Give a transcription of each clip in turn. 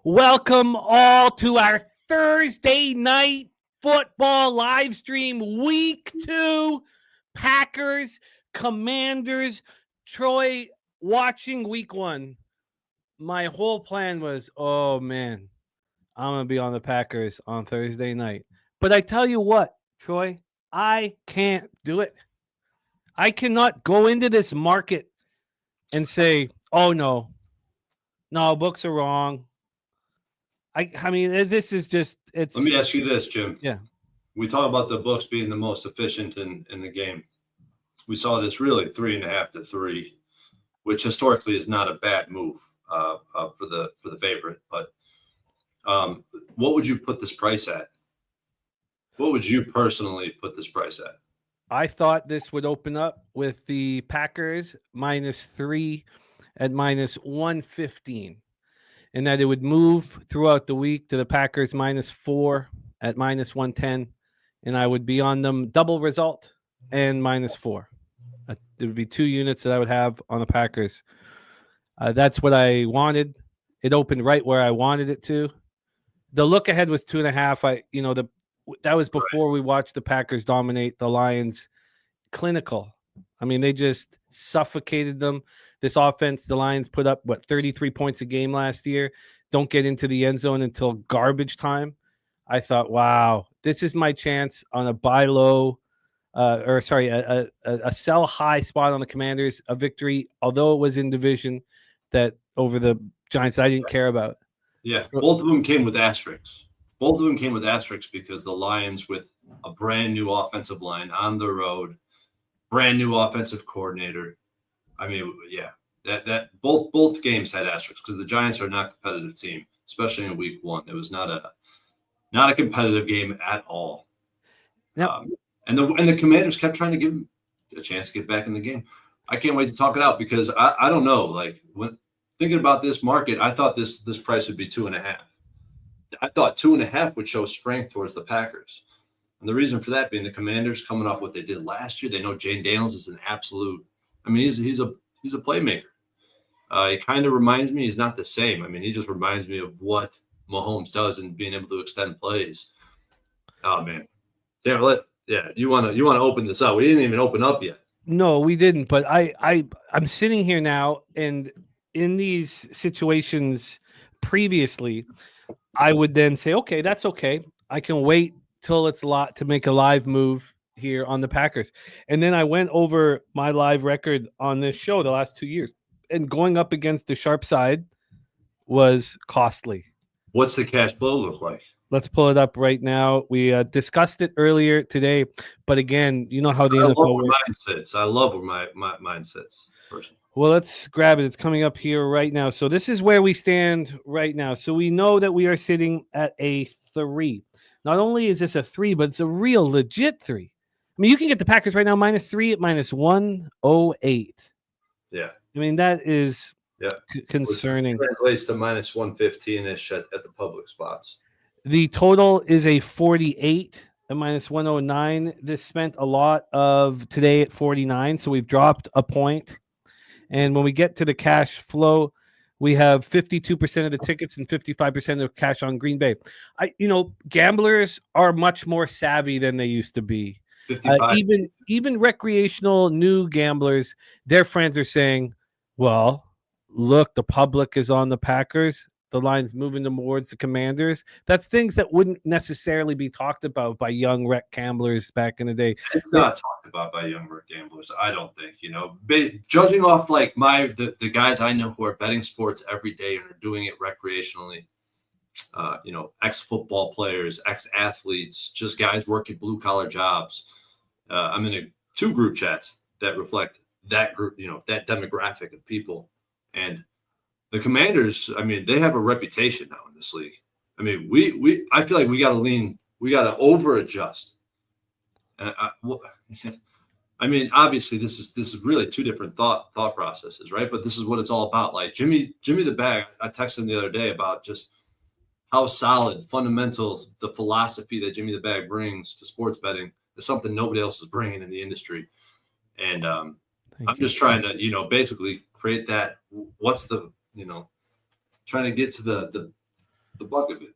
Welcome all to our Thursday night football live stream, week 2, Packers, Commanders. Troy, watching week 1, my whole plan was, oh man, I'm going to be on the Packers on Thursday night. But I tell you what, Troy, I can't do it. I cannot go into this market and say, oh no, books are wrong. I mean, this is just, it's. Let me ask you this, Jim. Yeah. We talk about the books being the most efficient in the game. We saw this really 3.5 to 3, which historically is not a bad move for the favorite. But what would you put this price at? What would you personally put this price at? I thought this would open up with the Packers -3 at -115, and that it would move throughout the week to the Packers -4 at -110, and I would be on them double result and -4. There would be 2 units that I would have on the Packers. That's what I wanted. It opened right where I wanted it to. The look ahead was 2.5. That was before we watched the Packers dominate the Lions. Clinical. I mean, they just suffocated them. This offense, the Lions put up, 33 points a game last year. Don't get into the end zone until garbage time. I thought, wow, this is my chance on a buy low, a sell high spot on the Commanders, a victory, although it was in division, that over the Giants I didn't care about. Yeah, both of them came with asterisks. Because the Lions, with a brand new offensive line on the road, brand new offensive coordinator. I mean, yeah, that both games had asterisks because the Giants are not a competitive team, especially in week 1. It was not a competitive game at all. Yep. And the Commanders kept trying to give them a chance to get back in the game. I can't wait to talk it out because I don't know. Like, when thinking about this market, I thought this price would be 2.5. I thought 2.5 would show strength towards the Packers. And the reason for that being the Commanders coming off what they did last year. They know Jane Daniels is an absolute – I mean, he's a playmaker. He kind of reminds me – he's not the same. I mean, he just reminds me of what Mahomes does and being able to extend plays. Oh, man. You want to open this up. We didn't even open up yet. No, we didn't. But I'm sitting here now, and in these situations previously – I would then say, okay, that's okay. I can wait till it's a lot to make a live move here on the Packers. And then I went over my live record on this show the last 2 years, and going up against the sharp side was costly. What's the cash flow look like? Let's pull it up right now. We discussed it earlier today, but again, you know how the NFL works. I love where my mind sits personally. Well, let's grab it. It's coming up here right now. So this is where we stand right now. So we know that we are sitting at a 3. Not only is this a 3, but it's a real legit 3. I mean, you can get the Packers right now -3 at -108. Yeah. I mean, that is concerning. Which translates to -115-ish at the public spots. The total is a 48 at -109. This spent a lot of today at 49, so we've dropped a point. And when we get to the cash flow, we have 52% of the tickets and 55% of cash on Green Bay. Gamblers are much more savvy than they used to be. Even recreational new gamblers, their friends are saying, well, look, the public is on the Packers. The line's moving towards the Commanders. That's things that wouldn't necessarily be talked about by young rec gamblers back in the day. It's not talked about by young rec gamblers, I don't think. Judging off like the guys I know who are betting sports every day and are doing it recreationally, ex-football players, ex-athletes, just guys working blue-collar jobs. I'm in 2 group chats that reflect that group, that demographic of people. And the Commanders, I mean, they have a reputation now in this league. I mean, I feel like we got to over-adjust. And I mean, obviously, this is really 2 different thought processes, right? But this is what it's all about. Like Jimmy the Bag, I texted him the other day about just how solid fundamentals, the philosophy that Jimmy the Bag brings to sports betting is something nobody else is bringing in the industry. And I'm just trying to, basically create that. What's the trying to get to the the bulk of it.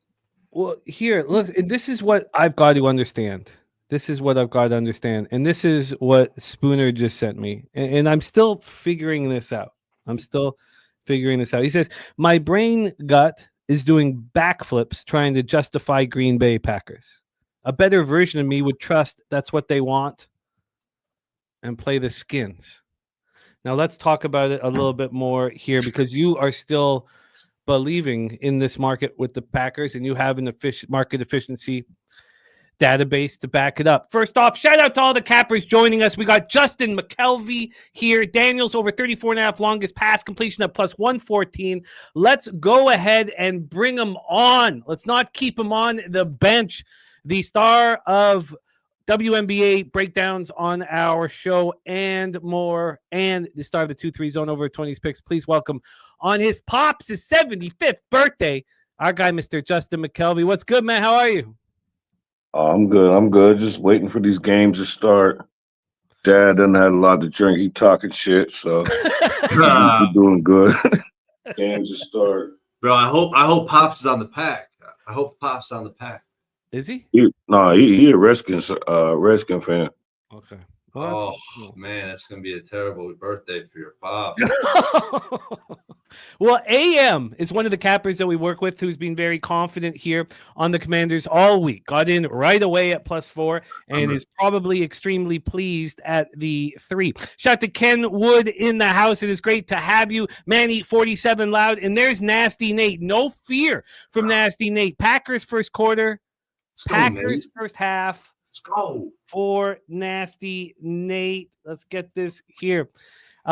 Well, here, look, and this is what I've got to understand. This is what I've got to understand. And this is what Spooner just sent me. And I'm still figuring this out. I'm still figuring this out. He says, my brain gut is doing backflips trying to justify Green Bay Packers. A better version of me would trust that's what they want and play the Skins. Now, let's talk about it a little bit more here because you are still believing in this market with the Packers and you have an market efficiency database to back it up. First off, shout out to all the cappers joining us. We got Justin McKelvey here. Daniels over 34.5 longest pass completion at plus 114. Let's go ahead and bring him on. Let's not keep him on the bench. The star of WNBA breakdowns on our show and more, and the star of the 2-3 zone over 20s picks. Please welcome on his pops' 75th birthday, our guy, Mr. Justin McKelvey. What's good, man? How are you? I'm good. I'm good. Just waiting for these games to start. Dad doesn't have a lot to drink. He talking shit, so we're doing good. Games to start. Bro, I hope Pops is on the pack. I hope Pops is on the pack. Is he? He a Redskin fan. Okay. Well, man, that's gonna be a terrible birthday for your pop. Well, AM is one of the cappers that we work with who's been very confident here on the Commanders all week. Got in right away at +4 and is probably extremely pleased at the 3. Shout out to Ken Wood in the house. It is great to have you. Manny 47 loud. And there's Nasty Nate. No fear from Nasty Nate. Packers first quarter. Packers first half. Let's go. For Nasty Nate. Let's get this here.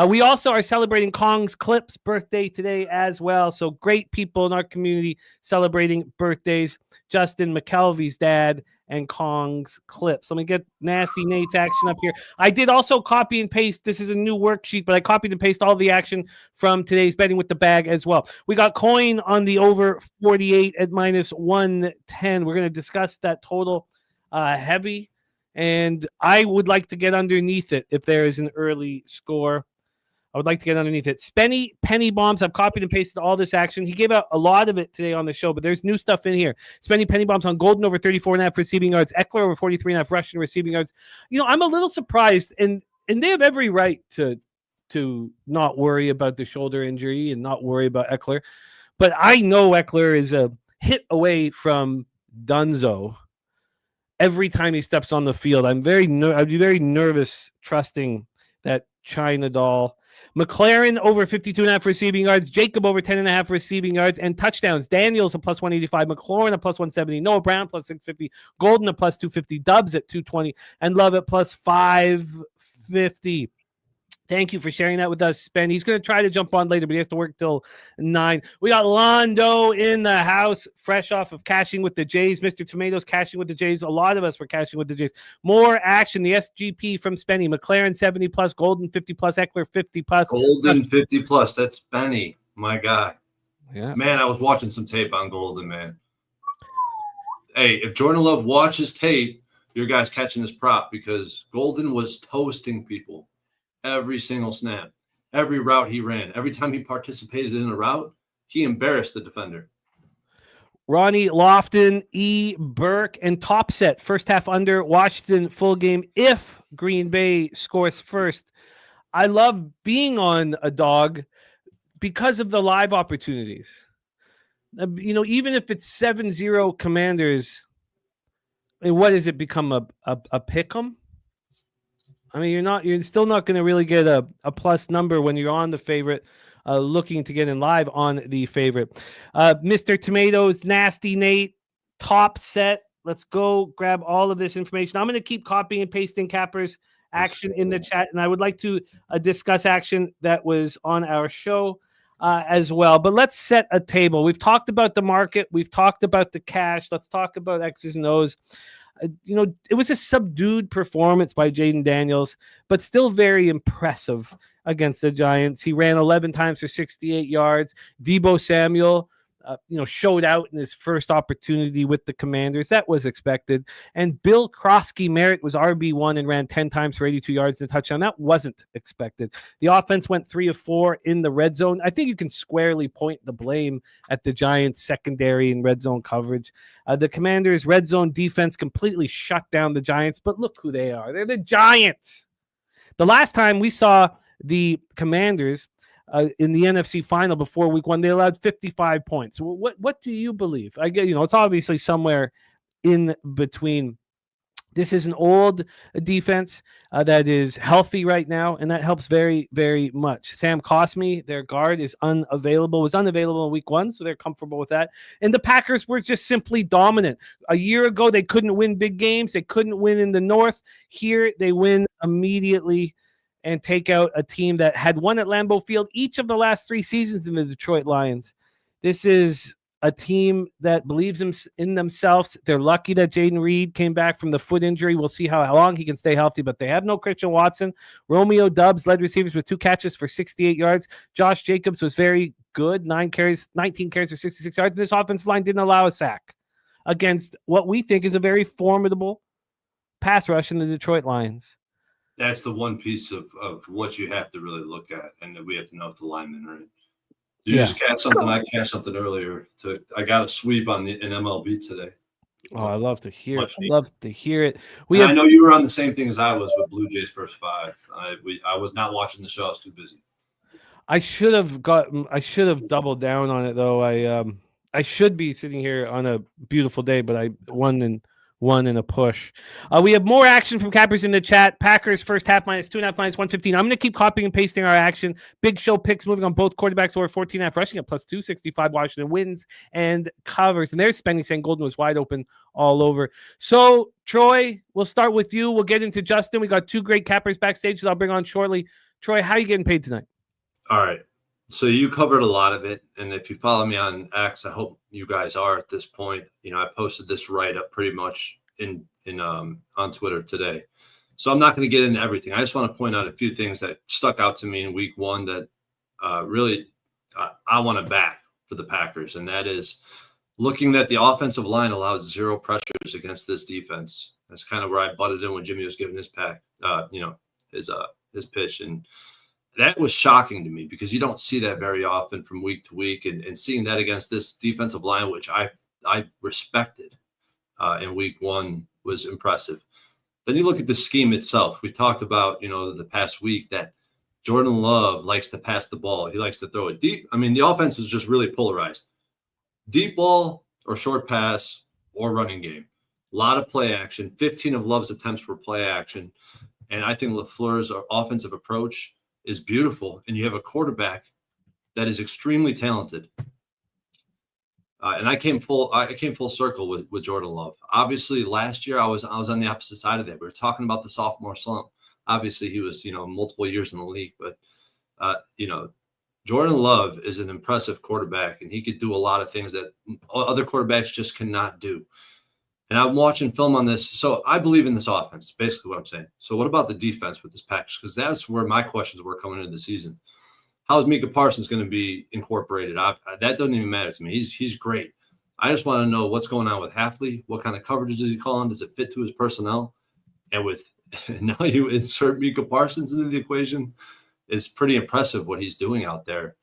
We also are celebrating Kong's Clip's birthday today as well. So great people in our community celebrating birthdays. Justin McKelvey's dad and Kong's Clips. Let me get Nasty Nate's action up here. I did also copy and paste. This is a new worksheet, but I copied and pasted all the action from today's Betting with the Bag as well. We got coin on the over 48 at -110. We're going to discuss that total heavy, and I would like to get underneath it if there is an early score. I would like to get underneath it. Spenny Penny Bombs. I've copied and pasted all this action. He gave out a lot of it today on the show, but there's new stuff in here. Spenny Penny Bombs on Golden over 34.5 receiving yards. Eckler over 43.5 rushing receiving yards. You know, I'm a little surprised, and they have every right to not worry about the shoulder injury and not worry about Eckler. But I know Eckler is a hit away from Dunzo every time he steps on the field. I'd be very nervous trusting that China doll. McLaren over 52.5 receiving yards. Jacob over 10.5 receiving yards and touchdowns. Daniels a +185. McLaurin a +170. Noah Brown +650. Golden a +250. Dubs at 220. And Love at +550. Thank you for sharing that with us, Spen. He's going to try to jump on later, but he has to work till 9. We got Londo in the house, fresh off of cashing with the Jays. Mr. Tomatoes cashing with the Jays. A lot of us were cashing with the Jays. More action. The SGP from Spenny. McLaren 70+, Golden 50+, Eckler 50+. Golden 50+. That's Spenny, my guy. Yeah. Man, I was watching some tape on Golden, man. Hey, if Jordan Love watches tape, your guy's catching this prop because Golden was toasting people. Every single snap, every route he ran, every time he participated in a route, he embarrassed the defender. Ronnie Lofton, E. Burke, and Top Set. First half under. Washington full game if Green Bay scores first. I love being on a dog because of the live opportunities. You know, even if it's 7-0 Commanders, I mean, what does it become, a pick 'em? I mean, you're still not going to really get a plus number when you're on the favorite, looking to get in live on the favorite. Mr. Tomatoes, Nasty Nate, Top Set. Let's go grab all of this information. I'm going to keep copying and pasting Capper's action in the chat, and I would like to discuss action that was on our show as well. But let's set a table. We've talked about the market. We've talked about the cash. Let's talk about X's and O's. You know, it was a subdued performance by Jaden Daniels, but still very impressive against the Giants. He ran 11 times for 68 yards. Deebo Samuel showed out in his first opportunity with the Commanders. That was expected. And Bill Krosky-Merritt was RB1 and ran 10 times for 82 yards and a touchdown. That wasn't expected. The offense went 3 of 4 in the red zone. I think you can squarely point the blame at the Giants' secondary and red zone coverage. The Commanders' red zone defense completely shut down the Giants, but look who they are. They're the Giants. The last time we saw the Commanders in the NFC final before week 1, they allowed 55 points. What do you believe? I get, it's obviously somewhere in between. This is an old defense that is healthy right now, and that helps very, very much. Sam Cosmi, their guard, was unavailable in week 1, so they're comfortable with that. And the Packers were just simply dominant. A year ago, they couldn't win big games. They couldn't win in the North. Here, they win immediately and take out a team that had won at Lambeau Field each of the last 3 seasons in the Detroit Lions. This is a team that believes in themselves. They're lucky that Jaden Reed came back from the foot injury. We'll see how long he can stay healthy, but they have no Christian Watson. Romeo Doubs led receivers with 2 catches for 68 yards. Josh Jacobs was very good, 19 carries for 66 yards. And this offensive line didn't allow a sack against what we think is a very formidable pass rush in the Detroit Lions. That's the one piece of what you have to really look at, and we have to know if the linemen are in. You just cast something. I cast something earlier. I got a sweep in MLB today. Oh, I love to hear it. I love to hear it. I know you were on the same thing as I was with Blue Jays first 5. I was not watching the show. I was too busy. I should have doubled down on it though. I should be sitting here on a beautiful day, but I won in a push. We have more action from cappers in the chat. Packers first half -2.5 -115. I'm going to keep copying and pasting our action. Big show picks moving on both quarterbacks over 14.5 rushing at +265. Washington wins and covers. And there's Spenny saying Golden was wide open all over. So Troy, we'll start with you. We'll get into Justin. We got 2 great cappers backstage that I'll bring on shortly. Troy, how are you getting paid tonight? All right. So you covered a lot of it. And if you follow me on X, I hope you guys are at this point. I posted this write-up pretty much on Twitter today. So I'm not going to get into everything. I just want to point out a few things that stuck out to me in week 1 that really I want to back for the Packers. And that is looking that the offensive line allowed 0 pressures against this defense. That's kind of where I butted in when Jimmy was giving his pitch. And that was shocking to me because you don't see that very often from week to week. And seeing that against this defensive line, which I respected in week 1, was impressive. Then you look at the scheme itself. We talked about, the past week that Jordan Love likes to pass the ball. He likes to throw it deep. I mean, the offense is just really polarized. Deep ball or short pass or running game. A lot of play action. 15 of Love's attempts were play action. And I think LaFleur's offensive approach is beautiful, and you have a quarterback that is extremely talented. And I came full circle with Jordan Love. Obviously, last year I was on the opposite side of that. We were talking about the sophomore slump. Obviously, he was multiple years in the league, but Jordan Love is an impressive quarterback, and he could do a lot of things that other quarterbacks just cannot do. And I'm watching film on this. So I believe in this offense, basically what I'm saying. So what about the defense with this package? Because that's where my questions were coming into the season. How is Micah Parsons going to be incorporated? That doesn't even matter to me. He's great. I just want to know what's going on with Hafley. What kind of coverages is he calling? Does it fit to his personnel? And now you insert Micah Parsons into the equation. It's pretty impressive what he's doing out there.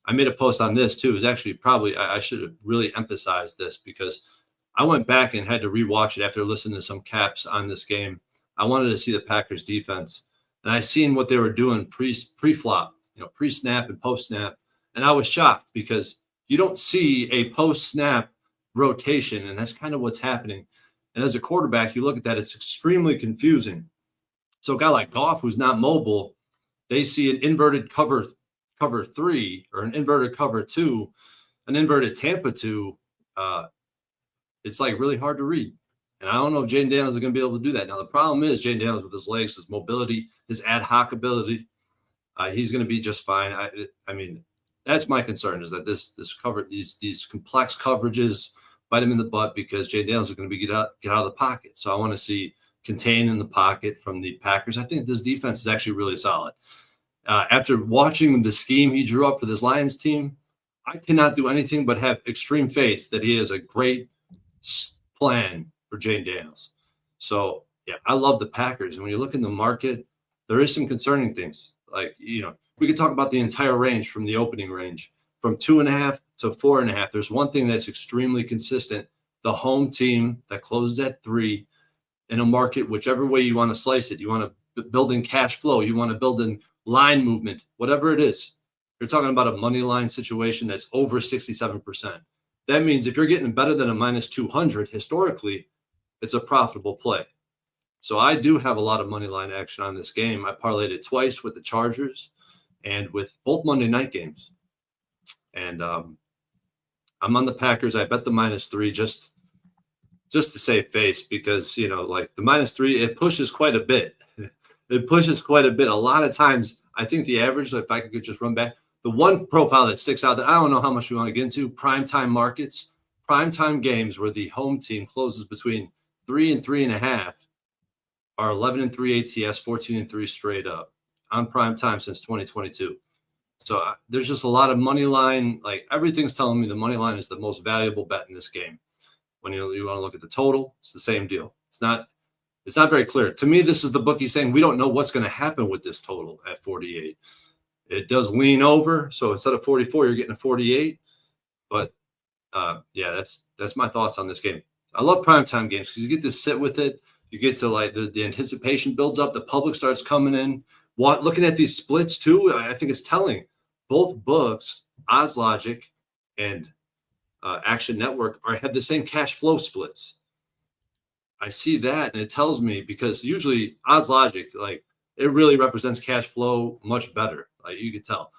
I made a post on this too. It was actually probably I should have really emphasized this because I went back and had to rewatch it after listening to some caps on this game. I wanted to see the Packers defense, and I seen what they were doing pre-flop, pre-snap and post-snap, and I was shocked because you don't see a post-snap rotation, and that's kind of what's happening. And as a quarterback, you look at that, it's extremely confusing. So a guy like Goff, who's not mobile, they see an inverted cover 3 or an inverted cover 2, an inverted Tampa 2. It's like really hard to read. And I don't know if Jaden Daniels is going to be able to do that. Now, the problem is Jaden Daniels with his legs, his mobility, his ad hoc ability, he's going to be just fine. I mean, that's my concern is that this cover, these complex coverages bite him in the butt because Jaden Daniels is going to be get out of the pocket. So I want to see contain in the pocket from the Packers. I think this defense is actually really solid. After watching the scheme he drew up for this Lions team, I cannot do anything but have extreme faith that he has a great plan for Jane Daniels. So, yeah, I love the Packers. And when you look in the market, there is some concerning things. Like, we could talk about the entire range from the opening range from 2.5 to 4.5. There's one thing that's extremely consistent. The home team that closes at 3 in a market, whichever way you want to slice it, you want to build in cash flow, you want to build in line movement, whatever it is. You're talking about a money line situation that's over 67%. That means if you're getting better than a minus 200, historically, it's a profitable play. So I do have a lot of money line action on this game. I parlayed it twice with the Chargers and with both Monday night games. And I'm on the Packers. I bet the -3 just to save face because, like the -3, it pushes quite a bit. It pushes quite a bit. A lot of times, I think the average, if I could just run back, the one profile that sticks out that I don't know how much we want to get into, primetime markets, primetime games where the home team closes between 3 and 3.5 are 11-3 ATS, 14-3 straight up on prime time since 2022. So there's just a lot of money line. Like everything's telling me the money line is the most valuable bet in this game. When you want to look at the total, it's the same deal. It's not very clear. To me, this is the bookie saying we don't know what's going to happen with this total at 48. It does lean over. So instead of 44, you're getting a 48. But yeah, that's my thoughts on this game. I love primetime games because you get to sit with it. You get to like the anticipation builds up. The public starts coming in. Looking at these splits too, I think it's telling. Both books, Odds Logic and Action Network, have the same cash flow splits. I see that, and it tells me because usually Odds Logic, like it really represents cash flow much better. Like you could tell.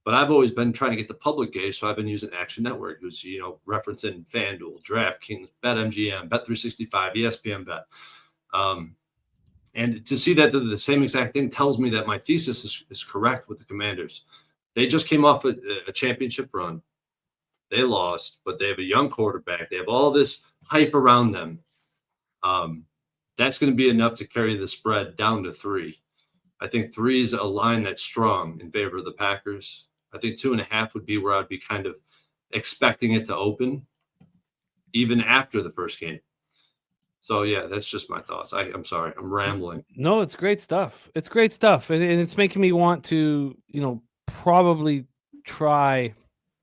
But I've always been trying to get the public gauge, so I've been using Action Network, who's referencing FanDuel, DraftKings, BetMGM, Bet365, ESPN Bet. And to see that they're the same exact thing tells me that my thesis is correct with the Commanders. They just came off a championship run. They lost, but they have a young quarterback. They have all this hype around them. That's going to be enough to carry the spread down to 3. I think 3 is a line that's strong in favor of the Packers. I think 2.5 would be where I'd be kind of expecting it to open, even after the first game. So, yeah, that's just my thoughts. I'm sorry. I'm rambling. No, it's great stuff. It's great stuff. And it's making me want to, probably try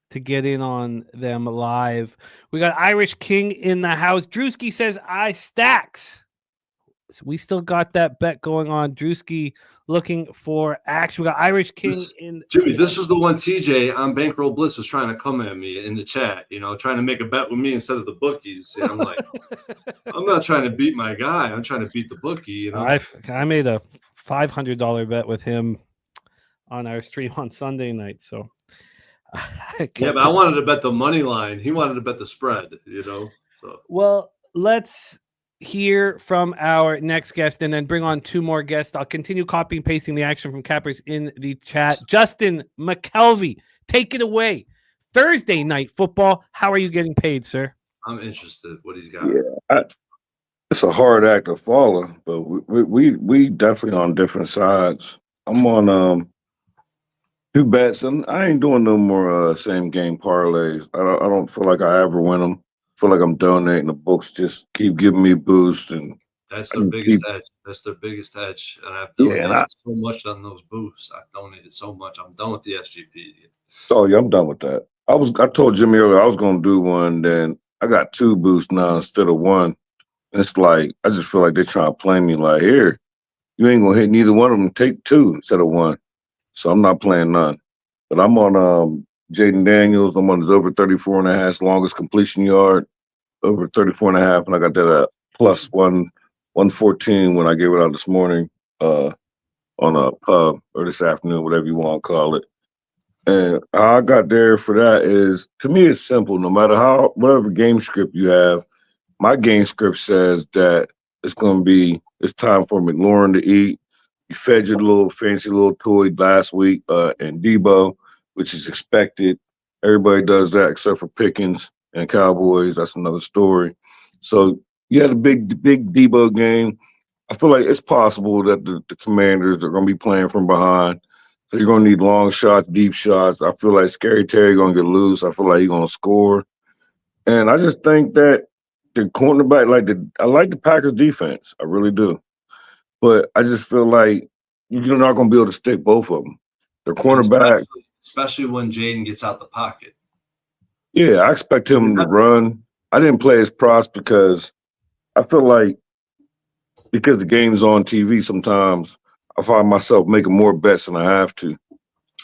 to get in on them live. We got Irish King in the house. Drewski says, I stacks. So we still got that bet going on. Drewski looking for action. We got Irish King in. Jimmy, this was the one TJ on Bankroll Blitz was trying to come at me in the chat, trying to make a bet with me instead of the bookies. And I'm like, I'm not trying to beat my guy. I'm trying to beat the bookie. I made a $500 bet with him on our stream on Sunday night. So yeah, but I wanted to bet the money line. He wanted to bet the spread, So well, let's hear from our next guest and then bring on 2 more guests. I'll continue copying and pasting the action from Cappers in the chat. Justin McKelvey, take it away. Thursday night football. How are you getting paid, sir? I'm interested what he's got. Yeah, it's a hard act to follow, but we definitely on different sides. I'm on 2 bets, and I ain't doing no more same game parlays. I don't feel like I ever win them. I feel like I'm donating. The books just keep giving me a boost, and that's their biggest edge. That's their biggest edge, and I've donated so much on those boosts. I've donated so much. I'm done with the SGP. Oh yeah, I'm done with that. I told Jimmy earlier I was gonna do one, then I got 2 boosts now instead of 1. It's like I just feel like they're trying to play me. Like, here, you ain't gonna hit neither one of them. Take 2 instead of 1. So I'm not playing none. But I'm on Jaden Daniels. I'm on his over 34.5 longest completion yard, over 34.5, and I got that at plus 114 when I gave it out this morning on a pub or this afternoon, whatever you want to call it. And how I got there for that is, to me, it's simple. No matter whatever game script you have, my game script says that it's time for McLaurin to eat. You fed your little fancy little toy last week in Debo, which is expected. Everybody does that except for Pickens and Cowboys. That's another story. So you had a big Debo game. I feel like it's possible that the Commanders are going to be playing from behind. So you're gonna need long shots, deep shots. I feel like Scary Terry gonna get loose. I feel like he's gonna score. And I just think that the cornerback, I like the Packers defense. I really do. But I just feel like you're not gonna be able to stick both of them. The cornerback, especially when Jaden gets out the pocket. yeah, I expect him to run. I didn't play his props because I feel like because the game's on TV, sometimes I find myself making more bets than I have to.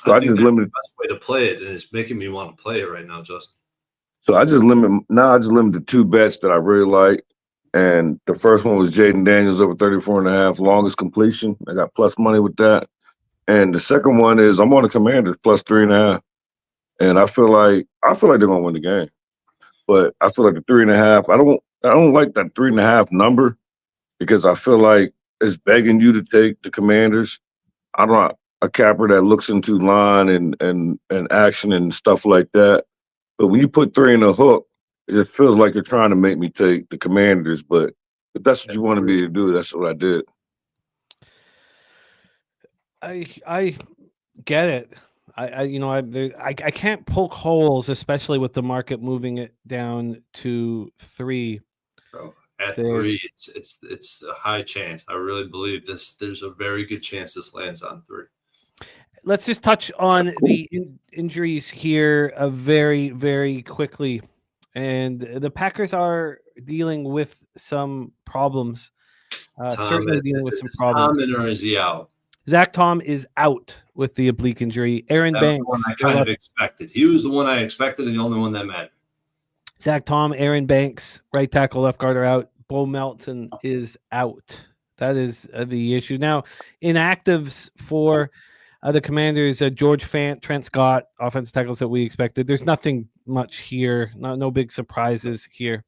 So I think that's the best way to play it, and it's making me want to play it right now, Justin. So I just limit to 2 bets that I really like. And the first one was Jaden Daniels over 34.5, longest completion. I got plus money with that. And the second one is I'm on the Commanders plus 3.5. And I feel like they're gonna win the game. But I feel like the 3.5, I don't like that 3.5 number because I feel like it's begging you to take the Commanders. I'm not a capper that looks into line and action and stuff like that. But when you put 3 in a hook, it just feels like you're trying to make me take the Commanders. But if that's what you wanted me to do, that's what I did. I get it. I can't poke holes, especially with the market moving it down to 3. Bro, at 3, it's a high chance. I really believe this. There's a very good chance this lands on 3. Let's just touch on the injuries here very, very quickly. And the Packers are dealing with some problems. Certainly dealing with some problems. Tom in, or is he out? Zach Tom is out with the oblique injury. Aaron Banks. One I kind of expected. He was the one I expected and the only one that mattered. Zach Tom, Aaron Banks, right tackle, left guard are out. Bo Melton is out. That is the issue. Now, inactives for the Commanders, George Fant, Trent Scott, offensive tackles that we expected. There's nothing much here. No big surprises here.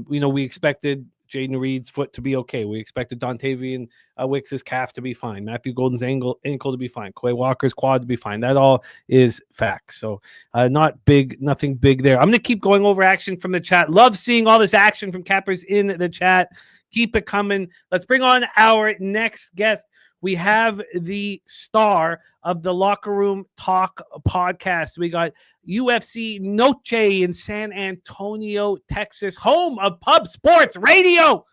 We expected Jaden Reed's foot to be okay. We expected Dontavian Wicks's calf to be fine. Matthew Golden's ankle to be fine. Quay Walker's quad to be fine. That all is facts. So nothing big there. I'm going to keep going over action from the chat. Love seeing all this action from cappers in the chat. Keep it coming. Let's bring on our next guest. We have the star of the Locker Room Talk podcast. We got UFC Noche in San Antonio, Texas, home of Pub Sports Radio.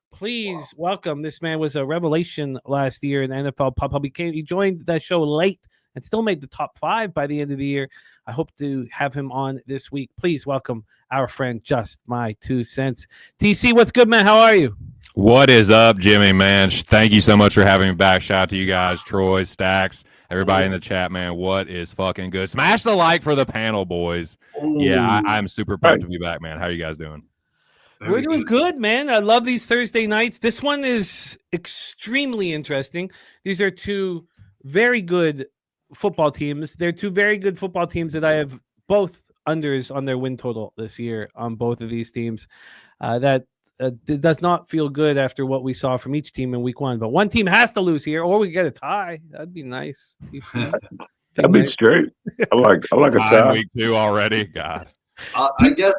Please welcome. This man was a revelation last year in the NFL Pub. He joined that show late and still made the top 5 by the end of the year. I hope to have him on this week. Please welcome our friend, Just My 2 Cents. TC, what's good, man? How are you? What is up, Jimmy, man? Thank you so much for having me back. Shout out to you guys, Troy, Stacks, everybody in the chat, man. What is fucking good? Smash the like for the panel, boys. Yeah, I'm super pumped to be back, man. How are you guys doing? We're doing good, man. I love these Thursday nights. This one is extremely interesting. These are 2 very good football teams. They're 2 very good football teams that I have both unders on their win total this year on both of these teams. It does not feel good after what we saw from each team in week 1. But one team has to lose here, or we get a tie. That'd be nice. That'd be straight. I like a tie. Week 2 already. God. I guess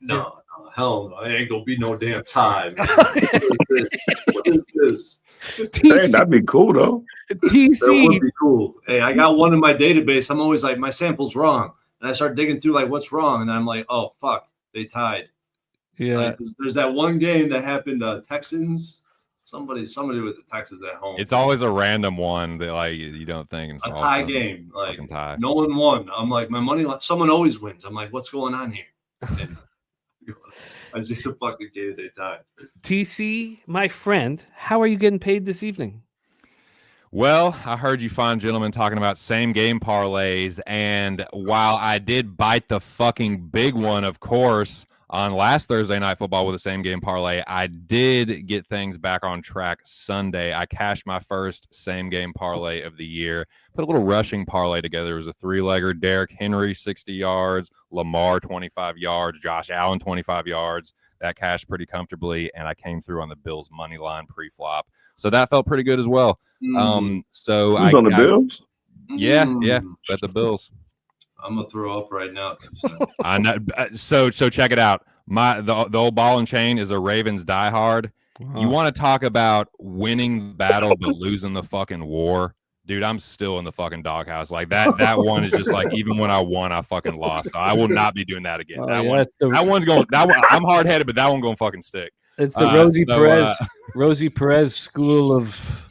no, hell no. I ain't gonna be no damn tie. What is this? Hey, that'd be cool though. TC. That would be cool. Hey, I got one in my database. I'm always like, my sample's wrong, and I start digging through like what's wrong, and then I'm like, oh fuck, they tied. Yeah, like, there's that one game that happened. Texans, somebody with the Texans at home. It's always a random one that like you don't think a tie game. Like tie. No one won. I'm like, my money. Someone always wins. I'm like, what's going on here? And I see the fucking game they tied. TC, my friend, how are you getting paid this evening? Well, I heard you fine gentlemen talking about same game parlays, and while I did bite the fucking big one, of course, on last Thursday Night Football with the same game parlay, I did get things back on track Sunday. I cashed my first same game parlay of the year. Put a little rushing parlay together. It was a 3-legger. Derrick Henry, 60 yards. Lamar, 25 yards. Josh Allen, 25 yards. That cashed pretty comfortably, and I came through on the Bills' money line pre-flop. So that felt pretty good as well. So I on the Bills? Yeah, bet the Bills. I'm gonna throw up right now. I know. So check it out. The old ball and chain is a Ravens diehard. You want to talk about winning the battle but losing the fucking war? dude, I'm still in the fucking doghouse. Like that one is just like, even when I won, I fucking lost. So I will not be doing that again. Oh, that yeah, one, that one's going. That one, I'm hard headed, but that one going to fucking stick. It's the Rosie Perez school of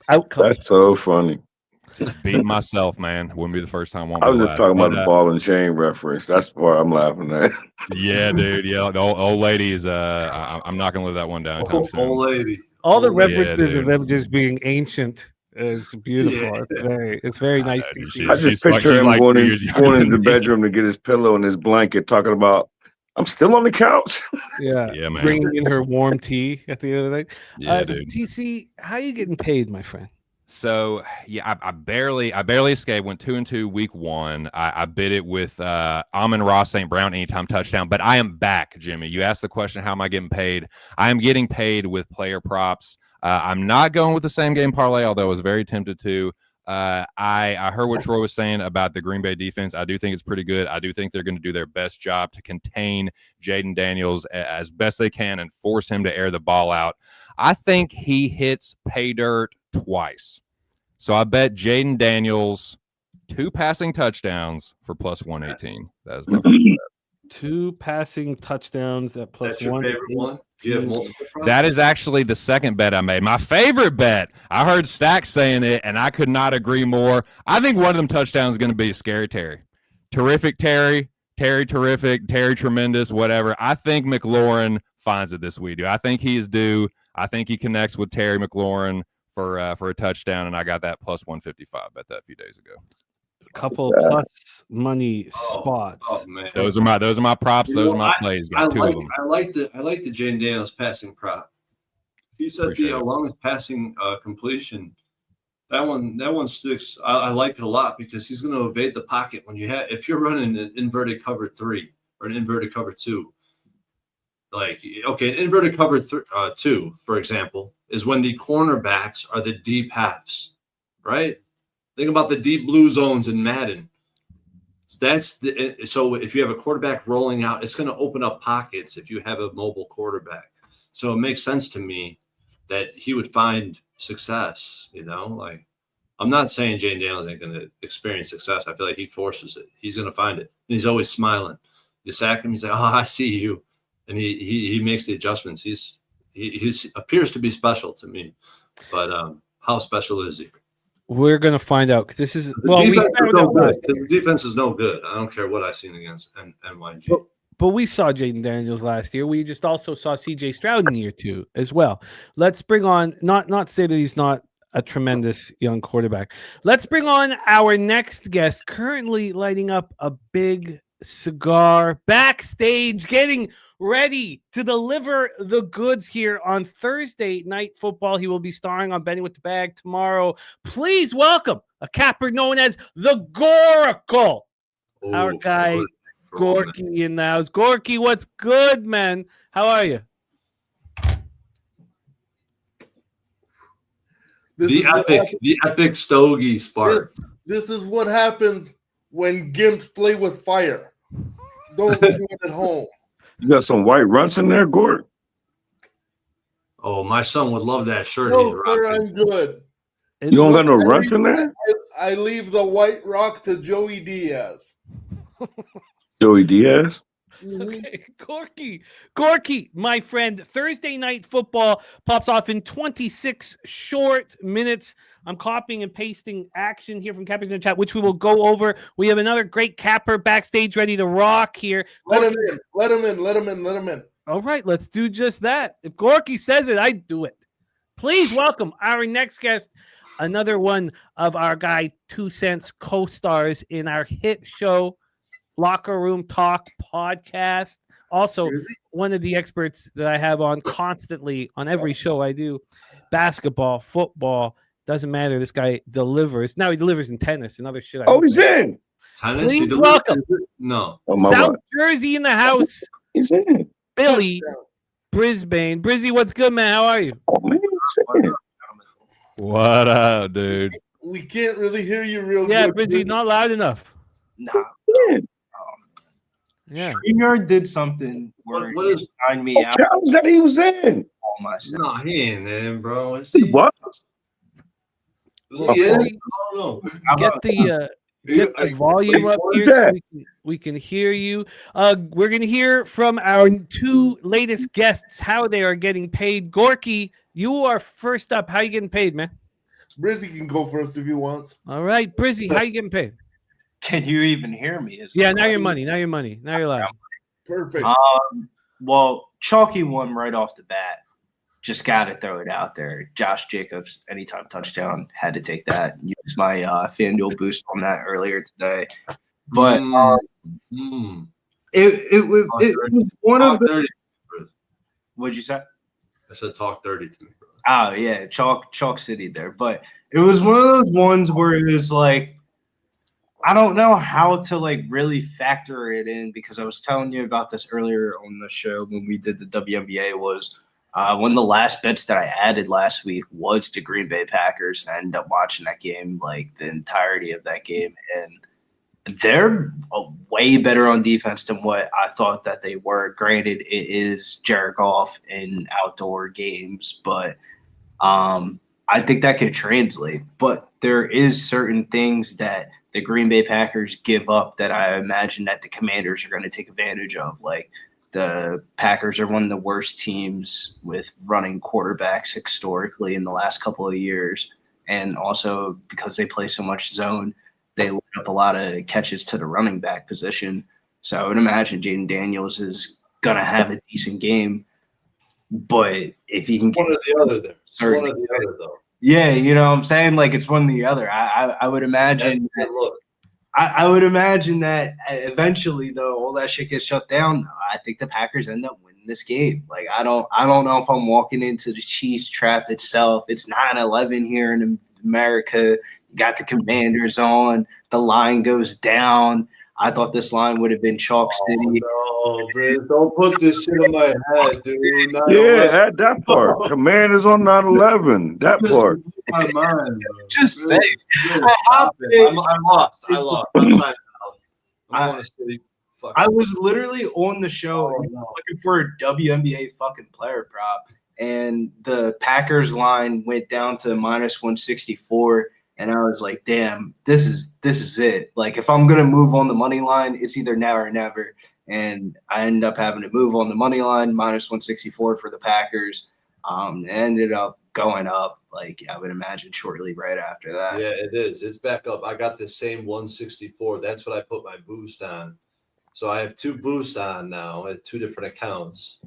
outcome. That's so funny. Just beating myself, man. Wouldn't be the first time. Won't I be was the just last. talking But, about the ball and chain reference. That's the part I'm laughing at. yeah, dude. Yeah, the old ladies. I'm not gonna live that one down. Old lady. All the Old lady. references Yeah, of them just being ancient is beautiful. Yeah. It's very nice to dude, see. I just she's picture she's him like 2 going years younger into than the me. bedroom to get his pillow and his blanket, talking about, I'm still on the couch. Yeah, Yeah, man. bringing in her warm tea at the end of the night. Yeah, dude. TC, how you getting paid, my friend? So yeah, I barely escaped. Went 2-2 week 1. I bid it with Amon-Ra St. Brown anytime touchdown. But I am back, Jimmy. You asked the question, how am I getting paid? I am getting paid with player props. I'm not going with the same game parlay, although I was very tempted to. I heard what Troy was saying about the Green Bay defense. I do think it's pretty good. I do think they're going to do their best job to contain Jaden Daniels as best they can and force him to air the ball out. I think he hits pay dirt twice. So I bet Jaden Daniels 2 passing touchdowns for plus 118. That is my favorite bet. 2 passing touchdowns at plus That's your 1. favorite one? Do you have multiple props? That is actually the second bet I made. My favorite bet, I heard Stacks saying it, and I could not agree more. I think one of them touchdowns is going to be Scary Terry. Terrific Terry, Terry terrific, Terry tremendous, whatever. I think McLaurin finds it this week, dude. I think he is due. I think he connects with Terry McLaurin for a touchdown, and I got that plus 155. Bet that a few days ago. Couple plus money spots. Oh man, Those are my props. Those are my plays. Got 2 of them. I like the Jaden Daniels passing prop. He said Appreciate the it. longest passing completion. That one sticks. I like it a lot because he's going to evade the pocket when if you're running an inverted cover 3 or an inverted cover 2. Like, okay, an inverted cover 2, for example, is when the cornerbacks are the deep halves, right? Think about the deep blue zones in Madden. So if you have a quarterback rolling out, it's going to open up pockets if you have a mobile quarterback. So it makes sense to me that he would find success, like I'm not saying Jaden Daniels ain't going to experience success. I feel like he forces it. He's going to find it. And he's always smiling. You sack him, he's like, oh, I see you. And he makes the adjustments. He appears to be special to me. But how special is he? We're gonna find out because this is The defense is no good. I don't care what I've seen against NYG. But we saw Jaden Daniels last year. We just also saw CJ Stroud in year 2 as well. Let's bring on not say that he's not a tremendous young quarterback. Let's bring on our next guest, currently lighting up a big cigar backstage, getting ready to deliver the goods here on Thursday Night Football. He will be starring on Benny with the Bag tomorrow. Please welcome a capper known as the Goracle, our guy Gorky in the house. Gorky, what's good, man? How are you? The epic stogie spark. This is what happens when gimps play with fire. Don't do it at home. You got some white runts in there, Gord? Oh, my son would love that shirt. No, sir, I'm good. You don't got no runts in there? I leave the white rock to Joey Diaz. Joey Diaz? Okay, Gorky, my friend. Thursday Night Football pops off in 26 short minutes. I'm copying and pasting action here from Cappers in the chat, which we will go over. We have another great capper backstage ready to rock here. Let him in. All right, let's do just that. If Gorky says it, I do it. Please welcome our next guest, another one of our guy 2 Cents co-stars in our hit show, Locker Room Talk podcast. Also, one of the experts that I have on constantly on every show I do. Basketball, football, doesn't matter. This guy delivers. Now he delivers in tennis and other shit. He's in. Tennis? Please welcome. No. South Jersey in the house. He's in. Billy Brisbane. Brizzy, what's good, man? How are you? Oh, man. What up, dude? We can't really hear you real Yeah, good. Brizzy, not loud enough. Nah. Yeah. StreamYard did something where What he is- signed me out How was that he was in? all my stuff. No, he ain't in, bro. He was. Well, Yeah, I Brizzy, don't know. get the volume up What is here so that? we can hear you. We're gonna hear from our two latest guests how they are getting paid. Gorky, you are first up. How you getting paid, man? Brizzy can go first if he wants. All right, Brizzy, how you getting paid? Can you even hear me? Is Yeah, the now your question. money. Now your money. Now you're loud. Perfect. Well, chalky one right off the bat. Just got to throw it out there. Josh Jacobs, anytime touchdown, had to take that. Used my FanDuel boost on that earlier today. But it was one of Talk the. dirty, bro. What'd you say? I said talk dirty to me, bro. Oh yeah, chalk city there. But it was one of those ones where it was like, I don't know how to like really factor it in, because I was telling you about this earlier on the show when we did the WNBA. Was one of the last bets that I added last week was the Green Bay Packers, and I ended up watching that game, like the entirety of that game, and they're way better on defense than what I thought that they were. Granted, it is Jared Goff in outdoor games, but I think that could translate. But there is certain things that the Green Bay Packers give up that I imagine that the Commanders are going to take advantage of. Like, the Packers are one of the worst teams with running quarterbacks historically in the last couple of years. And also because they play so much zone, they let up a lot of catches to the running back position. So I would imagine Jaden Daniels is going to have a decent game. But if he can One or the other there. It's one Certainly. or the other, though. yeah, you know what I'm saying? Like, it's one or the other. I would imagine That's a good look. I would imagine that eventually, though, all that shit gets shut down. Though. I think the Packers end up winning this game. Like, I don't know if I'm walking into the Chiefs trap itself. It's 9-11 here in America. You got the Commanders on. The line goes down. I thought this line would have been Chalk City. Oh, no, Briz, don't put this shit in my head, dude. Yeah, at that part. Commanders on 9/11. That part. My mind, bro. Just Briz, say. Briz, stop it. I lost. I'm signing out. I'm going to city. Fuck. I was literally on the show Oh, no. looking for a WNBA fucking player prop, and the Packers line went down to -164, and I was like, "Damn, this is it." Like, if I'm gonna move on the money line, it's either now or never. And I ended up having to move on the money line -164 for the Packers. It ended up going up, like I would imagine, shortly right after that. Yeah, it is. It's back up. I got the same 164. That's what I put my boost on. So I have two boosts on now at two different accounts.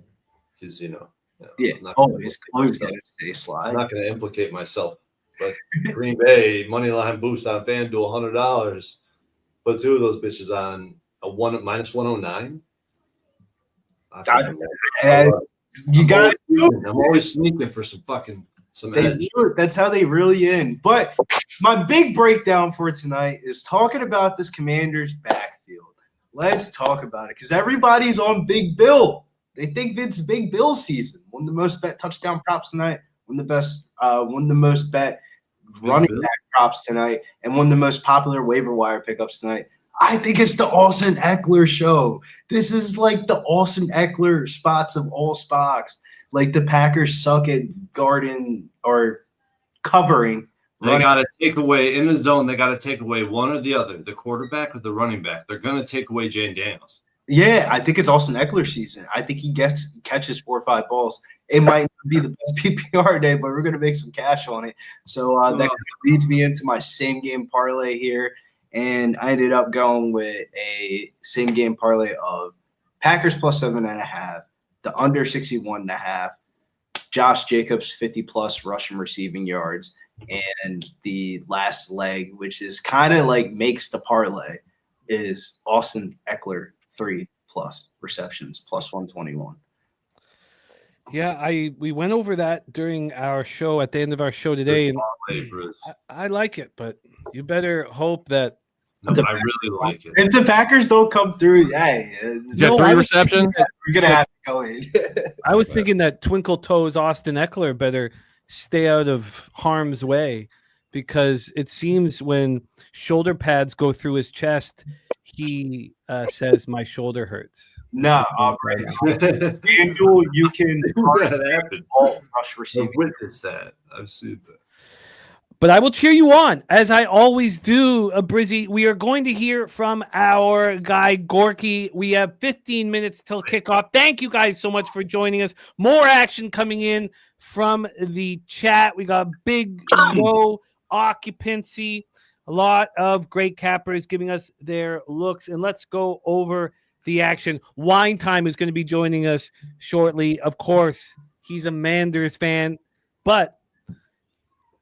Because, Yeah, I'm not gonna always implicate gotta myself. stay I'm slide. not going to implicate myself. But Green Bay, money line boost on FanDuel, $100. Put two of those bitches on a -109. You got I'm always sneaking for some edge. That's how they really end. But my big breakdown for tonight is talking about this Commanders backfield. Let's talk about it, because everybody's on Big Bill. They think it's Big Bill season. One of the most bet touchdown props tonight. One of the most bet running back props tonight, and one of the most popular waiver wire pickups tonight. I think it's the Austin Eckler show. This is like the Austin Eckler spots of all spots. Like, the Packers suck at guarding or covering. They got to take away in the zone. They got to take away one or the other, the quarterback or the running back. They're going to take away Jaden Daniels. Yeah, I think it's Austin Eckler season. I think he catches 4 or 5 balls. It might not be the best PPR day, but we're going to make some cash on it. So that kind of leads me into my same game parlay here. And I ended up going with a same game parlay of Packers +7.5, the under 61.5, Josh Jacobs 50+ rushing receiving yards, and the last leg, which is kind of like makes the parlay, is Austin Eckler 3+ receptions +121. Yeah, we went over that during our show at the end of our show today, and I like it, but you better hope that. No, I really like it. If the Packers don't come through, hey, Jet 3 receptions. we're gonna have to go in. I was thinking that Twinkle Toes Austin Eckler better stay out of harm's way, because it seems when shoulder pads go through his chest, he says, "My shoulder hurts." No, all right. FanDuel, you can that happened. all rush receiving. Witness that. I've seen that. But I will cheer you on, as I always do, Brizzy. We are going to hear from our guy, Gorky. We have 15 minutes till kickoff. Thank you guys so much for joining us. More action coming in from the chat. We got big low occupancy. A lot of great cappers giving us their looks. And let's go over the action. Wine Time is going to be joining us shortly. Of course, he's a Manders fan. But,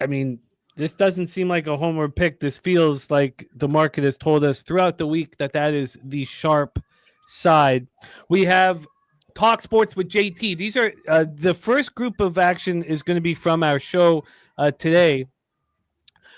I mean, this doesn't seem like a homer pick. This feels like the market has told us throughout the week that is the sharp side. We have Talk Sports with JT. These are the first group of action is going to be from our show today.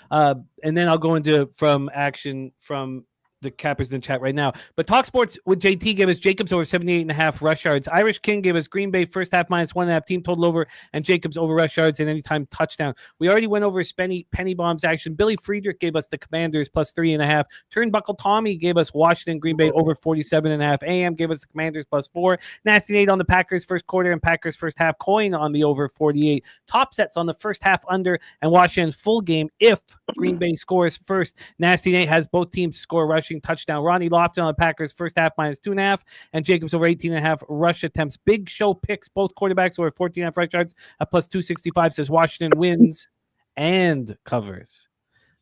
And then I'll go into from action from the cappers in the chat right now. But Talk Sports with JT gave us Jacobs over 78.5 rush yards. Irish King gave us Green Bay first half -1.5 team total over, and Jacobs over rush yards and anytime touchdown. We already went over Penny Bombs action. Billy Friedrich gave us the Commanders +3.5. Turnbuckle Tommy gave us Washington Green Bay over 47.5. AM gave us the Commanders +4. Nasty Nate on the Packers first quarter and Packers first half coin on the over 48. Top sets on the first half under and Washington full game if Green Bay scores first. Nasty Nate has both teams score rushing touchdown. Ronnie Lofton on the Packers first half -2.5 and Jacobs over 18.5 rush attempts. Big show picks both quarterbacks over 14.5 rush yards at +265 says Washington wins and covers.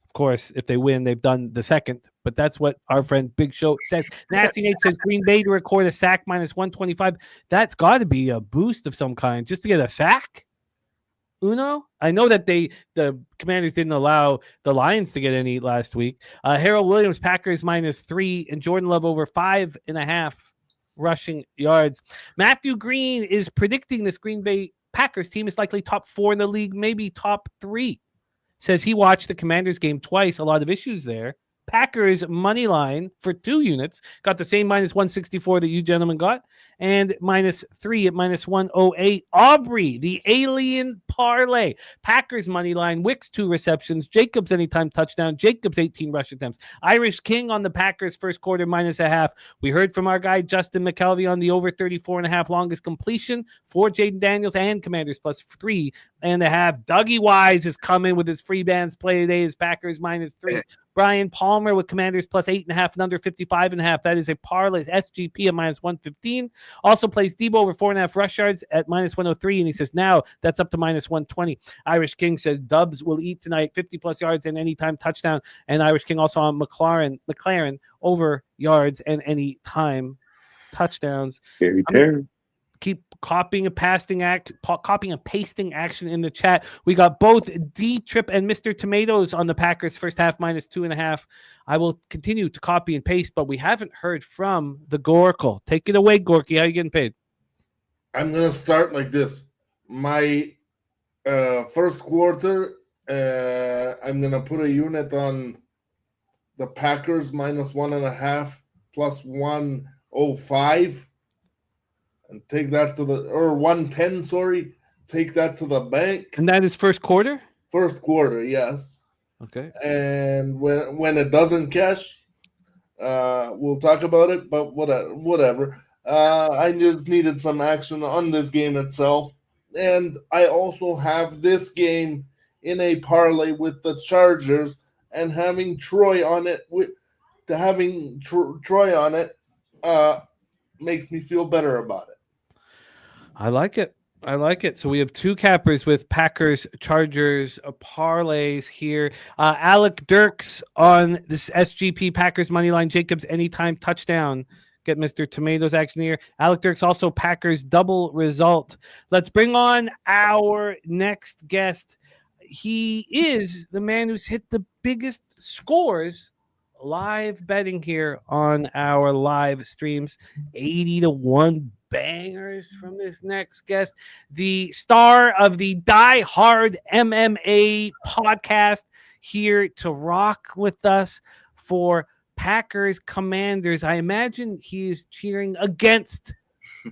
Of course, if they win, they've done the second, but that's what our friend Big Show said. Nasty Nate says Green Bay to record a sack -125. That's got to be a boost of some kind just to get a sack. Uno? I know that the Commanders didn't allow the Lions to get any last week. Harold Williams, Packers -3, and Jordan Love over 5.5 rushing yards. Matthew Green is predicting this Green Bay Packers team is likely top 4 in the league, maybe top 3. Says he watched the Commanders game twice. A lot of issues there. Packers money line for 2 units got the same -164 that you gentlemen got, and -3 at -108. Aubrey, the alien parlay. Packers money line. Wicks 2 receptions. Jacobs anytime touchdown. Jacobs 18 rush attempts. Irish King on the Packers first quarter -0.5. We heard from our guy Justin McKelvey on the over 34.5 longest completion for Jaden Daniels and Commanders +3.5. Dougie Wise is coming with his free bands play today. His Packers -3. Brian Palmer with Commanders +8.5 and under 55.5. That is a parlay. SGP at -115. Also plays Debo over 4.5 rush yards at -103. And he says now that's up to -120. Irish King says Dubs will eat tonight 50+ yards and anytime touchdown. And Irish King also on McLaren over yards and anytime touchdowns. Keep copying and pasting action in the chat. We got both D-Trip and Mr. Tomatoes on the Packers first half -2.5. I will continue to copy and paste, but we haven't heard from the Goracle. Take it away, Gorky. How are you getting paid? I'm gonna start like this. My first quarter, I'm gonna put a unit on the Packers -1.5 +105. And take that to the, or 110, sorry. Take that to the bank. And that is first quarter? First quarter, yes. Okay. And when it doesn't cash, we'll talk about it, but whatever. I just needed some action on this game itself. And I also have this game in a parlay with the Chargers and having Troy on it. Troy on it makes me feel better about it. I like it. So we have 2 cappers with Packers, Chargers, parlays here. Alec Dirks on this SGP Packers money line. Jacobs anytime touchdown. Get Mr. Tomatoes action here. Alec Dirks also Packers double result. Let's bring on our next guest. He is the man who's hit the biggest scores live betting here on our live streams. 80-1 bangers from this next guest, the star of the Die Hard MMA podcast, here to rock with us for Packers Commanders. I imagine he is cheering against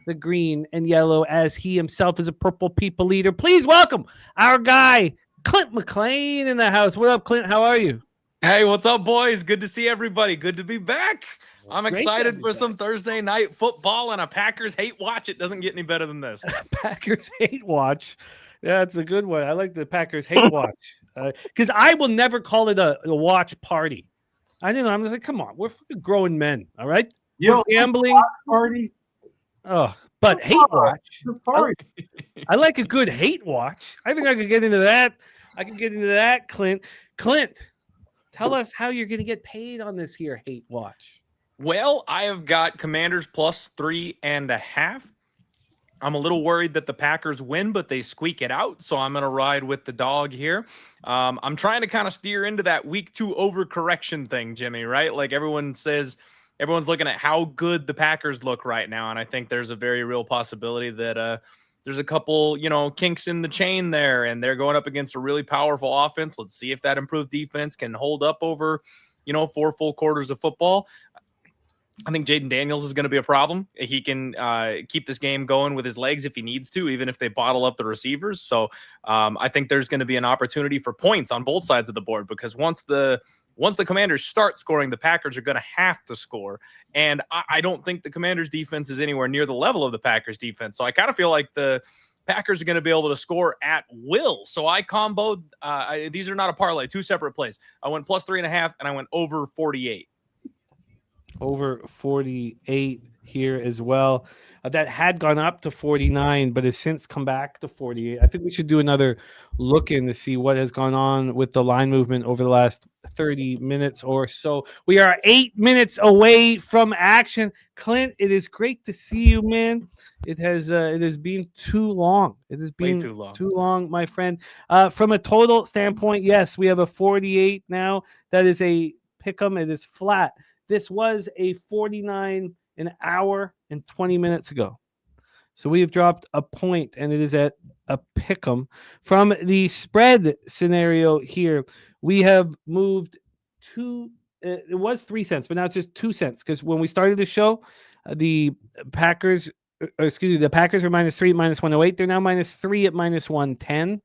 the green and yellow as he himself is a purple people leader. Please welcome our guy Clint McLean in the house. What up, Clint? How are you? Hey, what's up, boys? Good to see everybody. Good to be back. I'm great to excited have you for back. some Thursday night football and a Packers hate watch. It doesn't get any better than this. Packers hate watch. Yeah, it's a good one. I like the Packers hate watch because I will never call it a watch party. I don't know. I'm just like, come on, we're fucking grown men, all right? You We're don't gambling. party. Oh, but hate watch. It's a party. I like a good hate watch. I think I could get into that. I could get into that, Clint. Clint, tell us how you're going to get paid on this here hate watch. Well, I have got Commanders plus 3.5. I'm a little worried that the Packers win, but they squeak it out. So I'm going to ride with the dog here. I'm trying to kind of steer into that week 2 overcorrection thing, Jimmy, right? Like everyone says, everyone's looking at how good the Packers look right now. And I think there's a very real possibility that there's a couple, kinks in the chain there, and they're going up against a really powerful offense. Let's see if that improved defense can hold up over, 4 full quarters of football. I think Jaden Daniels is going to be a problem. He can keep this game going with his legs if he needs to, even if they bottle up the receivers. So I think there's going to be an opportunity for points on both sides of the board, because once the Commanders start scoring, the Packers are going to have to score. And I don't think the Commanders defense is anywhere near the level of the Packers defense. So I kind of feel like the Packers are going to be able to score at will. So I comboed. These are not a parlay, 2 separate plays. I went plus 3.5 and I went over 48. Over 48 here as well. That had gone up to 49, but has since come back to 48. I think we should do another look in to see what has gone on with the line movement over the last 30 minutes or so. We are 8 minutes away from action. Clint, it is great to see you, man. It has been too long. It has been Way too long. Too long, my friend. From a total standpoint, yes, we have a 48 now. That is a pick'em. It is flat. This was a 49 an hour and 20 minutes ago. So we have dropped a point, and it is at a pick'em. From the spread scenario here, we have moved to, it was 3 cents, but now it's just 2 cents, because when we started the show, the Packers were -3 at -108. They're now -3 at -110.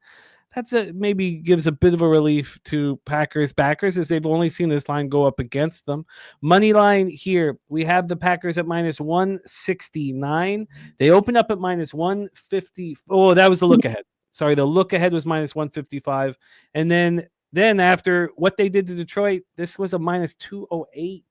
That's maybe gives a bit of a relief to Packers backers, as they've only seen this line go up against them. Money line here, we have the Packers at -169. They opened up at -150. Oh, that was the look ahead. Sorry, the look ahead was -155. And then after what they did to Detroit, this was a -208.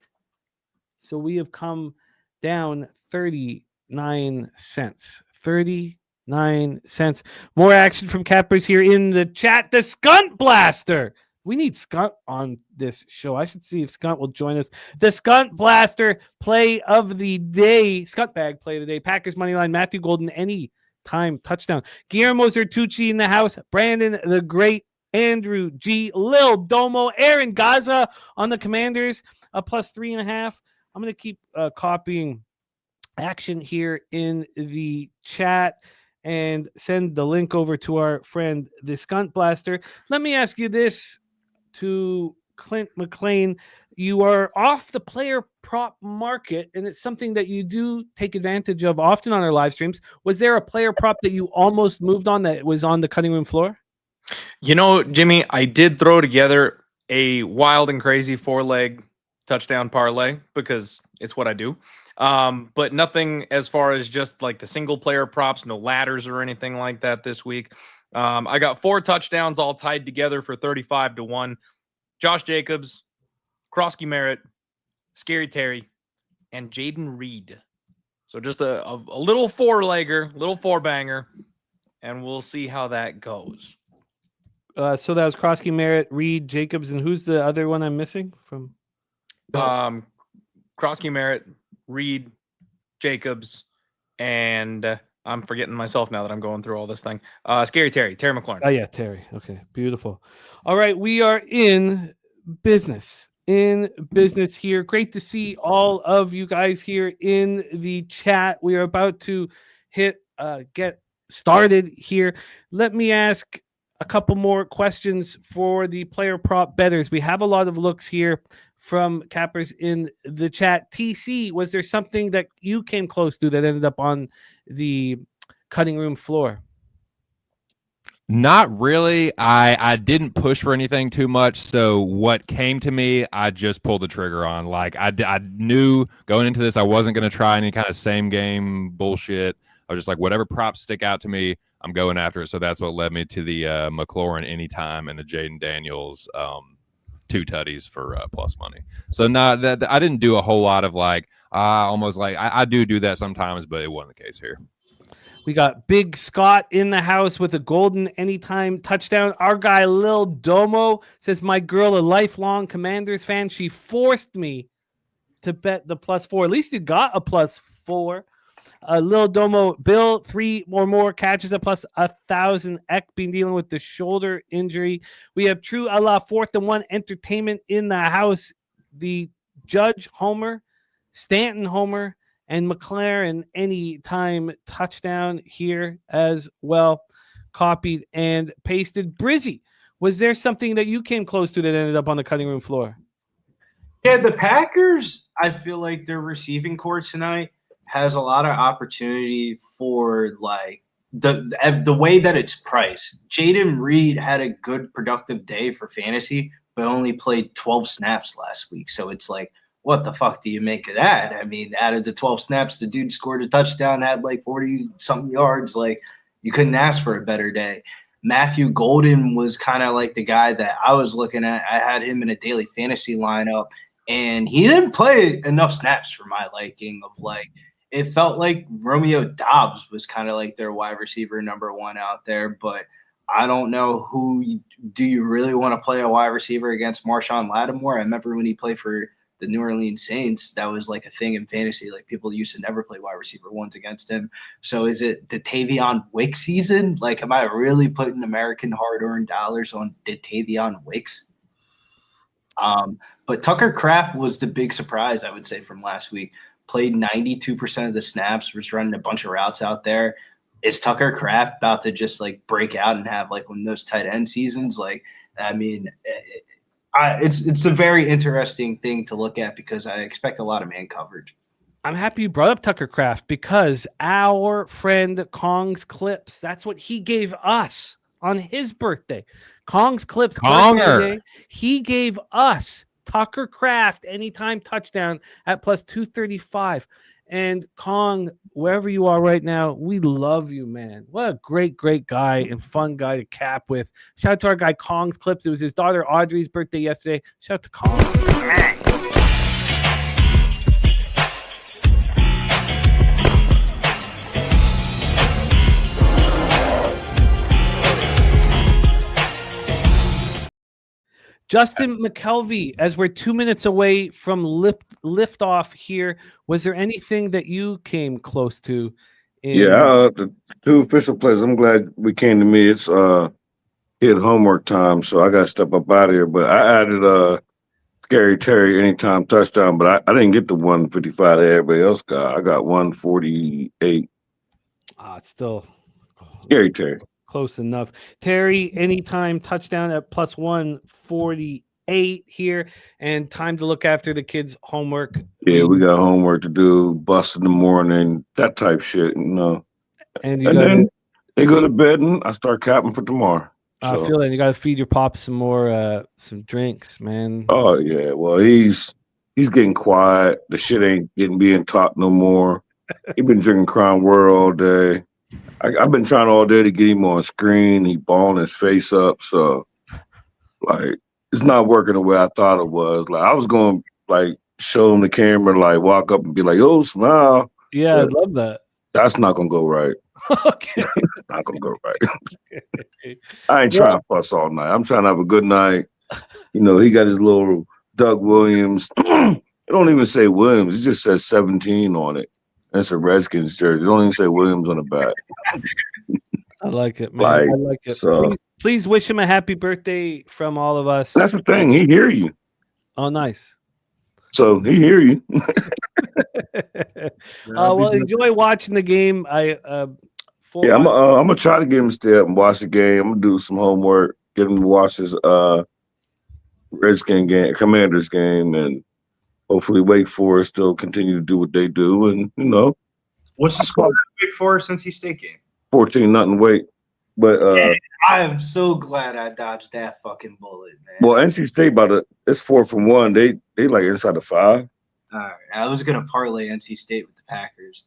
So we have come down 39 cents. 39 cents. More action from cappers here in the chat. The Skunt Blaster. We need Skunt on this show. I should see if Skunt will join us. The Skunt Blaster play of the day. Skunt Bag play of the day. Packers money line. Matthew Golden, any time touchdown. Guillermo Zertucci in the house. Brandon the Great. Andrew G. Lil Domo. Aaron Gaza on the Commanders. +3.5. I'm going to keep copying action here in the chat and send the link over to our friend, the Skunt Blaster. Let me ask you this, to Clint McLean. You are off the player prop market, and it's something that you do take advantage of often on our live streams. Was there a player prop that you almost moved on that was on the cutting room floor? Jimmy, I did throw together a wild and crazy 4-leg touchdown parlay, because it's what I do. But nothing as far as just like the single player props, no ladders or anything like that this week. I got 4 touchdowns all tied together for 35-1. Josh Jacobs, Krosky Merritt, Scary Terry, and Jaden Reed. So just a little 4-legger, little 4-banger, and we'll see how that goes. So that was Krosky Merritt, Reed, Jacobs, and who's the other one I'm missing from? Krosky Merritt, Reed, Jacobs, and I'm forgetting myself now that I'm going through all this thing. Scary Terry McLaurin. Oh, yeah, Terry. Okay, beautiful. All right, we are in business. Here. Great to see all of you guys here in the chat. We are about to get started here. Let me ask a couple more questions for the player prop bettors. We have a lot of looks here from cappers in the chat. TC, was there something that you came close to that ended up on the cutting room floor? Not really. I didn't push for anything too much. So what came to me, I just pulled the trigger on. Like I knew going into this, I wasn't going to try any kind of same game bullshit. I was just like, whatever props stick out to me, I'm going after it. So that's what led me to the McLaurin anytime and the Jaden Daniels 2 tutties for plus money. So not that I didn't do a whole lot of like almost like I do that sometimes, but it wasn't the case here. We got Big Scott in the house with a golden anytime touchdown. Our guy Lil Domo says, my girl, a lifelong Commanders fan, she forced me to bet the +4. At least you got a +4. Lil Domo, Bill, 3 or more catches at +1,000. Eck been dealing with the shoulder injury. We have True Allah 4th and 1 Entertainment in the house. The Judge Homer, Stanton Homer, and McLaren anytime touchdown here as well. Copied and pasted. Brizzy, was there something that you came close to that ended up on the cutting room floor? Yeah, the Packers, I feel like their receiving core tonight has a lot of opportunity for like the way that it's priced. Jaden Reed had a good productive day for fantasy, but only played 12 snaps last week. So it's like, what the fuck do you make of that? I mean, out of the 12 snaps, the dude scored a touchdown, had like 40-something yards. Like, you couldn't ask for a better day. Matthew Golden was kind of like the guy that I was looking at. I had him in a daily fantasy lineup, and he didn't play enough snaps for my liking of like – it felt like Romeo Doubs was kind of like their wide receiver number 1 out there, but I don't know do you really want to play a wide receiver against Marshawn Lattimore? I remember when he played for the New Orleans Saints, that was like a thing in fantasy. Like people used to never play wide receiver 1s against him. So is it the Tavion Wicks season? Like, am I really putting American hard-earned dollars on Tavion Wicks? But Tucker Kraft was the big surprise, I would say, from last week. Played 92% of the snaps, was running a bunch of routes out there. Is Tucker Kraft about to just like break out and have like one of those tight end seasons? Like, I mean, it's a very interesting thing to look at because I expect a lot of man coverage. I'm happy you brought up Tucker Kraft because our friend Kong's Clips, that's what he gave us on his birthday. Kong's Clips birthday, he gave us Tucker Kraft anytime touchdown at +235. And Kong, wherever you are right now, we love you, man. What a great, great guy and fun guy to cap with. Shout out to our guy Kong's Clips. It was his daughter Audrey's birthday yesterday. Shout out to Kong. Justin McKelvey, as we're 2 minutes away from lift off here, was there anything that you came close to? The 2 official plays. I'm glad we came to me. It's hit homework time, so I got to step up out of here. But I added Scary Terry anytime touchdown, but I didn't get the 155 that everybody else got. I got 148. It's still Scary Terry. Close enough. Terry, anytime touchdown at +148 here, and time to look after the kids' homework. Yeah, we got homework to do, bus in the morning, that type shit, you know. And then they go to bed, and I start capping for tomorrow. I feel that you got to feed your pops some more, some drinks, man. Oh yeah, well he's getting quiet. The shit ain't being taught no more. He been drinking Crown World all day. I've been trying all day to get him on screen. He balling his face up, so like it's not working the way I thought it was. Like I was going to like show him the camera, like walk up and be like, "Oh, smile." Yeah, I love that. That's not gonna go right. Okay, not gonna go right. I ain't trying to fuss all night. I'm trying to have a good night. You know, he got his little Doug Williams. It don't even say Williams. It just says 17 on it. It's a Redskins jersey. It don't even say Williams on the back. I like it, man. I like it. So, please wish him a happy birthday from all of us. That's the thing. He hear you. Oh, nice. So he hear you. Well, enjoy watching the game. I'm gonna try to get him to stay up and watch the game. I'm gonna do some homework, get him to watch this Redskin game, Commanders game, and hopefully Wake Forest still continue to do what they do. And you know, what's the score of Wake Forest NC State game? 14-0 Wake. But I am so glad I dodged that fucking bullet, man. well, NC State it's 4-1. They like inside the 5. All right, I was gonna parlay NC State with the Packers.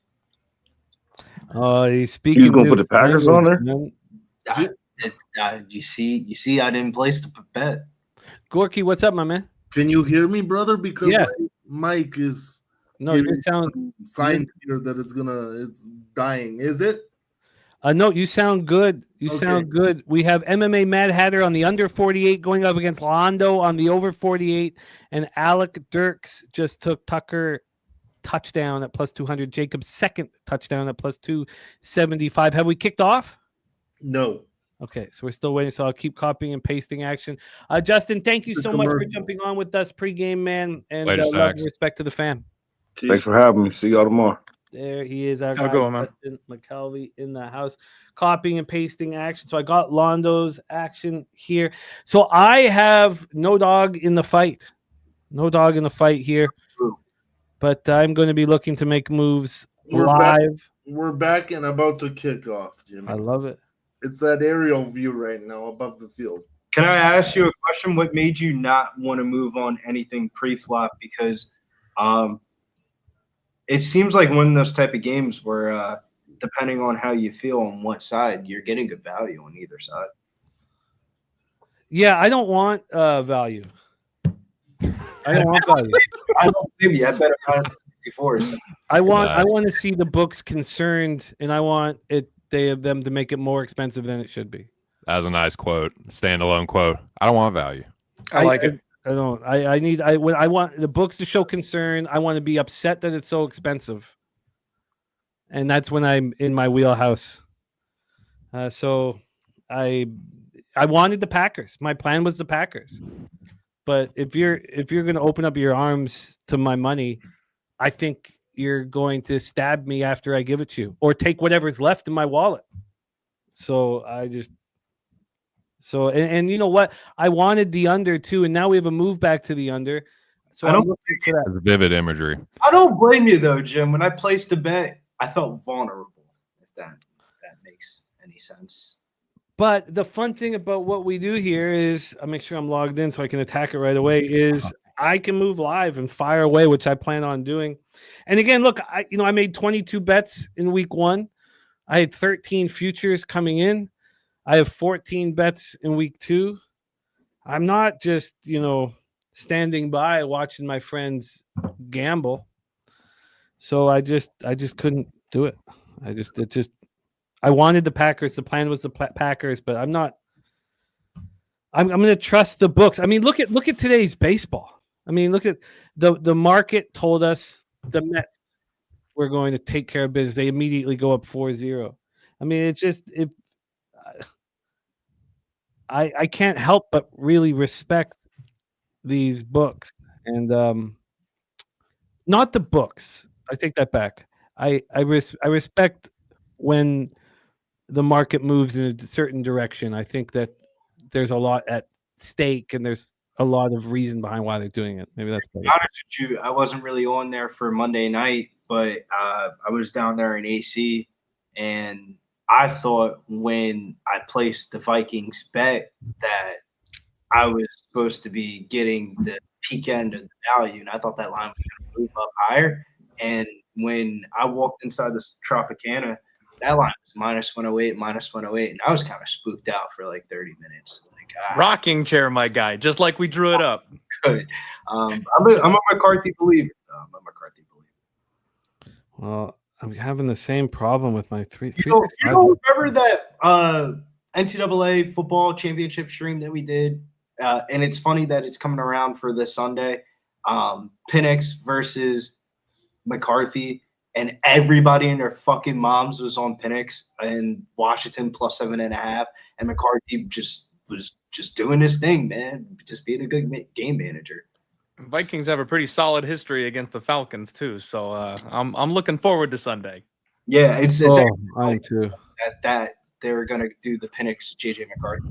He's speaking. You gonna put the Packers on there? You see, I didn't place the bet. Gorky, what's up, my man? Can you hear me, brother? Because Yeah. my mic is No, you sound sign here that it's dying. Is it? no, you sound good. You Okay. sound good. We have MMA Mad Hatter on the under 48 going up against Londo on the over 48, and Alec Dirks just took Tucker touchdown at plus 200. Jacob's second touchdown at plus 275. Have we kicked off? No. Okay, so we're still waiting. So I'll keep copying and pasting action. Justin, thank you so much for jumping on with us pregame, man, and Later, love Stacks. and respect to the fam. Thanks for having me. See y'all tomorrow. There he is, our Have a guy, good one, man. Justin McKelvey in the house, copying and pasting action. So I got Londo's action here. So I have no dog in the fight. No dog in the fight here. But I'm going to be looking to make moves We're back. live. We're back and about to kick off, Jimmy. I love it. It's that aerial view right now above the field. Can I ask you a question? What made you not want to move on anything pre-flop? Because it seems like one of those type of games where depending on how you feel on what side, you're getting good value on either side. Yeah, I don't want value. I don't want value. I don't blame you. I bet about 64s. I want to see the books concerned, and I want them to make it more expensive than it should be. That was a nice quote, standalone quote. I don't want value. I like it. I don't. I want the books to show concern. I want to be upset that it's so expensive, and that's when I'm in my wheelhouse. So I wanted the Packers. My plan was the Packers. But if you're going to open up your arms to my money, I think you're going to stab me after I give it to you, or take whatever's left in my wallet. So and you know what? I wanted the under too, and now we have a move back to the under. So I'm looking for that. It's vivid imagery. I don't blame you though, Jim. When I placed the bet, I felt vulnerable. If that makes any sense. But the fun thing about what we do here is, I'll make sure I'm logged in so I can attack it right away, is I can move live and fire away, which I plan on doing. And again, look, I made 22 bets in week 1. I had 13 futures coming in. I have 14 bets in week 2. I'm not just, standing by watching my friends gamble. So I just couldn't do it. I wanted the Packers. The plan was the Packers, but I'm not. I'm going to trust the books. I mean, look at today's baseball. I mean, look at the market told us the Mets were going to take care of business. They immediately go up 4-0. I mean, I can't help but really respect these books, and not the books. I take that back. I respect when the market moves in a certain direction. I think that there's a lot at stake, and there's a lot of reason behind why they're doing it. Maybe that's better. To be honest with you, I wasn't really on there for Monday night, but I was down there in AC, and I thought when I placed the Vikings bet that I was supposed to be getting the peak end of the value, and I thought that line was going to move up higher. And when I walked inside this Tropicana, that line was -108, -108, and I was kind of spooked out for like 30 minutes. Rocking chair, my guy, just like we drew it up. Good. I'm a McCarthy believer. I'm a McCarthy believer. Well, I'm having the same problem with my three. You don't remember that NCAA football championship stream that we did? And it's funny that it's coming around for this Sunday. Penix versus McCarthy, and everybody and their fucking moms was on Penix and Washington +7.5, and McCarthy was just doing his thing, man, just being a good game manager. Vikings have a pretty solid history against the Falcons too, so I'm looking forward to Sunday. Yeah, it's I am too. That they were gonna do the Penix JJ McCarthy.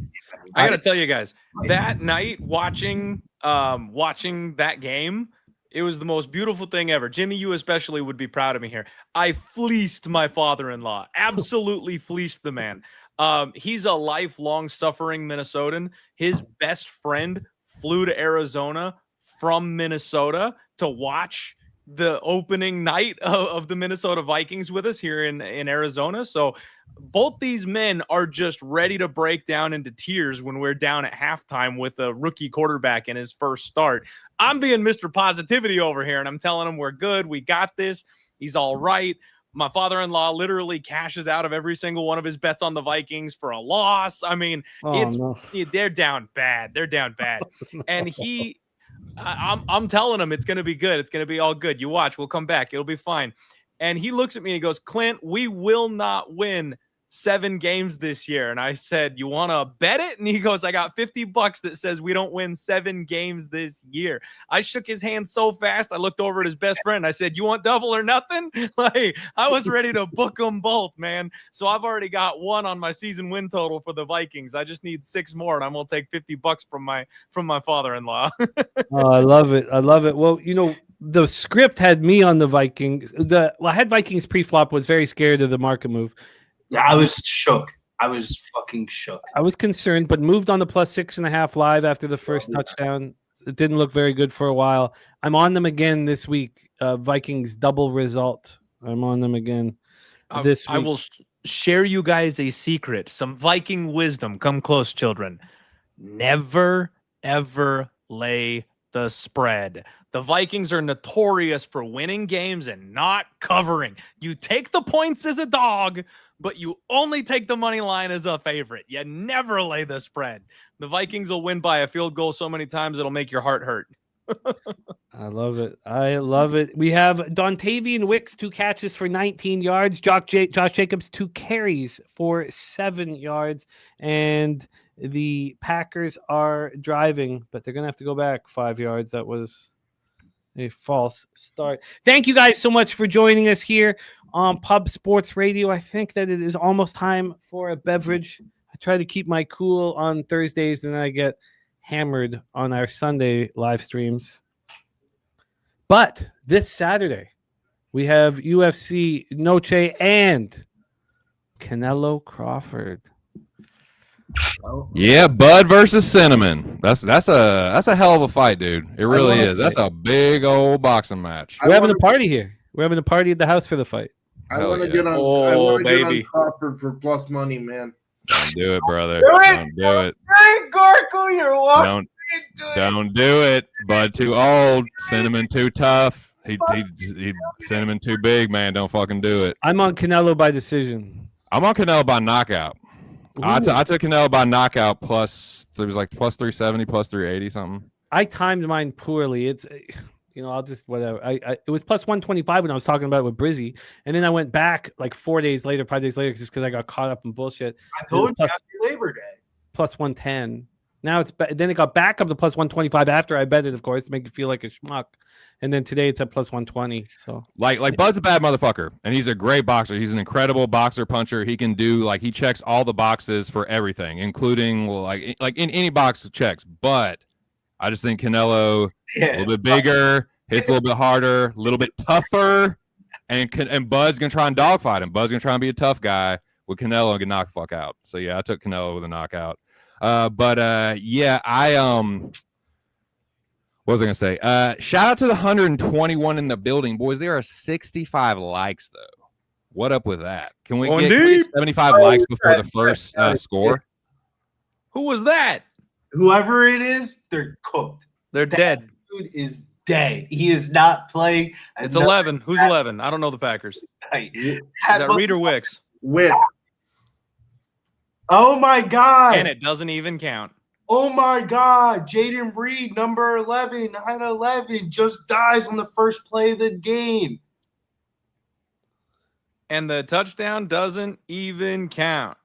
I gotta tell you guys, that night watching that game, it was the most beautiful thing ever. Jimmy, you especially would be proud of me here. I fleeced my father-in-law. Absolutely fleeced the man. He's a lifelong suffering Minnesotan. His best friend flew to Arizona from Minnesota to watch the opening night of the Minnesota Vikings with us here in Arizona. So both these men are just ready to break down into tears when we're down at halftime with a rookie quarterback in his first start. I'm being Mr. Positivity over here, and I'm telling him we're good. We got this. He's all right. My father-in-law literally cashes out of every single one of his bets on the Vikings for a loss. I mean, they're down bad. They're down bad. And I'm telling him it's going to be good. It's going to be all good. You watch. We'll come back. It'll be fine. And he looks at me and he goes, Clint, we will not win 7 games this year. And I said, you want to bet it? And he goes, I got $50 that says we don't win 7 games this year. I shook his hand so fast. I looked over at his best friend. I said, you want double or nothing? Like, I was ready to book them both, man. So I've already got 1 on my season win total for the Vikings. I just need 6 more, and I'm going to take $50 from my father-in-law. Oh, I love it. I love it. Well, the script had me on the Vikings. I had Vikings pre-flop, was very scared of the market move. Yeah, I was shook. I was fucking shook. I was concerned, but moved on to +6.5 live after the first touchdown. It didn't look very good for a while. I'm on them again this week. Vikings double result. I'm on them again this week. I will share you guys a secret, some Viking wisdom. Come close, children. Never, ever lay the spread. The Vikings are notorious for winning games and not covering. You take the points as a dog, but you only take the money line as a favorite. You never lay the spread. The Vikings will win by a field goal so many times it'll make your heart hurt. I love it. I love it. We have Dontavian Wicks, 2 catches for 19 yards. Josh Jacobs, 2 carries for 7 yards. And the Packers are driving, but they're going to have to go back 5 yards. That was a false start. Thank you guys so much for joining us here on Pub Sports Radio. I think that it is almost time for a beverage. I try to keep my cool on Thursdays, and I get hammered on our Sunday live streams. But this Saturday, we have UFC Noche and Canelo Crawford. Yeah, Bud versus Cinnamon. That's a hell of a fight, dude. It really is. That's a big old boxing match. We're having a party here. We're having a party at the house for the fight. I want to get on. I want to get on Crawford for plus money, man. Don't do it, brother. Don't do it. Hey, Garkle, you're welcome. Don't do it. Bud too old. Cinnamon too tough. He Cinnamon too big, man. Don't fucking do it. I'm on Canelo by decision. I'm on Canelo by knockout. I took Canelo by knockout plus. It was like plus 370, plus 380 something. I timed mine poorly. It's, I'll just whatever. It was plus 125 when I was talking about it with Brizzy, and then I went back like 5 days later, just because I got caught up in bullshit. I told you after Labor Day. Plus 110. Now then it got back up to plus 125 after I bet it, of course, to make it feel like a schmuck. And then today it's at plus 120. So like Bud's a bad motherfucker, and he's a great boxer. He's an incredible boxer puncher. He can do he checks all the boxes for everything, including like in any box checks. But I just think Canelo a little bit bigger, hits a little bit harder, a little bit tougher, and Bud's gonna try and dogfight him. Bud's gonna try and be a tough guy with Canelo and get knocked the fuck out. So yeah, I took Canelo with a knockout. Yeah, what was I gonna say? Shout out to the 121 in the building, boys. There are 65 likes though. What up with that? Can we get 75 likes before the first score? Who was that? Whoever it is, they're cooked. They're dead. Dude is dead. He is not playing. It's 11. Who's 11? I don't know the Packers. Is that Reed or Wicks? Wicks. Oh my God. And it doesn't even count. Oh my God. Jaden Reed, number 11, 9/11, just dies on the first play of the game. And the touchdown doesn't even count.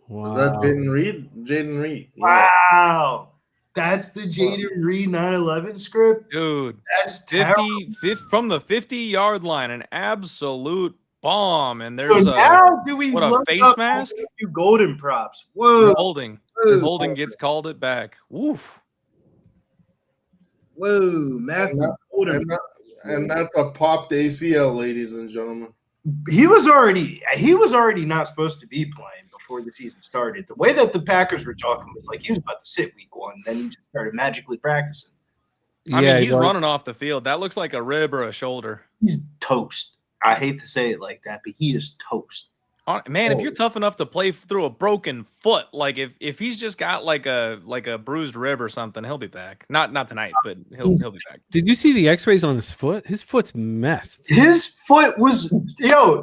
Wow. Is that Jaden Reed? Jaden Reed. Yeah. Wow. That's the Jaden Reed 9/11 script? Dude, that's 50 from the 50-yard line, an absolute bomb. And there's a face mask. You golden props. Whoa. Holding gets called it back. Woof. Whoa, Matthew. And that's a popped ACL, ladies and gentlemen. he was already not supposed to be playing before the season started. The way that the Packers were talking was like he was about to sit week 1, then he just started magically practicing. I mean, he's well, running off the field. That looks like a rib or a shoulder. He's toast. I hate to say it like that, but he is toast. Man, if you're tough enough to play through a broken foot, like if he's just got like a bruised rib or something, he'll be back. Not tonight, but he'll be back. Did you see the X-rays on his foot? His foot's messed. His foot was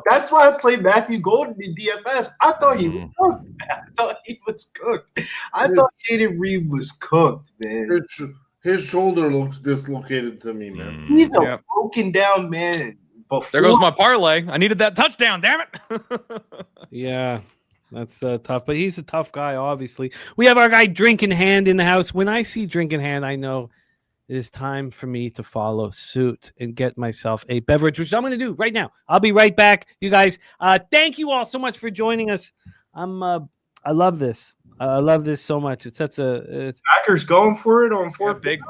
that's why I played Matthew Golden in DFS. I thought he was cooked. I thought he was cooked. I thought Jaden Reed was cooked, man. His shoulder looks dislocated to me, man. He's a broken down man. There goes my parlay. I needed that touchdown, damn it. Yeah, that's tough. But he's a tough guy, obviously. We have our guy Drinking Hand in the house. When I see Drinking Hand, I know it is time for me to follow suit and get myself a beverage, which I'm going to do right now. I'll be right back, you guys. Thank you all so much for joining us. I love this. I love this so much. It's such a Packers going for it on fourth. Big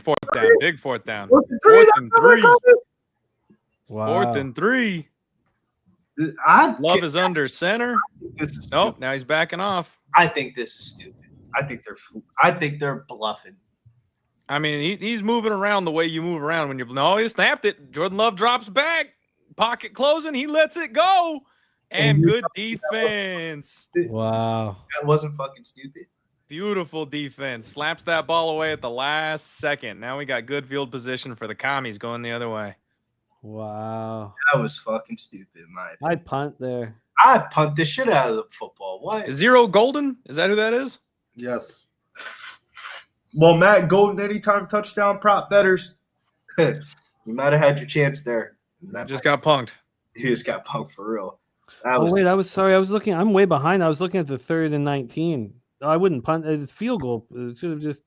fourth down. Big fourth down. Fourth and 3. wow. 4th and 3. Love is under center. Nope. Now he's backing off. I think this is stupid. I think they're bluffing. I mean, he's moving around the way you move around when he snapped it. Jordan Love drops back, pocket closing. He lets it go, and good defense. Wow. That wasn't fucking stupid. Beautiful defense. Slaps that ball away at the last second. Now we got good field position for the commies going the other way. Wow. That was fucking stupid, man. I'd punt there. I punt the shit out of the football. What? Zero Golden? Is that who that is? Yes. Well, Matt Golden, anytime touchdown prop betters. You might have had your chance there. That just got punked. He just got punked for real. Wait, I was sorry. I was looking. I'm way behind. I was looking at the 3rd and 19. I wouldn't punt. It's field goal. It should have just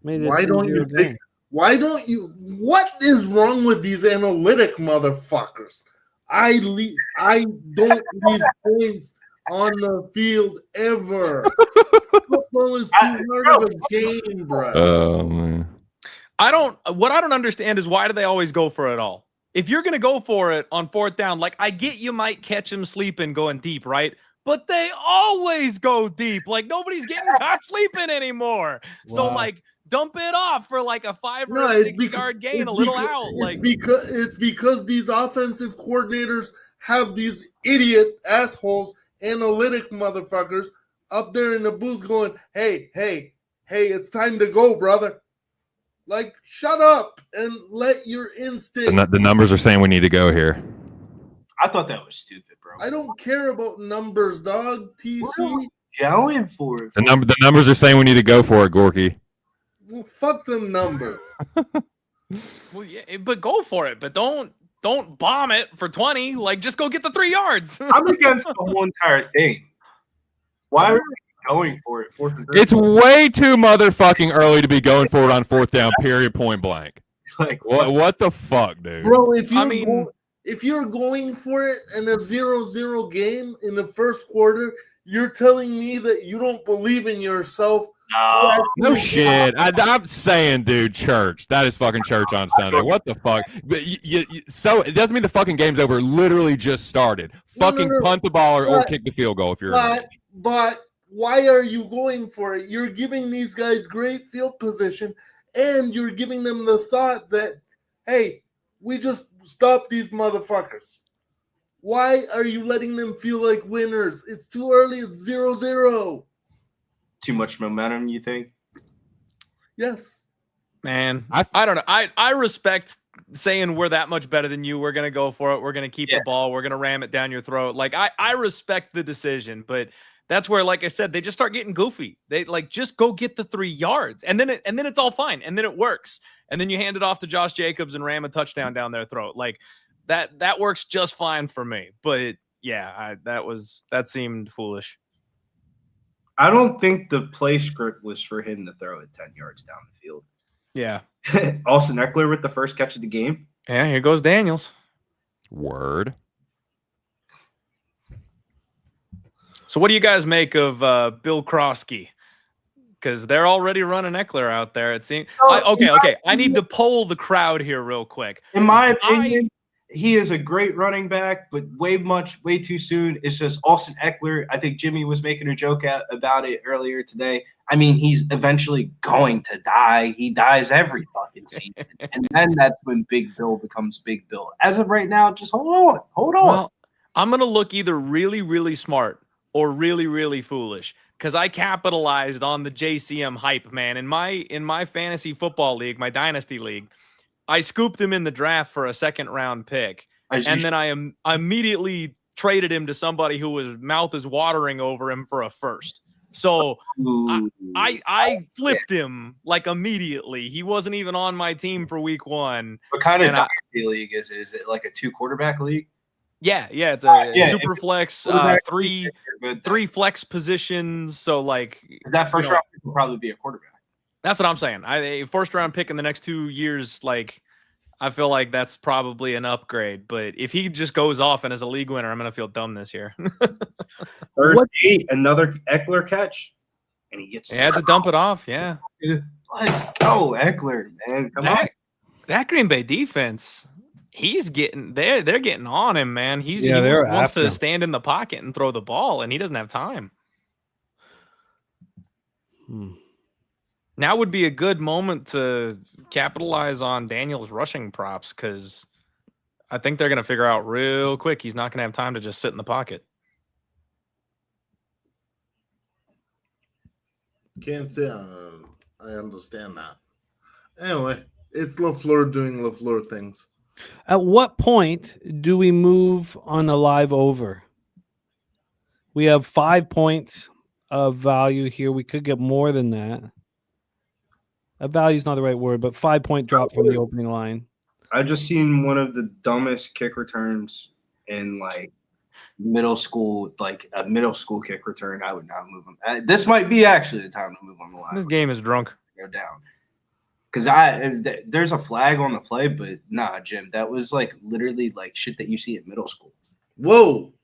made it. Why don't you? What is wrong with these analytic motherfuckers? I don't leave points on the field ever. Football is too hard of a game, bro. Oh man. What I don't understand is why do they always go for it all? If you're going to go for it on 4th down, like I get you might catch him sleeping going deep, right? But they always go deep. Like nobody's getting caught sleeping anymore. Wow. So like dump it off for like a 5 or 6 yard gain, a little out. It's because these offensive coordinators have these idiot assholes, analytic motherfuckers up there in the booth going, hey, it's time to go, brother. Like, shut up and let your instinct. The numbers are saying we need to go here. I thought that was stupid, bro. I don't care about numbers, dog. TC. Going for it. The numbers are saying we need to go for it, Gorky. Well, fuck them numbers. Well, yeah, but go for it. But don't bomb it for 20. Like, just go get the 3 yards. I'm against the whole entire thing. Why are we going for it? 4th and 3? It's way too motherfucking early to be going for it on 4th down, period, point blank. Like What the fuck, dude? Bro, if you're going for it in a 0-0 game in the first quarter, you're telling me that you don't believe in yourself. No shit. I'm saying, dude, church. That is fucking church on Sunday. What the fuck? But so it doesn't mean the fucking game's over. It literally just started. Fucking punt the ball or kick the field goal if you're. But why are you going for it? You're giving these guys great field position, and you're giving them the thought that, hey, we just stop these motherfuckers. Why are you letting them feel like winners? It's too early. It's 0-0. Too much momentum, you think? Yes. Man, I don't know. I respect saying we're that much better than you. We're going to go for it. We're going to keep the ball. We're going to ram it down your throat. Like, I respect the decision, but that's where, like I said, they just start getting goofy. They just go get the 3 yards, and then it's all fine, and then it works, and then you hand it off to Josh Jacobs and ram a touchdown down their throat. Like that works just fine for me. But yeah, that seemed foolish. I don't think the play script was for him to throw it 10 yards down the field. Yeah. Austin Eckler with the first catch of the game. Yeah, here goes Daniels. Word. So what do you guys make of Bill Krosky? Because they're already running Eckler out there, it seems. Okay. I need to poll the crowd here real quick. In my opinion, he is a great running back, but way too soon. It's just Austin Eckler. I think Jimmy was making a joke about it earlier today. I mean, he's eventually going to die. He dies every fucking season. And then that's when Big Bill becomes Big Bill. As of right now, just hold on. Well, I'm going to look either really, really smart or really, really foolish because I capitalized on the JCM hype, man. In my fantasy football league, my dynasty league, I scooped him in the draft for a second-round pick. And then I immediately traded him to somebody who was mouth is watering over him for a first. So I flipped him like immediately. He wasn't even on my team for week 1. What kind of dynasty league is it? Is it like a 2-quarterback league? Yeah, it's a super flex, three flex positions. So like that first round pick will probably be a quarterback. That's what I'm saying. A first round pick in the next 2 years, like I feel like that's probably an upgrade. But if he just goes off and is a league winner, I'm gonna feel dumb this year. First 8, another Eckler catch, and he let's go, Eckler, man. Come on. That Green Bay defense, he's getting they're getting on him, man. He wants to stand in the pocket and throw the ball, and he doesn't have time. Now would be a good moment to capitalize on Daniel's rushing props because I think they're going to figure out real quick he's not going to have time to just sit in the pocket. Can't say I understand that. Anyway, it's LaFleur doing LaFleur things. At what point do we move on a live over? We have 5 points of value here. We could get more than that. A value is not the right word, but 5-point drop from the opening line. I just seen one of the dumbest kick returns in like middle school, like a middle school kick return. I would not move him. This might be actually the time to move on the line. This game is drunk. Go down. Because there's a flag on the play, but nah, Jim, that was like literally like shit that you see in middle school. Whoa.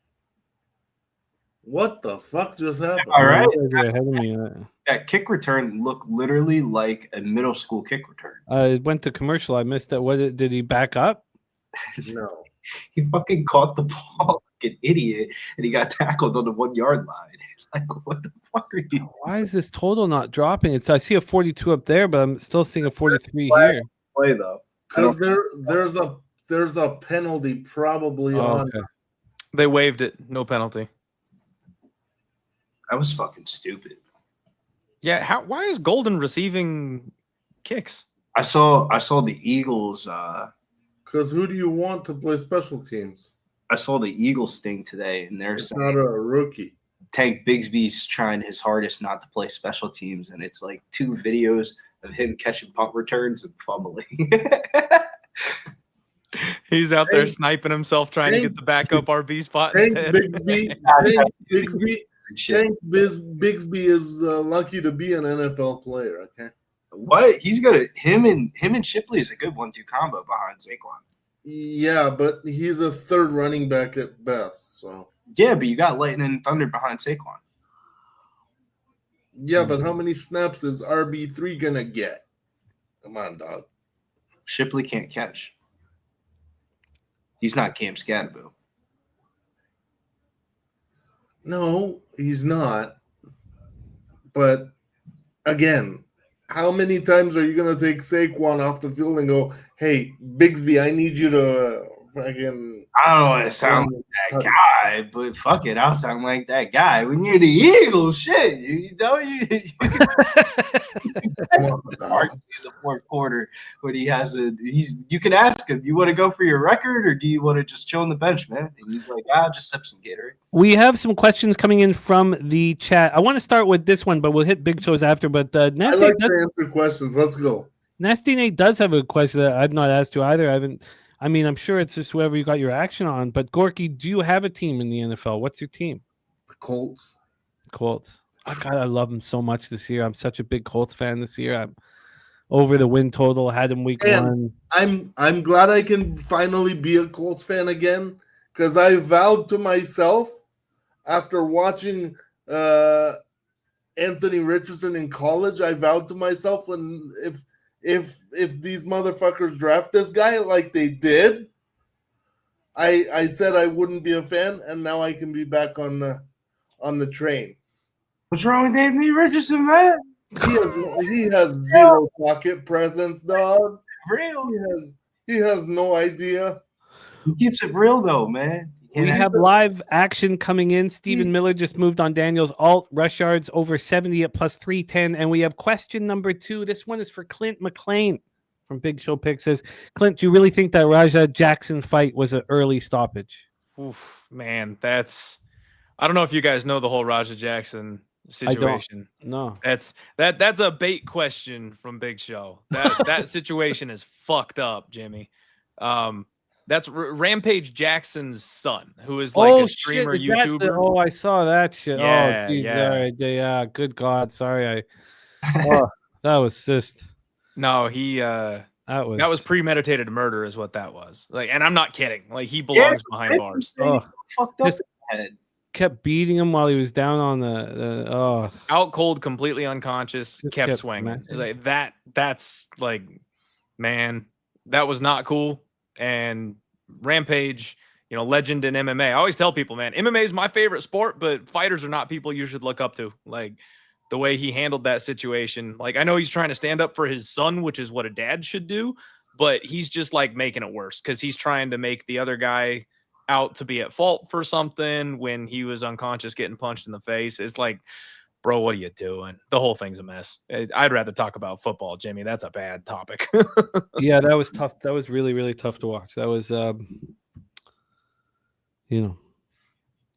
What the fuck just happened? All right. Ahead of me. That kick return looked literally like a middle school kick return. It went to commercial. I missed that. Did he back up? No. He fucking caught the ball like an idiot, and he got tackled on the 1-yard line. Like, what the fuck are you? Why is this total not dropping? I see a 42 up there, but I'm still seeing a 43 here. Play though, because there's a penalty probably on. Okay. They waived it. No penalty. That was fucking stupid. Yeah, why is Golden receiving kicks? I saw the Eagles. Because who do you want to play special teams? I saw the Eagles thing today, and it's not a rookie. Tank Bigsby's trying his hardest not to play special teams, and it's like 2 videos of him catching punt returns and fumbling. He's out there sniping himself, trying to get the backup RB spot. Tank Bigsby is lucky to be an NFL player. Okay. What? He's got him and Shipley is a good 1-2 combo behind Saquon. Yeah, but he's a third running back at best. So yeah, but you got Lightning and Thunder behind Saquon. Yeah, but how many snaps is RB3 gonna get? Come on, dog. Shipley can't catch. He's not Cam Scatterbo. No, he's not. But again, how many times are you going to take Saquon off the field and go, hey, Bigsby, I need you to fucking... I don't want to sound like that guy, but fuck it, I'll sound like that guy. When you're the Eagles, shit, you know, you can argue in the fourth quarter when he has you can ask him, you want to go for your record or do you want to just chill on the bench, man? And he's like, just sip some Gatorade. We have some questions coming in from the chat. I want to start with this one, but we'll hit big shows after. But Nasty, I like to answer questions. Let's go. Nasty Nate does have a question that I've not asked you either. I'm sure it's just whoever you got your action on. But Gorky, do you have a team in the NFL? What's your team? The Colts. Colts. Oh, God, I love them so much this year. I'm such a big Colts fan this year. I'm over the win total. Had them week 1. I'm glad I can finally be a Colts fan again because I vowed to myself after watching Anthony Richardson in college. I vowed to myself if these motherfuckers draft this guy like they did, I said I wouldn't be a fan, and now I can be back on the train. What's wrong with Anthony Richardson, man? He has zero pocket presence, dog. Real. He has no idea. He keeps it real though, man. We have live action coming in. Stephen Miller just moved on Daniel's alt rush yards over 70 at plus 310. And we have question number 2. This one is for Clint McLean from Big Show Pick. Says, Clint, do you really think that Raja Jackson fight was an early stoppage? Oof, man, I don't know if you guys know the whole Raja Jackson situation. No. That's a bait question from Big Show. That situation is fucked up, Jimmy. That's Rampage Jackson's son, who is like a streamer YouTuber. I saw that shit. Yeah, geez, yeah. Yeah. Good God, sorry. That was just no. That was premeditated murder, is what that was. Like, and I'm not kidding. Like, he belongs behind bars. Fucked up. Kept beating him while he was down on the out cold, completely unconscious, Just kept kept swinging. smacking. Like that's like, man, that was not cool. And Rampage, legend in MMA. I always tell people, man, MMA is my favorite sport, but fighters are not people you should look up to. Like, the way he handled that situation. Like, I know he's trying to stand up for his son, which is what a dad should do, but he's just like making it worse because he's trying to make the other guy out to be at fault for something when he was unconscious getting punched in the face. It's like, bro, what are you doing? The whole thing's a mess. I'd rather talk about football, Jimmy. That's a bad topic. Yeah, that was tough. That was really, really tough to watch. That was, that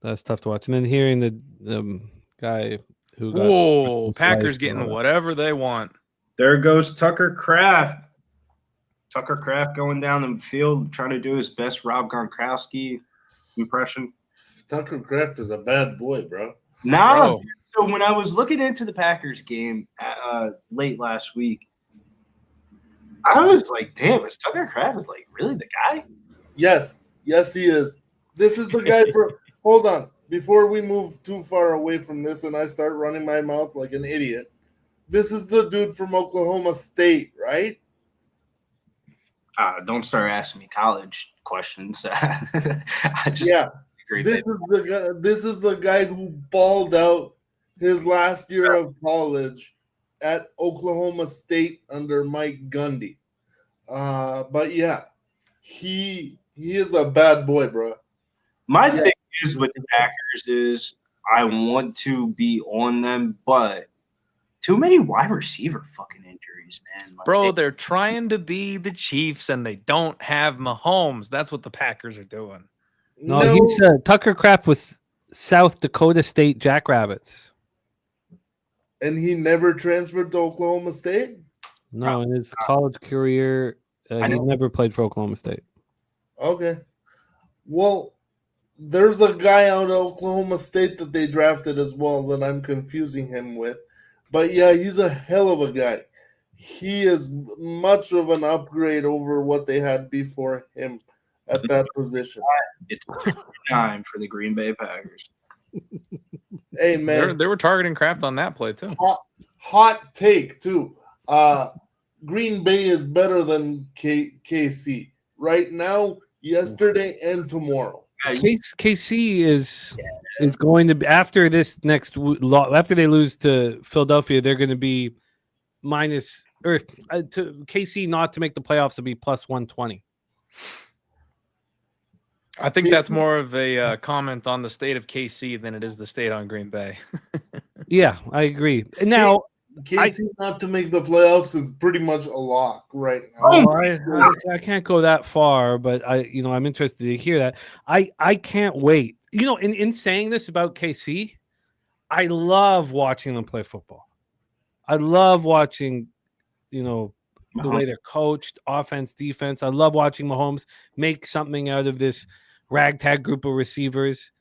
was tough to watch. And then hearing the guy who got... Whoa, Packers getting whatever they want. There goes Tucker Kraft. Tucker Kraft going down the field trying to do his best Rob Gronkowski impression. Tucker Kraft is a bad boy, bro. No. So when I was looking into the Packers game late last week, I was like, damn, is Tucker Kraft like really the guy? Yes, he is. This is the guy for – hold on. Before we move too far away from this and I start running my mouth like an idiot, this is the dude from Oklahoma State, right? Don't start asking me college questions. This is the guy who balled out his last year of college at Oklahoma State under Mike Gundy. But yeah, he is a bad boy, bro. My thing is with the Packers is I want to be on them, but too many wide receiver fucking injuries, man. Like, bro, they're trying to be the Chiefs and they don't have Mahomes. That's what the Packers are doing. No, he's Tucker Kraft was South Dakota State Jackrabbits. And he never transferred to Oklahoma State? No, in his college career, he never played for Oklahoma State. Okay. Well, there's a guy out of Oklahoma State that they drafted as well that I'm confusing him with. But yeah, he's a hell of a guy. He is much of an upgrade over what they had before him at that position. It's time for the Green Bay Packers. Hey, man. They were targeting Kraft on that play, too. Hot take, too. Green Bay is better than KC right now, yesterday, and tomorrow. KC is going to be, after this next after they lose to Philadelphia, they're going to be minus, or to KC not to make the playoffs will be plus 120. I think that's more of a comment on the state of KC than it is the state on Green Bay. Yeah, I agree. Now, KC not to make the playoffs is pretty much a lock right now. I can't go that far, but I'm interested to hear that. I can't wait. In saying this about KC, I love watching them play football. I love watching, the way they're coached, offense, defense. I love watching Mahomes make something out of this ragtag group of receivers.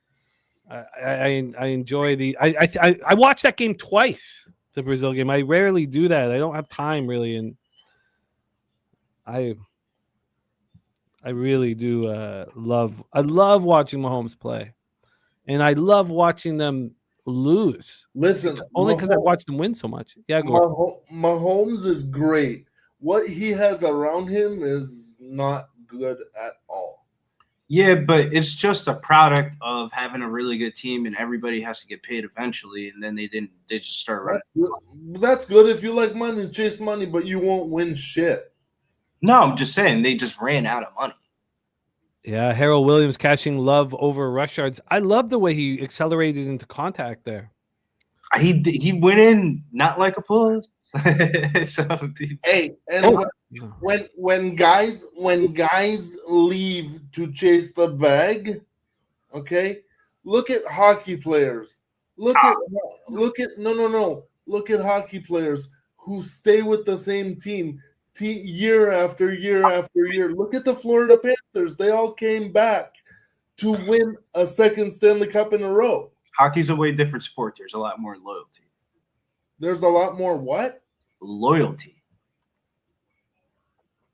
I enjoy I watched that game twice. The Brazil game. I rarely do that. I don't have time really, and I really do love watching Mahomes play, and I love watching them lose. Listen, only because I watch them win so much. Yeah, go Mahomes is great. What he has around him is not good at all. Yeah, but it's just a product of having a really good team, and everybody has to get paid eventually. And then they didn't. They just start running. That's good if you like money, chase money, but you won't win shit. No, I'm just saying they just ran out of money. Yeah, Harold Williams catching Love over rush yards. I love the way he accelerated into contact there. He went in not like a puss. So, Hey, and when guys leave to chase the bag, okay, look at hockey players. Look at hockey players who stay with the same team year after year after year. Look at the Florida Panthers. They all came back to win a second Stanley Cup in a row. Hockey's a way different sport. There's a lot more loyalty. There's a lot more what? Loyalty.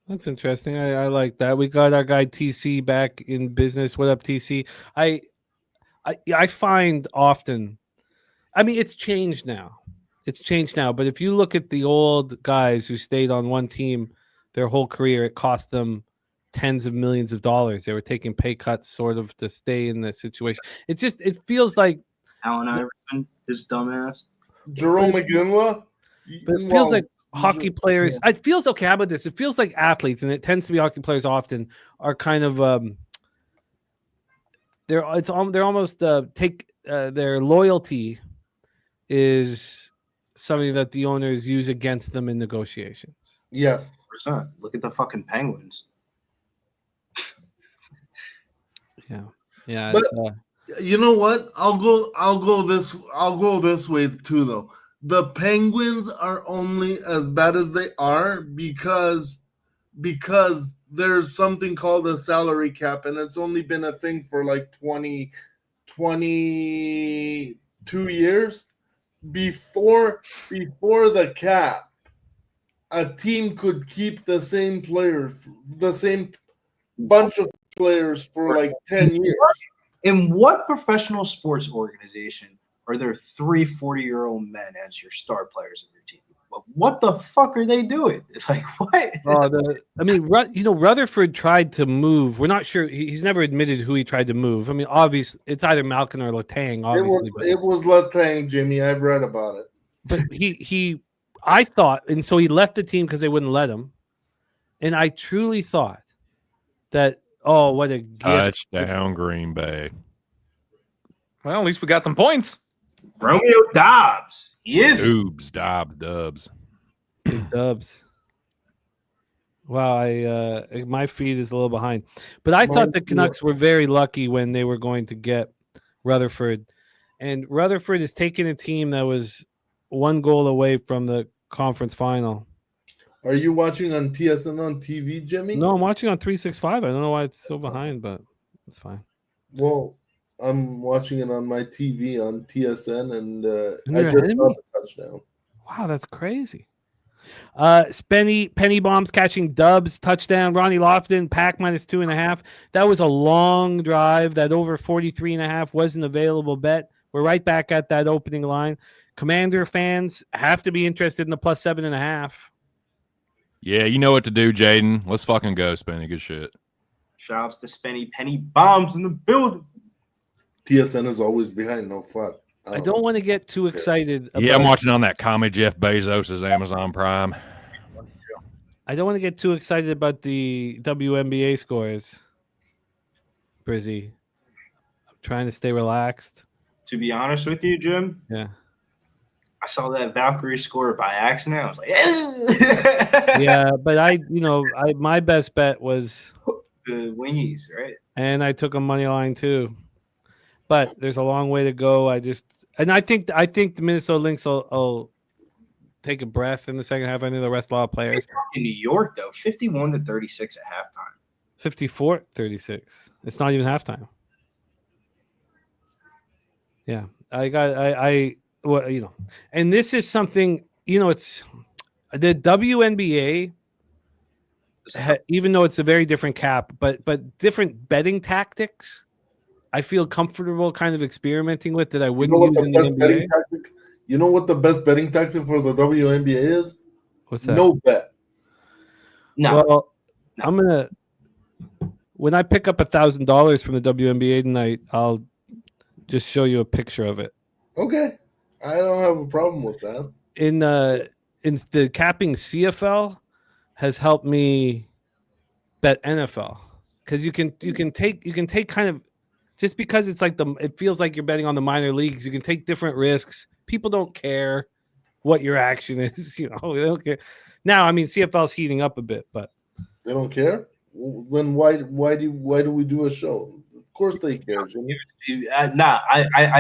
That's interesting. I like that. We got our guy TC back in business. What up, TC? I find often, I mean, it's changed now. But if you look at the old guys who stayed on one team their whole career, it cost them tens of millions of dollars. They were taking pay cuts sort of to stay in the situation. It feels like Allen Iverson, his dumbass. Jerome McGinley. But it feels like hockey players. It feels okay. How about this? It feels like athletes, and it tends to be hockey players often are kind of they're almost their loyalty is something that the owners use against them in negotiations. Yes. Look at the fucking Penguins. Yeah. But you know what? I'll go this way too, though. The Penguins are only as bad as they are because there's something called a salary cap, and it's only been a thing for like 22 years. Before the cap, a team could keep the same players, the same bunch of players for like 10 years. In what professional sports organization are there 3 40-year-old men as your star players of your team? What the fuck are they doing? Like, what? Rutherford tried to move. We're not sure. He's never admitted who he tried to move. I mean, obviously, it's either Malkin or Letang, obviously. It was Letang, Jimmy. I've read about it. But I thought, and so he left the team because they wouldn't let him. And I truly thought that, what a gift. Touchdown, Green Bay. Well, at least we got some points. Romeo Dobbs. He is. Dubs. Big Dubs. Wow, my feed is a little behind. But I thought the Canucks were very lucky when they were going to get Rutherford. And Rutherford is taking a team that was one goal away from the conference final. Are you watching on TSN on TV, Jimmy? No, I'm watching on 365. I don't know why it's so behind, but it's fine. Well, I'm watching it on my TV on TSN, and I just saw the touchdown. Wow, that's crazy. Penny Bombs catching Dubs, touchdown. Ronnie Lofton, pack -2.5. That was a long drive. That over 43.5 was an available bet. We're right back at that opening line. Commander fans have to be interested in the +7.5. Yeah, you know what to do, Jaden. Let's fucking go, Spenny. Good shit. Shouts to Spenny. Penny Bombs in the building. TSN is always behind. No fuck. I don't want to get too excited. Yeah, I'm watching on that commie Jeff Bezos' Amazon Prime. I don't want to get too excited about the WNBA scores, Brizzy. I'm trying to stay relaxed. To be honest with you, Jim. Yeah. I saw that Valkyrie score by accident. I was like, yeah, but my best bet was the Wingies, right? And I took a money line too. But there's a long way to go. I think the Minnesota Lynx will take a breath in the second half. I know the rest of a lot of players. In New York, though, 51-36 at halftime. 54-36. It's not even halftime. Yeah, and this is something, it's the WNBA. Even though it's a very different cap, but different betting tactics. I feel comfortable kind of experimenting with that I wouldn't use in the NBA. You know what the best betting tactic for the WNBA is? What's that? No bet. No. Well, no. When I pick up $1,000 from the WNBA tonight, I'll just show you a picture of it. Okay, I don't have a problem with that. In the capping CFL has helped me bet NFL because you can take kind of, just because it's like it feels like you're betting on the minor leagues. You can take different risks. People don't care what your action is. They don't care. Now, I mean, CFL's heating up a bit, but They don't care. Then why do we do a show? Of course they care, Jimmy. I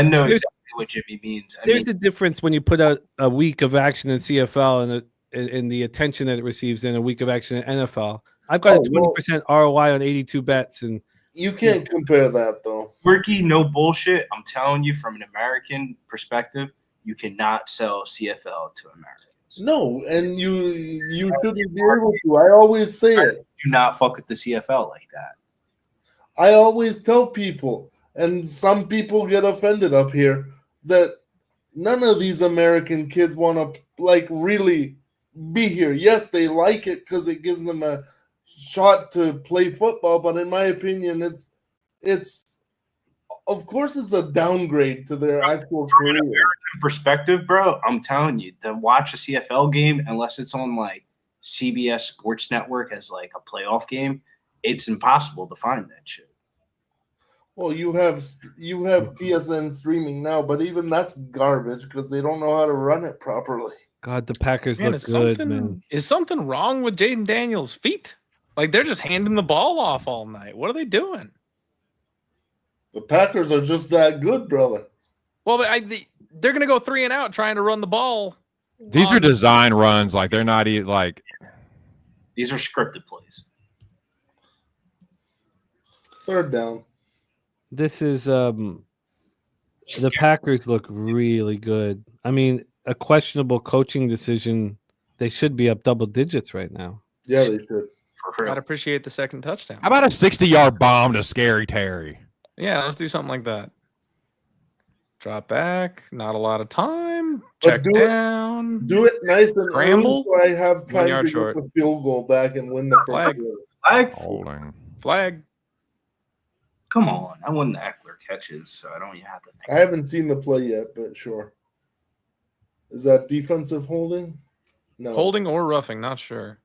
know exactly what Jimmy means. There's a difference when you put out a week of action in CFL and the attention that it receives in a week of action in NFL. I've got a 20% ROI on 82 bets, and you can't compare that though. Ricky, no bullshit. I'm telling you, from an American perspective, you cannot sell CFL to Americans. No, and you shouldn't be able to. I always say it. Do not fuck with the CFL like that. I always tell people, and some people get offended up here, that none of these American kids want to really be here. Yes, they like it because it gives them a shot to play football, but in my opinion, it's of course it's a downgrade to their actual From career. an American perspective, bro, I'm telling you, to watch a CFL game, unless it's on like CBS Sports Network as like a playoff game, it's impossible to find that shit. Well, you have TSN streaming now, but even that's garbage because they don't know how to run it properly. God, the Packers Man, look good, man. Is something wrong with Jaden Daniels' feet? Like, they're just handing the ball off all night. What are they doing? The Packers are just that good, brother. Well, they're going to go 3 and out trying to run the ball. These are design runs. Like, they're not even like. These are scripted plays. Third down. This is the Packers look really good. I mean, a questionable coaching decision. They should be up double digits right now. Yeah, they should. I'd appreciate the second touchdown. How about a 60-yard bomb to Scary Terry? Yeah, let's do something like that. Drop back. Not a lot of time. But Check down. Do it nice and Scramble. early so I have 1 time yard to short. get the field goal back and win the Flag. first quarter. Flag. Flag. Come on. I won the Eckler catches, so I don't even have to think. I haven't seen the play yet, but sure. Is that defensive holding? No. Holding or roughing, not sure.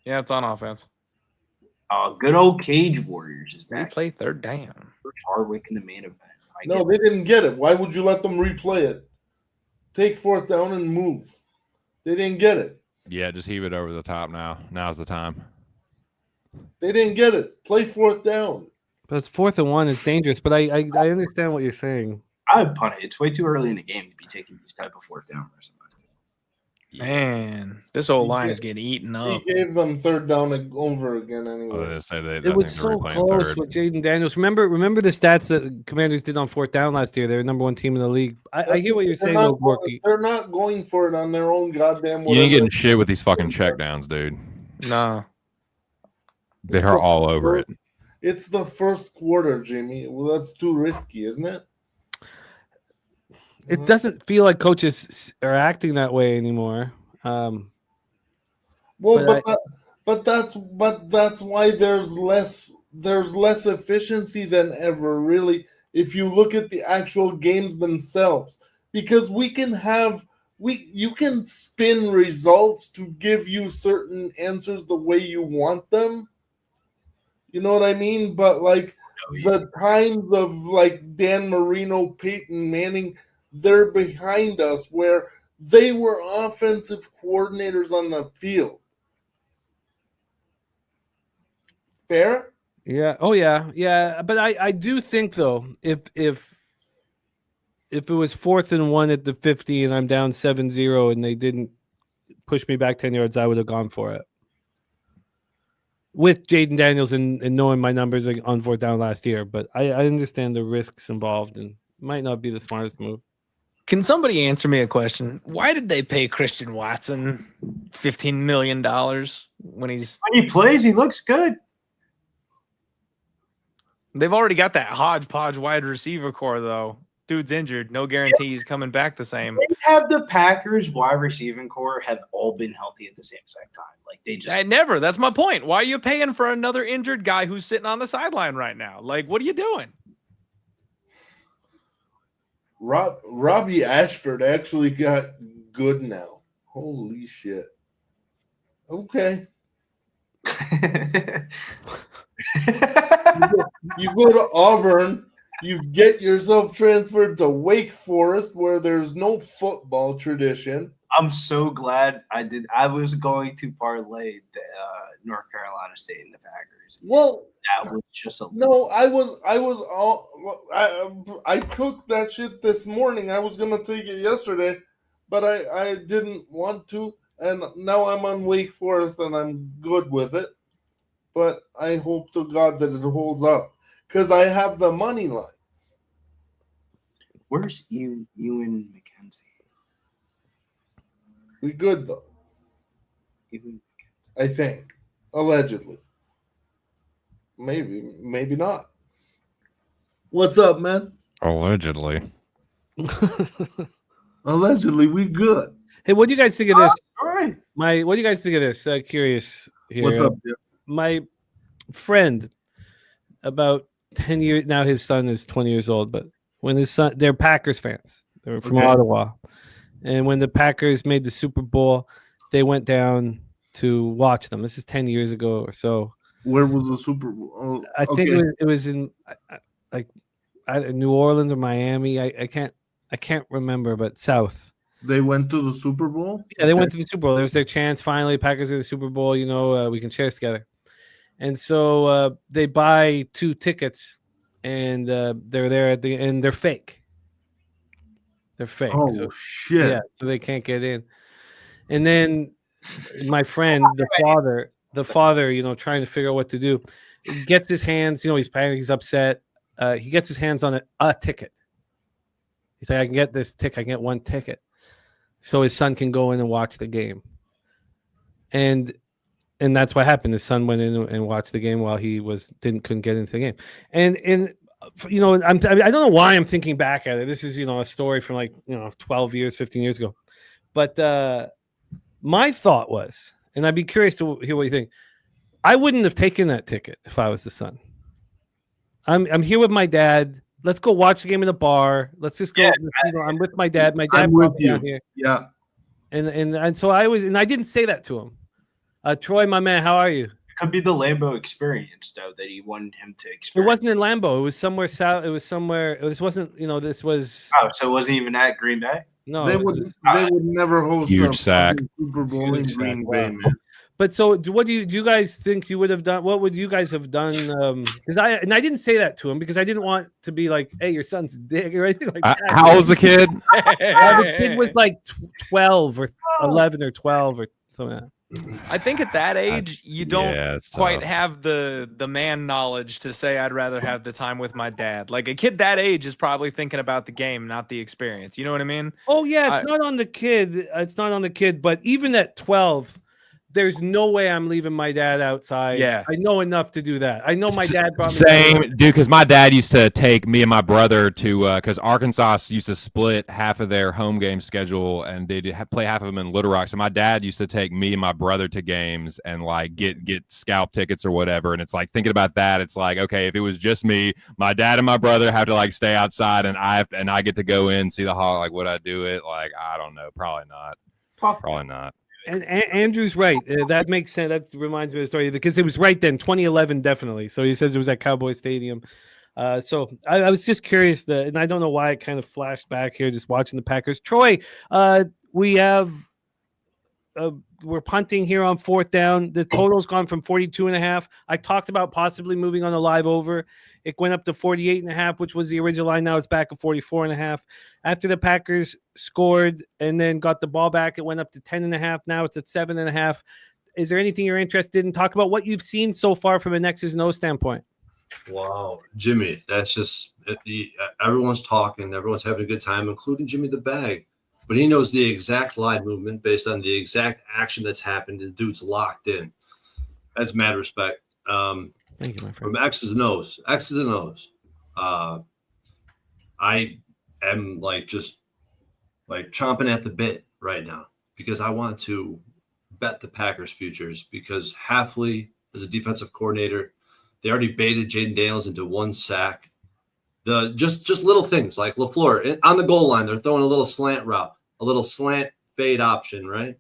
Yeah, it's on offense. Good old Cage Warriors is back. Replay third down. Hardwick in the main event. No, they didn't get it. Why would you let them replay it? Take fourth down and move. They didn't get it. Yeah, just heave it over the top now. Now's the time. They didn't get it. Play fourth down. But it's 4th and 1. It's dangerous. But I understand what you're saying. I would punt it. It's way too early in the game to be taking these type of fourth down or something. Man, this old line is getting eaten up. He gave them third down over again anyway. It was so close with Jaden Daniels. Remember the stats that Commanders did on 4th down last year? They were number 1 team in the league. I hear what you're saying, though, Borky. They're not going for it on their own goddamn. You ain't getting shit with these fucking checkdowns, dude. No. They're all over it. It's the first quarter, Jimmy. Well, that's too risky, isn't it? It doesn't feel like coaches are acting that way anymore. Well, but that's why there's less efficiency than ever, really, if you look at the actual games themselves, because you can spin results to give you certain answers the way you want them. You know what I mean? But like the times of like Dan Marino, Peyton Manning, they're behind us, where they were offensive coordinators on the field. Fair? Yeah. Oh, yeah. Yeah. But I do think, though, if it was 4th and 1 at the 50 and I'm down 7-0 and they didn't push me back 10 yards, I would have gone for it. With Jaden Daniels and knowing my numbers on 4th down last year. But I understand the risks involved and might not be the smartest move. Can somebody answer me a question? Why did they pay Christian Watson $15 million when he plays? He looks good. They've already got that hodgepodge wide receiver core, though. dude's injured. No guarantee he's coming back the same. They have the Packers wide receiving core have all been healthy at the same exact time. Like they just I never. That's my point. Why are you paying for another injured guy who's sitting on the sideline right now? Like, what are you doing? Robbie Ashford actually got good now. Holy shit. Okay. You go to Auburn, you get yourself transferred to Wake Forest where there's no football tradition. I'm so glad I did. I was going to parlay the North Carolina State and the Packers. Well, That was just a no, I took that shit this morning. I was gonna take it yesterday, but I didn't want to, and now I'm on Wake Forest and I'm good with it. But I hope to God that it holds up because I have the money line. Where's Ewan McKenzie? We good though, Ewan I think, allegedly. Maybe not. What's up, man? Allegedly. Allegedly, we good. Hey, what do you guys think of this? All right. What do you guys think of this? Curious here. What's up, Jim? My friend, about 10 years now, his son is 20 years old, but when his son, they're Packers fans. They're from Okay. Ottawa. And when the Packers made the Super Bowl, they went down to watch them. This is 10 years ago or so. Where was the Super Bowl? Oh, I think okay. it was in New Orleans or Miami. I can't remember, but South. They went to the Super Bowl? Yeah, they went to the Super Bowl. There was their chance. Finally, Packers are the Super Bowl. We can cheers together. And so they buy 2 tickets, and they're there at the end. They're fake. They're fake. Oh, so, shit. yeah, so they can't get in. And then my friend, the father, trying to figure out what to do, gets his hands. He's panicked. He's upset. He gets his hands on a ticket. He's like, I can get this ticket. I can get 1 ticket, so his son can go in and watch the game. And that's what happened. His son went in and watched the game while he couldn't get into the game. And I don't know why I'm thinking back at it. This is a story from 12 years, 15 years ago. But my thought was, and I'd be curious to hear what you think. I wouldn't have taken that ticket if I was the son. I'm here with my dad. Let's go watch the game in the bar. Let's just go. I'm with my dad. My dad I'm with brought me you. down here. Yeah. And so I didn't say that to him. Troy, my man, how are you? It could be the Lambeau experience, though, that he wanted him to It experience. wasn't in Lambeau. It was somewhere south. It was somewhere. This wasn't. This was. Oh, so it wasn't even at Green Bay? No. They it would was- never host Huge a sack. fucking Super Bowl in Huge Green sack, Bay, wow. man. But so, what do you guys think you would have done? What would you guys have done? Because I didn't say that to him because I didn't want to be like, "Hey, your son's a dick" or anything like that. How old's the kid? The kid was like 12 or 11 or 12 or something. Like that. I think at that age, you don't Yeah, it's quite tough. have the man knowledge to say I'd rather have the time with my dad. Like a kid that age is probably thinking about the game, not the experience. You know what I mean? Oh yeah, it's I- not on the kid. It's not on the kid. But even at 12, there's no way I'm leaving my dad outside. Yeah. I know enough to do that. I know my dad brought me Same, down. dude. Because my dad used to take me and my brother to because Arkansas used to split half of their home game schedule, and they'd play half of them in Little Rock. So my dad used to take me and my brother to games and get scalp tickets or whatever. And it's like thinking about that. It's like, okay, if it was just me, my dad and my brother have to stay outside, and I get to go in see the hall. Like, would I do it? I don't know. Probably not. Probably not. And Andrew's right. That makes sense. That reminds me of the story because it was right then, 2011, definitely. So he says it was at Cowboy Stadium. So I was just curious, and I don't know why it kind of flashed back here just watching the Packers. Troy, we have we're punting here on 4th down. The total's gone from 42.5. I talked about possibly moving on a live over. It went up to 48.5, which was the original line. Now it's back at 44.5. After the Packers scored and then got the ball back, it went up to 10.5. Now it's at 7.5. Is there anything you're interested in? Talk about what you've seen so far from an X's and O's standpoint. Wow, Jimmy, that's just everyone's talking, everyone's having a good time, including Jimmy the Bag. But he knows the exact line movement based on the exact action that's happened. The dude's locked in. That's mad respect. Thank you, my friend. From X's and O's. I am like just like chomping at the bit right now because I want to bet the Packers futures because Halfley is a defensive coordinator. They already baited Jaden Daniels into 1 sack. Just little things like LaFleur on the goal line, they're throwing a little slant route, a little slant fade option, right?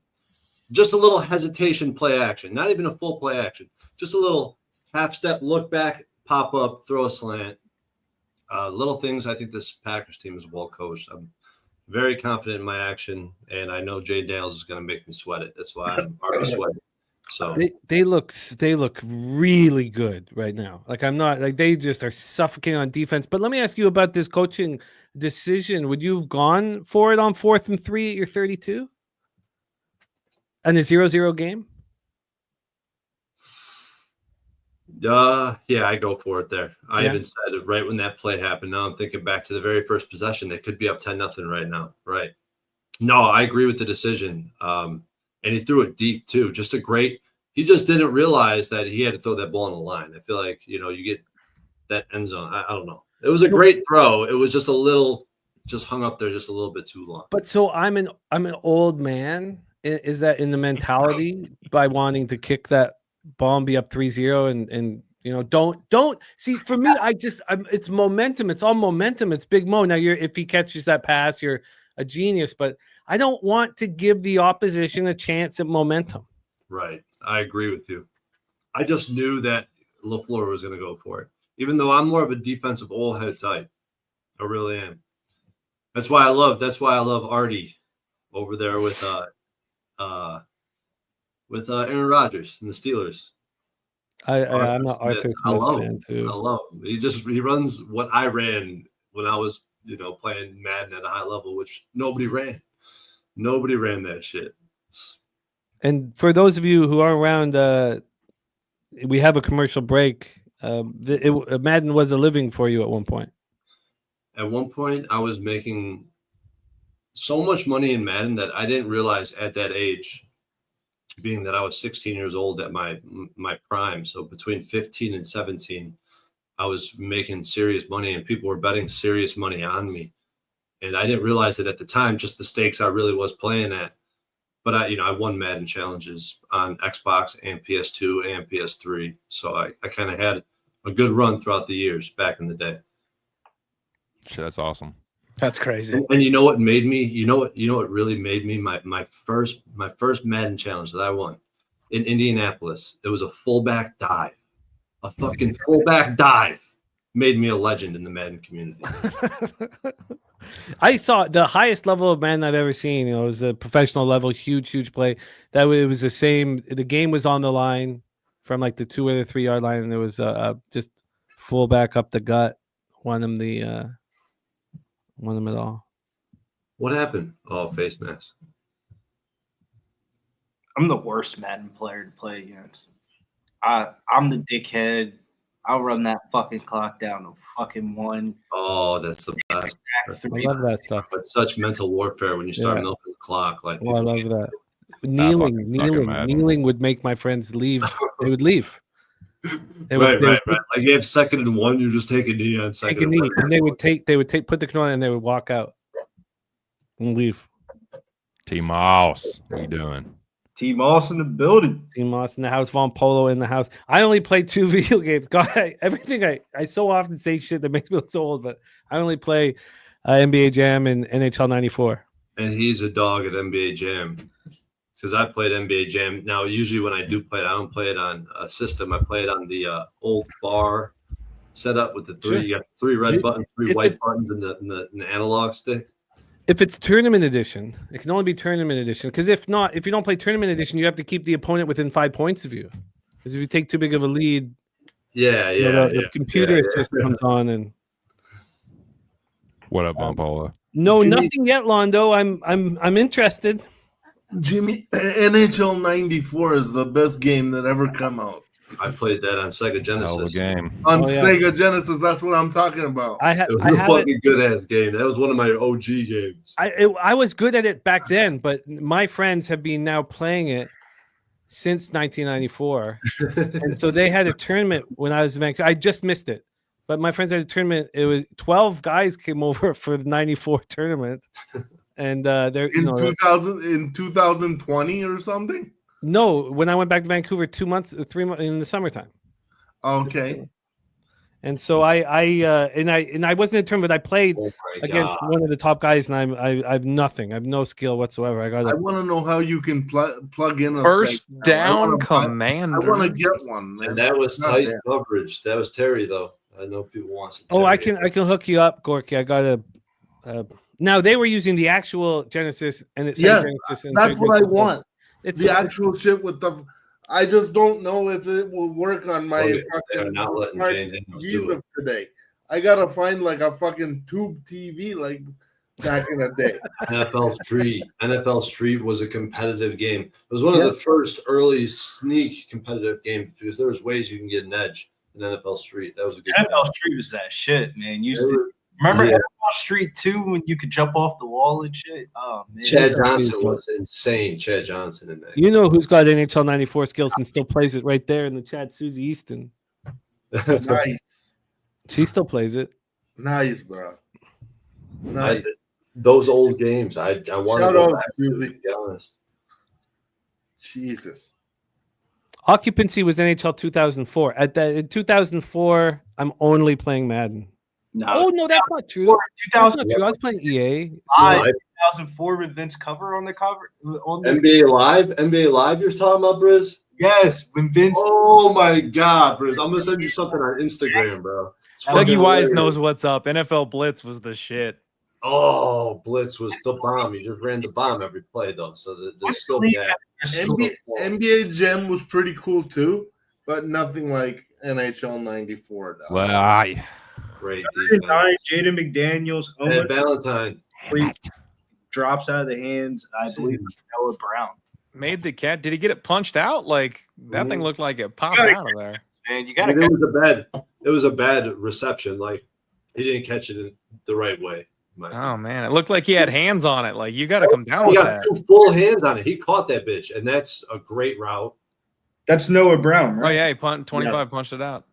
Just a little hesitation play action, not even a full play action, just a little half step, look back, pop up, throw a slant. Little things. I think this Packers team is well coached. I'm very confident in my action, and I know Jay Daniels is going to make me sweat it. That's why I'm already sweating. So they look really good right now. Like I'm not like they just are suffocating on defense. But let me ask you about this coaching decision. Would you have gone for it on 4th and 3 at your 32? And a 0-0 game? Yeah, I go for it there. I even said it right when that play happened. Now I'm thinking back to the very first possession. They could be up 10-0 right now. Right. No, I agree with the decision. And he threw it deep too. Just a great – he just didn't realize that he had to throw that ball on the line. I feel like, you get that end zone. I don't know. It was a great throw. It was just a little – just hung up there just a little bit too long. But so I'm an old man. Is that in the mentality by wanting to kick that ball and be up 3-0 and don't see for me, it's momentum. It's all momentum. It's Big Mo. Now if he catches that pass, you're a genius, but I don't want to give the opposition a chance at momentum. Right. I agree with you. I just knew that LaFleur was going to go for it, even though I'm more of a defensive old head type. I really am. That's why I love Artie over there with Aaron Rodgers and the Steelers. I'm an Arthur Smith fan too. I love him. He runs what I ran when I was playing Madden at a high level, which nobody ran. Nobody ran that shit. And for those of you who are around, we have a commercial break. Madden was a living for you at one point. At one point, I was making so much money in Madden that I didn't realize at that age, being that I was 16 years old at my prime. So between 15 and 17, I was making serious money and people were betting serious money on me. And I didn't realize it at the time, just the stakes I really was playing at. But I won Madden challenges on Xbox and PS2 and PS3. So I kind of had a good run throughout the years back in the day. Shit, that's awesome. That's crazy. And you know what made me? You know what really made me my first Madden challenge that I won in Indianapolis. It was a fullback dive, a fucking fullback dive. Made me a legend in the Madden community. I saw the highest level of Madden I've ever seen. It was a professional level, huge play. That it was the same. The game was on the line from like the 2 or the 3 yard line, and there was just fullback up the gut. Won him it all. What happened? Oh, face mask. I'm the worst Madden player to play against. I'm the dickhead. I'll run that fucking clock down to fucking 1. Oh, that's the best. I love that stuff. But such mental warfare when you start milking the clock. Like, I love that. Kneeling would make my friends leave. They would leave. Right. Like you have 2nd and 1, you're just taking a knee on 2nd and 1. And they would put the controller and they would walk out and leave. T Moss, what are you doing? T Moss in the building. T Moss in the house. Von Polo in the house. I only play 2 video games. God, everything I so often say shit that makes me look so old, but I only play NBA Jam and NHL 94. And he's a dog at NBA Jam. Because I played NBA Jam. Now, usually when I do play it, I don't play it on a system. I play it on the old bar setup with the 3. Sure. You got 3 red buttons, 3 white buttons, and the analog stick. If it's tournament edition, it can only be tournament edition. Because if you don't play tournament edition, you have to keep the opponent within 5 points of you. Because if you take too big of a lead, the computer system comes on and. What up, Von Polo? No, Jimmy, nothing yet, Londo. I'm interested. Jimmy, NHL 94 is the best game that ever come out. I played that on Sega Genesis. Hell of a game. On Sega Genesis, that's what I'm talking about. It was a fucking good ass game. That was one of my OG games. I was good at it back then, but my friends have been now playing it since 1994, and so they had a tournament when I was in Vancouver. I just missed it, But my friends had a tournament. It was 12 guys came over for the '94 tournament, and they're In 2020 or something. no. When I went back to Vancouver 3 months in the summertime. Okay. And so I wasn't in a tournament. I played Oh my against God. one of the top guys, and I have nothing. I have no skill whatsoever. I got I want to know how you can plug in a First seg now. down, I Commander. want to get one. Man. And that was Not tight bad. coverage. That was Terry, though. I know people want some. Oh, I Terry. can hook you up, Gorky. I got a. Now they were using the actual Genesis, and it said Yeah, Genesis. And That's said what I Genesis. want. It's The actual shit with the. I just don't know if it will work on my Okay, they're fucking not letting smart Jane Daniels TVs do it. of today. I gotta find like a fucking tube TV like back in the day. NFL Street was a competitive game. It was one of the first early sneak competitive games because there was ways you can get an edge in NFL Street. That was a good NFL game. Street was that shit, man. They were- Remember Yeah. NFL Street 2 when you could jump off the wall and shit? Oh man. Chad Johnson was insane. Chad Johnson in that. You know who's got NHL '94 skills and still plays it right there in the chat? Susie Easton. Nice, She still plays it. nice, bro. Nice. Those old games. I want to Shout go out, back to, Susie. to be honest. Jesus. Occupancy was NHL 2004. In 2004, I'm only playing Madden. No. Oh no, that's not true. That's not 2005, true. I was playing EA. 2004 with Vince cover on the cover. NBA Live. You're talking about, Briz? Yes, when Vince. Oh my God, Briz! I'm gonna send you something on Instagram, bro. It's fucking Dougie Wise hilarious. knows what's up. NFL Blitz was the shit. Oh, Blitz was the bomb. You just ran the bomb every play, though. So the What's skill the league gap. NBA Jam was pretty cool too, but nothing like NHL '94. Dog. Well, Great defense. Jaden McDaniels And Valentine. drops out of the hands. I believe of Noah Brown. Made the cat. Did he get it punched out? Like that thing looked like it popped gotta out of there. Man, you I gotta mean, it was a bad reception. Like he didn't catch it in the right way. Oh man, it looked like he had hands on it. Like you got to come down He with got that. 2 full hands on it. He caught that bitch, and that's a great route. That's Noah Brown, Oh right? yeah, he 25 punched it out.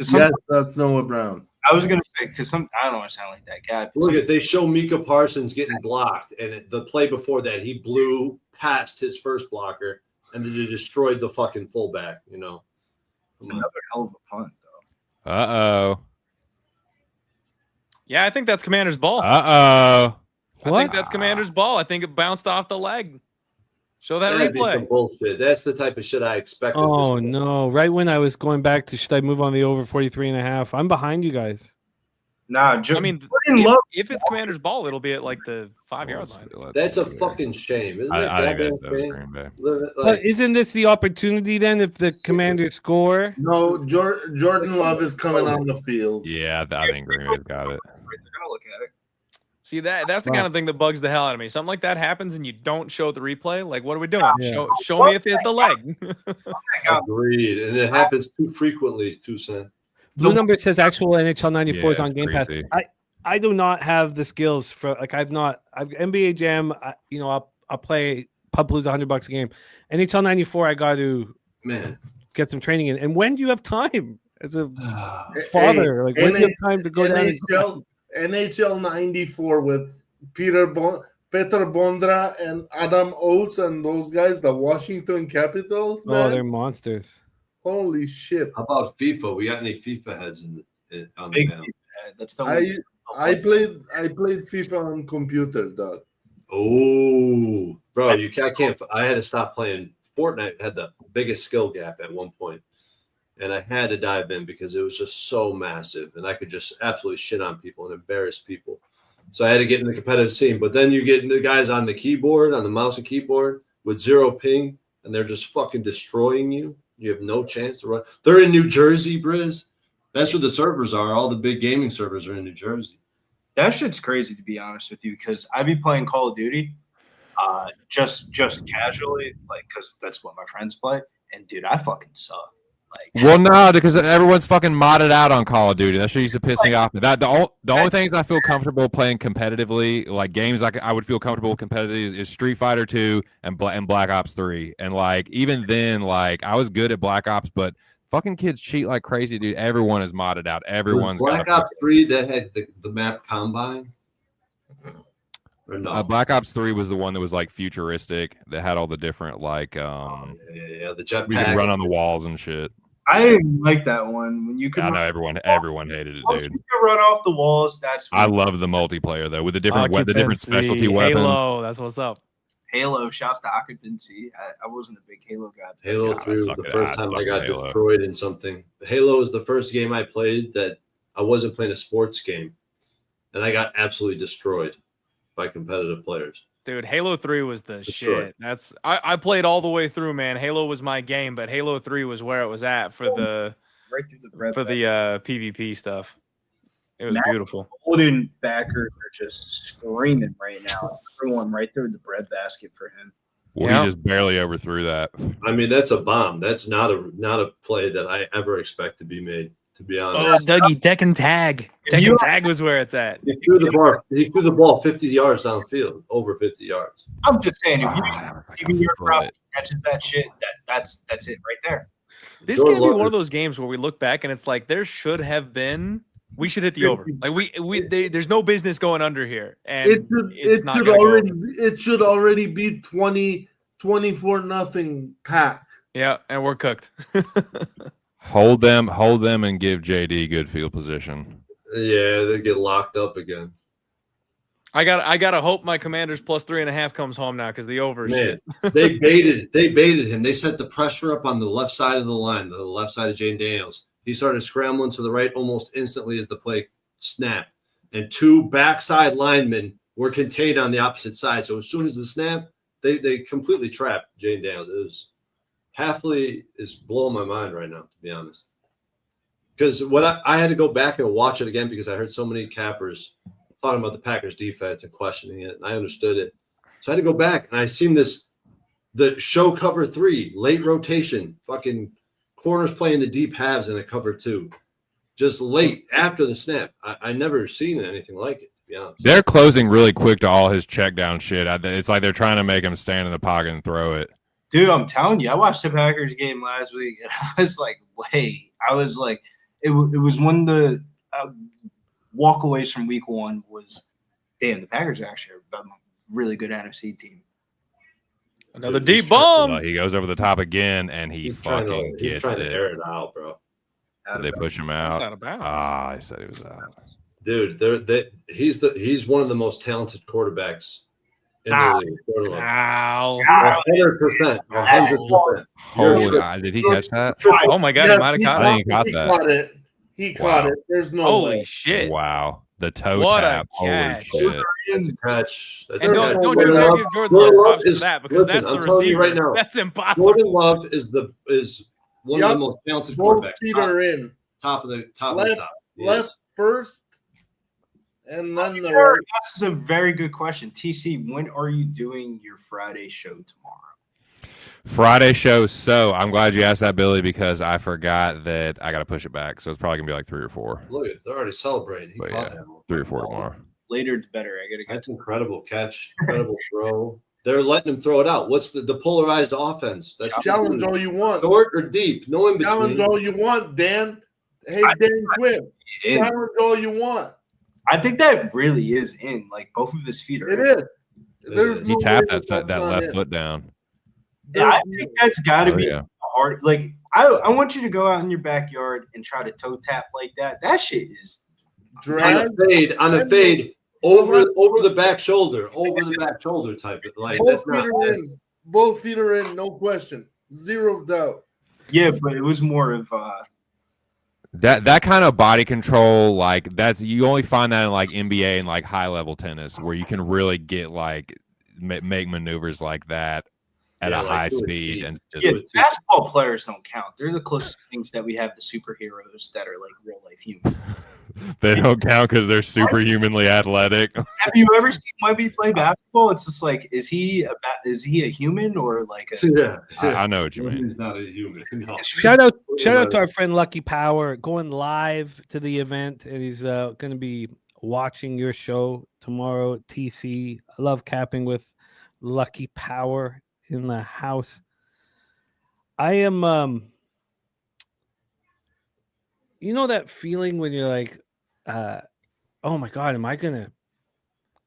Yes, that's Noah Brown. I was gonna say because I don't want to sound like that guy. But Look they show Mika Parsons getting blocked, and the play before that, he blew past his first blocker, and then he destroyed the fucking fullback. You know, another hell of a punt though. uh-oh. Yeah, I think that's Commander's ball. Uh-oh. I think that's Commander's ball. I think it bounced off the leg. Show that that'd be some replay. bullshit. That's the type of shit I expected. Oh no! Right when I was going back to should I move on the over 43.5? I'm behind you guys. Nah, I mean, Jordan Love. if it's Commander's ball, it'll be at like the 5-yard line. That's a fucking shame, isn't it? I think Goddamn that was shame? Green Bay. But Like, isn't this the opportunity then if the Commanders score? No, Jordan Love is coming on the field. Yeah, I think Green Bay's got it. They're gonna look at it. See that's the kind of thing that bugs the hell out of me. Something like that happens and you don't show the replay. Like, what are we doing? Yeah. Show me if it hit the leg. agreed, and it happens too frequently, too, son. Blue number says actual NHL 94 is Yeah, on it's Game Pass. crazy. I do not have the skills for like I've NBA Jam. I'll play Pub Blues $100 a game. NHL 94 I got to Man, get some training in. And when do you have time as a father? Like when do you have time to go down? NHL '94 with Peter Bondra and Adam Oates and those guys, the Washington Capitals, Oh, man. they're monsters. Holy shit! how about FIFA? We got any FIFA heads on the Big panel? That's the I played FIFA on computer, dog. Oh, bro, I can't. I had to stop playing. Fortnite had the biggest skill gap at one point, and I had to dive in because it was just so massive, and I could just absolutely shit on people and embarrass people. So I had to get in the competitive scene. But then you get the guys on the keyboard, on the mouse and keyboard with 0 ping, and they're just fucking destroying you. You have no chance to run. They're in New Jersey, Briz. That's where the servers are. All the big gaming servers are in New Jersey. That shit's crazy to be honest with you because I be playing Call of Duty, just casually, like because that's what my friends play. And dude, I fucking suck. Like, Well, no, because everyone's fucking modded out on Call of Duty. That shit used to piss me off. The only things I feel comfortable playing competitively, like games I would feel comfortable competitively, is Street Fighter 2 and Black Ops 3. And like even then, like I was good at Black Ops, but Fucking kids cheat like crazy, dude. Everyone is modded out. Was Everyone's got Black Ops 3 that had the map Combine? Or no? Black Ops 3 was the one that was like futuristic that had all the different like Yeah, the you could jetpack. run on the walls and shit. I didn't like that one. When you could I know everyone hated it, once dude. you could run off the walls, that's I when love the multiplayer though with the different specialty Occupancy, weapons. Halo, that's what's up. Halo. Shouts to Occupancy. I wasn't a big Halo guy. Halo God, 3 was suck the it. first I time suck I got at Halo. destroyed in something. Halo was the first game I played that I wasn't playing a sports game, and I got absolutely destroyed by competitive players. Dude, Halo 3 was the Destroyed. shit. I played all the way through, man. Halo was my game, but Halo 3 was where it was at for the Right through the bread. PvP stuff. It was Matt- beautiful. Golden backers are just screaming right now. Everyone right through the breadbasket for him. Well, Yeah. he just barely overthrew that. I mean, that's a bomb. That's not a play that I ever expect to be made. To be Oh, honest, Dougie, Tekken Tag. If you- Tekken Tag was where it's at. he threw the ball 50 yards downfield, over 50 yards. I'm just saying, if you That was like a even your crowd foot. catches that shit, that's it right there. This Jordan can be Love one is- of those games where we look back and it's like there should have been. We should hit the over. Like there's no business going under here, and it's not gonna go over. It should already be 24-0 pack. Yeah, and we're cooked. Hold them, and give JD good field position. Yeah, they get locked up again. I gotta hope my Commanders plus 3.5 comes home now because the over is Man, shit. they baited him. They set the pressure up on the left side of the line, the left side of Jane Daniels. He started scrambling to the right almost instantly as the play snapped. And two backside linemen were contained on the opposite side. So as soon as the snap, they completely trapped Jane Daniels. It was Halfley is blowing my mind right now, to be honest. Because what I had to go back and watch it again because I heard so many cappers talking about the Packers defense and questioning it, and I understood it. So I had to go back, and I seen the show cover 3, late rotation, fucking corners playing the deep halves in a cover 2, just late after the snap. I never seen anything like it, to be honest. They're closing really quick to all his check down shit. It's like they're trying to make him stand in the pocket and throw it. Dude, I'm telling you, I watched the Packers game last week, and I was like, wait. I was like, it was one of the walkaways from week 1 was, damn, the Packers are actually a really good NFC team. Another deep bomb. He goes over the top again, and he He's trying gets to it. air it out, bro. Did they push him That's out? out of bounds. I said he was out. Dude, he's one of the most talented quarterbacks in the league. Ow. 100%. 100%. Holy God, did he catch that? Oh my God, he might have caught I it. didn't caught He that. caught it. He caught Wow. it. There's no Holy way. shit. Wow. The toe What a tap. Holy catch. shit. That's a catch. That's And a don't catch. you Jordan dare Love- give Jordan Jordan Love Love props for is- that because listen, that's the I'm telling you receiver. right now, That's impossible. Jordan Love is one of Yup. the most talented Both quarterbacks. feet are in. Top of the top. He Left is. first, and then the Sure, right. this is a very good question. TC, when are you doing your Friday show tomorrow? Friday show. So I'm glad you asked that, Billy, because I forgot that I got to push it back. So it's probably gonna be like 3 or 4. Look, they're already celebrating. He But caught yeah, that 3 or 4 tomorrow. Later, the better. I gotta get That's incredible catch, incredible throw. They're letting him throw it out. What's the polarized offense? That's Challenge all you want. short or deep, no in Challenge between. all you want, Dan. Hey, Dan Quinn. in. Challenge all you want. I think that really is in. Like both of his feet are It in. is. There's He no tapped way that not left in. foot down. Yeah, I think that's got to Oh, be yeah. hard. Like I want you to go out in your backyard and try to toe tap like that. That shit is. Drag. On a fade, over the back shoulder, type of like Both that's feet not. are in. Both feet are in. No question. Zero doubt. Yeah, but it was more of That kind of body control, like that's you only find that in like NBA and like high level tennis, where you can really get like make maneuvers like that at Yeah, a like high doing speed feet. and just yeah. Basketball players don't count. They're the closest things that we have to superheroes that are like real life humans. they don't count because they're superhumanly athletic. Have you ever seen Wemby play basketball? It's just like, is he a human or like a? Yeah, I know what you mean. He's not a human. No. Shout out to our friend Lucky Power going live to the event, and he's going to be watching your show tomorrow. TC, I love capping with Lucky Power in the house. I am you know that feeling when you're like, oh my God, am I gonna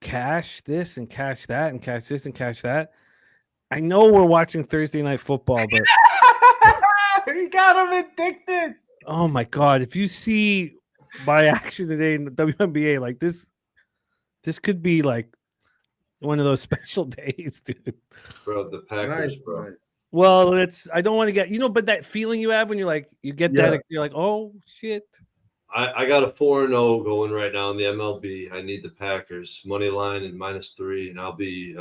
cash this and cash that and cash this and cash that? I know we're watching Thursday Night Football, but You got him addicted. oh my God, if you see my action today in the WNBA, like this could be like one of those special days, dude. Bro, the Packers, Nice, bro. nice. Well, I don't want to get, but that feeling you have when you get Yeah. that, you're like, oh shit. I got a 4-0 going right now in the MLB. I need the Packers money line and -3, and I'll be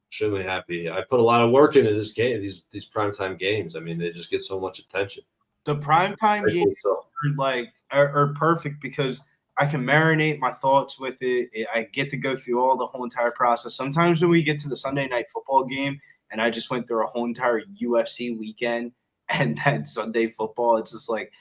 extremely happy. I put a lot of work into this game, these primetime games. I mean, they just get so much attention. The primetime I think games so. are perfect because I can marinate my thoughts with it. I get to go through the whole entire process. Sometimes when we get to the Sunday Night Football game and I just went through a whole entire UFC weekend and then Sunday football, it's just like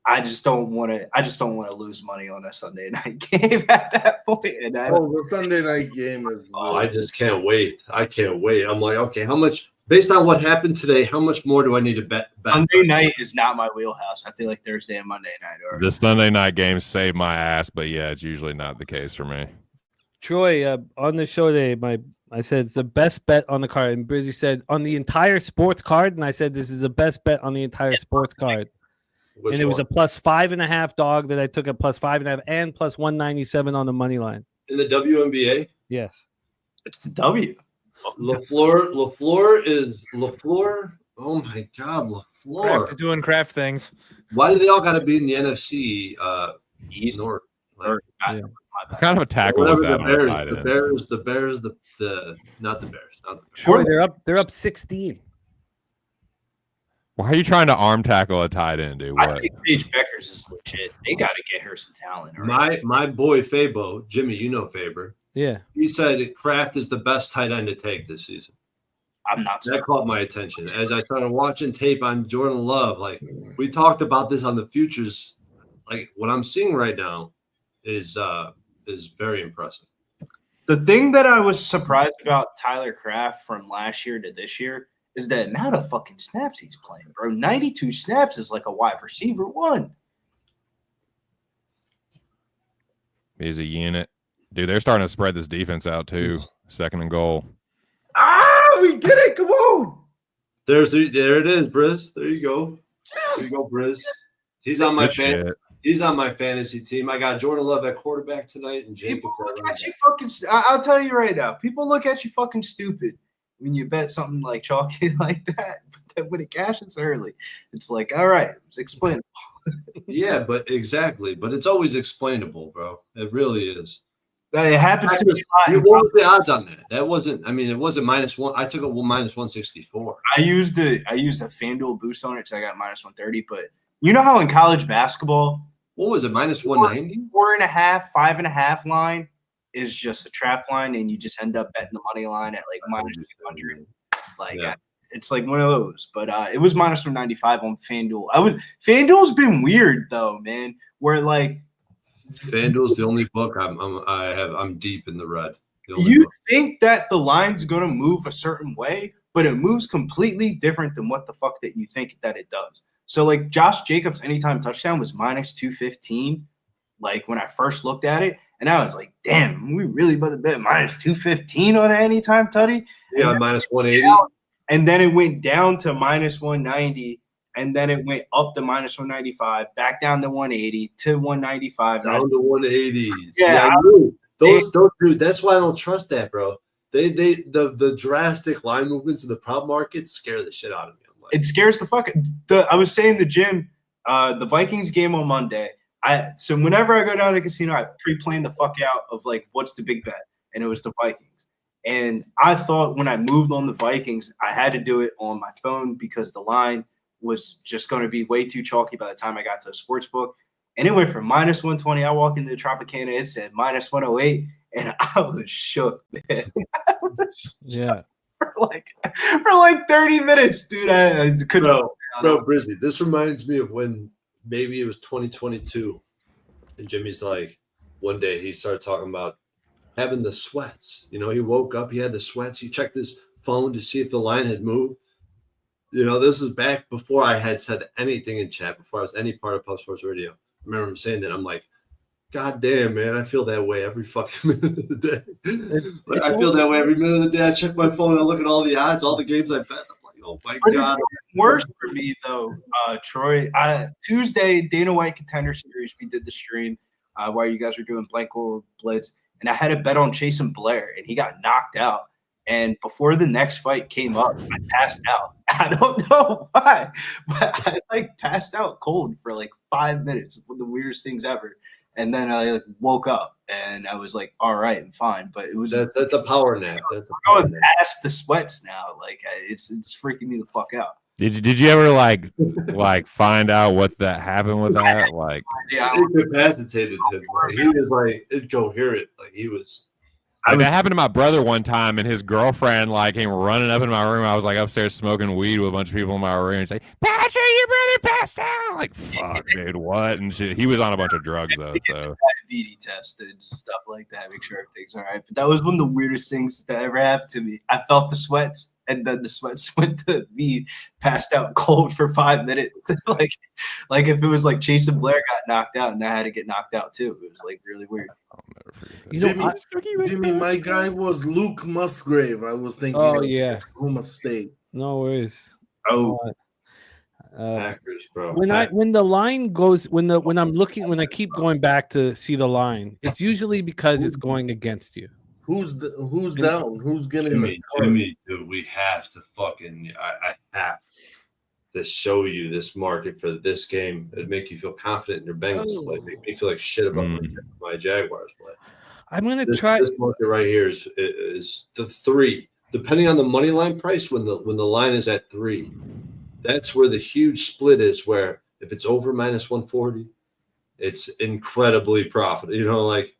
I just don't want to lose money on a Sunday night game at that point. And The Sunday night game is. Oh, I just can't wait. I can't wait. I'm like, okay, how much based on what happened today? How much more do I need to bet? Sunday night is not my wheelhouse. I feel like Thursday and Monday night are. The Sunday night games save my ass, but yeah, it's usually not the case for me. Troy, on the show today, I said it's the best bet on the card, and Brizzy said on the entire sports card, and I said this is the best bet on the entire sports card. Which and it was one? a +5.5 dog that I took at +5.5 and +197 on the money line. In the WNBA? Yes. It's the W. LaFleur is LaFleur. Oh my God, LaFleur. Kraft doing Kraft things. Why do they all got to be in the NFC East. North? Like, Or, Yeah. What kind of a tackle was whatever that on the the Bears, tight end? not the Bears. Troy, they're up 16. Why are you trying to arm tackle a tight end, dude? I What? think Paige Beckers is legit. They got to get her some talent. Right? My boy Fabo, Jimmy, you know Faber. Yeah. He said Kraft is the best tight end to take this season. I'm not. That caught my attention as I started watching tape on Jordan Love. Like we talked about this on the futures. Like what I'm seeing right now is very impressive. The thing that I was surprised about Tyler Kraft from last year to this year is the amount of fucking snaps he's playing, bro. 92 snaps is like a wide receiver one. He's a unit. Dude, they're starting to spread this defense out too. 2nd and goal. We get it. Come on. There it is, Briz. There you go. There you go, Briz. He's on my Good shit. He's on my fantasy team. I got Jordan Love at quarterback tonight and Jacob. People look at you fucking. I'll tell you right now. People look at you fucking stupid when you bet something like chalky like that. But then when it cashes early, it's like, all right, it's explainable. Yeah, but exactly. But it's always explainable, bro. It really is. It happens to me a lot. What was the odds on that? That wasn't. I mean, it wasn't -1. I took a -164. I used a FanDuel boost on it, so I got -130. But you know how in college basketball, What was it? -190? 4.5, 5.5 line is just a trap line, and you just end up betting the money line at like -200. Like Yeah. it's like one of those. But it was -195 on FanDuel. FanDuel's been weird though, man. Where like FanDuel's the only book I'm deep in the red. The only you book. think that the line's gonna move a certain way, but it moves completely different than what the fuck that you think that it does. So like Josh Jacobs' anytime touchdown was -215. Like when I first looked at it, and I was like, "Damn, we really about to bet -215 on an anytime tutty." Yeah, -180. And then it went down to -190, and then it went up to -195, back down to 180 to 195. Down to 180s. Yeah, I knew. Those dude. That's why I don't trust that, bro. The drastic line movements in the prop market scare the shit out of me. I'm like, It scares the fuck. I was saying the gym, the Vikings game on Monday. So whenever I go down to the casino, I pre-plan the fuck out of like what's the big bet, and it was the Vikings. And I thought when I moved on the Vikings, I had to do it on my phone because the line was just going to be way too chalky by the time I got to the sports book. And it went from -120. I walked into the Tropicana, it said -108, and I was shook, man. Yeah. for like 30 minutes, dude. I couldn't. bro, Brizzy, this reminds me of when maybe it was 2022, and Jimmy's like, one day he started talking about having the sweats. You know, he woke up, he had the sweats. He checked his phone to see if the line had moved. You know, this is back before I had said anything in chat, before I was any part of Pub Sports Radio. remember him saying that. I'm like, God damn, man, I feel that way every fucking minute of the day. Like, I feel that way every minute of the day. I check my phone, I look at all the odds, all the games I bet. I'm like, oh my But it's God. getting worse for me though, Troy. Tuesday, Dana White Contender Series, we did the stream while you guys were doing Blanco Blitz, and I had a bet on Jason Blair, and he got knocked out. And before the next fight came up, I passed out. I don't know why, but I like passed out cold for like 5 minutes. One of the weirdest things ever. And then I like woke up and I was like, all right, I'm fine. But it was That's a power nap. That's a we're power going nap. past the sweats now. Like it's freaking me the fuck out. Did you ever like find out what that happened with that? Like, Yeah, It incapacitated him. Like, he was like incoherent. Like he was. that happened to my brother one time, and his girlfriend like came running up in my room. I was like upstairs smoking weed with a bunch of people in my room. And she's like, "Patrick, your brother passed out." I'm like, fuck, dude, what? And shit. He was on a bunch of drugs though. So diabetes tested, stuff like that, make sure everything's all right. But that was one of the weirdest things that ever happened to me. I felt the sweats, and then the sweats went to me passed out cold for 5 minutes. like if it was like Jason Blair got knocked out, and I had to get knocked out too. It was like really weird. I'll never forget that. You know, Jimmy, my guy was Luke Musgrave. I was thinking. Oh, of yeah. Oklahoma State. no worries. Oh, Packers, bro. When the line goes when I keep going back to see the line, it's usually because it's going against you. Who's down? Who's getting Jimmy, dude, we have to fucking. I have to show you this market for this game. It'd make you feel confident in your Bengals play. Make me feel like shit about my Jaguars play. I'm gonna This try. market right here is the 3. Depending on the money line price, when the line is at 3, that's where the huge split is. Where if it's over minus 140, it's incredibly profitable. You know, like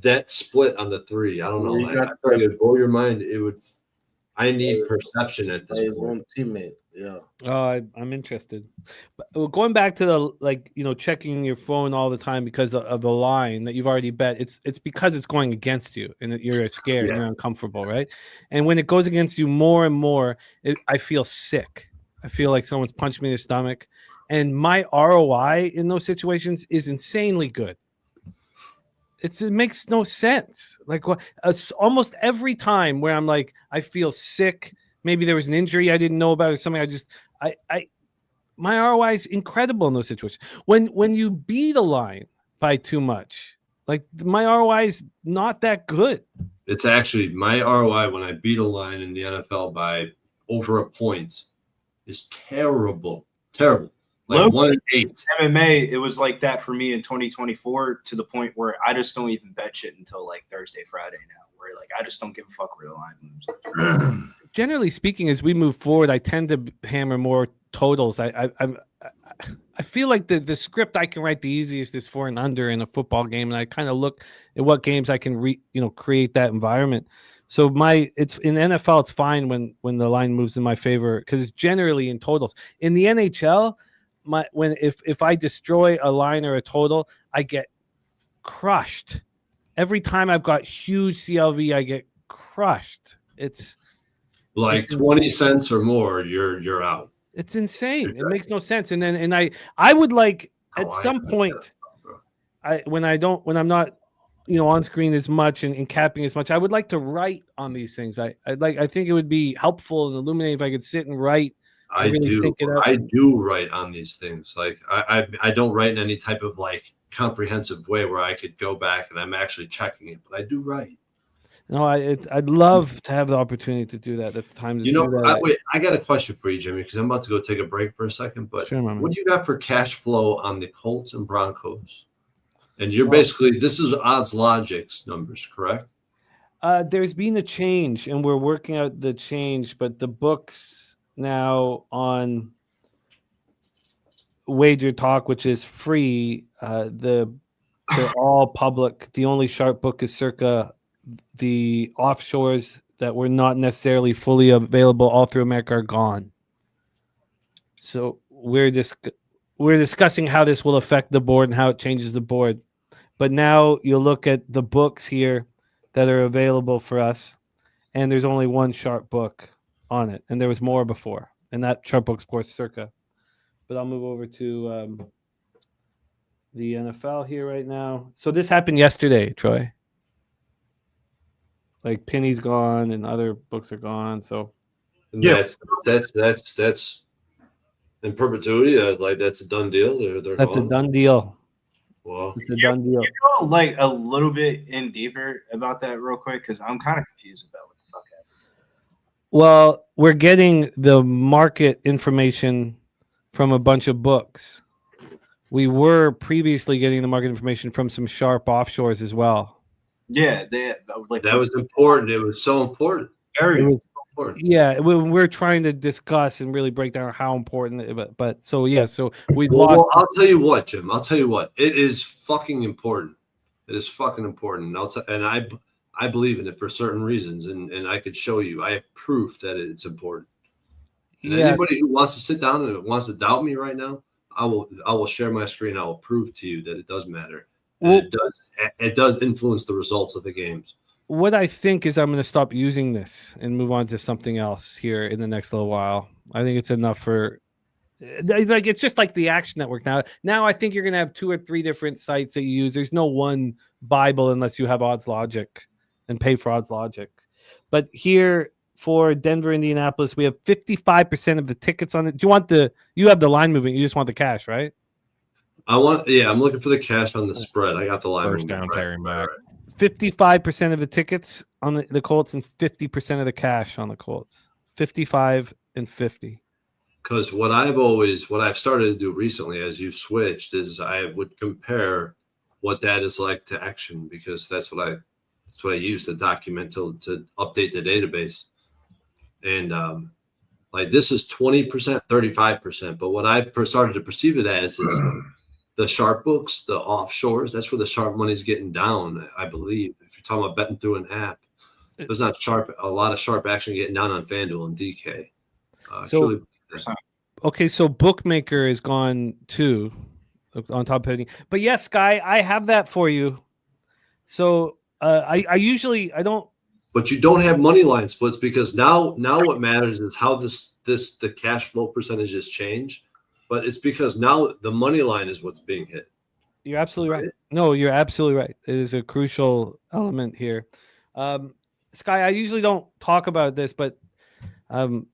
that split on the 3. I don't know. You got I feel like it would blow your mind. It would. I need perception at this his point. own teammate? Yeah. Oh, I'm interested. But going back to the checking your phone all the time because of the line that you've already bet. It's because it's going against you and that you're scared and you're uncomfortable, right? And when it goes against you more and more, I feel sick. I feel like someone's punched me in the stomach, and my ROI in those situations is insanely good. It makes no sense. Like almost every time where I'm like, I feel sick. Maybe there was an injury I didn't know about or something. My ROI is incredible in those situations. When you beat a line by too much, like my ROI is not that good. It's actually my ROI when I beat a line in the NFL by over a point is terrible. Terrible. Like 1 in 8. MMA, it was like that for me in 2024 to the point where I just don't even bet shit until like Thursday, Friday now. Where like I just don't give a fuck where the line moves. Generally speaking, as we move forward, I tend to hammer more totals. I feel like the script I can write the easiest is for an under in a football game, and I kind of look at what games I can create that environment. So it's in NFL, it's fine when the line moves in my favor because it's generally in totals. In the NHL, if I destroy a line or a total, I get crushed. Every time I've got huge CLV, I get crushed. It's like 20 cents or more, you're out. It's insane. It makes no sense. And then I would like at some point, when I'm not on screen as much and capping as much, I would like to write on these things. I think it would be helpful and illuminating if I could sit and write. I do write on these things. Like I don't write in any type of like comprehensive way where I could go back and I'm actually checking it, but I do write. No, I'd love to have the opportunity to do that at the time to do that. I got a question for you, Jimmy, because I'm about to go take a break for a second. But sure, what do you got for cash flow on the Colts and Broncos? And you're basically, this is odds logics numbers, correct? There's been a change, and we're working out the change, but the books now on Wager Talk, which is free, they're all public. The only sharp book is circa the offshores that were not necessarily fully available all through America are gone. So we're discussing how this will affect the board and how it changes the board. But now you look at the books here that are available for us, and there's only one sharp book on it, and there was more before. And that sharp book's, of course, circa. But I'll move over to the NFL here right now. So this happened yesterday, Troy. Like Penny's gone and other books are gone. So And Yeah. that's in perpetuity. Like that's a done deal. They're that's a gone. done deal. Well, It's a done deal. Go like a little bit in deeper about that real quick because I'm kind of confused about what the fuck happened. Well, we're getting the market information from a bunch of books. We were previously getting the market information from some sharp offshores as well. Yeah, they like that was important. It was so important. very It was, Important. yeah, we're trying to discuss and really break down how important but so yeah, so we Well, lost. I'll tell you what, Jim. I'll tell you what. It is fucking important. It is fucking important. And I believe in it for certain reasons, and I could show you. I have proof that it's important. And Yeah, anybody who wants to sit down and wants to doubt me right now, I will share my screen. I will prove to you that it does matter. And well, it does influence the results of the games. what I think is I'm going to stop using this and move on to something else here in the next little while. I think it's enough for like it's just like the Action Network now. Now I think you're going to have 2 or 3 different sites that you use. There's no one Bible unless you have Odds Logic and pay for Odds Logic. But here for Denver, Indianapolis, we have 55% of the tickets on it. Do you want you have the line moving? You just want the cash, right? I'm looking for the cash on the spread. I got the line. First down, tearing back. 55% of the tickets on the Colts and 50% of the cash on the Colts. 55 and 50. Because what I've started to do recently, as you've switched, is I would compare what that is like to action, because that's what I use to document to update the database. And like this is 20%, 35%. But what I've started to perceive it as is the sharp books, the offshores. That's where the sharp money's getting down, I believe. If you're talking about betting through an app, there's not a lot of sharp action getting down on FanDuel and DK. Okay, so Bookmaker is gone too, on top of everything. But yes, Sky, I have that for you. So I usually don't. But you don't have money line splits, because now what matters is how the cash flow percentages change. But it's because now the money line is what's being hit. You're absolutely right. No, you're absolutely right. It is a crucial element here. Sky, I usually don't talk about this, but I've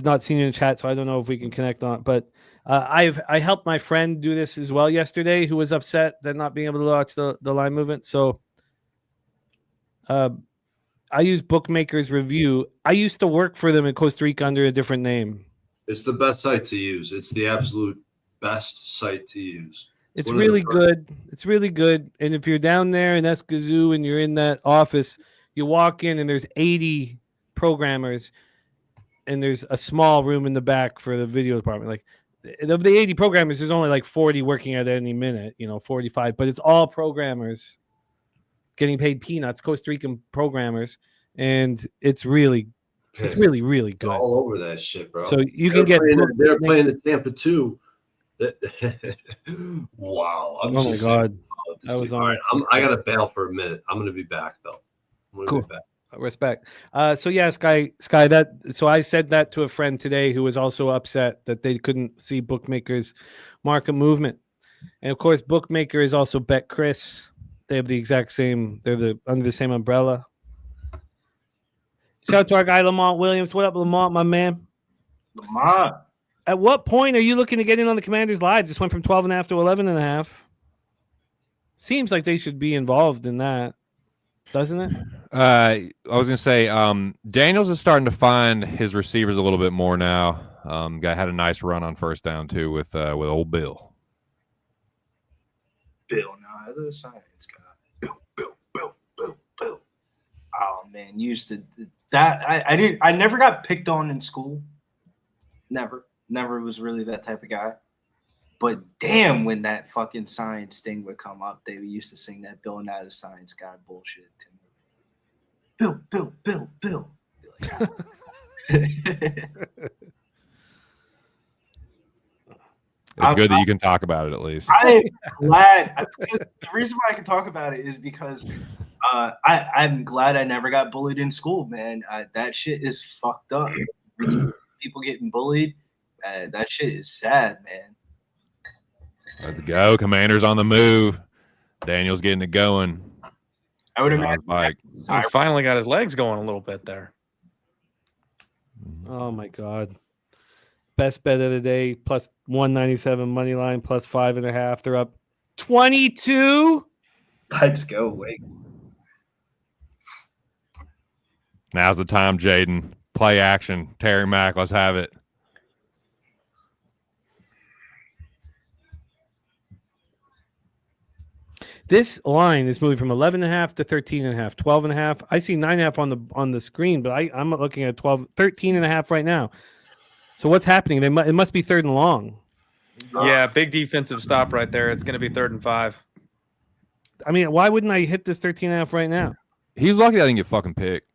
not seen you in chat, so I don't know if we can connect on it. But I helped my friend do this as well yesterday, who was upset that not being able to watch the line movement. So I use Bookmaker's Review. I used to work for them in Costa Rica under a different name. It's the best site to use. It's the absolute best site to use. It's really good. It's really good. And if you're down there in Escazú and you're in that office, you walk in and there's 80 programmers, and there's a small room in the back for the video department. Like of the 80 programmers, there's only like 40 working at any minute, 45, but it's all programmers getting paid peanuts, Costa Rican programmers. And it's really really good. All over that shit, bro. So you can get. They're playing the Tampa 2. Wow. Oh my God. I got to bail for a minute. I'm going to be back, though. Cool. Respect. So yeah, Sky. So I said that to a friend today who was also upset that they couldn't see Bookmaker's market movement, and of course, Bookmaker is also Bet Chris. They have the exact same. They're under the same umbrella. Shout out to our guy Lamont Williams. What up, Lamont, my man? Lamont. At what point are you looking to get in on the Commanders live? Just went from 12.5 to 11.5. Seems like they should be involved in that, doesn't it? I was gonna say, Daniels is starting to find his receivers a little bit more now. Guy had a nice run on first down too with old Bill. Bill, no, the science guy. Bill. Oh man, used to that. I never got picked on in school. Never was really that type of guy. But damn, when that fucking science thing would come up, they used to sing that Bill Nye the Science Guy bullshit to me. Bill. Be like, ah. It's good that you can talk about it at least. I'm glad. The reason why I can talk about it is because I'm glad I never got bullied in school, man. That shit is fucked up. People getting bullied, that shit is sad, man. Let's go. Commanders on the move. Daniel's getting it going. I would Not imagine. like He finally got his legs going a little bit there. Oh my God. Best bet of the day, plus 197 money line, plus 5.5. They're up 22. Let's go, Wings. now's the time, Jaden. Play action. Terry Mack, let's have it. This line is moving from 11.5 to 13.5, 12.5. I see 9.5 on the screen, but I'm looking at 12, 13.5 right now. So what's happening? It must be third and long. Yeah, big defensive stop right there. It's going to be 3rd and 5. I mean, why wouldn't I hit this 13.5 right now? He's lucky I didn't get fucking picked.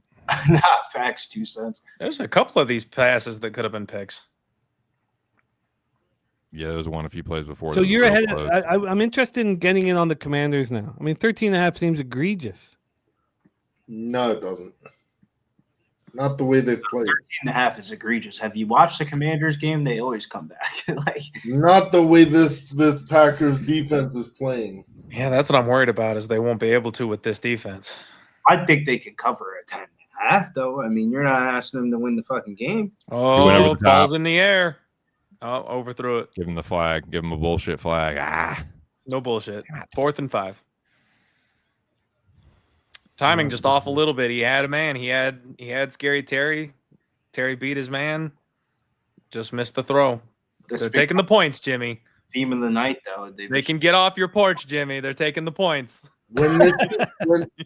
Nah, facts, 2 cents. There's a couple of these passes that could have been picks. Yeah, there was one a few plays before. So that was you're real ahead. close. I'm interested in getting in on the Commanders now. I mean, 13.5 seems egregious. No, it doesn't. Not the way they played. 13.5 is egregious. Have you watched the Commanders game? They always come back. Like, Not the way this Packers defense is playing. Yeah, that's what I'm worried about is they won't be able to with this defense. I think they can cover a 10.5, though. I mean, you're not asking them to win the fucking game. went over Oh, the ball's top. in the air. Oh, overthrew it. Give him the flag. Give him a bullshit flag. No bullshit. 4th and 5. Timing just off a little bit. He had a man. He had scary Terry. Terry beat his man. Just missed the throw. They're taking the points, Jimmy. Theme of the night, though. They can get off your porch, Jimmy. They're taking the points.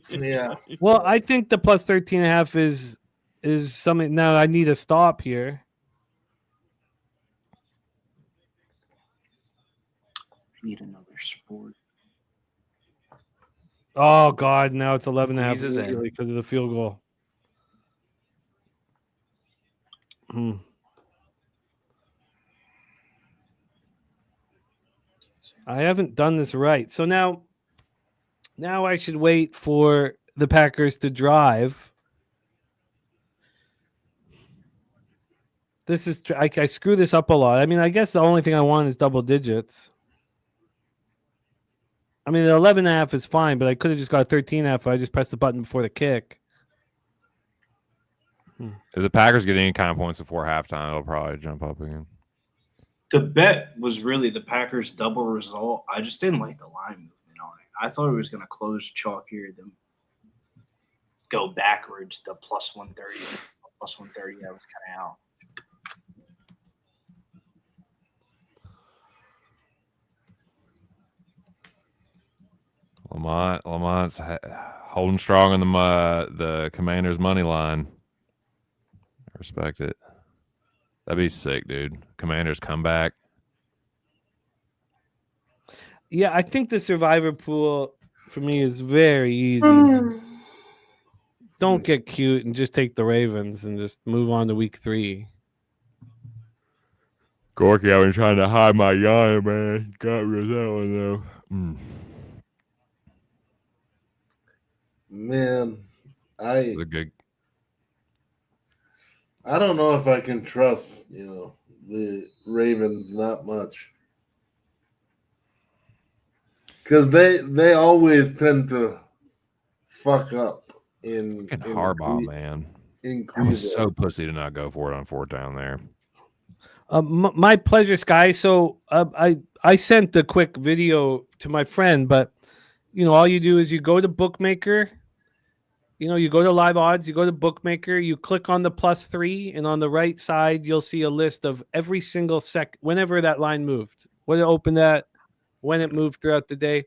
Yeah. Well, I think the plus 13.5 is something. Now I need a stop here. need another sport. Oh God! Now it's 11.5 Eases in. immediately because of the field goal. I haven't done this right. So now I should wait for the Packers to drive. This is I screw this up a lot. I mean, I guess the only thing I want is double digits. I mean, the 11.5 is fine, but I could have just got 13.5 if I just pressed the button before the kick. If the Packers get any kind of points before halftime, it'll probably jump up again. The bet was really the Packers' double result. I just didn't like the line movement on it. I thought it was going to close chalkier than go backwards to plus 130. Plus 130, I was kind of out. Lamont's holding strong on the Commanders' money line. I respect it. That'd be sick, dude. Commanders come back. Yeah, I think the survivor pool for me is very easy. Don't get cute and just take the Ravens and just move on to week 3. Gorky, I've been trying to hide my yawn, man. Got rid of that one, though. Man, It was a good. I don't know if I can trust, the Ravens that much. Because they always tend to fuck up in Harbaugh, man. In I was so pussy to not go for it on 4th down there. My pleasure, Sky. So I sent the quick video to my friend, but all you do is you go to Bookmaker. You go to Live Odds, you go to Bookmaker, you click on the +3, and on the right side, you'll see a list of every single whenever that line moved, when it opened at, when it moved throughout the day.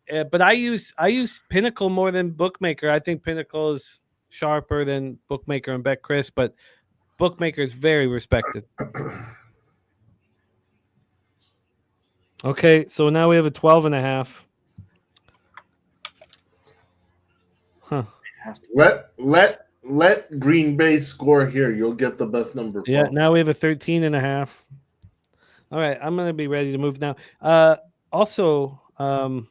But I use Pinnacle more than Bookmaker. I think Pinnacle is sharper than Bookmaker and BetCris, but Bookmaker is very respected. Okay, so now we have a 12.5. Huh. Let Green Bay score here. You'll get the best number. Yeah, now we have a 13.5. All right, I'm going to be ready to move now. Also, back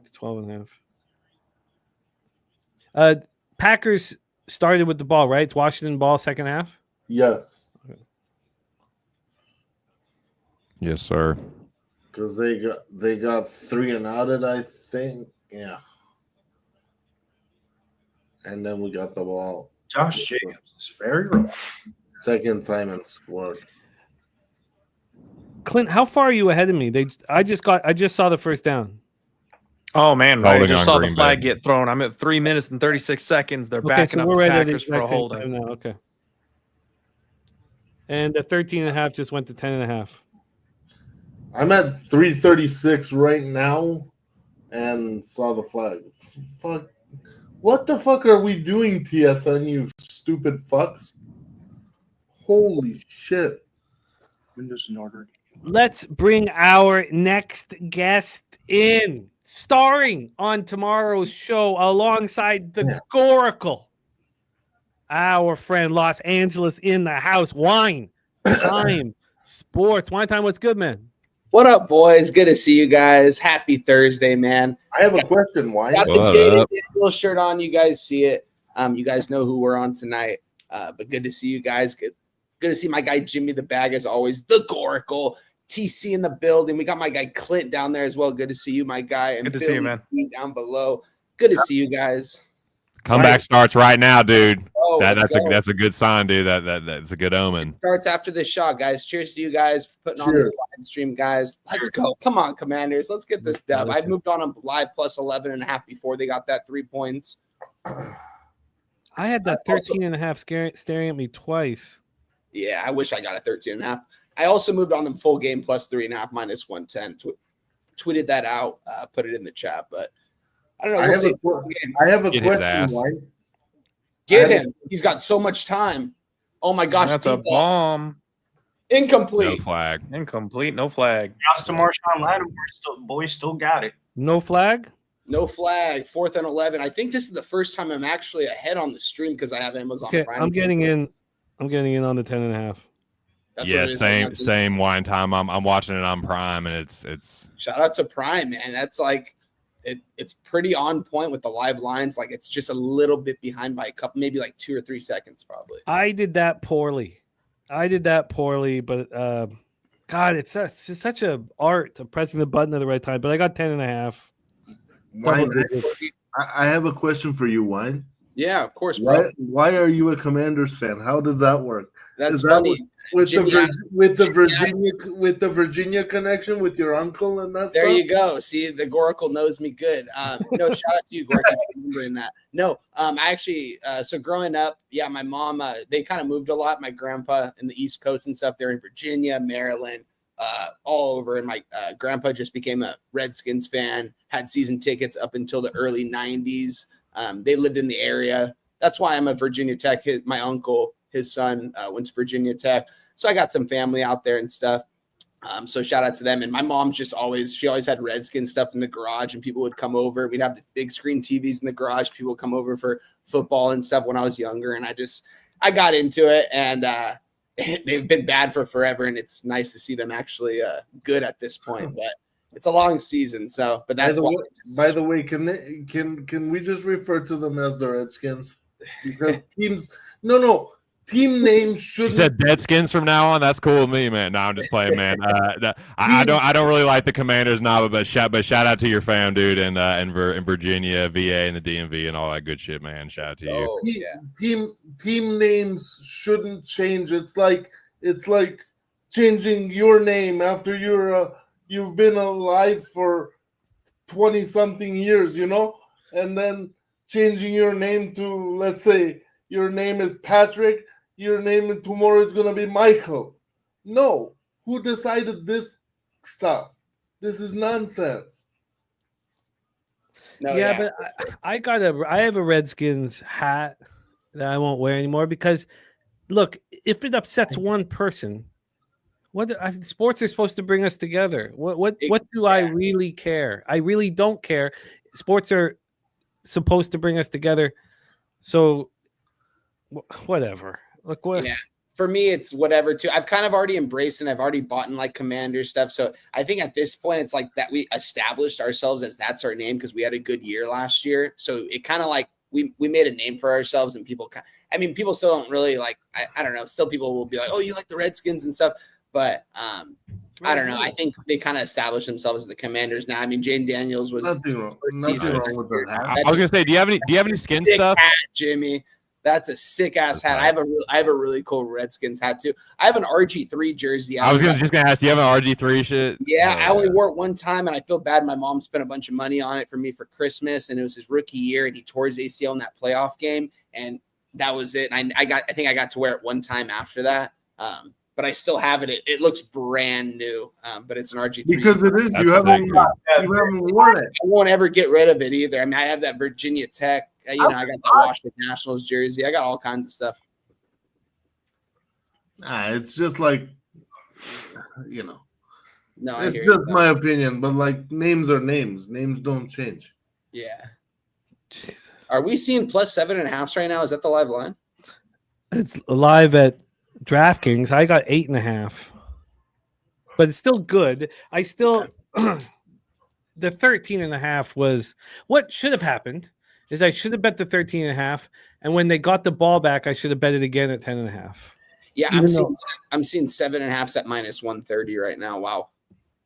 to 12.5. Packers started with the ball, right? It's Washington ball, second half? Yes. Yes, sir. because they got 3 and outed, I think. Yeah. And then we got the ball. Josh Jacobs is very rough. Second time and scored. Clint, how far are you ahead of me? I just saw the first down. Oh man, right. I Holding just on saw the Green flag Bay. get thrown. I'm at 3 minutes and 36 seconds. They're Okay, backing so up we're the right at the Packers for a exact same holding. time now. Okay. And the 13.5 just went to 10.5. I'm at 3:36 right now, and saw the flag. Fuck! What the fuck are we doing, TSN? You stupid fucks! Holy shit! Windows in order. Let's bring our next guest in, starring on tomorrow's show alongside the Goracle. Our friend Los Angeles in the house. Wine Time Sports. Wine Time, what's good, man? What up, boys? Good to see you guys. Happy Thursday, man. I have a question. Why? Got the What Gated up? Daniel shirt on. You guys see it. You guys know who we're on tonight. But good to see you guys. Good to see my guy Jimmy the Bag as always. The Goracle. TC in the building. We got my guy Clint down there as well. Good to see you, my guy. And Good to see you, man. Billy down below. Good to see you guys. Comeback starts right now, dude. Oh, That's a good sign, dude. That's a good omen. Starts after this shot, guys. Cheers to you guys for putting on this live stream, guys. Let's go. Come on, Commanders. Let's get this dub. I moved on them live plus 11.5 before they got that 3 points. I had that 13.5 staring at me twice. Yeah, I wish I got a 13.5. I also moved on them full game plus 3.5 minus 110. Tweeted that out, put it in the chat, but I don't know. I have a Get his question. ass. Why? Get him. He's got so much time. Oh my gosh. That's a bomb. Incomplete. No flag. Incomplete. No flag. Shouts to Marshawn Lattimore. Boys still got it. No flag? No flag. 4th and 11. I think this is the first time I'm actually ahead on the stream because I have Amazon Okay, Prime. I'm getting in on the 10.5. That's Yeah, what it is. same wine time. I'm watching it on Prime, and it's Shout out to Prime, man. That's like it's pretty on point with the live lines. Like it's just a little bit behind by a couple, maybe like 2 or 3 seconds, probably. I did that poorly, but God, it's just such a art of pressing the button at the right time. But I got 10.5. Wine, I have a question for you, Wine. Yeah, of course, bro. Why are you a Commanders fan? How does that work? That's Is that funny. with Jimmy the Virginia connection with your uncle and that There stuff? you go. See, the Goracle knows me good. No, shout out to you, Gork, if you're remembering that. No, I actually, so growing up, yeah, my mom, they kind of moved a lot. My grandpa in the East Coast and stuff, they're in Virginia, Maryland, all over. And my grandpa just became a Redskins fan, had season tickets up until the early 90s. They lived in the area. That's why I'm a Virginia Tech. My uncle, his son went to Virginia Tech. So I got some family out there and stuff. So shout out to them. And my mom she always had Redskins stuff in the garage and people would come over. We'd have the big screen TVs in the garage. People would come over for football and stuff when I was younger. And I got into it and they've been bad for forever. And it's nice to see them actually good at this point, but it's a long season. So, but that's why. By the way, can we just refer to them as the Redskins? Because team names should. You said Deadskins from now on. That's cool with me, man. No, I'm just playing, man. I don't really like the Commanders now, but shout out to your fam, dude, and in Virginia, VA, and the DMV, and all that good shit, man. Shout out to you. Oh, yeah. Team names shouldn't change. It's like changing your name after you've been alive for 20-something years, and then changing your name to, let's say, your name is Patrick. Your name tomorrow is going to be Michael. No. Who decided this stuff? This is nonsense. No, Yeah, but I have a Redskins hat that I won't wear anymore because, look, if it upsets one person, sports are supposed to bring us together. What do I really care? I really don't care. Sports are supposed to bring us together. So whatever. Look what. Yeah. For me, it's whatever too. I've kind of already embraced and I've already bought in like Commander stuff. So I think at this point, it's like that we established ourselves as that's our name because we had a good year last year. So it kind of like we made a name for ourselves and people still don't really like, I don't know. Still people will be like, oh, you like the Redskins and stuff. But I don't know. I think they kind of established themselves as the Commanders now. I mean, Jane Daniels was Nothing wrong. first Nothing season. wrong with the hat. I was gonna say, do you have any skin Sick stuff? hat, Jimmy. That's a sick ass hat. That's I have a really cool Redskins hat too. I have an RG3 jersey. I was just gonna ask, do you have an RG3 shit? Yeah, Oh, I only wore it one time, and I feel bad. My mom spent a bunch of money on it for me for Christmas, and it was his rookie year, and he tore his ACL in that playoff game, and that was it. And I think I got to wear it one time after that, but I still have it. It looks brand new, but it's an RG3 Because it is. You That's haven't, sick, you haven't worn it. I won't ever get rid of it either. I mean, I have that Virginia Tech. I got that Washington Nationals jersey. I got all kinds of stuff. It's just like, No, I it's hear just you. my opinion. But like, names are names. Names don't change. Yeah. Jesus. Are we seeing plus 7.5 right now? Is that the live line? It's live at DraftKings. I got 8.5, but it's still good. I still the 13.5 was what should have happened. Is I should have bet the 13.5, and when they got the ball back, I should have bet it again at 10.5. Yeah, Even I'm seeing 7.5 at minus 130 right now. Wow.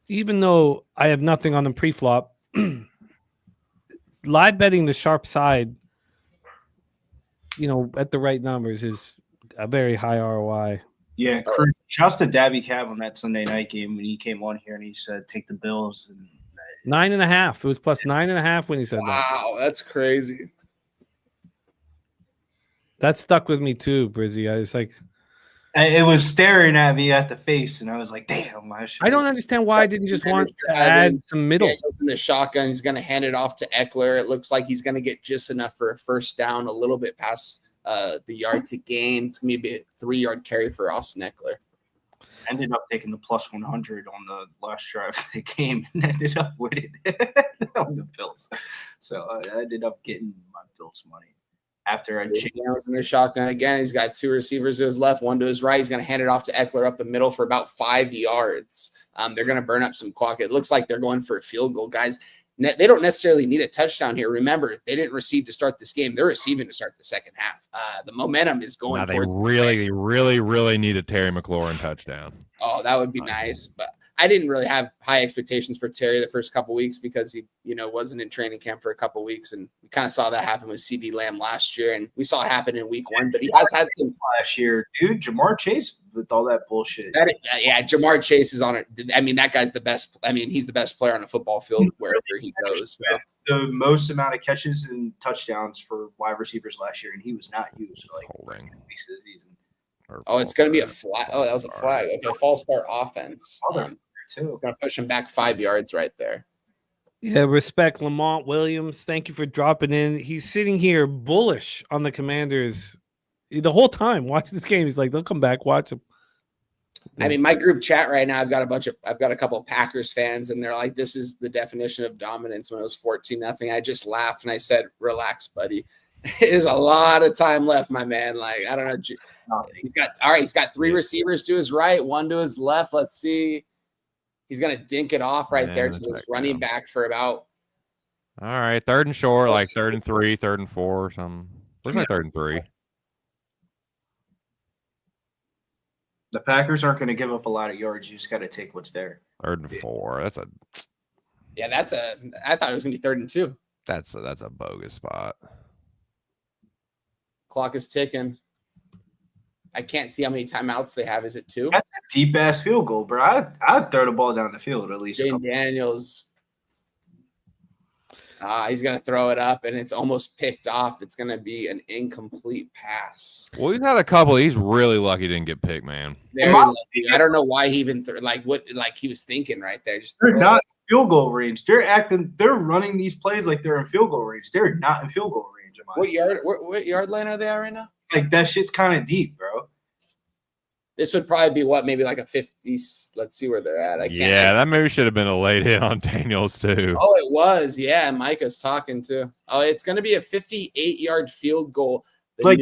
Even though I have nothing on the pre-flop, live betting the sharp side, at the right numbers is a very high ROI. Yeah, shouts to Dabby Cab on that Sunday night game when he came on here and he said, take the Bills. And 9.5. It was plus 9.5 when he said that. Wow, that's crazy. That stuck with me too, Brizzy. I was like, it was staring at me at the face, and I was like, damn. I don't understand why I didn't just want to add some middle. Yeah, he opened the shotgun. He's going to hand it off to Eckler. It looks like he's going to get just enough for a first down, a little bit past the yard to gain. It's going to be a 3-yard carry for Austin Eckler. I ended up taking the plus 100 on the last drive of the game and ended up winning on the Bills. So I ended up getting my Bills money. After I changed. Was in the shotgun again. He's got 2 receivers to his left, 1 to his right. He's going to hand it off to Eckler up the middle for about 5 yards. They're going to burn up some clock. It looks like they're going for a field goal, guys. They don't necessarily need a touchdown here. Remember, they didn't receive to start this game. They're receiving to start the second half. The momentum is going towards. They really need a Terry McLaurin touchdown. Oh, that would be nice. But I didn't really have high expectations for Terry the first couple weeks because he, wasn't in training camp for a couple weeks, and we kind of saw that happen with CD Lamb last year, and we saw it happen in week 1. But he has had some last year, dude. Jamar Chase with all that bullshit. Jamar Chase is on it. I mean, that guy's the best. I mean, he's the best player on the football field wherever he goes. So. The most amount of catches and touchdowns for wide receivers last year, and he was not used for like weeks of the season. Oh, it's going to be a flag. Oh, that was a flag. Okay, false start offense. Too. Going to push him back 5 yards right there. Yeah, respect Lamont Williams. Thank you for dropping in. He's sitting here bullish on the Commanders the whole time. Watch this game. He's like, they'll come back. Watch them. I mean, my group chat right now, I've got a couple of Packers fans, and they're like, this is the definition of dominance when it was 14-0. I just laughed and I said, relax, buddy. There's a lot of time left, my man. Like, I don't know. He's got 3 receivers to his right, 1 to his left. Let's see. He's going to dink it off right there to this running back for about. All right. 3rd and short, like 3rd and 3, 3rd and 4 or something. Looks like 3rd and 3. The Packers aren't going to give up a lot of yards. You just got to take what's there. 3rd and 4. I thought it was going to be 3rd and 2. That's a bogus spot. Clock is ticking. I can't see how many timeouts they have. Is it 2? That's a deep ass field goal, bro. I'd throw the ball down the field at least. Jane Daniels. He's going to throw it up, and it's almost picked off. It's going to be an incomplete pass. Well, he's had a couple. He's really lucky he didn't get picked, man. Very lucky. I don't know why he even he was thinking right there. Just they're not in field goal range. They're running these plays like they're in field goal range. They're not in field goal range. What yard line are they at right now? Like, that shit's kind of deep, bro. This would probably be maybe like a 50. Let's see where they're at. That maybe should have been a late hit on Daniels too. Oh, it was. Yeah, Micah's talking too. Oh, it's going to be a 58-yard field goal. I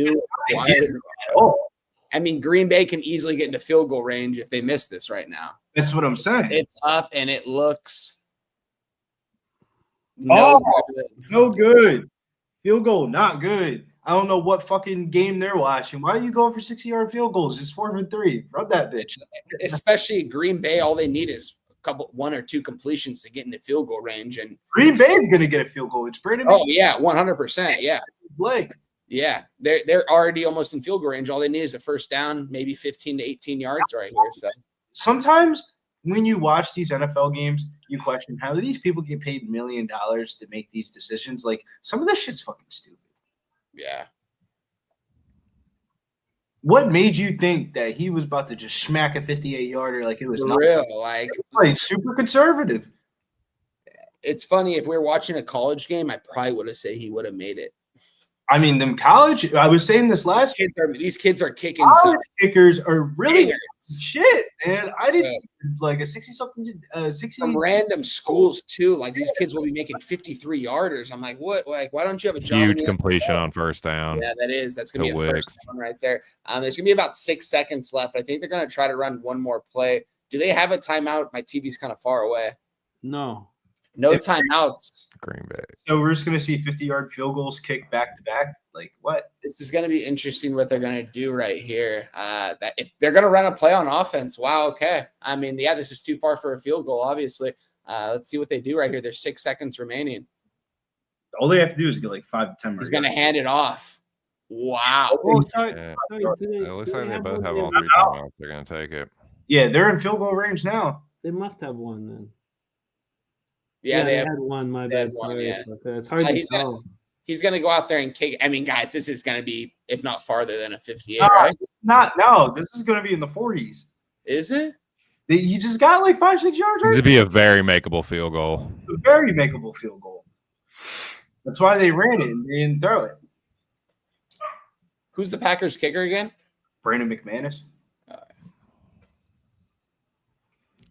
mean, Green Bay can easily get into field goal range if they miss this right now. That's what I'm saying. It's up, and it looks no good. Field goal, not good. I don't know what fucking game they're watching. Why are you going for 60-yard field goals? It's 4 for 3. Rub that bitch. Especially Green Bay, all they need is one or two completions to get into field goal range. And Green Bay's gonna get a field goal. It's Brandon. Oh yeah, 100%. Yeah. Blake. Yeah, they're already almost in field goal range. All they need is a first down, maybe 15 to 18 yards right here. So sometimes when you watch these NFL games, you question how do these people get paid $1 million to make these decisions? Like some of this shit's fucking stupid. Yeah. What made you think that he was about to just smack a 58-yarder like it was For nothing? real? Like super conservative. It's funny, if we were watching a college game, I probably would have said he would have made it. I mean, them college. I was saying this last. These kids are kicking. College kickers are really shit, man. I didn't see like a 60-something, 60. Some random schools too. Like these kids will be making 53 yarders. I'm like, what? Like, why don't you have a job? Huge completion on first down. Yeah, that's gonna be a Wicks. first down right there. There's gonna be about 6 seconds left. I think they're gonna try to run one more play. Do they have a timeout? My TV's kind of far away. No timeouts. Green Bay. So we're just gonna see 50-yard field goals kicked back to back. Like what? This is gonna be interesting what they're gonna do right here. That if they're gonna run a play on offense. Wow. Okay. I mean, yeah, this is too far for a field goal. Obviously. Let's see what they do right here. There's 6 seconds remaining. All they have to do is get like 5 to 10 more. He's gonna hand it off. Wow. Oh, sorry. It looks like they both have all 3 timeouts. They're gonna take it. Yeah, they're in field goal range now. They must have one then. Yeah, they had one. My bad. One, yeah. It's hard to tell. He's gonna go out there and kick. I mean, guys, this is gonna be, if not farther than a 58, right? No. This is gonna be in the 40s. Is it? You just got like 5-6 yards. This would be a very makeable field goal. A very makeable field goal. That's why they ran it and they didn't throw it. Who's the Packers kicker again? Brandon McManus.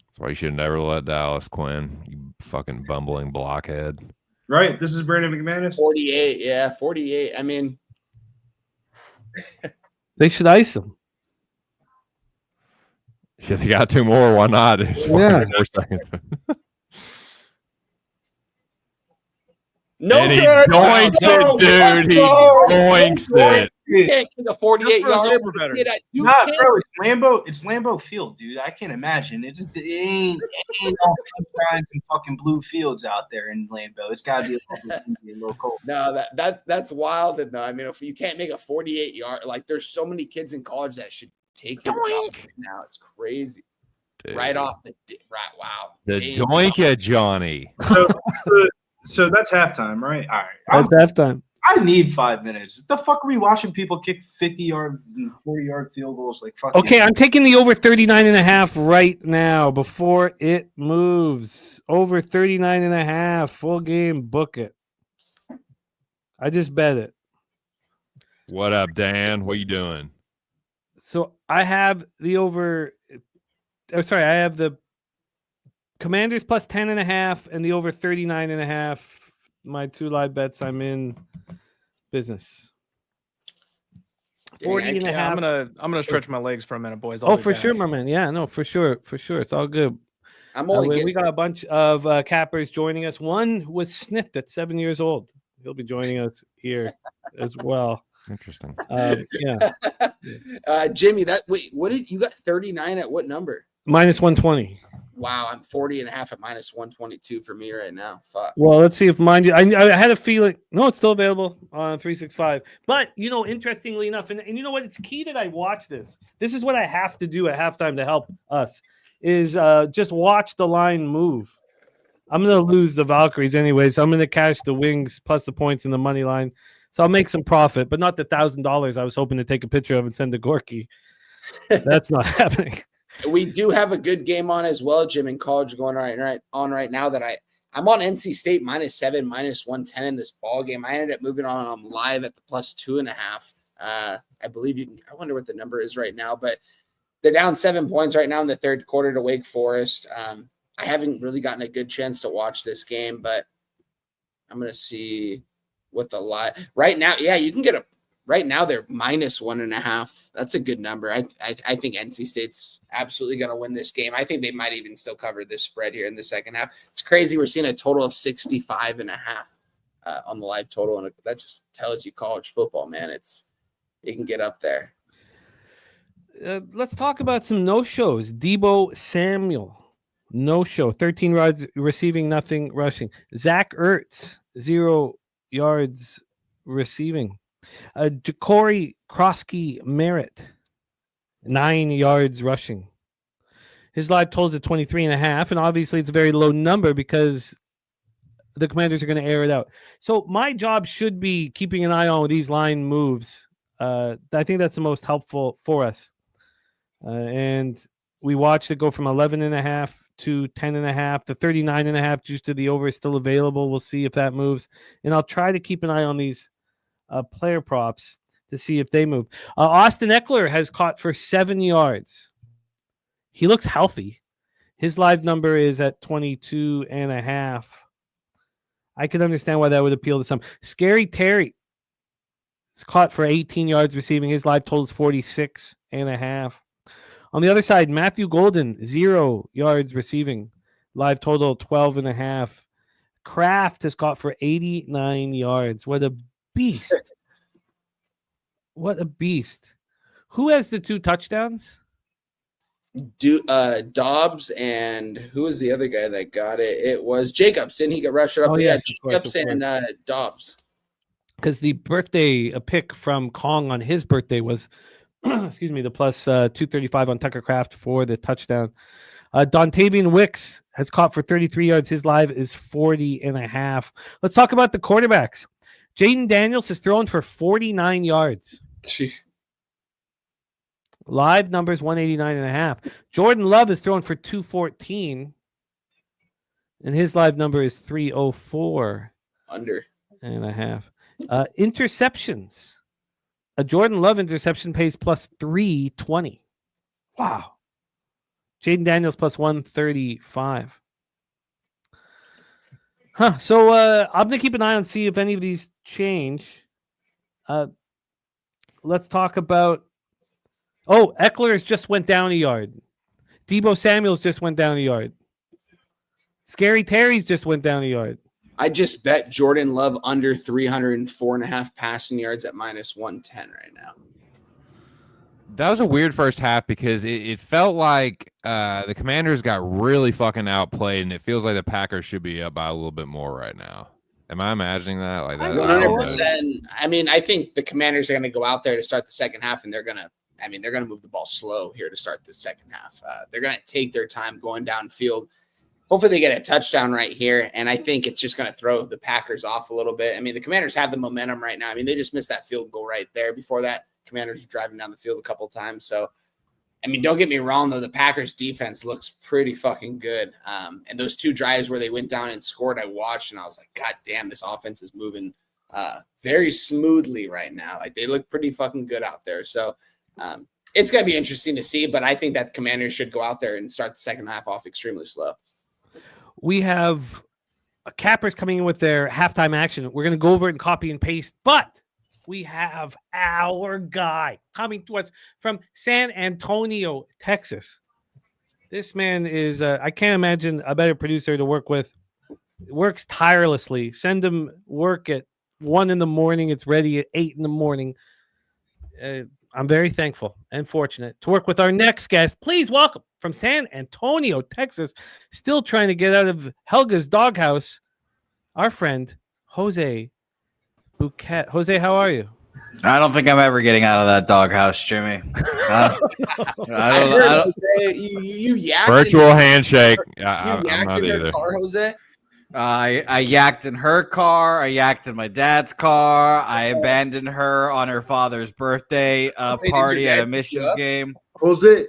That's why you should never let Dallas, Quinn. You fucking bumbling blockhead. Right. This is Brandon McManus. 48. Yeah, 48. I mean, they should ice him. If you got 2 more, why not? It's 4 more seconds. No, and he doinks it, dude. He doinks it. You can't kick a 48-yarder. Bro, it's Lambeau Field, dude. I can't imagine. It ain't all sunshines and fucking blue fields out there in Lambeau. It's got to be a little cold. No, that's wild. No, I mean, if you can't make a 48-yard, like there's so many kids in college that should take your job right now. It's crazy. Dude. Right off the right. Wow. The doinka, Johnny. So that's halftime, right? All That's right. halftime. I need 5 minutes. The fuck are we watching people kick 50-yard and 40-yard field goals? Like fuck. Okay, I'm taking the over 39.5 right now before it moves. Over 39.5, full game, book it. I just bet it. What up, Dan? What you doing? So I have the over. I have the Commanders plus 10.5 and the over 39.5. My 2 live bets. I'm in business. 40.5. I'm gonna stretch my legs for a minute, boys. For sure, my man. Yeah, no, for sure. It's all good. We got a bunch of cappers joining us. One was snipped at 7 years old. He'll be joining us here as well. Interesting. Yeah. Jimmy, what did you got 39 at what number? Minus 120. Wow, I'm 40.5 at minus 122 for me right now. Fuck. Well, let's see if mine. I had a feeling. No, it's still available on 365. But interestingly enough, and you know what? It's key that I watch this. This is what I have to do at halftime to help us. Is just watch the line move. I'm gonna lose the Valkyries anyway, so I'm gonna cash the wings plus the points in the money line. So I'll make some profit, but not the $1,000 I was hoping to take a picture of and send to Gorky. That's not happening. We do have a good game on as well, Jim, in college going right now that I'm on NC State -7, -110 in this ball game. I ended up moving on live at the +2.5. I believe you can. I wonder what the number is right now, but they're down 7 points right now in the third quarter to Wake Forest. I haven't really gotten a good chance to watch this game, but I'm going to see what the live right now. Yeah, you can get a. Right now, they're -1.5. That's a good number. I think NC State's absolutely going to win this game. I think they might even still cover this spread here in the second half. It's crazy. We're seeing a total of 65.5. on the live total, and that just tells you college football, man. It can get up there. Let's talk about some no-shows. Debo Samuel, no-show, 13 yards receiving, nothing rushing. Zach Ertz, 0 yards receiving. Ja'Cory Krosky Merritt, 9 yards rushing. His live totals at 23.5, and obviously it's a very low number because the Commanders are going to air it out. So my job should be keeping an eye on these line moves. I think that's the most helpful for us. And we watched it go from 11.5 to 10.5 to 39.5. Just to the over is still available. We'll see if that moves. And I'll try to keep an eye on these player props to see if they move. Austin Eckler has caught for 7 yards. He looks healthy. His live number is at 22.5. I can understand why that would appeal to some. Scary Terry is caught for 18 yards receiving. His live total is 46.5. On the other side, Matthew Golden, 0 yards receiving. Live total 12.5. Kraft has caught for 89 yards. What a beast. What a beast. Who has the 2 touchdowns? Dobbs, and who was the other guy that got it? It was Jacobs. Didn't he get rushed up? Oh, Yeah, yes, Jacobs and Dobbs. Because the birthday pick from Kong on his birthday was, excuse me, the plus 235 on Tucker Kraft for the touchdown. Dontavian Wicks has caught for 33 yards. His live is 40.5. Let's talk about the quarterbacks. Jaden Daniels has thrown for 49 yards. Live numbers 189.5. Jordan Love has thrown for 214. And his live number is 304. Under. And a half. Interceptions. A Jordan Love interception pays plus 320. Wow. Jaden Daniels plus 135. So I'm going to keep an eye on see if any of these change. Let's talk about. Oh, Eckler's just went down a yard. Debo Samuels just went down a yard. Scary Terry's just went down a yard. I just bet Jordan Love under 304.5 passing yards at minus 110 right now. That was a weird first half because it felt like the Commanders got really fucking outplayed, and it feels like the Packers should be up by a little bit more right now. Am I imagining that? Like that? 100%. I mean, I think the Commanders are going to go out there to start the second half, and they're going to move the ball slow here to start the second half. They're going to take their time going downfield. Hopefully they get a touchdown right here, and I think it's just going to throw the Packers off a little bit. I mean, the Commanders have the momentum right now. I mean, they just missed that field goal right there. Before that, Commanders were driving down the field a couple times. So, I mean, don't get me wrong, though. The Packers defense looks pretty fucking good. And those 2 drives where they went down and scored, I watched, and I was like, God damn, this offense is moving very smoothly right now. Like, they look pretty fucking good out there. So, it's going to be interesting to see, but I think that Commanders should go out there and start the second half off extremely slow. We have cappers coming in with their halftime action. We're going to go over it and copy and paste, but we have our guy coming to us from San Antonio, Texas. This man is, I can't imagine a better producer to work with. Works tirelessly. Send him work at 1 a.m. It's ready at 8 a.m. I'm very thankful and fortunate to work with our next guest. Please welcome from San Antonio, Texas, still trying to get out of Helga's doghouse, our friend, Jose Bouquet. Jose, how are you? I don't think I'm ever getting out of that doghouse, Jimmy. I don't, you yacked virtual handshake. You I'm yacked not in her either. car, Jose? I yacked in her car. I yacked in my dad's car. I abandoned her on her father's birthday party at a Missions game. Jose,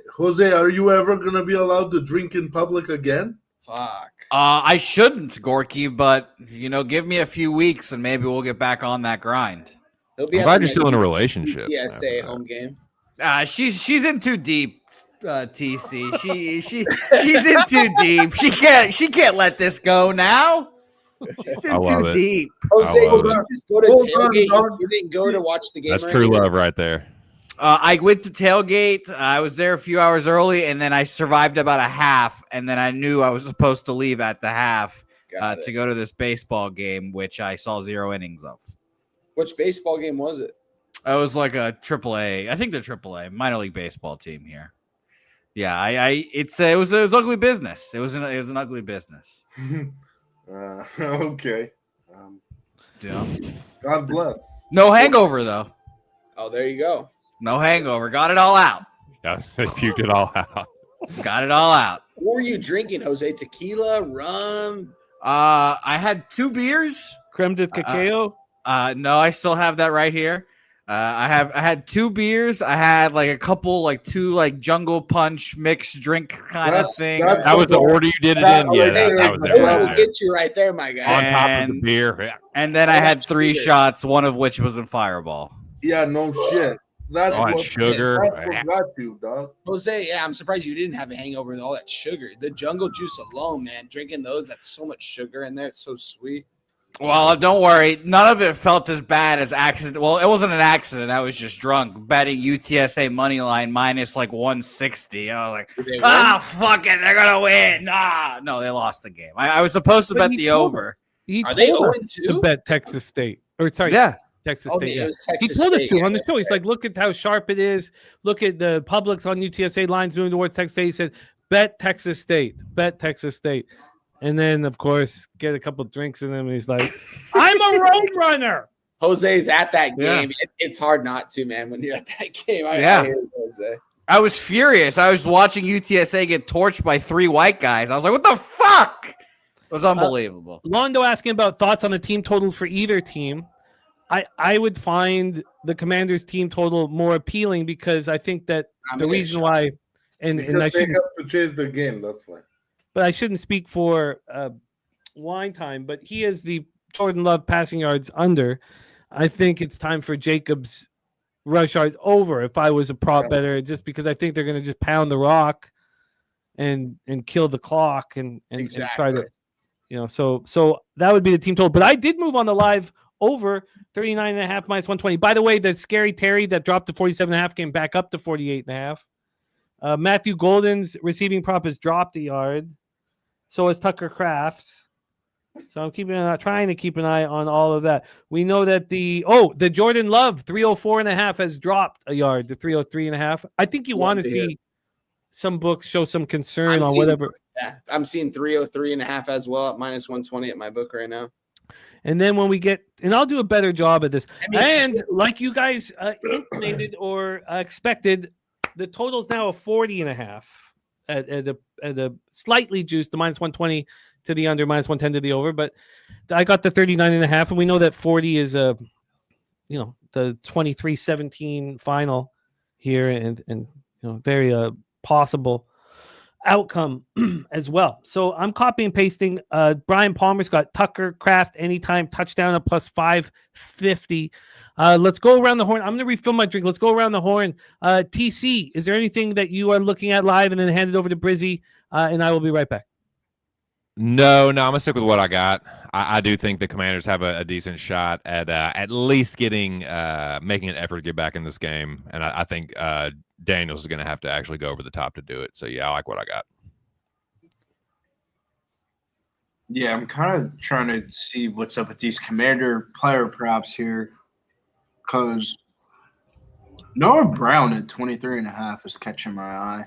are you ever gonna be allowed to drink in public again? Fuck. I shouldn't, Gorky, but give me a few weeks and maybe we'll get back on that grind. He'll be I'm at glad the you're still in a next relationship. PSA home game. She's in too deep, TC. She's in too deep. She can't let this go now. She's in too deep. Jose, I love did you just go to Hold on, tailgate? dog. You didn't go to watch the game. That's or true anything? love right there. I went to tailgate. I was there a few hours early, and then I survived about a half, and then I knew I was supposed to leave at the half. Got to it. go to this baseball game, which I saw 0 innings of. Which baseball game was it? It was like a AAA. I think the AAA minor league baseball team here. Yeah, it was ugly business. It was an ugly business. Okay. Yeah. God bless. No hangover though. Oh, there you go. No hangover. Got it all out. Yeah, they puked it all out. Got it all out. What were you drinking, Jose? Tequila, rum? I had 2 beers. Creme de cacao. No, I still have that right here. I had 2 beers. I had like a couple, like 2 like jungle punch mixed drink kind of thing. That was the order you did it in. Yeah, that was Those there. will get you right there, my guy. On top of the beer. Yeah. And then I had 3 shots, one of which was in Fireball. Yeah, no shit. That's Oh, and what sugar. That's what got you, dog. Jose, yeah, I'm surprised you didn't have a hangover with all that sugar. The jungle juice alone, man, drinking those, that's so much sugar in there. It's so sweet. Well, don't worry. None of it felt as bad as accident. Well, it wasn't an accident. I was just drunk betting UTSA money line minus like 160. I was like, fuck it. They're going to win. Nah. No, they lost the game. I was supposed to bet the over. Are they told us 0-2? to bet Texas State. Or sorry, Yeah. Texas Oh, State. it Yeah. was Texas He told us State. to on the Yeah, show. He's that's like, look at how sharp it is. Look at the Publix on UTSA lines moving towards Texas State. He said, bet Texas State. Bet Texas State. And then, of course, get a couple drinks in him. And he's like, I'm a road runner. Jose's at that Yeah. game. It's hard not to, man, when you're at that game. I Yeah. hear you, Jose. I was furious. I was watching UTSA get torched by 3 white guys. I was like, what the fuck? It was unbelievable. Londo asking about thoughts on the team total for either team. I would find the Commanders team total more appealing because I think that the reason why, and I Because they shouldn't, have to chase the game. That's why. but I shouldn't speak for Wine Time, but he is the Jordan Love passing yards under. I think it's time for Jacobs rush yards over if I was a prop better, just because I think they're going to just pound the rock and kill the clock and try to, so that would be the team total. But I did move on the live over 39.5 minus 120. By the way, the scary Terry that dropped to 47.5 came back up to 48.5. Matthew Golden's receiving prop has dropped a yard. So has Tucker Kraft's. So I'm trying to keep an eye on all of that. We know that the Jordan Love 304.5 has dropped a yard to 303.5. I think you want to see some books show some concern on whatever. Yeah, I'm seeing 303.5 as well at minus 120 at my book right now. And then when we get, and I'll do a better job at this. And like you guys intimated or expected, the total's now a 40.5 at a slightly juiced, the minus 120 to the under, minus 110 to the over. But I got the 39.5, and we know that 40 is the 23-17 final here, and very possible outcome as well. So I'm copy and pasting. Brian Palmer's got Tucker Kraft anytime touchdown at plus 550. Let's go around the horn. I'm going to refill my drink. Let's go around the horn. TC, is there anything that you are looking at live, and then hand it over to Brizzy, and I will be right back. No, I'm gonna stick with what I got. I do think the Commanders have a decent shot at least making an effort to get back in this game, and I think Daniels is gonna have to actually go over the top to do it. So yeah, I like what I got. Yeah, I'm kind of trying to see what's up with these Commander player props here, because Noah Brown at 23.5 is catching my eye.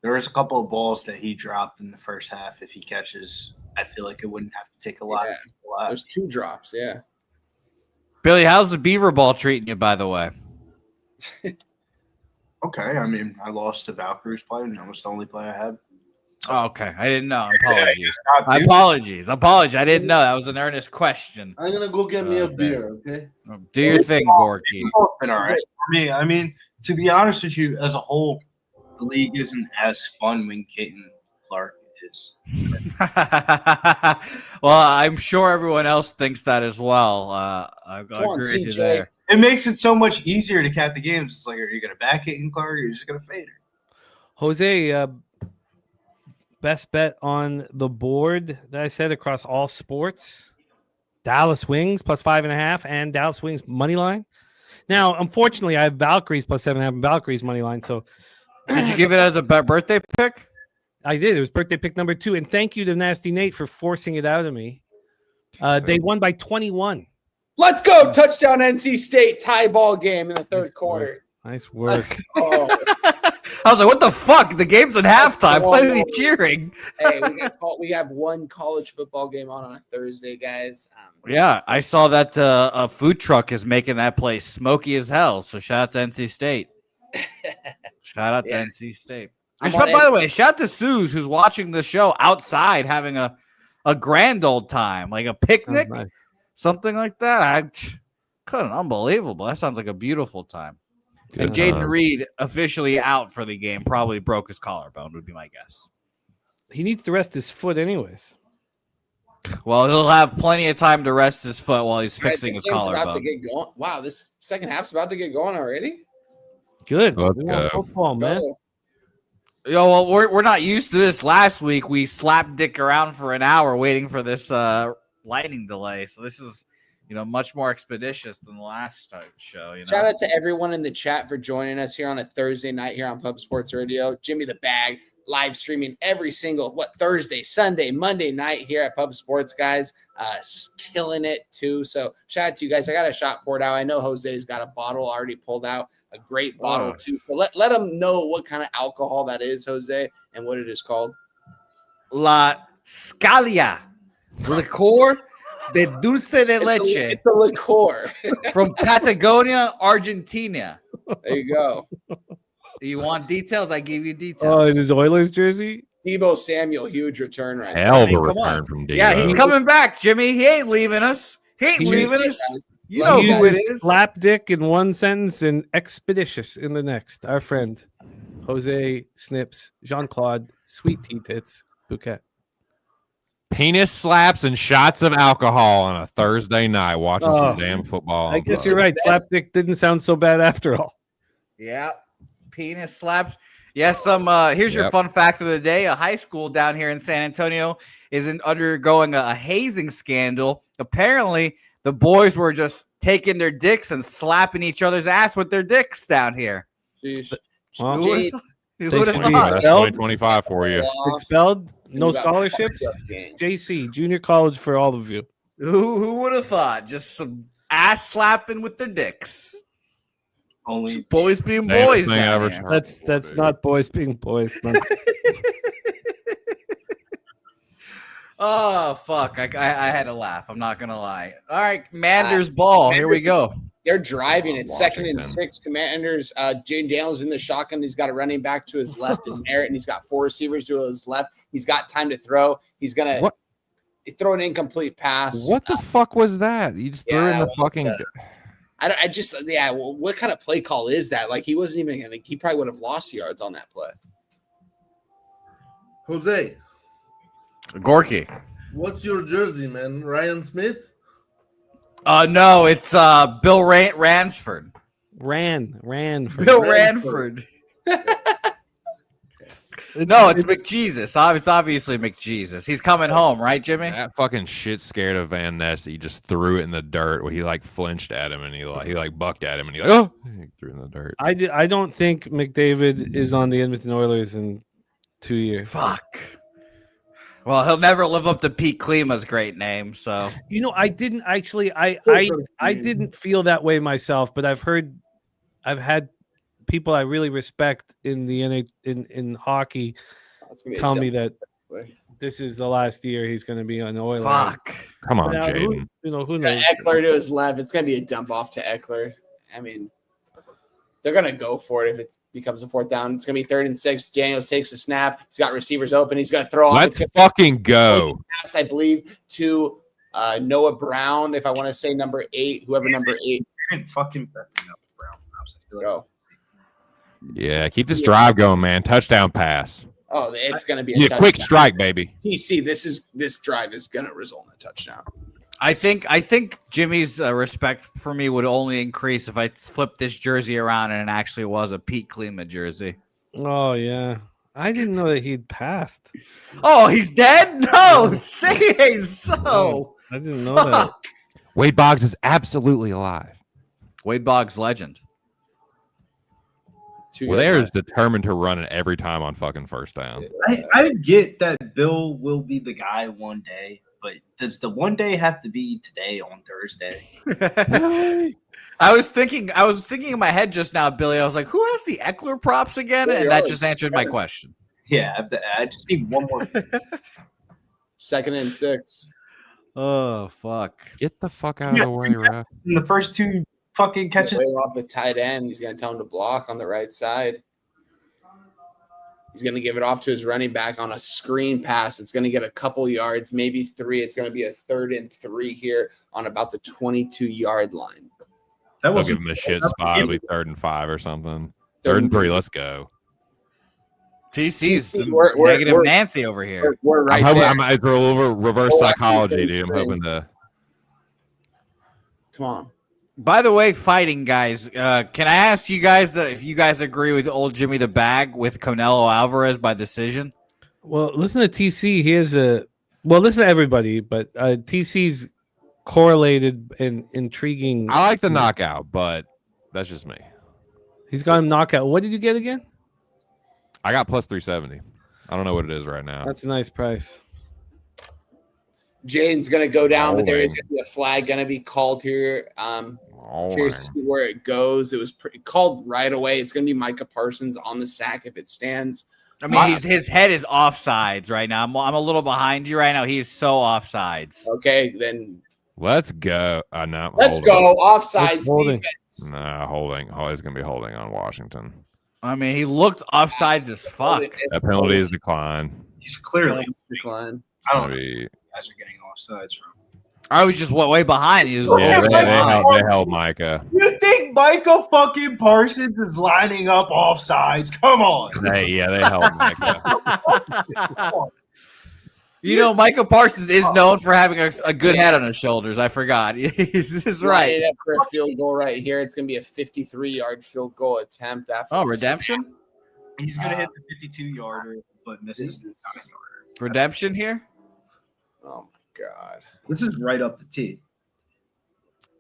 There was a couple of balls that he dropped in the first half. If he catches, I feel like it wouldn't have to take a lot. There's 2 drops, yeah. Billy, how's the Beaver Ball treating you, by the way? Okay, I mean, I lost to Valkyrie's play, and that was the only play I had. Oh, okay. I didn't know. Apologies. I didn't know. That was an earnest question. I'm gonna go get me a beer. Okay. Do your thing, Gorky. All right. For me, I mean, to be honest with you, as a whole, the league isn't as fun when Caden Clark is. Well, I'm sure everyone else thinks that as well. I agree with you there. It makes it so much easier to cap the games. It's like, are you going to back Caden Clark, or are you just going to fade her? Jose, best bet on the board that I said across all sports: Dallas Wings plus 5.5 and Dallas Wings money line. Now, unfortunately, I have Valkyries plus 7.5 and Valkyries money line. So, did you give it as a birthday pick? I did. It was birthday pick number 2. And thank you to Nasty Nate for forcing it out of me. They won by 21. Let's go. Touchdown NC State tie ball game in the third quarter. Nice work. Oh, I was like, what the fuck? The game's at halftime. Why is he cheering? hey, we have one college football game on a Thursday, guys. Yeah, I saw that a food truck is making that place smoky as hell. So shout out to NC State. Shout out to NC State. And by the way, shout out to Suze who's watching the show outside having a grand old time, like a picnic, Nice. something like that. Unbelievable. That sounds like a beautiful time. And Good. Jaden Reed officially out for the game. Probably broke his collarbone, would be my guess. He needs to rest his foot anyways. Well, he'll have plenty of time to rest his foot while he's fixing his This game's about to collarbone. get going. Wow, this second half's about to get going already. Good. Let's We want go. football, man. Oh, Well, we're not used to this. Last week we slapped dick around for an hour waiting for this lightning delay. So this is, much more expeditious than the last show. Shout out to everyone in the chat for joining us here on a Thursday night here on Pub Sports Radio. Jimmy the Bag live streaming every single Thursday, Sunday, Monday night here at Pub Sports, guys. Killing it too. So shout out to you guys. I got a shot poured out. I know Jose's got a bottle already pulled out. A great bottle too. So let them know what kind of alcohol that is, Jose, and what it is called. La Scalia, liqueur de dulce de leche It's a liqueur. from Patagonia, Argentina. There you go. You want details? I give you Oh, details. in his Oilers jersey? Debo Samuel, huge return right now. Hell of a come on. return from Debo. Yeah, he's coming back, Jimmy. He ain't leaving us. He ain't leaving us. You know He who it uses is. slapdick in one sentence and expeditious in the next. Our friend Jose Snips, Jean-Claude, Sweet Tea Tits, Bouquet. Penis slaps and shots of alcohol on a Thursday night watching Oh, some damn football. I guess you're right. Slapdick didn't sound so bad after all. Yeah, penis slaps. Yes, here's your Yep. fun fact of the day. A high school down here in San Antonio is undergoing a hazing scandal. Apparently, the boys were just taking their dicks and slapping each other's ass with their dicks down here. Sheesh. Well, Who Jade, would've should be thought? That's Expelled? 2025 for you. expelled, no About scholarships. game. JC, junior college for all of you. Who would have thought? Just some ass slapping with their dicks. Only Boys being Damn boys. thing I down ever here. heard That's before, dude. not boys being boys. No. Oh fuck! I had to laugh. I'm not gonna lie. All right, Commanders ball. Here we go. They're driving. It's second and Washington. 6. Commanders. Jane Daniels in the shotgun. He's got a running back to his left and Merritt, and he's got 4 receivers to his left. He's got time to throw. He's gonna What? throw an incomplete pass. What the fuck was that? You just threw it in Yeah, the fucking. What kind of play call is that? Like he wasn't even gonna. He probably would have lost yards on that play. Jose, Gorky. what's your jersey, man? Ryan Smith? No, it's Bill Ransford. Ran. For Bill Ransford. Ranford. No, it's McJesus. It's obviously McJesus. He's coming home, right, Jimmy? That fucking shit scared of Van Ness. He just threw it in the dirt. Where he like flinched at him and he bucked at him and he threw it in the dirt. I don't think McDavid is on the Edmonton Oilers in 2 years. Fuck. Well, he'll never live up to Pete Klima's great name. So You know, I didn't actually. I didn't feel that way myself, but I've had people I really respect in the in hockey That's gonna be a tell dumb me that play. this is the last year he's going to be on the Oilers. fuck. Come on, Now, Jaden. who He's got knows? Eckler to his left. It's gonna be a dump off to Eckler. I mean, they're gonna go for it if it becomes a 4th down. It's gonna be 3rd and 6. Daniels takes the snap. He's got receivers open. He's gonna throw off. Let's fucking go. Pass, I believe, to Noah Brown. If I want to say number 8, whoever number 8. fucking Brown. Go. Yeah, keep this drive going, man. Touchdown pass. Oh, it's gonna be a Yeah, quick touchdown. strike, baby. TC, this drive is gonna result in a touchdown. I think Jimmy's respect for me would only increase if I flipped this jersey around and it actually was a Pete Klima jersey. Oh yeah, I didn't know that he'd passed. Oh, he's dead? No, say it ain't so. I didn't know that. Fuck. Wade Boggs is absolutely alive. Wade Boggs legend. Well, they are determined to run it every time on fucking first down. I get that Bill will be the guy one day, but does the one day have to be today on Thursday? I was thinking in my head just now, Billy. I was like, who has the Eckler props again? And that just answered my question. Yeah, I just need one more. 2nd and 6. Oh, fuck. Get the fuck out of the way, ref. In the first 2 fucking catches. Way off the tight end. He's going to tell him to block on the right side. He's going to give it off to his running back on a screen pass. It's going to get a couple yards, maybe 3. It's going to be a 3rd and 3 here on about the 22-yard line. That will give him a shit spot. It'll be 3rd and 5 or something. 3rd and 3. Let's go. TC's negative Nancy over here. We're right I'm there. it's a little reverse psychology, dude. I'm hoping to. Come on. By the way, fighting guys, can I ask you guys if you guys agree with old Jimmy the Bag with Canelo Alvarez by decision? Well, listen to TC. He has listen to everybody, but TC's correlated and intriguing. I like the knockout, but that's just me. He's got him knockout. What did you get again? I got plus 370. I don't know what it is right now. That's a nice price. Jaden's going to go down, but there is going to be a flag going to be called here. Curious to see where it goes. It was called right away. It's going to be Micah Parsons on the sack if it stands. I mean, his head is offsides right now. I'm a little behind you right now. He is so offsides. Okay, then let's go. No, let's go. Offsides defense. Nah, holding. Oh, he's going to be holding on Washington. I mean, he looked offsides as fuck. That penalty is declined. He's clearly declined. I don't know. You guys are getting offsides from. I was just way behind. He was they held Micah. You think Micah fucking Parsons is lining up offsides? Come on. They held Micah. You know, Micah Parsons is known for having a good head on his shoulders. I forgot. He's right. Up for a field goal right here. It's going to be a 53-yard field goal attempt. After redemption? He's going to hit the 52-yarder, but misses the 9-yarder. Redemption here? Oh, my God. This is right up the tee.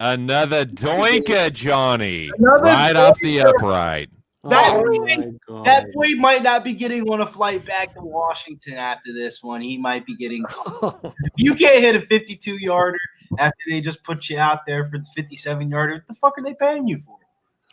Another doinker, Johnny. Right off the upright. That boy might not be getting on a flight back to Washington after this one. He might be getting. If you can't hit a 52-yarder after they just put you out there for the 57-yarder, what the fuck are they paying you for?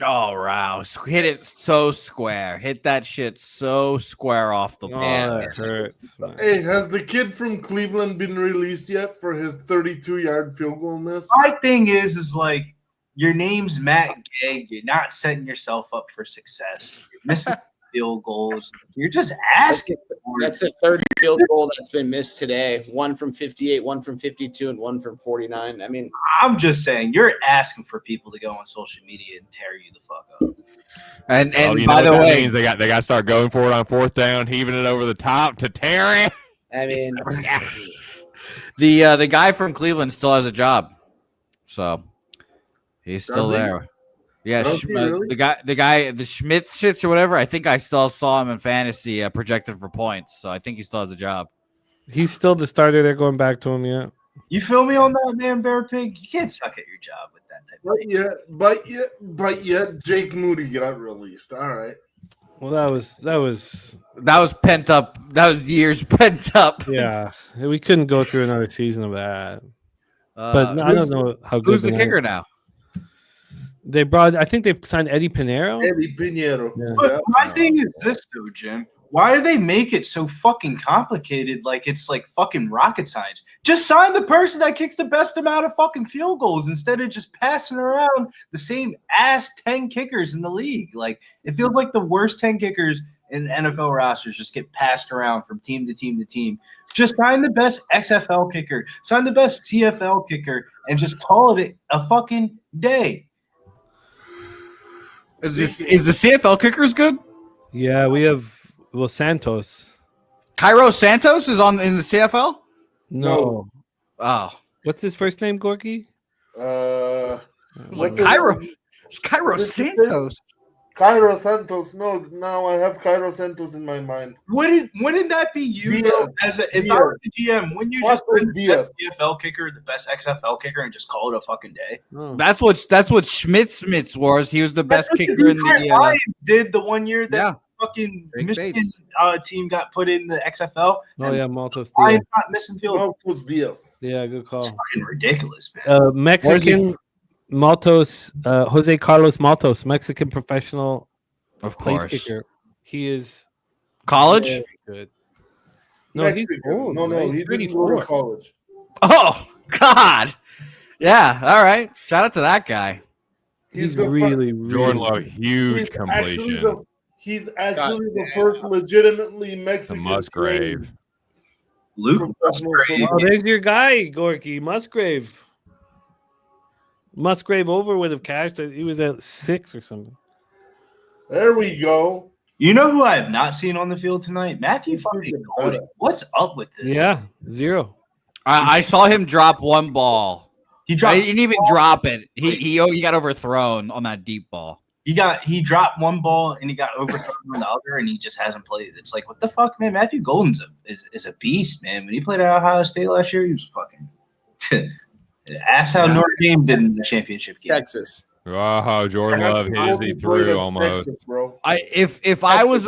Oh, wow. Hit it so square. Hit that shit so square off the ball. Oh, that hurts. Man. Hey, has the kid from Cleveland been released yet for his 32-yard field goal miss? My thing is like, your name's Matt Gay. You're not setting yourself up for success. You're missing field goals. You're just asking. That's the 3rd field goal that's been missed today. 1 from 58, 1 from 52, and 1 from 49. I mean, I'm just saying, you're asking for people to go on social media and tear you the fuck up. And by the way, means they got to start going for it on 4th down, heaving it over the top to Terry. I mean, the guy from Cleveland still has a job, so. He's still there. Yeah, really? the Schmitz shits or whatever. I think I still saw him in fantasy projected for points, so I think he still has a job. He's still the starter. They're going back to him, yeah. You feel me on that, man, Bear Pig? You can't suck at your job with that type of thing. But yet, Jake Moody got released. All right. Well, that was pent up. That was years pent up. Yeah, we couldn't go through another season of that. But I don't know how good. Who's the kicker now? I think they signed Eddie Pinheiro. Eddie Pinheiro. Yeah. But my thing is this, though, Jim. Why do they make it so fucking complicated? Like it's like fucking rocket science. Just sign the person that kicks the best amount of fucking field goals instead of just passing around the same ass 10 kickers in the league. Like it feels like the worst 10 kickers in NFL rosters just get passed around from team to team to team. Just sign the best XFL kicker, sign the best CFL kicker, and just call it a fucking day. Is the CFL kickers good? Yeah, we have Santos. Cairo Santos is in the CFL? No. Oh. What's his first name, Gorky? What's Cairo Santos. Cairo Santos. No, now I have Cairo Santos in my mind. Wouldn't that be you Diaz. though? If I was the GM, wouldn't you just Fuck put the Diaz. best PFL kicker, the best XFL kicker, and just call it a fucking day? Oh. That's what Schmitz was. He was the best That's what kicker in Detroit the. Lions did the one year that Yeah. fucking Big Michigan Bates. team got put in the XFL. Oh yeah, Maltos. Lions not missing field. Maltos Diaz. Yeah, good call. It's fucking ridiculous, man. Mexican Maltos, Jose Carlos Maltos, Mexican professional Of place course. kicker. He is College? very good. No, he's Mexican. old. No, right? he didn't go 34. to college. Oh God. Yeah. All right. Shout out to that guy. He's the fir- really, Jordan really Love, huge He's completion. He's actually the first legitimately The Mexican Musgrave. trained Luke professional Musgrave. Oh, there's your guy, Gorky Musgrave. Musgrave over would have cashed it. He was at 6 or something. There we go. You know who I have not seen on the field tonight? Matthew He's fucking freaking Golden. better. What's up with this? Yeah, 0. I saw him drop one ball. He He dropped. didn't even drop it. He got overthrown on that deep ball. He dropped one ball and he got overthrown on the other, and he just hasn't played. It's like, what the fuck, man? Matthew Golden's is a beast, man. When he played at Ohio State last year, he was fucking. Ask how Notre Dame did in the championship game. Texas. Oh, Jordan Love hizzy through almost. Texas, bro. If I was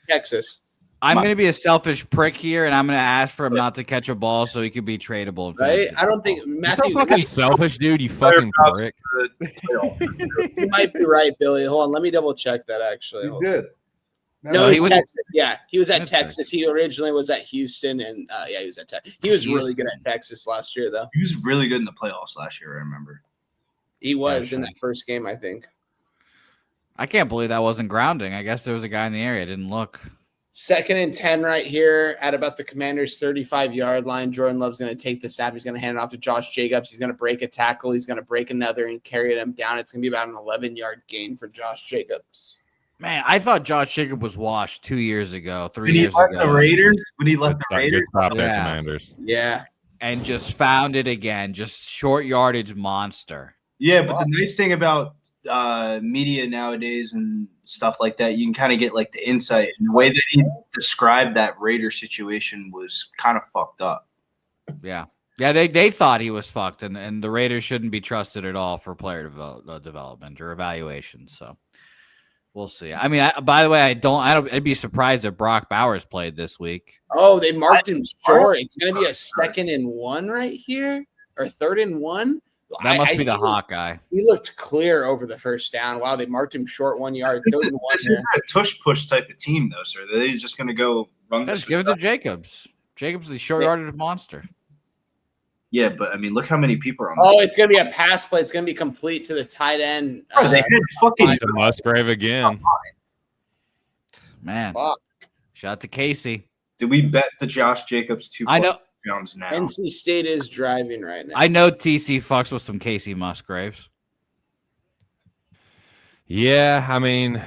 Texas. I'm going to be a selfish prick here, and I'm going to ask for him not to catch a ball so he could be tradable. in Right? fantasy I don't think football. You're so Matthew. fucking selfish, dude. You fucking prick. You might be right, Billy. Hold on, let me double check that. Actually, He Hold on. did. No, he he's was- Texas. Yeah, he was at That's Texas. He originally was at Houston, and yeah, he was at Texas. He was really good at Texas last year, though. He was really good in the playoffs last year. I remember. He was in that first game, I think. I can't believe that wasn't grounding. I guess there was a guy in the area. I didn't look. 2nd and 10 right here at about the Commanders' 35-yard line. Jordan Love's going to take the snap. He's going to hand it off to Josh Jacobs. He's going to break a tackle. He's going to break another and carry them down. It's going to be about an 11-yard gain for Josh Jacobs. Man, I thought Josh Jacob was washed 2 years ago, 3 When he years left ago. the Raiders, when he left the Good Raiders, stop there, Yeah. Commanders. Yeah. And just found it again. Just short yardage monster. yeah. But the nice thing about media nowadays and stuff like that, you can kind of get like the insight. And the way that he described that Raider situation was kind of fucked up. Yeah. Yeah, they thought he was fucked, and the Raiders shouldn't be trusted at all for player development or evaluation. So we'll see. I mean, by the way, I'd be surprised if Brock Bowers played this week. Oh, they marked him short. It's going to be a 2nd and 1 right here, or 3rd and 1. That must be the think Hawkeye. He looked clear over the first down. Wow, they marked him short 1 yard. 3rd and 1 This there. isn't a tush push type of team, though, sir. They're just going to go run this. Just give it to Jacobs. Jacobs is the short yardage monster. Yeah, but I mean, look how many people are on. Oh, it's going to be a pass play. It's going to be complete to the tight end. Bro, they had fucking. To Musgrave again. Man. Fuck. Shout out to Casey. Did we bet the Josh Jacobs 2 I know touchdowns now? NC State is driving right now. I know TC fucks with some Casey Musgraves. Yeah, I mean,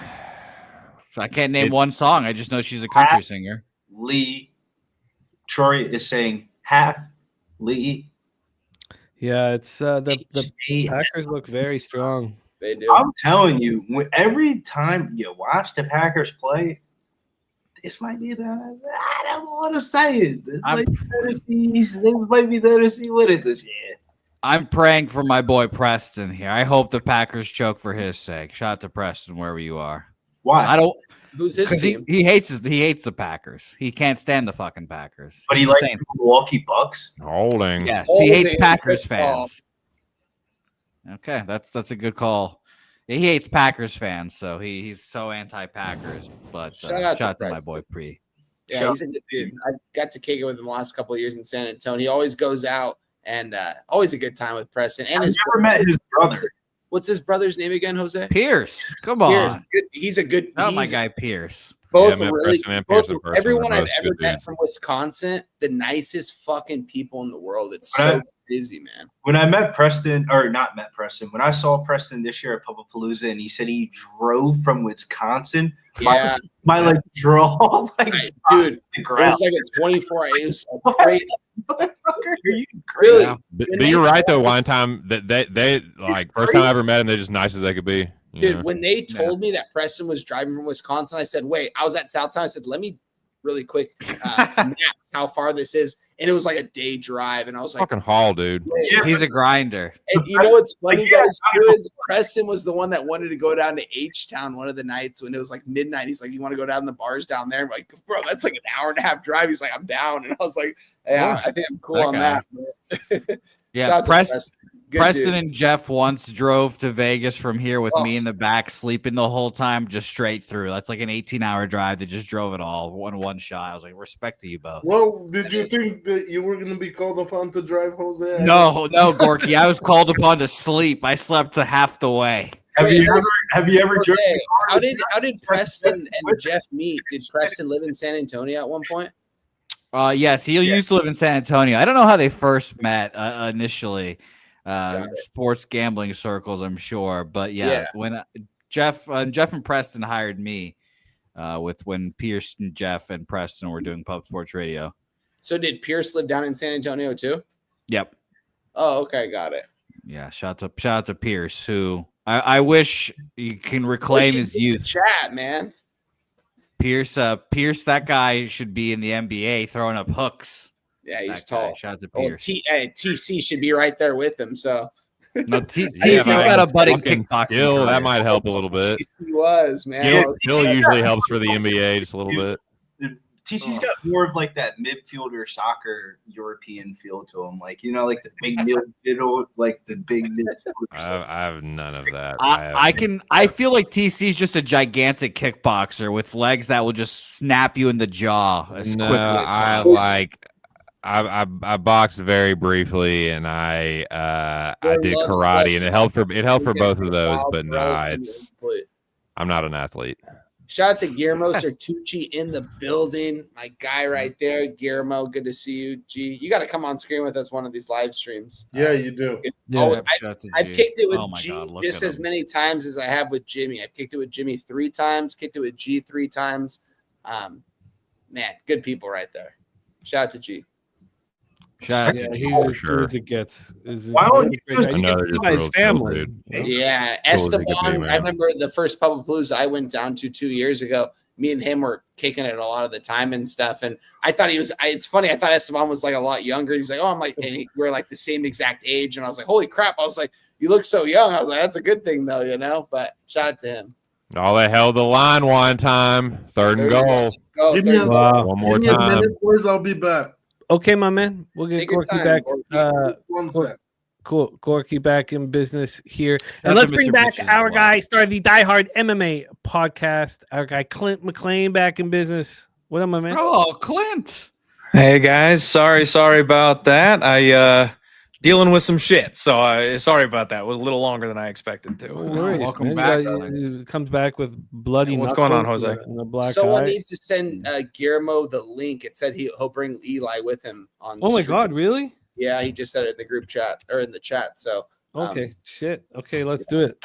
So I can't name one song. I just know she's a country singer. Lee, Troy is saying half Lee. Yeah, it's the H-A. Packers look very strong. They do. I'm telling you, every time you watch the Packers play, this might be the. I don't want to say it. This might be the NFC win it this year. I'm praying for my boy Preston here. I hope the Packers choke for his sake. Shout out to Preston wherever you are. Why? I don't Who's his because team? he hates the Packers. He can't stand the fucking Packers. But he He's likes saying- the Milwaukee Bucks. holding. yes, Oh, he hates they- Packers good call. fans. Okay, that's a good call. He hates Packers fans, so he's so anti-Packers. But Shout out to to my Preston. boy Pre. Yeah, he's a good dude. I got to kick it with him the last couple of years in San Antonio. He always goes out and always a good time with Preston. And I his never met his brother. What's his brother's name again, Jose? Pierce, come on, Pierce. Good. He's a good. not my he's guy Pierce. Both Yeah, I met really, Preston and both, Pierce in person. everyone They're I've both ever good met dudes. from Wisconsin, the nicest fucking people in the world. It's Right. so busy, man. When I met Preston, or not met Preston, when I saw Preston this year at Pupapalooza, and he said he drove from Wisconsin. Yeah, My like draw, like dude. the It ground. was like a 24. It was great. Motherfucker, are you Really? Yeah. But you're right though. One time that they like first time I ever met him, they're just nice as they could be. Dude, when they told me that Preston was driving from Wisconsin, I said, wait, I was at Southtown. I said, let me really quick map how far this is. And it was like a day drive. And I was like, Fucking Hall, dude. He's a grinder. and you know what's funny, guys, too, is Preston was the one that wanted to go down to H-Town one of the nights when it was like midnight. He's like, you want to go down the bars down there? I'm like, bro, that's like an hour and a half drive. He's like, I'm down. And I was like, yeah, I think I'm cool on that. Yeah, Shout out to Preston. Good Preston dude. and Jeff once drove to Vegas from here with me in the back, sleeping the whole time, just straight through. That's like an 18-hour drive. They just drove it all one shot. I was like, respect to you both. Well, did you think that you were going to be called upon to drive, Jose? No, Gorky. I was called upon to sleep. I slept to half the way. Have you ever driven? Okay, how did Preston and Jeff meet? Did Preston live in San Antonio at one point? Yes, he used to live in San Antonio. I don't know how they first met initially. Sports gambling circles, I'm sure, but when Jeff and Preston hired me when Pierce and Jeff and Preston were doing Pub Sports Radio. So did Pierce live down in San Antonio too? Yep. Oh, okay, got it. Yeah, shout out to Pierce, who I wish he can reclaim his youth. Chat, man. Pierce, that guy should be in the NBA throwing up hooks. Yeah, he's tall. Shout out to Pierce. TC should be right there with him. So no, TC's got a budding kickboxing. Skill, that might help a little bit. TC was, man. Skill usually helps for the NBA just a little bit. TC's got more of like that midfielder soccer European feel to him, like like the big middle, like the big midfielder. I have none of that. I feel like TC's just a gigantic kickboxer with legs that will just snap you in the jaw as quickly as possible. I boxed very briefly, and I did karate, and it helped for both of those. But no, I'm not an athlete. Shout out to Guillermo Sertucci in the building, my guy right there. Guillermo, good to see you. G, you got to come on screen with us one of these live streams. Yeah, you do. I kicked it with G just as many times as I have with Jimmy. I've kicked it with Jimmy 3 times, kicked it with G 3 times. Man, good people right there. Shout out to G. He's as good as it gets. Why don't you get to see his family. Yeah, Esteban. I remember the first Publipalooza I went down to 2 years ago. Me and him were kicking it a lot of the time and stuff. And I thought he was. It's funny. I thought Esteban was like a lot younger. He's like, oh, I'm like, and we're like the same exact age. And I was like, holy crap! I was like, you look so young. I was like, that's a good thing though, But shout out to him. Oh, they held the line one time. Third and goal. Give me one more give me time. a minute, boys. I'll be back. Okay, my man. We'll get Gorky back. One sec. Cool. Gorky back in business here. And let's bring back our guy, started the Die Hard MMA podcast. Our guy, Clint McLean, back in business. What up, my man? Oh, Clint. Hey, guys. Sorry about that. I dealing with some shit. So sorry about that. It was a little longer than I expected to. Welcome back. He comes back with bloody. What's going on, Jose? Someone needs to send Guillermo the link. It said he'll bring Eli with him on. Oh my God, really? Yeah, he just said it in the group chat or in the chat. So okay, shit. Okay, let's do it.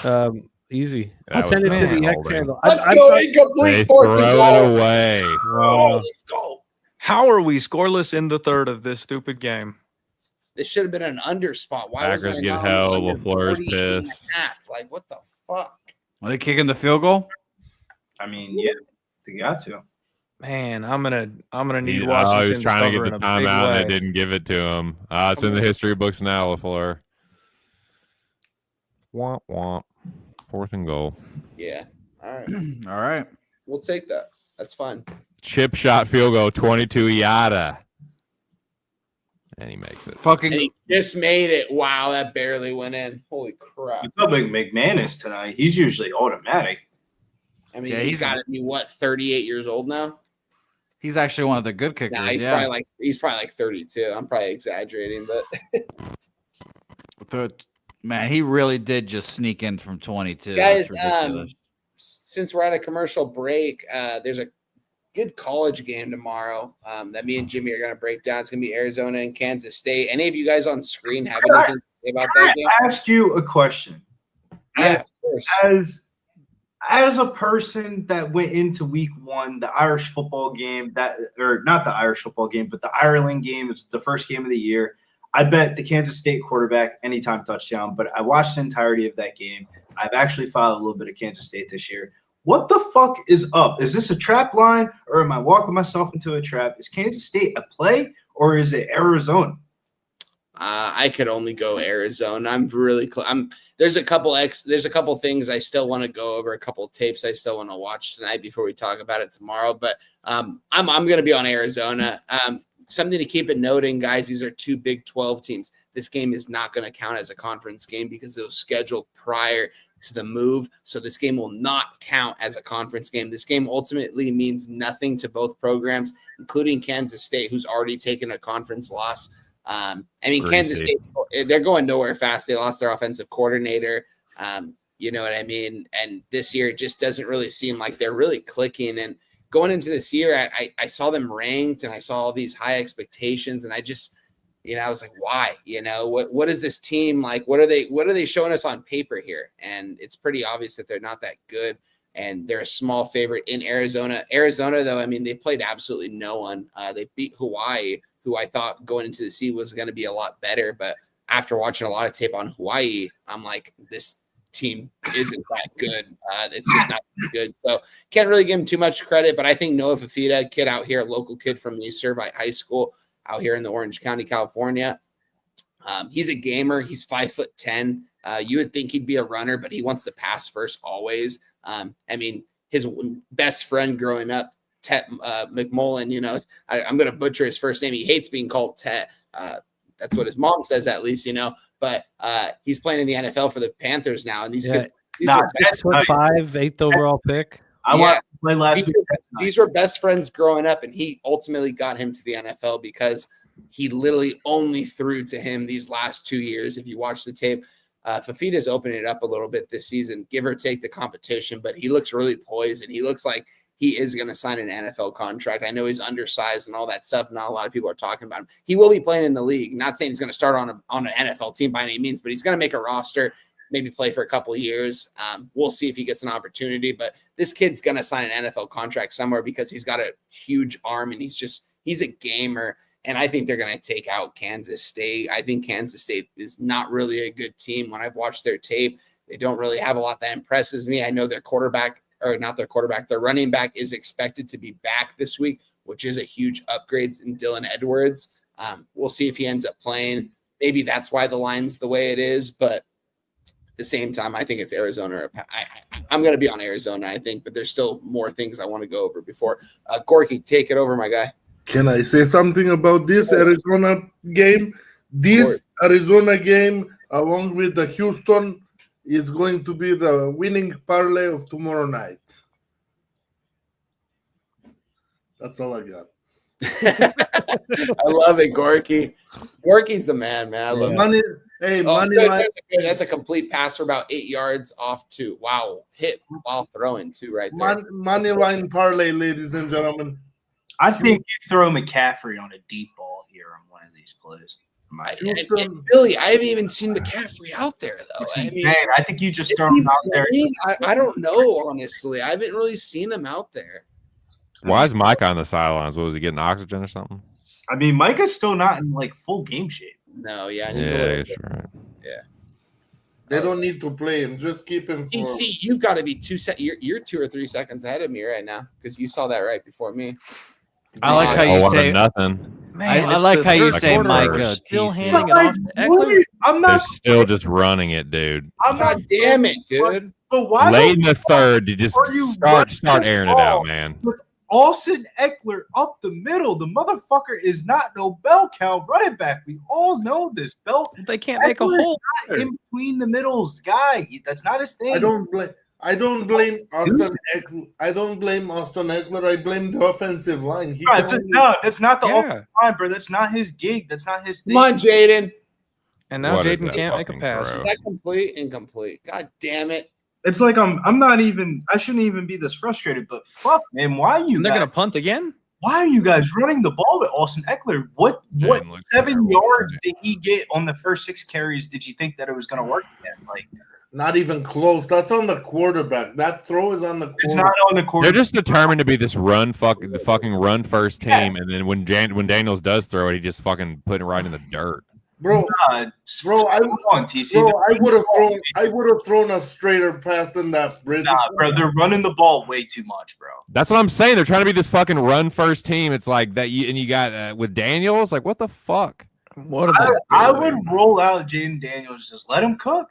Easy. I'll That send it was to the kinda X handle. Let's go incomplete. Throw it away. Oh, let's go. How are we scoreless in the third of this stupid game? This should have been an under spot. Why was Packers I get not held. under LaFleur's 48 and a pissed. half? Like, what the fuck? Are they kicking the field goal? I mean, yeah, they got to. Man, I'm gonna need He Washington. was trying to cover get in the a big timeout, and way. they didn't give it to him. It's in the history books now, LaFleur. Womp womp. 4th and goal. Yeah. All right. All right. We'll take that. That's fine. Chip shot field goal, 22 yada. And he makes it. And he just made it. Wow, that barely went in. Holy crap. Look how big McMahon is tonight. He's usually automatic. I mean, he's got to be, 38 years old now? He's actually one of the good kickers. Nah, he's probably like 32. I'm probably exaggerating, but man, he really did just sneak in from 22. Guys, since we're at a commercial break, there's a good college game tomorrow that me and Jimmy are going to break down. It's going to be Arizona and Kansas State. Any of you guys on screen have anything to say about that game? I ask you a question. Yeah, of course. As a person that went into week 1, the Irish football game, or not the Irish football game, but the Ireland game, it's the first game of the year. I bet the Kansas State quarterback anytime touchdown, but I watched the entirety of that game. I've actually followed a little bit of Kansas State this year. What the fuck is up? Is this a trap line, or am I walking myself into a trap? Is Kansas State a play, or is it Arizona? I could only go Arizona. I'm really there's a couple things I still want to go over, a couple tapes I still want to watch tonight before we talk about it tomorrow. But I'm going to be on Arizona. Something to keep in noting, guys. These are two Big 12 teams. This game is not going to count as a conference game because it was scheduled prior to the move. So this game will not count as a conference game. This game ultimately means nothing to both programs, including Kansas State, who's already taken a conference loss. Kansas State, they're going nowhere fast. They lost their offensive coordinator. You know what I mean? And this year it just doesn't really seem like they're really clicking. And going into this year, I saw them ranked and I saw all these high expectations. And I just, I was like, why? What is this team like? What are they showing us on paper here? And it's pretty obvious that they're not that good. And they're a small favorite in Arizona. Arizona, though, they played absolutely no one. They beat Hawaii, who I thought going into the season was going to be a lot better. But after watching a lot of tape on Hawaii, I'm like, this team isn't that good. It's just not good. So can't really give him too much credit. But I think Noah Fafita, kid out here, a local kid from East Servite High School out here in the Orange County, California. He's a gamer. He's 5'10". You would think he'd be a runner, but he wants to pass first always. His best friend growing up, Tet McMullen, I'm going to butcher his first name. He hates being called Tet. That's what his mom says, at least, but he's playing in the NFL for the Panthers now. And these are 6'5", 8th overall pick. I want to play last week. These were best friends growing up, and he ultimately got him to the NFL because he literally only threw to him these last 2 years. If you watch the tape, Fafita's opening it up a little bit this season, give or take the competition, but he looks really poised, and he looks like he is going to sign an NFL contract. I know he's undersized and all that stuff. Not a lot of people are talking about him. He will be playing in the league. Not saying he's going to start on an NFL team by any means, but he's going to make a roster, maybe play for a couple of years. We'll see if he gets an opportunity. But this kid's going to sign an NFL contract somewhere because he's got a huge arm and he's a gamer. And I think they're going to take out Kansas State. I think Kansas State is not really a good team. When I've watched their tape, they don't really have a lot that impresses me. I know their running back is expected to be back this week, which is a huge upgrade in Dylan Edwards. We'll see if he ends up playing. Maybe that's why the line's the way it is, but at the same time, I think it's Arizona. I'm going to be on Arizona, I think, but there's still more things I want to go over before. Gorky, take it over, my guy. Can I say something about this Arizona game? This Arizona game, along with the Houston, is going to be the winning parlay of tomorrow night. That's all I got. I love it, Gorky. Gorky's the man. I love money. it. Hey, money line. That's a complete pass for about 8 yards off to hit while throwing too right there. Money line parlay, ladies and gentlemen. I think you throw McCaffrey on a deep ball here on one of these plays. And Billy, I haven't even seen McCaffrey out there though. I think you just throw him out there. I don't know, honestly. I haven't really seen him out there. Why is Mike on the sidelines? Was he getting oxygen or something? Micah's still not in full game shape. No, Yeah, right. Yeah. They don't need to play him. Just keep him. DC, you've got to be you're 2 or 3 seconds ahead of me right now because you saw that right before me. I like how you say nothing. Man, I like how you say Micah. Still handing it off to Eckler. They're still just running it, dude. God damn it, dude. But why late in the third, you just start airing it out, man. With Austin Eckler up the middle, the motherfucker is not no bell cow running back. We all know this. They can't make a hole in between the middles guy. That's not his thing. I don't blame Austin Eckler. I blame the offensive line. That's not the offensive line, bro. That's not his gig. That's not his thing. Come on, Jaden. And now Jaden can't make a pass. Is that complete? Incomplete. God damn it. It's like I'm not even. I shouldn't even be this frustrated. But fuck, man, why are you? They're gonna punt again. Why are you guys running the ball with Austin Eckler? What 7 yards did he get on the first 6 carries? Did you think that it was gonna work again? Not even close. That's on the quarterback. That throw is on the quarterback. It's not on the quarterback. They're just determined to be this fucking run first team, and then when Daniels does throw it, he just fucking put it right in the dirt. Bro, Bro, I on, TC. I would have thrown a straighter pass than that. Bro, they're running the ball way too much, bro. That's what I'm saying. They're trying to be this fucking run first team. It's like that, and you got with Daniels. Like, what the fuck? What are they I doing? would roll out Jaden Daniels. Just let him cook.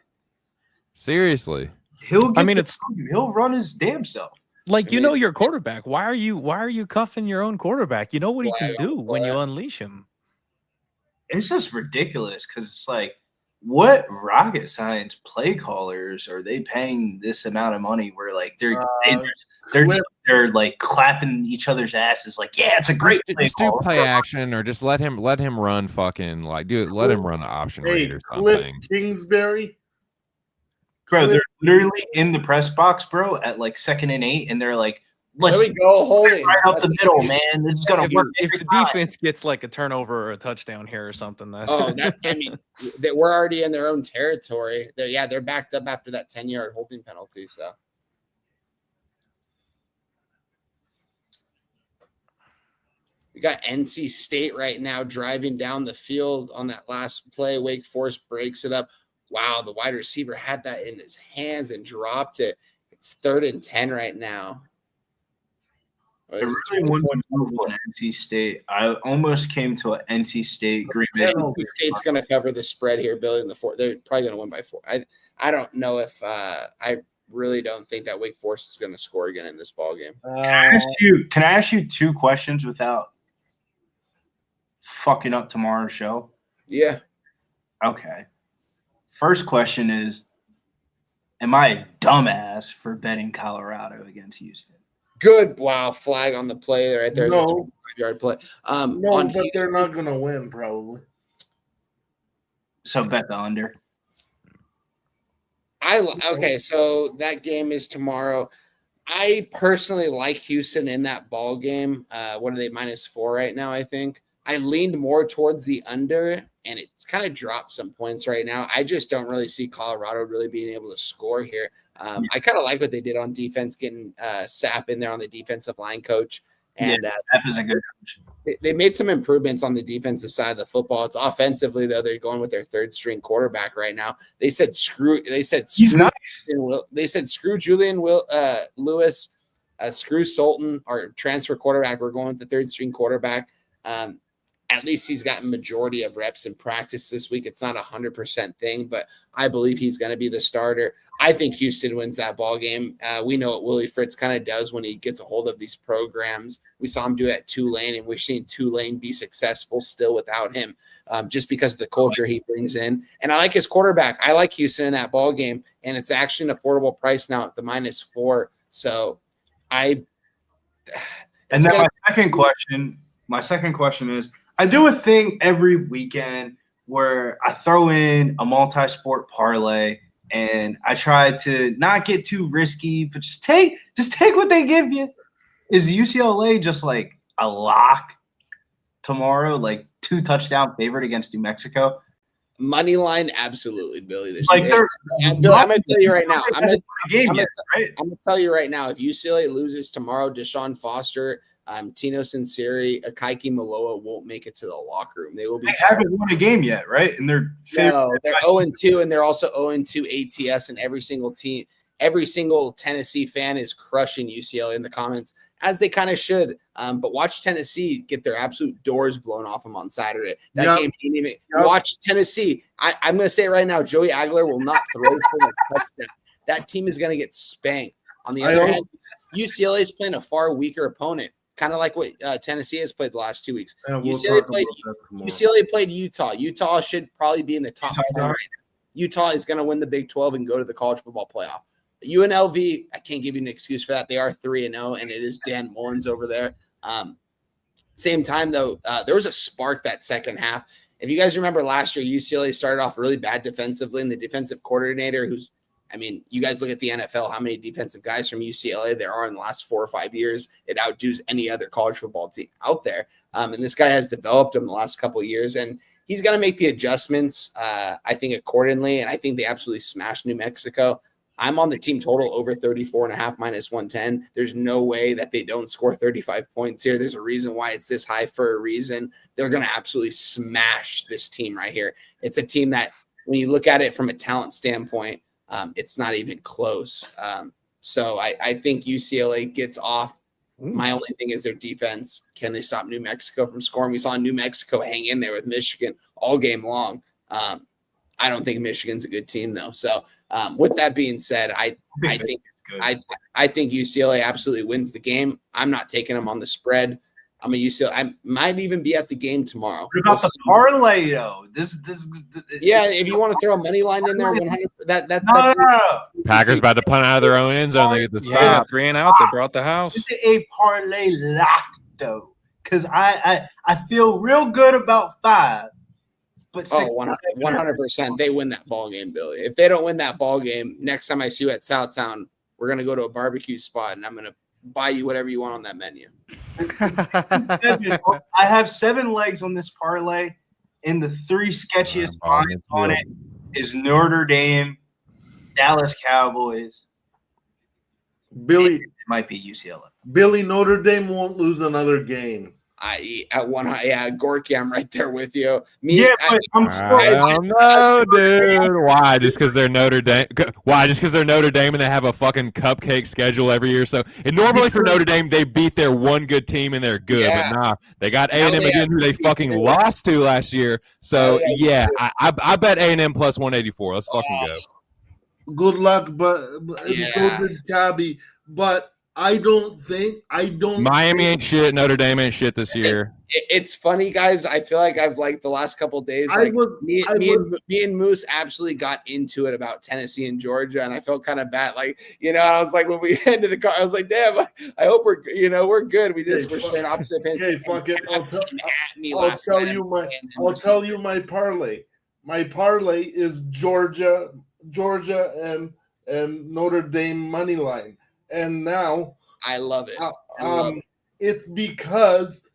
Seriously. He'll run his damn self. Like, you know your quarterback. Why are you cuffing your own quarterback? You know what he can do when you unleash him. It's just ridiculous because it's like, what rocket science play callers are they paying this amount of money? Where like they're like clapping each other's asses, like, yeah, it's a great play. Just do play action, or just let him run fucking let him run an option read or Cliff something. Kingsbury. Bro, they're literally in the press box, bro, at like 2nd and 8, and they're like, let's There we go, holding right up the middle, man. It's gonna work. If the defense gets like a turnover or a touchdown here or something, that's we're already in their own territory. They're backed up after that 10-yard holding penalty. So we got NC State right now driving down the field on that last play. Wake Forest breaks it up. Wow, the wide receiver had that in his hands and dropped it. It's 3rd and 10 right now. I really wanted to move on NC State. I almost came to an NC State Green Bay. NC State's going to cover the spread here, Billy, in the 4. They're probably going to win by 4. I don't know if I really don't think that Wake Forest is going to score again in this ball game. Can I ask you 2 questions without fucking up tomorrow's show? Yeah. Okay. First question is, am I a dumbass for betting Colorado against Houston? Good. Wow. Flag on the play right there. No. It's a 25-yard play. No, but they're not going to win probably. So bet the under. Okay, so that game is tomorrow. I personally like Houston in that ball game. What are they, -4 right now, I think? I leaned more towards the under, and it's kind of dropped some points right now. I just don't really see Colorado really being able to score here. I kind of like what they did on defense, getting Sapp in there on the defensive line coach. And Sapp is a good coach. They made some improvements on the defensive side of the football. It's offensively, though, they're going with their 3rd-string quarterback right now. He's nice. They said screw Julian Lewis, screw Sultan, our transfer quarterback. We're going with the 3rd-string quarterback. At least he's gotten majority of reps in practice this week. It's not 100% thing, but I believe he's going to be the starter. I think Houston wins that ball game. We know what Willie Fritz kind of does when he gets a hold of these programs. We saw him do it at Tulane, and we're seeing Tulane be successful still without him, just because of the culture he brings in. And I like his quarterback. I like Houston in that ball game, and it's actually an affordable price now at the -4. So and then my second question is, I do a thing every weekend where I throw in a multi-sport parlay, and I try to not get too risky, but just take what they give you. Is UCLA just like a lock tomorrow, like 2 touchdown favorite against New Mexico? Money line, absolutely, Billy. Like I'm going to tell you right now. I'm going to tell you right now. If UCLA loses tomorrow, Deshaun Foster, Tino Sinceri, Akaiki Maloa won't make it to the locker room. They will be. They haven't won a game yet, right? And they're 0-2, and they're also 0-2 ATS. And every single Tennessee fan is crushing UCLA in the comments, as they kind of should. But watch Tennessee get their absolute doors blown off them on Saturday. That game didn't even watch Tennessee. I'm going to say it right now: Joey Aguilar will not throw for a touchdown. That team is going to get spanked. On the other hand, UCLA is playing a far weaker opponent. Kind of like what Tennessee has played the last 2 weeks. UCLA played Utah. Utah should probably be in the top 10 right now. Utah is going to win the Big 12 and go to the college football playoff. UNLV, I can't give you an excuse for that. They are 3-0, and it is Dan Mullins over there. Same time, though, there was a spark that second half. If you guys remember last year, UCLA started off really bad defensively, and the defensive coordinator you guys look at the NFL, how many defensive guys from UCLA there are in the last 4 or 5 years. It outdoes any other college football team out there. And this guy has developed them the last couple of years, and he's going to make the adjustments, I think, accordingly. And I think they absolutely smashed New Mexico. I'm on the team total over 34.5 minus 110. There's no way that they don't score 35 points here. There's a reason why it's this high for a reason. They're going to absolutely smash this team right here. It's a team that when you look at it from a talent standpoint, it's not even close. So I think UCLA gets off. My only thing is their defense. Can they stop New Mexico from scoring? We saw New Mexico hang in there with Michigan all game long. I don't think Michigan's a good team, though. So with that being said, I think UCLA absolutely wins the game. I'm not taking them on the spread. I'm a UCLA. I might even be at the game tomorrow. What about the parlay though? Yeah, if you want to throw a money line in there, 100. That's Packers about to punt out of their own end zone. They get the Yeah, stop. 3 and out. They brought the house. Is it a parlay lock though? Because I feel real good about 5, but 100%. They win that ball game, Billy. If they don't win that ball game, next time I see you at Southtown, we're gonna go to a barbecue spot and I'm gonna buy you whatever you want on that menu. I have 7 legs on this parlay, and the 3 sketchiest lines on it is Notre Dame, Dallas Cowboys. Billy, It might be UCLA. Billy, Notre Dame won't lose another game. Gorky, I'm right there with you. I'm still. I don't know, dude. Why? Just because they're Notre Dame? Why? Just because they're Notre Dame and they have a fucking cupcake schedule every year? So, and normally for Notre Dame, they beat their one good team and they're good. Yeah. But nah, they got A&M again, who they fucking lost to last year. So yeah, I bet A&M plus 184. Let's fucking go. Good luck, but so did Cabby. But I don't. Miami ain't shit. Notre Dame ain't shit this year. It's funny, guys. I feel like I've the last couple of days. Me and Moose absolutely got into it about Tennessee and Georgia, and I felt kind of bad. I was like, when we head to the car, I was like, damn, I hope we're good. We're straight opposite pins. Hey, fuck it. I'll tell you my parlay. My parlay is Georgia and Notre Dame money line. And now I love it. It's because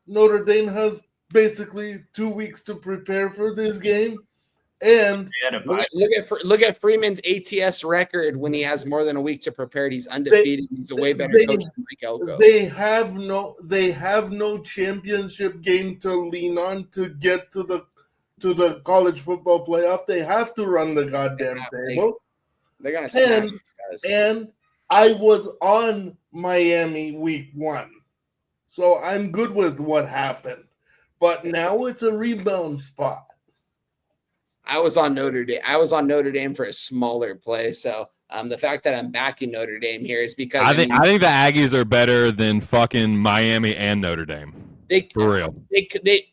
Notre Dame has basically 2 weeks to prepare for this game, and look at Freeman's ATS record when he has more than a week to prepare. He's undefeated. He's a way better coach than Mike Elko. They have no championship game to lean on to get to the college football playoff. They have to run the goddamn table. They're gonna smash. And I was on Miami week 1, so I'm good with what happened. But now it's a rebound spot. I was on Notre Dame. I was on Notre Dame for a smaller play. So the fact that I'm backing Notre Dame here is because I think the Aggies are better than fucking Miami and Notre Dame. For real.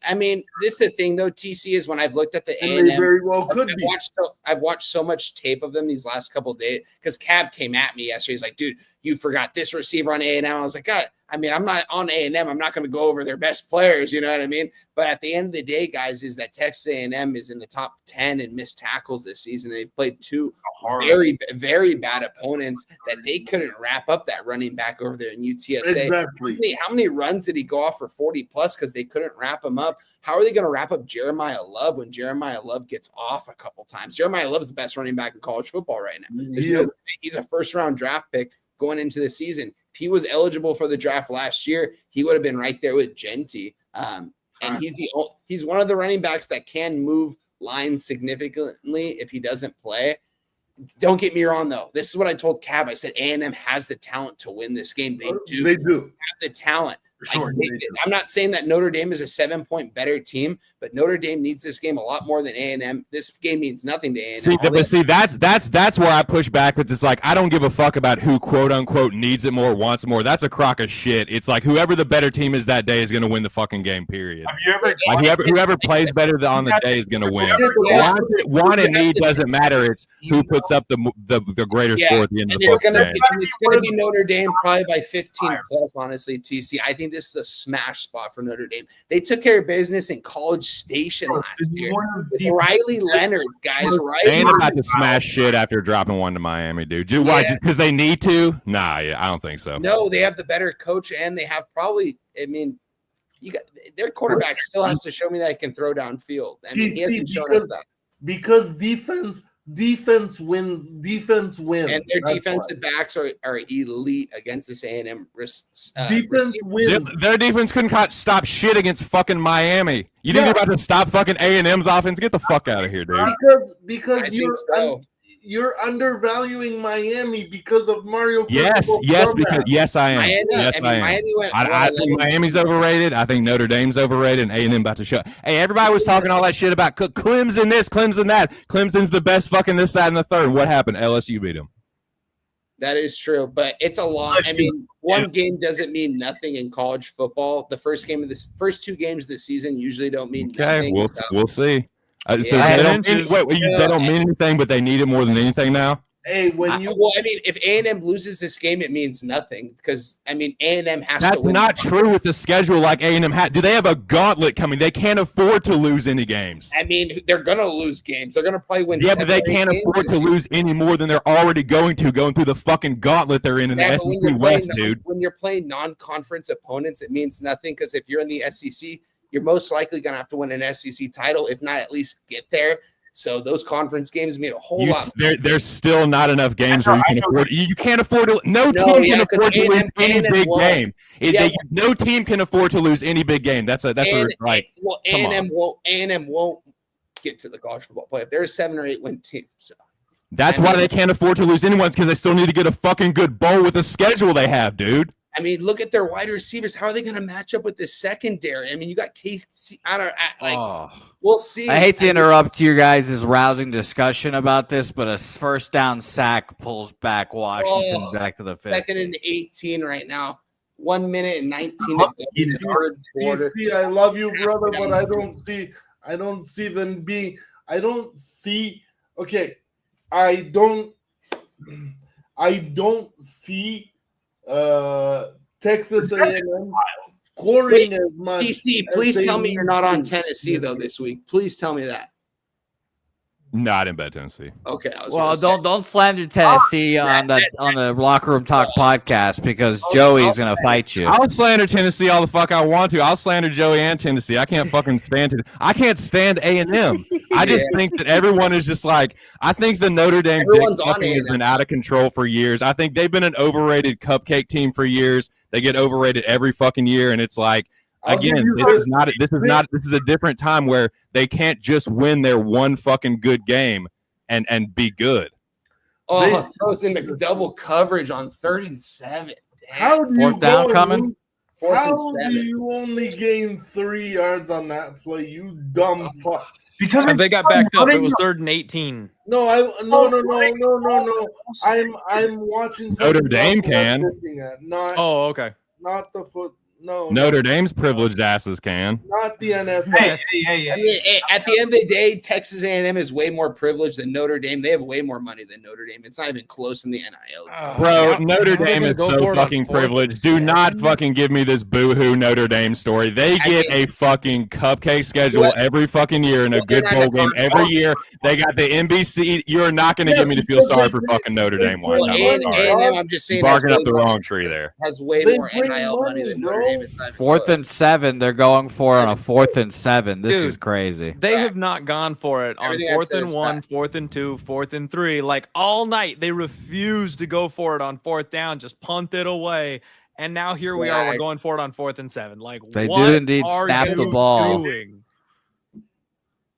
I mean, this is the thing though. TC is when I've looked at the A&M, they very well could be. I've watched so much tape of them these last couple of days because Cab came at me yesterday. He's like, "Dude, you forgot this receiver on A&M." I was like, "God, I mean, I'm not on A&M. I'm not going to go over their best players. You know what I mean?" But at the end of the day, guys, is that Texas A&M is in the top 10 in missed tackles this season. They've played 2 very, very bad opponents that they couldn't wrap up that running back over there in UTSA. Exactly. How many runs did he go off for 40 plus because they couldn't wrap him up? How are they going to wrap up Jeremiah Love when Jeremiah Love gets off a couple times? Jeremiah Love's the best running back in college football right now. He's a first-round draft pick going into the season. If he was eligible for the draft last year, he would have been right there with Genty. And he's one of the running backs that can move lines significantly if he doesn't play. Don't get me wrong, though. This is what I told Cab. I said A&M has the talent to win this game. They do have the talent. Sure, I'm not saying that Notre Dame is a 7-point better team, but Notre Dame needs this game a lot more than A&M. This game means nothing to A&M. See, that's where I push back. But it's like I don't give a fuck about who quote unquote needs it more, wants it more. That's a crock of shit. It's like whoever the better team is that day is going to win the fucking game. Period. Have you ever whoever plays better on the day is going to win. Want and need doesn't matter. It's who puts up the greater score at the end of the fucking game. It's going to be Notre Dame probably by 15 plus. Honestly, TC, I think this is a smash spot for Notre Dame. They took care of business in College Station last year. Riley Leonard, guys. They ain't about to smash shit after dropping 1 to Miami, dude. Why? Just because they need to? Nah, I don't think so. No, they have the better coach, and they have probably. I mean, their quarterback still has to show me that he can throw downfield. I mean, he hasn't shown us that. Because defense defense wins. Defense wins. And their That's defensive backs are elite against this A&M. why. Defense wins. Their defense couldn't stop shit against fucking Miami. You think they're about to stop fucking A&M's offense? Get the fuck out of here, dude. Because you're undervaluing Miami because of Mario. Yes, I am. Miami went. I think Miami's overrated. I think Notre Dame's overrated, and A&M about to show. Hey, everybody was talking all that shit about Clemson this, Clemson that. Clemson's the best fucking this, that, and the third. What happened? LSU beat them. That is true, but it's a lot. I mean, one game doesn't mean nothing in college football. The first 2 games of the season usually don't mean nothing. We'll see. So they don't mean anything, but they need it more than anything now. Hey, if A&M loses this game, it means nothing because A&M has to win. That's not true with the schedule like A&M had. Do they have a gauntlet coming? They can't afford to lose any games. They're gonna lose games. They're gonna probably win. Yeah, but they can't afford to lose any more than they're already going through the fucking gauntlet they're in the SEC West, dude. When you're playing non-conference opponents, it means nothing because if you're in the SEC, you're most likely gonna have to win an SEC title, if not at least get there. So those conference games mean a whole lot. There's still not enough games where you can afford. You can't afford to. No team can afford to lose any big game. No team can afford to lose any big game. That's right. Well, A&M won't get to the college football playoff. They're a 7 or 8 win team. So that's why they can't afford to lose anyone because they still need to get a fucking good bowl with the schedule they have, dude. Look at their wide receivers. How are they going to match up with this secondary? You got Casey. We'll see. I hate to interrupt your guys' rousing discussion about this, but a first down sack pulls back Washington back to the 5th. 2nd and 18 right now. 1 minute and 19 to go in the third quarter. I love you, brother, but I don't see them being. I don't see. Okay, I don't see. Texas A&M scoring as much. DC, please tell me you're not on Tennessee though this week. Please tell me that. No, I didn't bet Tennessee. Okay. Don't slander Tennessee on the Locker Room Talk podcast because Joey's gonna fight you. I'll slander Tennessee all the fuck I want to. I'll slander Joey and Tennessee. I can't fucking stand it. I can't stand A&M. I just think that everyone is just like. I think the Notre Dame fucking has been out of control for years. I think they've been an overrated cupcake team for years. They get overrated every fucking year, and it's like. Again, this is a different time where they can't just win their one fucking good game and be good. Throws in the double coverage on 3rd and 7. How do Fourth down coming? How do you only gain 3 yards on that play? You dumb fuck. Because they got backed up. It was 3rd and 18. No. I'm watching. Notre Dame can. Okay. Not the foot. No, Notre Dame's privileged asses can. Not the NFL. Hey. At the end of the day, Texas A&M is way more privileged than Notre Dame. They have way more money than Notre Dame. It's not even close in the NIL. Bro, Notre Dame is so fucking privileged. Do not fucking give me this boo-hoo Notre Dame story. They get a fucking cupcake schedule every fucking year and a good bowl game every year. They got the NBC. You're not going to get me to feel sorry for fucking Notre Dame. I'm just saying. Barking up the wrong tree there. Has way more NIL money than Notre Dame. 4th and 7, they're going for it on a 4th and 7. This is crazy. They have not gone for it on 4th and 1, 4th and 2, 4th and 3. Like all night, they refused to go for it on 4th down, just punt it away. And now here we are. We're going for it on 4th and 7. Like they do indeed snap the ball.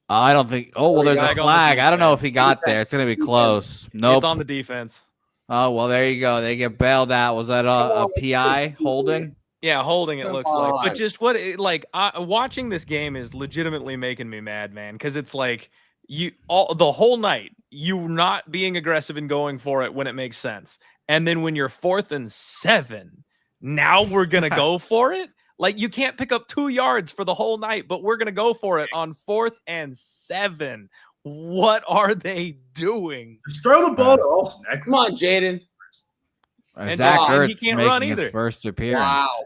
I don't think. Oh well, there's a flag. I don't know if he got there. It's gonna be close. Nope. It's on the defense. Oh well, there you go. They get bailed out. Was that a PI holding? Yeah, holding it looks like. But just watching this game is legitimately making me mad, man. Because it's like the whole night you not being aggressive and going for it when it makes sense, and then when you're 4th and 7, now we're gonna go for it. Like you can't pick up 2 yards for the whole night, but we're gonna go for it on 4th and 7. What are they doing? Just throw the ball to Olsen. Come on, Jaden. Zach Ertz he can't making run either. his first appearance. Wow.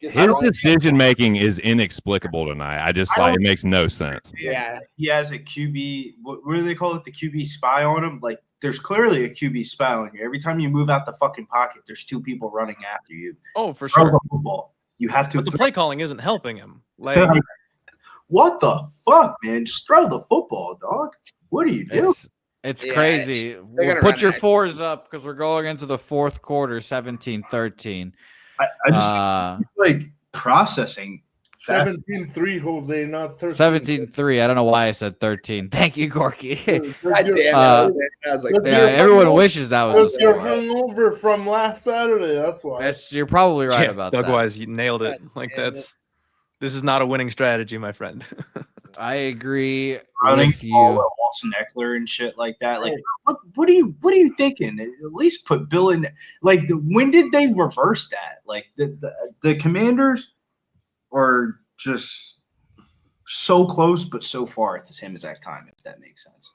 His decision making is inexplicable tonight. It makes no sense. Yeah. He has a QB, what do they call it? The QB spy on him. Like there's clearly a QB spy on you. Every time you move out the fucking pocket, there's 2 people running after you. Oh, for sure. Football. You have to. But the play calling isn't helping him. Like, what the fuck, man? Just throw the football, dog. What do you do? It's Yeah, crazy. gonna Put run your back. fours up because we're going into the fourth quarter, 17-13. I just like processing. 17-3, Jose, not 13. 17-3. I don't know why I said 13. Thank you, Gorky. God damn it. Uh, I was like, Look, Yeah, you're everyone hungover. wishes that was Because the you're score. hungover from last Saturday. That's why. You're probably right Yeah, about Doug that. Wise, you nailed it. God Like damn this is not a winning strategy, my friend. I agree Running with all you. at Wilson Eckler and shit like that. Like, what are you thinking? At least put Bill in. Like, when did they reverse that? Like, the Commanders are just so close, but so far at the same exact time. If that makes sense.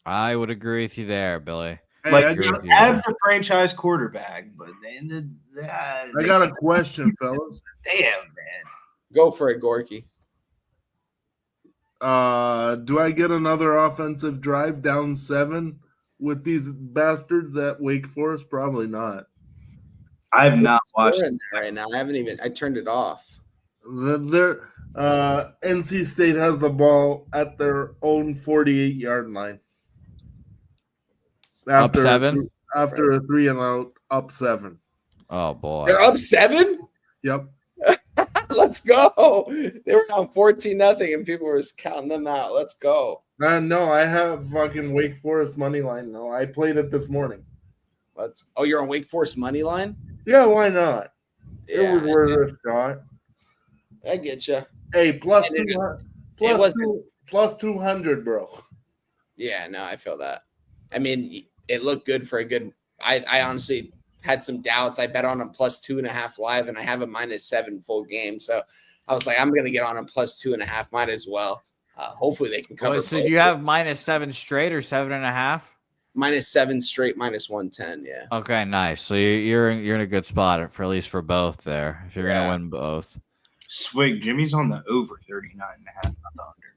I would agree with you there, Billy. Hey, Like, I you got, have the franchise quarterback, but then I got a question, fellas. damn man. Go for it, Gorky. Do I get another offensive drive down 7 with these bastards at Wake Forest? Probably not. I have not watched. We're in there right now. I turned it off. NC State has the ball at their own 48-yard line. Up 7? After a 3-and-out, up 7. Oh, boy. They're up 7? Yep. Let's go. They were down 14-0, and people were counting them out. Let's go. No, I have fucking Wake Forest money line now. I played it this morning. Oh, you're on Wake Forest money line? Yeah, why not? Yeah, It was worth a shot. I get you. Hey, plus And it- 200, it wasn't- plus 200, bro. Yeah, no, I feel that. I mean, it looked good for a good. I honestly had some doubts. I bet on a plus 2.5 live, and I have a -7 full game. So I was like, I'm gonna get on a plus 2.5. Might as well. Hopefully they can cover. Wait, so both. do you have -7 straight or 7.5? -7 straight, -110. Yeah. Okay, nice. So you're in a good spot for at least for both there. If you're gonna win both. Swig, Jimmy's on the over 39.5, not the under.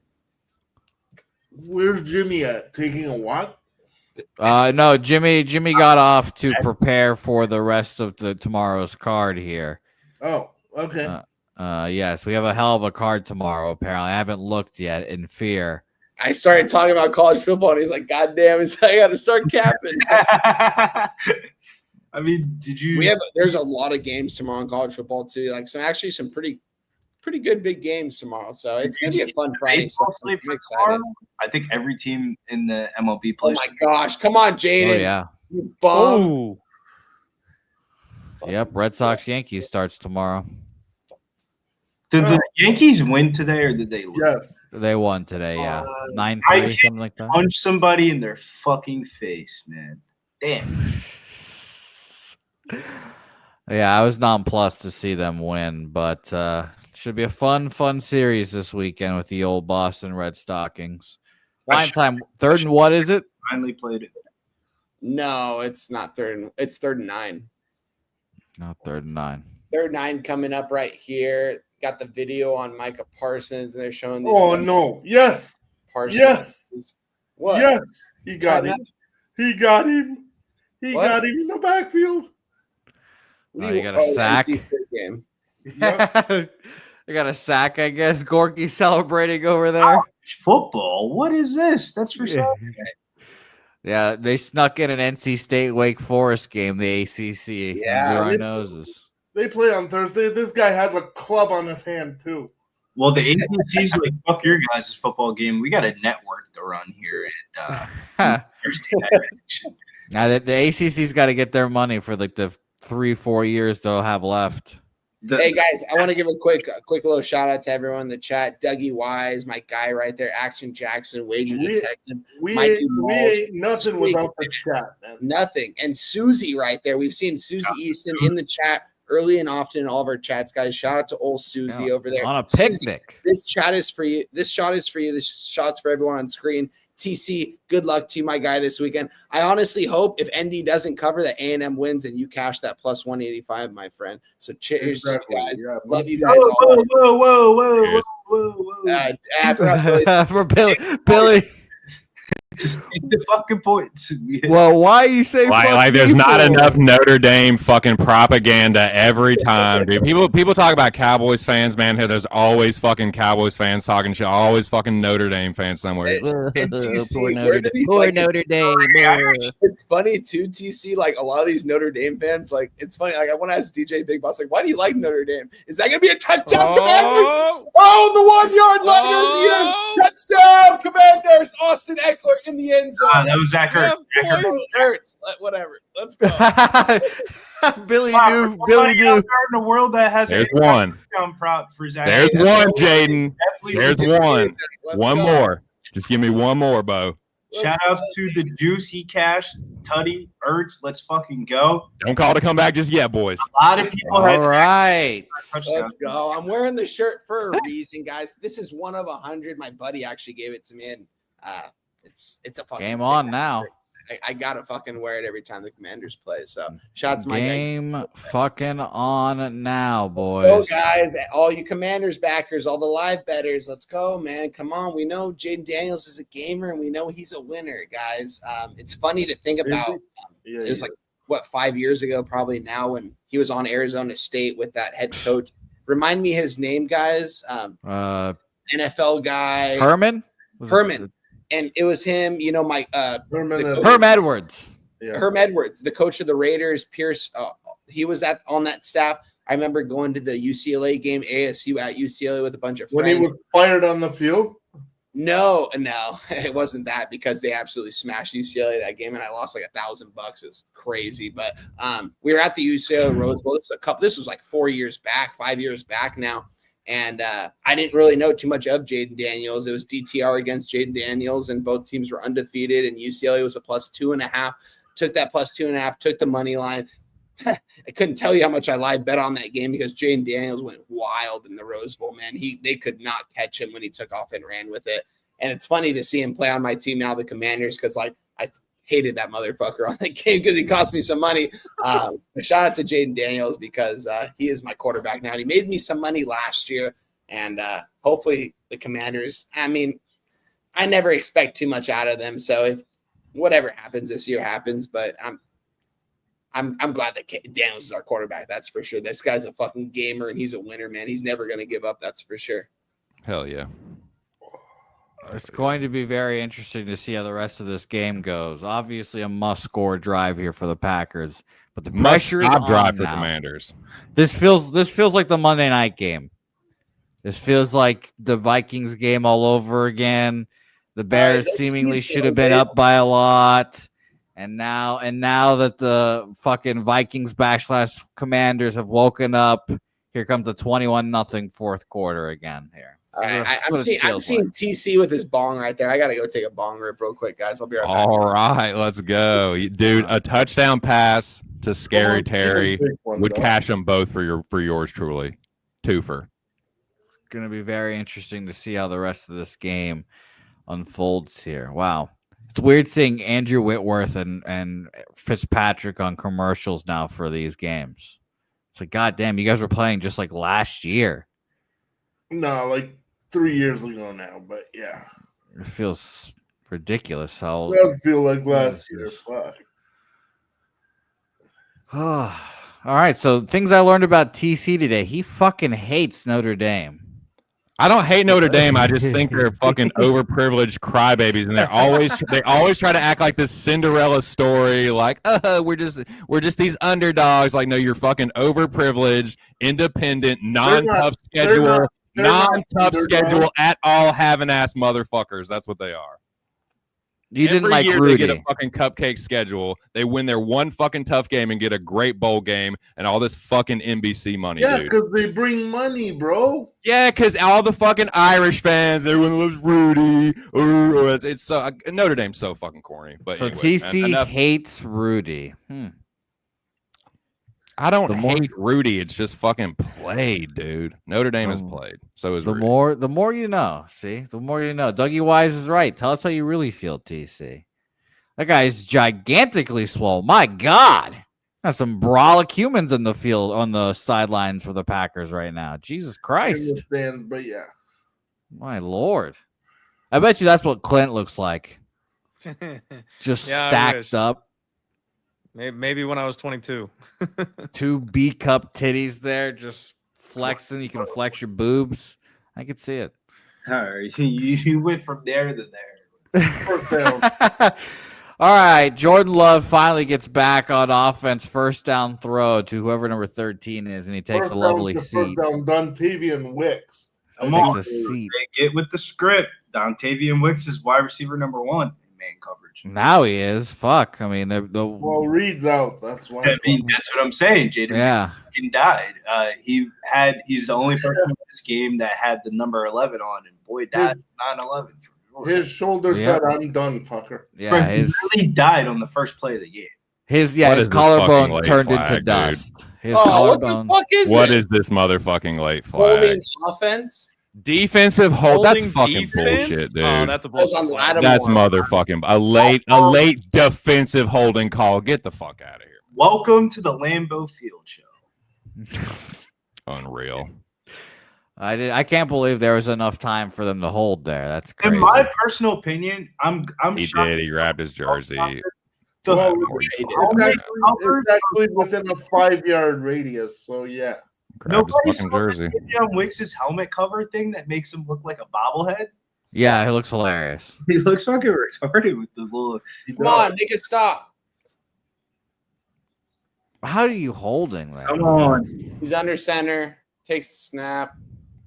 Where's Jimmy at? Taking a walk? No, Jimmy got off to prepare for the rest of tomorrow's card here. Oh, okay. Yes, we have a hell of a card tomorrow. Apparently, I haven't looked yet. In fear. I started talking about college football, and he's like, "God damn, I got to start capping." I mean, did you? There's a lot of games tomorrow in college football too. Like some pretty good big games tomorrow. So it's gonna be a fun Friday. I'm excited. I think every team in the MLB Oh plays. my gosh! Come on, Jaden. Oh yeah. You bum. Ooh. Yep. Red Sox Yankees starts tomorrow. Did the Yankees win today, or did they lose? Yes. They won today. Yeah, 9-3, I something like that. Punch somebody in their fucking face, man. Damn. Yeah, I was nonplussed to see them win, but should be a fun series this weekend with the old Boston Red Stockings. Line time, 3rd and what is it? Finally played it. No, it's not 3rd. It's 3rd and 9. No, 3rd and 9. 3rd and 9 coming up right here. Got the video on Micah Parsons, and they're showing these. Oh no! Yes. Parsons. Yes. What? Yes. He got him. He got him. He What? got him in the backfield. You got a sack. NC State game. Yep. They got a sack, I guess. Gorky celebrating over there. Football? What is this? That's for Saturday. Yeah, they snuck in an NC State Wake Forest game, the ACC. Yeah. Under our noses. They play on Thursday. This guy has a club on his hand too. Well, the ACC's like, fuck your guys' football game. We got a network to run here at Thursday night action. Now the ACC's got to get their money for like the 3-4 years they'll have left. Hey guys, I want to give a quick little shout out to everyone in the chat. Dougie Wise, my guy right there, Action Jackson, Wager Detective. We Mikey ain't nothing without the chat, man. Nothing. And Susie right there. We've seen Susie Easton in the chat early and often in all of our chats, guys. Shout out to old Susie over there. On a Susie, picnic. this chat is for you. This shot is for you. This shot's for everyone on screen. TC, good luck to you, my guy, this weekend. I honestly hope if ND doesn't cover, that A&M wins and you cash that plus 185, my friend. So cheers to you guys. Yeah, Love you guys all. Whoa. I forgot Billy. For Billy. Just take the fucking points. Well, why you say Like there's not enough Notre Dame fucking propaganda every time, dude. People talk about Cowboys fans, man. There's always fucking Cowboys fans talking shit. Always fucking Notre Dame fans somewhere. And TC, Poor where do these, Poor like, Notre Dame. it's funny too, TC. Like a lot of these Notre Dame fans, like it's funny. Like I want to ask DJ Big Boss, like, why do you like Notre Dame? Is that gonna be a touchdown, Commanders? Oh, the 1 yard line goes in. Touchdown, Commanders! Austin Eckler in the end zone. That was accurate. Hurts. Whatever. Let's go. Billy Wow, knew. Billy knew. in the world that has There's a one. touchdown prop for Zach. There's one, Jaden. Definitely There's some- one. Let's One go. more. Just give me one more, Bo. Shout outs to the juice he cashed. Tutty, Ertz, let's fucking go. Don't call to come back just yet, boys. A lot of people had All right. touchdown. Let's go. I'm wearing the shirt for a reason, guys. This is 1 of 100. My buddy actually gave it to me, and it's a fucking Game sick on hat. now. I gotta fucking wear it every time the Commanders play. So shots my guy. Game fucking on now, Go boys. guys, all you Commanders backers, all the live betters, let's go, man. Come on. We know Jaden Daniels is a gamer and we know he's a winner, guys. It's funny to think about. It was like what 5 years ago, probably now, when he was on Arizona State with that head coach. Remind me his name, guys. NFL guy. Herman? Herman. And it was him, you know, my Herm Edwards. Yeah. Herm Edwards, the coach of the Raiders. Pierce, he was on that staff. I remember going to the UCLA game, ASU at UCLA with a bunch of friends. When he was fired on the field? No, it wasn't that, because they absolutely smashed UCLA that game, and I lost like $1,000. It's crazy, but we were at the UCLA Rose Bowl. This was like 4 years back, 5 years back now. And I didn't really know too much of Jaden Daniels. It was DTR against Jaden Daniels, and both teams were undefeated. And UCLA was a +2.5. Took that +2.5. Took the money line. I couldn't tell you how much I live bet on that game, because Jaden Daniels went wild in the Rose Bowl. Man, they could not catch him when he took off and ran with it. And it's funny to see him play on my team now, the Commanders, because like I hated that motherfucker on that game because he cost me some money. Shout out to Jaden Daniels, because he is my quarterback now. And he made me some money last year, and hopefully the Commanders. I mean, I never expect too much out of them, so if whatever happens this year happens. But I'm glad that Daniels is our quarterback. That's for sure. This guy's a fucking gamer, and he's a winner, man. He's never gonna give up. That's for sure. Hell yeah. It's going to be very interesting to see how the rest of this game goes. Obviously, a must-score drive here for the Packers, but the pressure is on drive for now. Commanders. This feels like the Monday night game. This feels like the Vikings game all over again. The Bears seemingly should have been up by a lot, and now that the fucking Vikings / Commanders have woken up, here comes the 21-0 fourth quarter again here. I'm seeing TC with his bong right there. I gotta go take a bong rip real quick, guys. I'll be right back. All right, let's go, dude. A touchdown pass to Scary Terry would cash them both for yours truly. Twofer. It's going to be very interesting to see how the rest of this game unfolds here. Wow. It's weird seeing Andrew Whitworth and Fitzpatrick on commercials now for these games. It's like, goddamn, you guys were playing just like last year. No, like 3 years ago now, but yeah. It feels ridiculous how It does feel like last year. Fuck. All right, so things I learned about TC today. He fucking hates Notre Dame. I don't hate Notre Dame. I just think they're fucking overprivileged crybabies, and they always try to act like this Cinderella story, like we're just these underdogs. Like, no, you're fucking overprivileged, independent, non-tough schedule, non-tough schedule at all, having ass motherfuckers. That's what they are. You didn't Every like year Rudy. They get a fucking cupcake schedule. They win their one fucking tough game and get a great bowl game and all this fucking NBC money, Yeah, dude. because they bring money, bro. Yeah, because all the fucking Irish fans, everyone loves Rudy. It's so Notre Dame's so fucking corny. But So anyway, TC enough. hates Rudy. I don't the more- hate Rudy. It's just fucking played, dude. Notre Dame has played. So is The Rudy. more you know. See, the more you know. Dougie Wise is right. Tell us how you really feel, TC. That guy is gigantically swole. My God, got some brolic humans in the field on the sidelines for the Packers right now. Jesus Christ, Stands, but yeah. my Lord. I bet you that's what Clint looks like. just Yeah, I stacked wish. up. Maybe when I was 22. 2 B cup titties there, just flexing. You can flex your boobs. I could see it. All right, you went from there to there. First down. All right, Jordan Love finally gets back on offense. First down throw to whoever number 13 is, and he takes First a lovely down to seat. First down, Dontavian Wicks. Come Takes on, a seat. get with the script. Dontavian Wicks is wide receiver number 1 in man coverage. Now he is. Fuck. I mean, the Well, Reed's out. That's why. I mean, that's what I'm saying. Jaden yeah. fucking died. He's the only person in this game that had the number 11 on, and boy, died 9/11. His shoulder Yeah. said, "I'm done, fucker." Yeah, He really died on the first play of the game. his What his is this fucking collarbone late turned flag, into dude? dust. His Oh, what the collarbone. fuck is What this? is this motherfucking late flag? Holding offense? Defensive hold. That's Holding fucking defense? bullshit, dude. Oh, that's a That was bullshit. on flag. Lattimore. That's motherfucking a late defensive holding call. Get the fuck out of here. Welcome to the Lambeau Field show. Unreal. I can't believe there was enough time for them to hold there. That's crazy. In my personal opinion, I'm He shocked. did. He grabbed his jersey. The Well, coverage- it's actually within a 5-yard radius, so yeah. Grabbed Nobody his saw fucking the jersey. Deion Wicks' helmet cover thing that makes him look like a bobblehead. Yeah, it looks hilarious. He looks fucking retarded with the little. Come on, make it stop. How are you holding that? Come on. He's under center, takes the snap,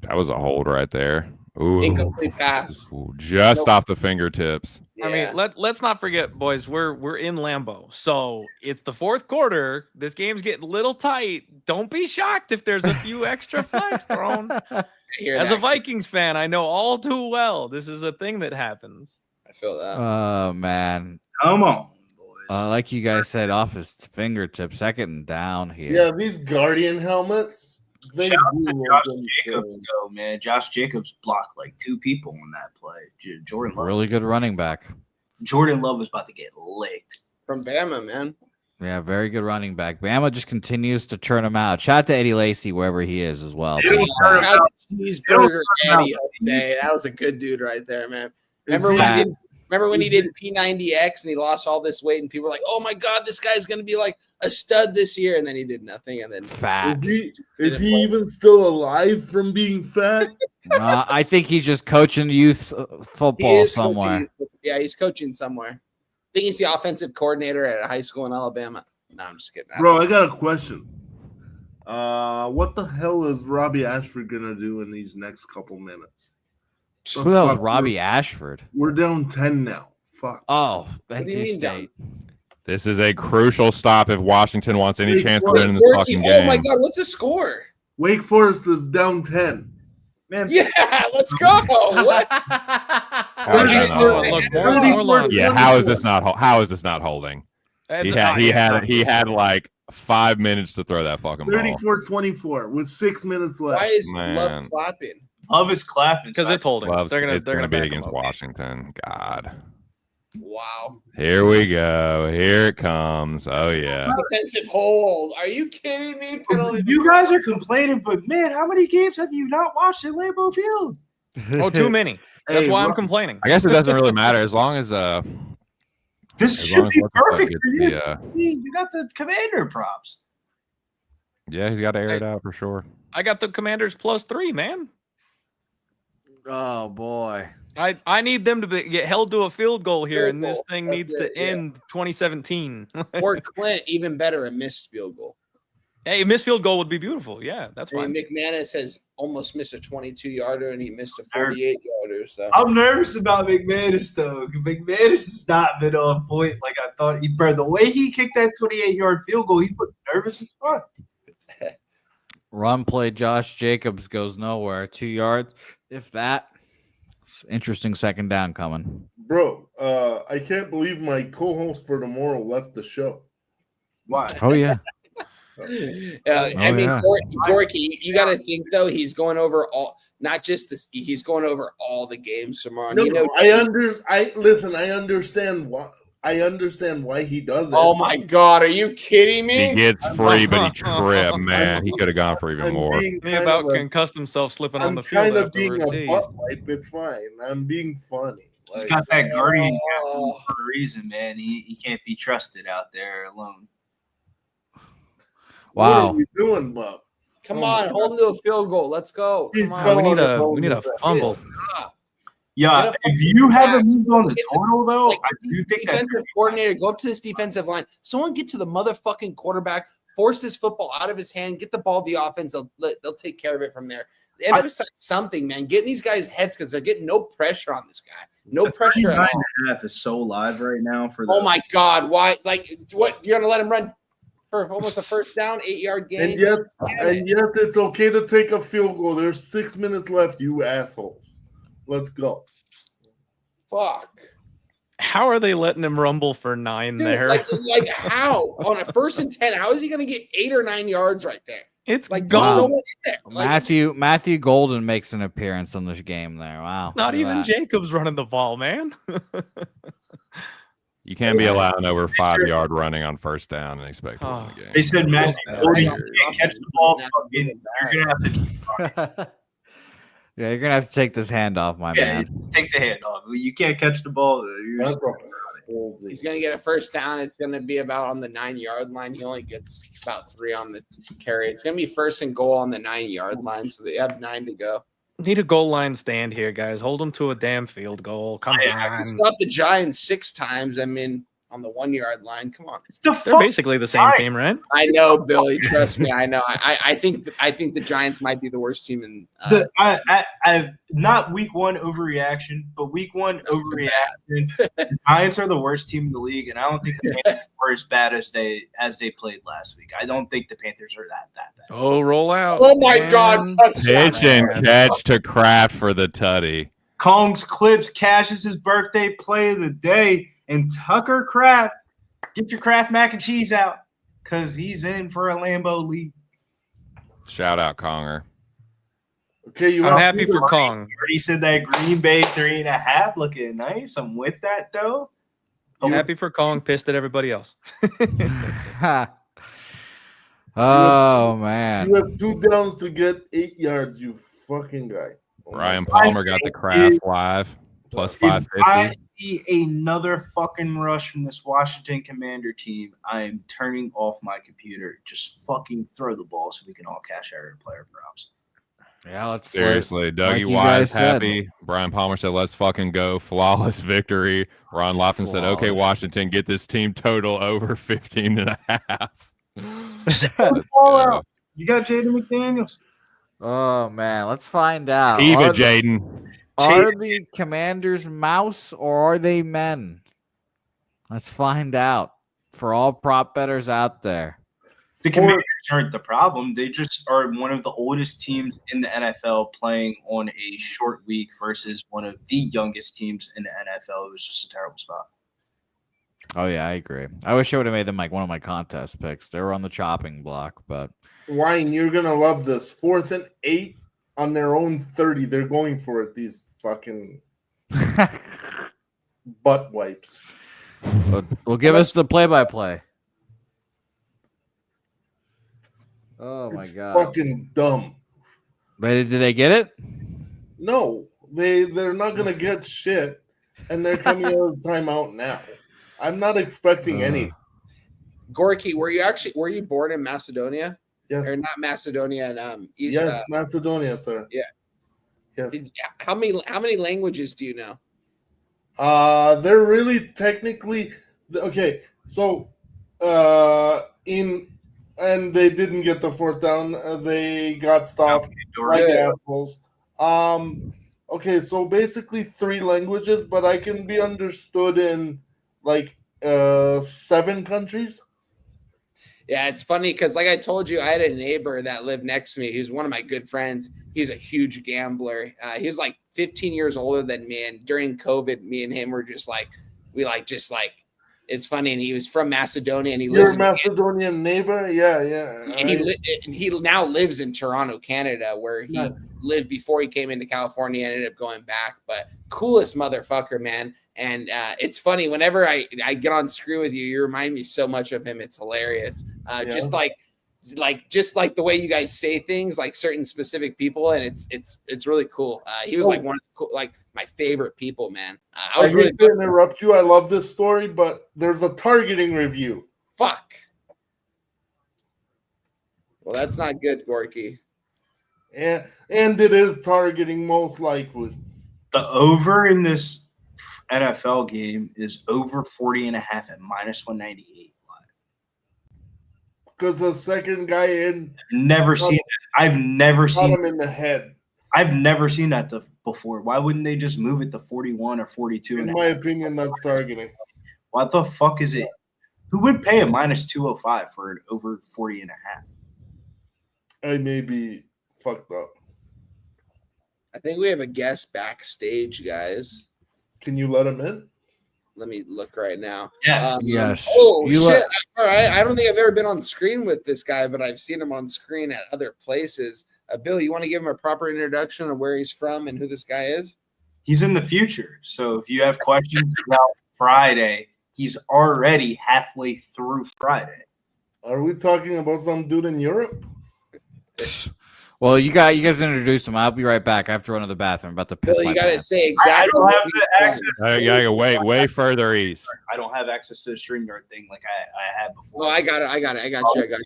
That was a hold right there. Ooh. incomplete pass. Ooh, just off the fingertips. I Yeah. mean, let's not forget, boys. We're in Lambeau, so it's the fourth quarter. This game's getting a little tight. Don't be shocked if there's a few extra flags thrown. I hear As that. a Vikings fan, I know all too well this is a thing that happens. I feel that. Oh man. Come on, boys. Like you guys said, off his fingertips, second down here. Yeah, these Guardian helmets. They Shout out do to look Josh insane. Jacobs, though, man. Josh Jacobs blocked like 2 people on that play. Jordan Love. Really good running back. Jordan Love was about to get licked. From Bama, man. Yeah, very good running back. Bama just continues to churn him out. Shout out to Eddie Lacy wherever he is as well. Dude, But, turn him Shout out out. to Cheeseburger Turn him Eddie. out. Jose. That was a good dude right there, man. Is Remember he- when he did? Remember when he did P90X and he lost all this weight and people were like, "Oh my god, this guy's gonna be like a stud this year," and then he did nothing. And then fat. Is he even still alive from being fat? I think he's just coaching youth he football is somewhere. coaching- yeah, he's coaching somewhere. I think he's the offensive coordinator at a high school in Alabama. No, I'm just kidding. Bro, I got a question. What the hell is Robbie Ashford gonna do in these next couple minutes? Who the hell's Fuck, Robbie Ashford? We're down 10 now. Fuck. Oh, do you NC mean State. This is a crucial stop if Washington wants any Wait, chance to wait, win in this Gorky, fucking oh game. my god, what's the score? Wake Forest is down 10. Man, Yeah, let's go. What? How is that not Oh, holding? look, more long. Yeah, how is this not holding? It's He had like 5 minutes to throw that fucking ball. 34-24 with 6 minutes left. Why is Man. Love clapping? Love is clapping. because it's holding. Love's, They're it's gonna be back against him up. Washington. God. Wow. Here we go. Here it comes. Oh yeah. Defensive hold. Are you kidding me? Penalty. You guys are complaining, but man, how many games have you not watched at Lambeau Field? Oh, too many. That's Hey, why I'm Ro- complaining. I guess it doesn't really matter as long as This as should long as be what's the fuck perfect gets for you. the, You got the commander props. yeah, he's got to air it out for sure. I got the Commanders +3, man. Oh boy. I need them to get held to a field goal here, Field and this goal. thing That's needs it, to yeah. end 2017. Or Clint, even better, a missed field goal. Hey, missed field goal would be beautiful. Yeah, that's I mean, fine. McManus has almost missed a 22-yarder, and he missed a 48-yarder. So I'm nervous about McManus though. McManus has not been on point like I thought. Bro, the way he kicked that 28-yard field goal, he looked nervous as fuck. Run play Josh Jacobs goes nowhere. 2 yards. If that. Interesting second down coming. Bro, I can't believe my co-host for tomorrow left the show. Why? Oh yeah. I mean, yeah. Gorky, you got to think though. He's going over all, not just this. He's going over all the games tomorrow. No, You know, I understand why. I understand why he does it. oh my God, are you kidding He me? gets free, but he tripped. Man, he could have gone for even I'm more. being Me kind about of a- concussed himself slipping on I'm the field kind of being afterwards. a Jeez. butt wipe. It's fine. I'm being funny. He's got that guardian for a reason, man. He can't be trusted out there alone. Wow. What are we doing, Bob? Come on, hold him to a field goal. Let's go. He Come on. fell we need on the a phone we need a this second. fumble. Stop. Yeah, Get a if fucking you haven't back. moved on the It's total, though, Like, I do think that defensive coordinator, go up to this defensive line. Someone get to the motherfucking quarterback, force this football out of his hand, get the ball to the offense. They'll take care of it from there. Emphasize something, man. Get in these guys' heads because they're getting no pressure on this guy. No pressure at all. 39.5 is so live right now for the. Oh my God! Why? Like, what? You're gonna let him run for almost a first down, 8-yard gain? And yet, Damn it. it's okay to take a field goal. There's 6 minutes left, you assholes. Let's go. Fuck. How are they letting him rumble for 9 Dude, there? like how on a 1st and 10? How is he gonna get 8 or 9 yards right there? It's Like, gone. no one in there. Like, Matthew Golden makes an appearance on this game there. Wow. Not look at even that. Jacobs running the ball, man. You can't be allowing over 5-yard running on first down and expect to win the game. They said Matthew Yeah. Gordon can't catch the ball. Fucking, you're gonna have to Yeah, you're gonna have to take this hand off, my man. take the hand off. You can't catch the ball. That's a he's gonna get a first down. It's gonna be about on the 9-yard line. He only gets about 3 on the carry. It's gonna be 1st and goal on the 9-yard line, so they have 9 to go. Need a goal line stand here, guys. Hold them to a damn field goal. Come on. Stop the Giants 6 times. I mean, on the 1-yard line. Come on. It's the They're fuck. basically the same team, right? I know, Billy. Trust me. I know. I think the Giants might be the worst team in. I not week 1 overreaction, but week 1 overreaction. The Giants are the worst team in the league, and I don't think the Panthers were as bad as they played last week. I don't think the Panthers are that bad. Oh, roll out. Oh my God! Touchdown. Pitch and catch to Kraft for the tutty. Kong's Clips cashes his birthday play of the day, and Tucker Kraft, get your Kraft mac and cheese out because he's in for a Lambeau lead. Shout out Conger. Okay, you I'm want happy me to- for Kong. You already said that Green Bay 3.5 looking nice. I'm with that though. I'm happy for Kong, pissed at everybody else. Oh man. You have 2 downs to get 8 yards, you fucking guy. Oh my Brian God. Palmer got the Kraft live plus If I 550. see another fucking rush from this Washington Commander team, I am turning off my computer. Just fucking throw the ball so we can all cash out our player props. Yeah, let's Seriously, Dougie like you Wise guys said. happy. Brian Palmer said, "Let's fucking go! Flawless victory." Ron Lofton said, "Okay, Flawless. Washington, get this team total over 15.5." Just Let's the ball go. out. You got Jaden McDaniels. Oh man, let's find out. Eva Are the- Jaden. Are the Commanders mouse or are they men? Let's find out for all prop bettors out there. The Commanders aren't the problem. They just are one of the oldest teams in the NFL playing on a short week versus one of the youngest teams in the NFL. It was just a terrible spot. Oh yeah, I agree. I wish I would have made them like one of my contest picks. They were on the chopping block, but Ryan, you're gonna love this. 4th and 8 on their own 30. They're going for it. These fucking butt wipes. well, give us the play-by-play. Oh my It's god! fucking dumb. Did they get it? No, they're not gonna get shit, and they're coming out of timeout now. I'm not expecting any. Gorky, were you born in Macedonia Yes, or not Macedonia? And yes, Macedonia, sir. yeah. Yes. How many languages do you know? They're really technically okay. So, and they didn't get the 4th down. They got stopped like Yeah. assholes. Okay, so basically 3 languages, but I can be understood in like 7 countries. Yeah, it's funny because, like I told you, I had a neighbor that lived next to me. He was one of my good friends. He's a huge gambler. He's like 15 years older than me. And during COVID, me and him were just like, it's funny. And he was from Macedonia, and he Your lives in Macedonian neighbor, yeah. and he now lives in Toronto, Canada, where he Nice. lived before he came into California and ended up going back. But coolest motherfucker, man. And it's funny, whenever I get on Screw with you, you remind me so much of him. It's hilarious. Yeah. Just like like just like the way you guys say things, like certain specific people, and it's really cool. He was like one of the cool, like my favorite people, man. I was really hate to interrupt you. I love this story, but there's a targeting review. fuck. Well, that's not good, Gorky. And it is targeting most likely. The over in this NFL game is over 40.5 at minus 198. Because the second guy in Never seen that. I've never shot seen him in the head. I've never seen that before. Why wouldn't they just move it to 41 or 42? In my opinion, that's targeting. What the fuck is it? Who would pay a minus 205 for an over 40.5? I may be fucked up. I think we have a guest backstage, guys. Can you let him in? Let me look right now. Yeah. Yes. Oh You shit! All right. I don't think I've ever been on screen with this guy, but I've seen him on screen at other places. Bill, you want to give him a proper introduction of where he's from and who this guy is? He's in the future. So if you have questions about Friday, he's already halfway through Friday. Are we talking about some dude in Europe? Well, you guys introduce him. I'll be right back. I have to run to the bathroom. I'm about to piss Bill, my you got to pants. say exactly. I don't what have he's the from. access. You gotta go way further east. I don't have access to the StreamYard thing like I had before. Oh, I got it. I got you.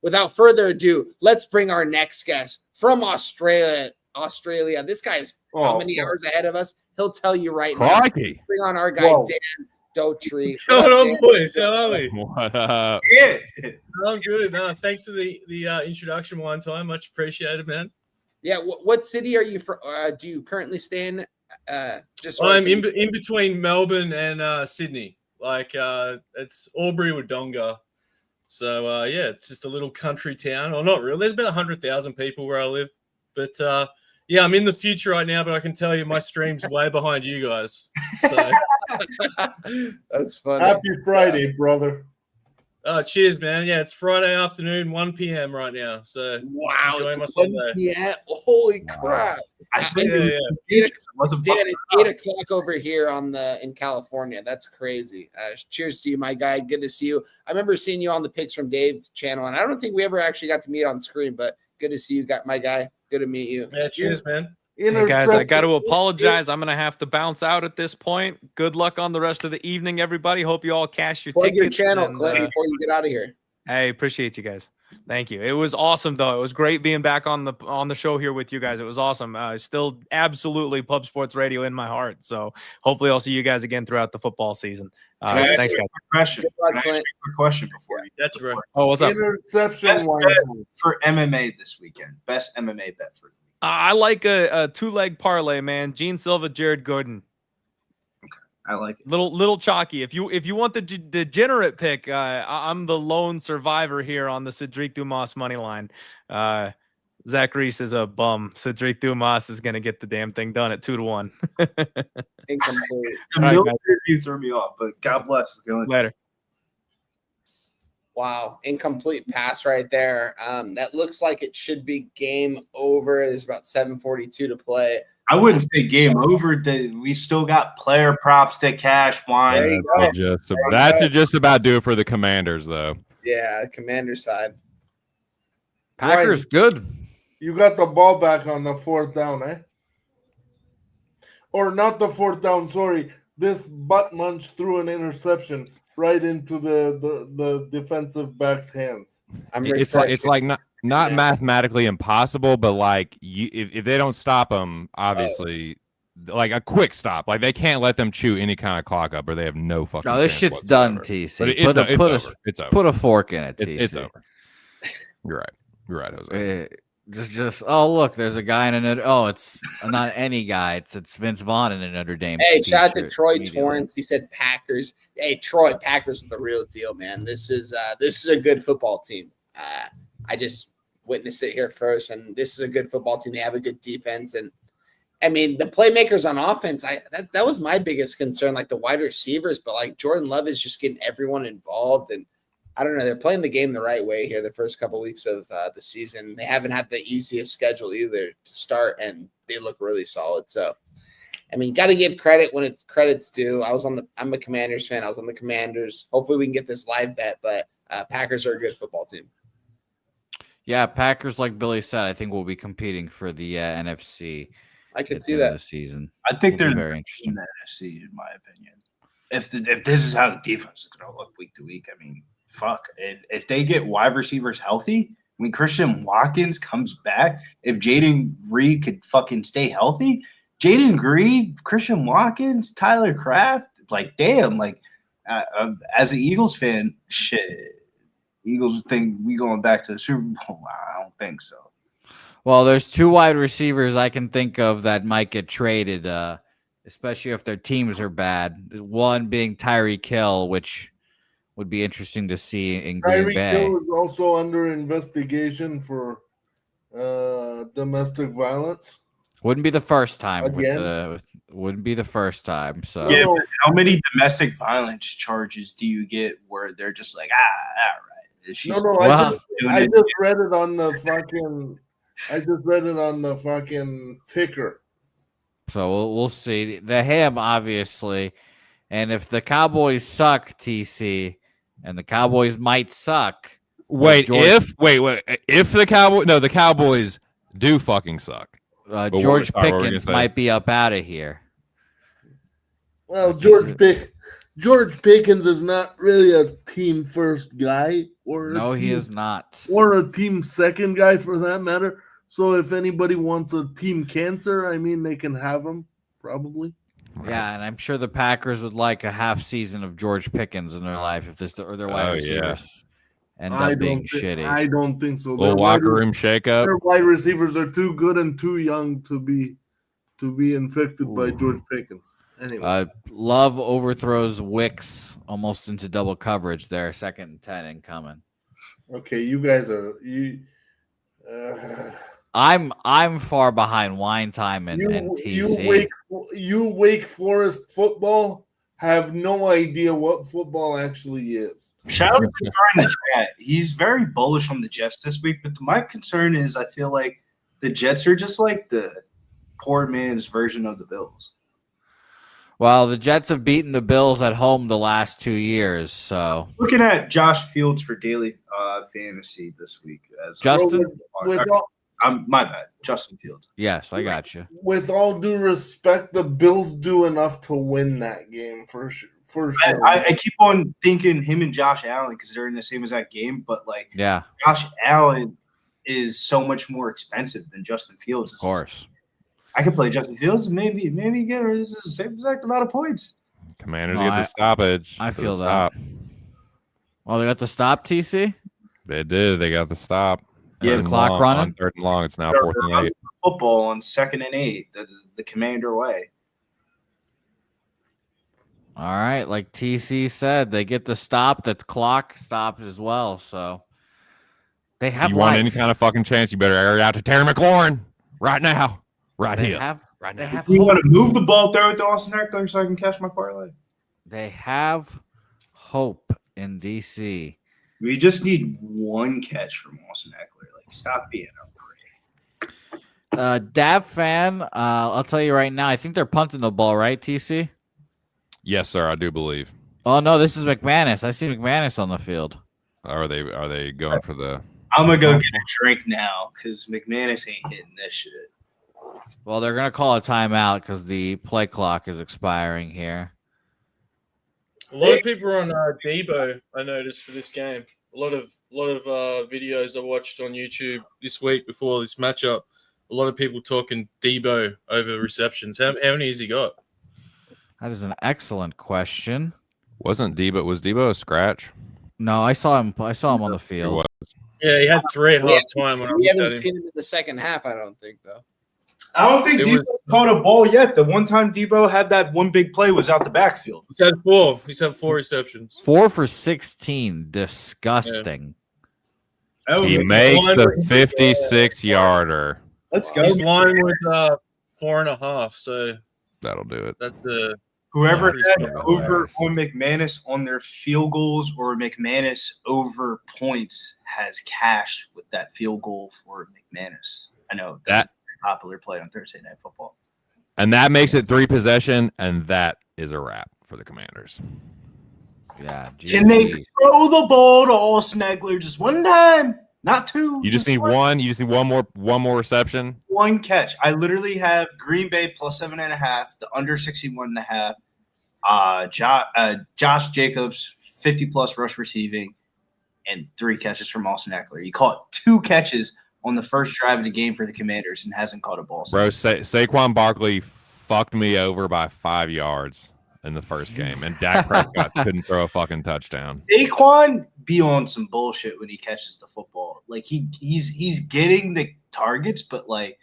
Without further ado, let's bring our next guest from Australia. This guy is how many hours ahead of us? He'll tell you right now. Crikey. Bring on our guy, Whoa. Dan Dotree. What's going on, boys? How are we? What up? Yeah. I'm good. Thanks for the introduction one time. Much appreciated, man. Yeah, what city are you from? Do you currently stay in? Just so I I'm can- in between Melbourne and Sydney. Like it's Albury Wodonga. So yeah, it's just a little country town. Well, not really. There's been 100,000 people where I live, but yeah, I'm in the future right now. But I can tell you, my stream's way behind you guys. So That's funny. Happy Friday, brother. cheers, man. Yeah, it's Friday afternoon, 1 p.m. right now. So Wow, enjoying my it's Sunday. 1 p.m. Holy crap! I said Yeah, it was yeah. the future. It wasn't Dan, fucking it's 8 o'clock over here in California. That's crazy. Cheers to you, my guy. Good to see you. I remember seeing you on the Pics from Dave's channel, and I don't think we ever actually got to meet on screen, but good to see you, my guy. Good to meet you. Yeah, cheers, man. Hey guys, I got to apologize. I'm going to have to bounce out at this point. Good luck on the rest of the evening, everybody. Hope you all cash your Plug your tickets. channel, and, Clint, before you get out of here. Hey, appreciate you guys. Thank you. It was awesome, though. It was great being back on the show here with you guys. It was awesome. Still absolutely Pub Sports Radio in my heart. So hopefully I'll see you guys again throughout the football season. Thanks, guys. Question. Good luck, Can I ask Clint. you a quick question before you? That's right. Oh, what's up? Interception Best one. bet for MMA this weekend. Best MMA bet for. I like a two-leg parlay, man. Gene Silva, Jared Gordon. I like it. Little chalky. If you want the degenerate pick, I'm the lone survivor here on the Cedric Dumas money line. Zach Reese is a bum. Cedric Dumas is gonna get the damn thing done at 2-1. Incomplete. The All right, milk review threw me off, but God bless. Later. Wow, incomplete pass right there. That looks like it should be game over. There's about 7:42 to play. I wouldn't say game over. We still got player props to cash wine. There you go. That should just about do it for the Commanders, though. Yeah, commander side. Packers good. You got the ball back on the fourth down, eh? Or not the fourth down, sorry. This butt munch threw an interception right into the defensive back's hands. It's like not mathematically impossible, but like if they don't stop them, obviously, like a quick stop, like they can't let them chew any kind of clock up, or they have no fucking. No, this chance shit's whatsoever. done, TC. But it's over. It's over. Put a fork in it, TC. It's over. You're right. You're right, Jose. Just oh look, there's a guy in an it's not any guy. It's Vince Vaughn in a Notre Dame. Hey, shout out to t-shirt Troy immediately. Torrance. He said Packers. Hey, Troy, Packers are the real deal, man. This is a good football team. I just witnessed it here first, and this is a good football team. They have a good defense, and I mean the playmakers on offense. That was my biggest concern, like the wide receivers, but like Jordan Love is just getting everyone involved, and I don't know. They're playing the game the right way here the first couple weeks of the season. They haven't had the easiest schedule either to start, and they look really solid. So, I mean, got to give credit when it's credit's due. I'm a Commanders fan. I was on the Commanders. Hopefully we can get this live bet, but Packers are a good football team. Yeah, Packers, like Billy said, I think will be competing for the NFC. I could at see the end of that. the season. I think Will they're be very in interesting. the NFC, in my opinion. If this is how the defense is going to look week to week, I mean, fuck. If they get wide receivers healthy, when Christian Watkins comes back, if Jaden Reed could fucking stay healthy, Jaden Reed, Christian Watkins, Tyler Kraft, like, damn, like, as an Eagles fan, shit, Eagles think we going back to the Super Bowl. I don't think so. Well, there's 2 wide receivers I can think of that might get traded, especially if their teams are bad. One being Tyreek Hill, which would be interesting to see in Green Tyreek Bay. Hill is also under investigation for domestic violence. Wouldn't be the first time. Again? Wouldn't be the first time. So Yeah, No. but how many domestic violence charges do you get where they're just like, all right? She's No, Wow. I just read it on the fucking. I just read it on the fucking ticker. So we'll see. The Ham, obviously. And if the Cowboys suck, TC, and the Cowboys might suck. Wait, George- if the Cowboys do fucking suck. But George what were we gonna Pickens say? might be up out of here. Well, That's George Pickens is not really a team first guy, or No, a he team, is not. or a team second guy for that matter. So if anybody wants a team cancer, I mean, they can have him probably. Yeah, and I'm sure the Packers would like a half season of George Pickens in their life if this or their wide Oh, receivers end I up being don't thi- shitty. I don't think so. Little locker room shakeup. Their wide receivers are too good and too young to be infected by George Pickens. Anyway, Love overthrows Wicks almost into double coverage there. 2nd and 10 incoming. okay, you guys are you. I'm far behind Wine Time and TC. You Wake Forest football have no idea what football actually is. Shout out to the guy in the chat. He's very bullish on the Jets this week, but my concern is I feel like the Jets are just like the poor man's version of the Bills. Well, the Jets have beaten the Bills at home the last 2 years, so Looking at Josh Fields for daily fantasy this week. Justin? My bad. Justin Fields. Yes, I got you. With all due respect, the Bills do enough to win that game for sure. For sure. I keep on thinking him and Josh Allen because they're in the same exact game, but like Yeah, Josh Allen is so much more expensive than Justin Fields. of course. I could play Justin Fields and maybe get the same exact amount of points. Commanders No, get the stoppage. I for feel the that. stop. Well, they got the stop, TC? They did. They got the stop. Yeah, Third and clock long, running? on 3rd and long. It's now They're 4th and 8. Football on 2nd and 8, the Commander way. All right, like TC said, they get the stop. The clock stopped as well, so they have You want life. any kind of fucking chance, you better air it out to Terry McLaurin right now. Right They here. have right they now. have You hope. want to move the ball, throw it to Austin Eckler so I can catch my parlay. They have hope in DC. We just need one catch from Austin Eckler. Like, stop being a Dav fan, I'll tell you right now, I think they're punting the ball, right, TC? Yes, sir. I do believe. Oh no, this is McManus. I see McManus on the field. Are they going for the? I'm gonna go get a drink now because McManus ain't hitting this shit. Well, they're gonna call a timeout because the play clock is expiring here. A lot of people are on Debo, I noticed, for this game. A lot of videos I watched on YouTube this week before this matchup. A lot of people talking Debo over receptions. How many has he got? That is an excellent question. Was Debo a scratch? No, I saw him. I saw him on the He field. was. Yeah, he had 3 at half time. We haven't seen him in the second half, I don't think, though. I don't think It Debo was- caught a ball yet. The one time Debo had that one big play was out the backfield. He's had 4. He's had 4 receptions. 4 for 16. Disgusting. He makes the 56-yarder. Let's go. His line was 4.5, so That'll do it. that's Whoever Yeah, had pretty over on McManus on their field goals or McManus over points has cash with that field goal for McManus. I know that's a popular play on Thursday Night Football. And that makes it 3 possession, and that is a wrap for the Commanders. Yeah. Can they GG. throw the ball to Austin Eckler just one time? Not two. You just need one. You just need one more reception. One catch. I literally have Green Bay plus 7.5, the under 61.5. Josh Jacobs 50+ rush receiving, and 3 catches from Austin Eckler. He caught 2 catches on the first drive of the game for the Commanders and hasn't caught a ball. Bro, Saquon Barkley fucked me over by 5 yards in the first game, and Dak Prescott couldn't throw a fucking touchdown. Saquon be on some bullshit when he catches the football. Like he's getting the targets, but like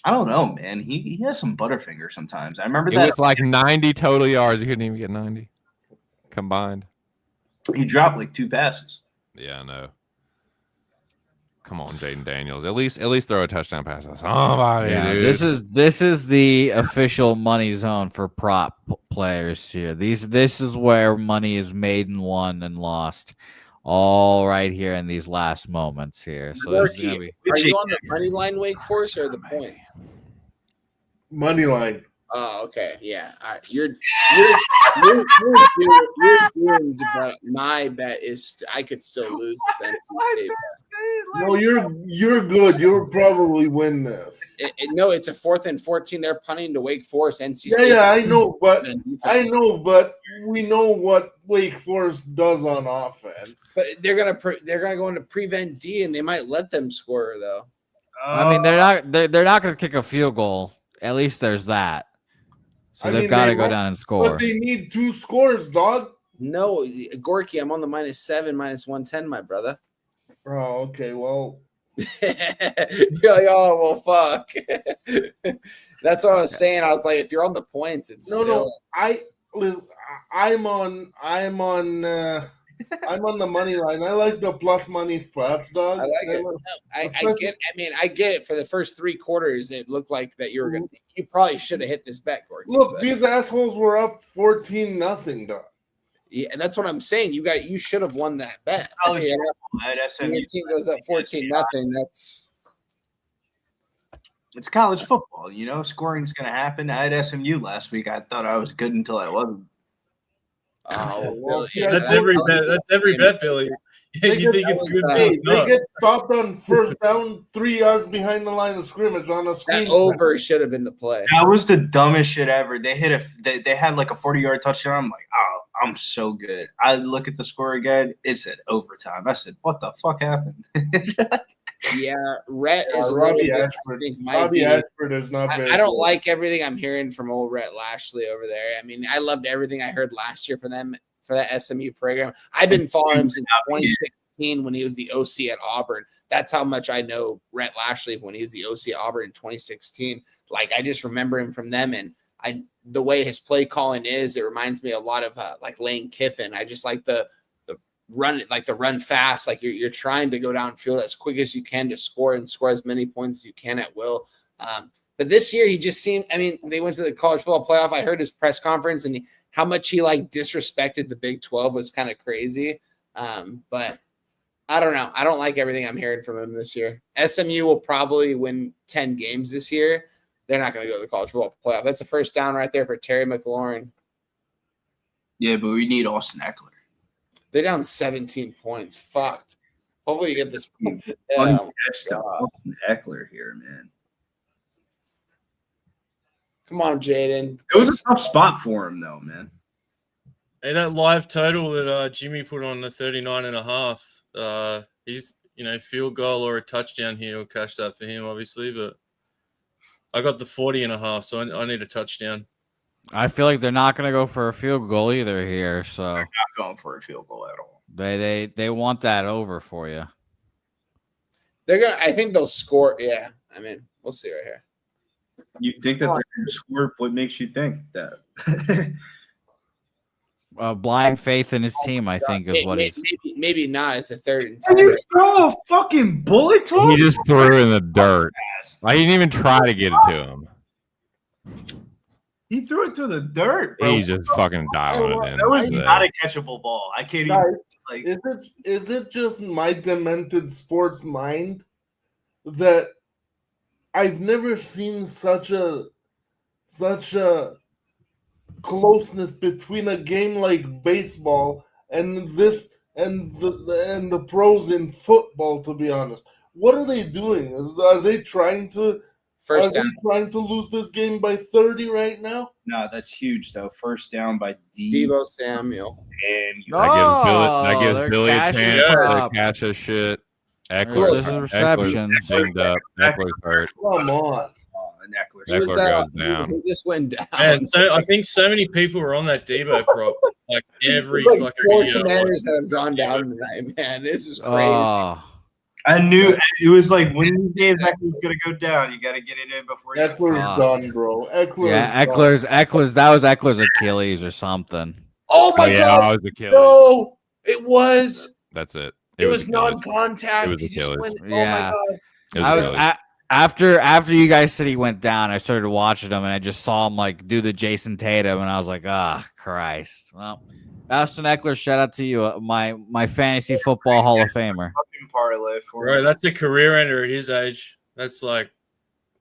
I don't know, man. He has some butterfinger sometimes. I remember that It was like 90 total yards. He couldn't even get 90 combined. he dropped like 2 passes. Yeah, I know. Come on, Jaden Daniels. At least throw a touchdown pass. Somebody, Yeah, dude. this is the official money zone for prop players here. This is where money is made and won and lost, all right here in these last moments here. So this is gonna be. Are you on the money line Wake Forest or the points? Money line. Oh, okay, yeah. All right, you're doomed, but my bet is I could still lose this NC State. No, you're good. You'll probably win this. No, it's a 4th and 14. They're punting to Wake Forest. NC State. Yeah, I know, but we know what Wake Forest does on offense. But they're gonna go into prevent D, and they might let them score though. I mean, they're not going to kick a field goal. At least there's that. So they've got to go down and score. But they need 2 scores, dog. No, Gorky, I'm on the -7, -110, my brother. Oh, okay. Well, you're like, oh well, fuck. That's what I was saying. I was like, if you're on the points, it's no. I'm on the money line. I like the plus money spots, dog. I like it. I get it. For the first 3 quarters, it looked like that you were gonna. You probably should have hit this bet, Gorky. Look, these assholes were up 14-0, dog. Yeah, that's what I'm saying. You should have won that bet. SMU. Your team goes up 14-0. It's college football, you know. Scoring's going to happen. I had SMU last week. I thought I was good until I wasn't. Oh, well, That's every bet. That's every bet, Billy. You think it's good? They get stopped on first down, 3 yards behind the line of scrimmage on a screen. That over should have been the play. That was the dumbest shit ever. They had like a 40-yard touchdown. I'm like, oh, I'm so good. I look at the score again. It said overtime. I said, what the fuck happened? Yeah, Rhett is Robbie Ashford. Robbie Ashford is not very I don't good. like everything I'm hearing from old Rhett Lashley over there. I mean, I loved everything I heard last year for them for that SMU program. I've been following him since 2016 when he was the OC at Auburn. That's how much I know Rhett Lashley when he was the OC at Auburn in 2016. Like, I just remember him from them, and the way his play calling is, it reminds me a lot of like Lane Kiffin. I just like the run fast, like you're trying to go downfield as quick as you can to score and score as many points as you can at will. But this year he just seemed, I mean, they went to the college football playoff. I heard his press conference and how much he like disrespected the Big 12 was kind of crazy. But I don't know. I don't like everything I'm hearing from him this year. SMU will probably win 10 games this year. They're not going to go to the college football playoff. That's a first down right there for Terry McLaurin. Yeah, but we need Austin Eckler. They're down 17 points. Fuck. Hopefully you get this. Austin Eckler here, man. Come on, Jaden. It was a tough spot for him, though, man. Hey, that live total that Jimmy put on the 39.5. He's field goal or a touchdown here will cash that for him, obviously. But I got the 40.5, so I need a touchdown. I feel like they're not going to go for a field goal either here. So They're not going for a field goal at all. They want that over for you. I think they'll score. Yeah. I mean, we'll see right here. You think that they're going to score? What makes you think that? Blind faith in his team, I think, is what he's. Maybe not. It's a 3rd and 10. Can you throw a fucking bullet to him? He just threw in the dirt. I didn't even try to get it to him. He threw it to the dirt, bro. He's just fucking dialing it in. That was not a catchable ball. I can't even. Like, is it just my demented sports mind that I've never seen such a closeness between a game like baseball and this and the pros in football. To be honest, what are they doing? Are they trying to? First are down. they trying to lose this game by 30 right now? No, that's huge though. First down by Debo Samuel. And That gives they're Billy a cashing chance to prop. cash his shit. There's Eckler's receptions. dinged up. Eckler's hurt. Come on. an Eckler. He was, Eckler goes down. He just went down. Man, so I think so many people were on that Debo prop. Like every There's like fucking 4 video. Commanders that have gone down tonight, man. This is crazy. Oh, I knew it was like when you gave Eckler's gonna go down, you got to get it in before you. Eckler's done, bro. yeah, Eckler's. That was Eckler's Achilles or something. Oh my yeah, I god! was Achilles. No, it was. That's it. It was Achilles. non-contact. It was He just Achilles. went- Yeah. Oh my god! It was I was Achilles. after you guys said he went down, I started watching him and I just saw him like do the Jason Tatum and I was like, Christ. Well, Austin Eckler, shout out to you, my fantasy football Hall of Famer. Fucking parlay for Bro, me. that's a career ender at his age. That's like,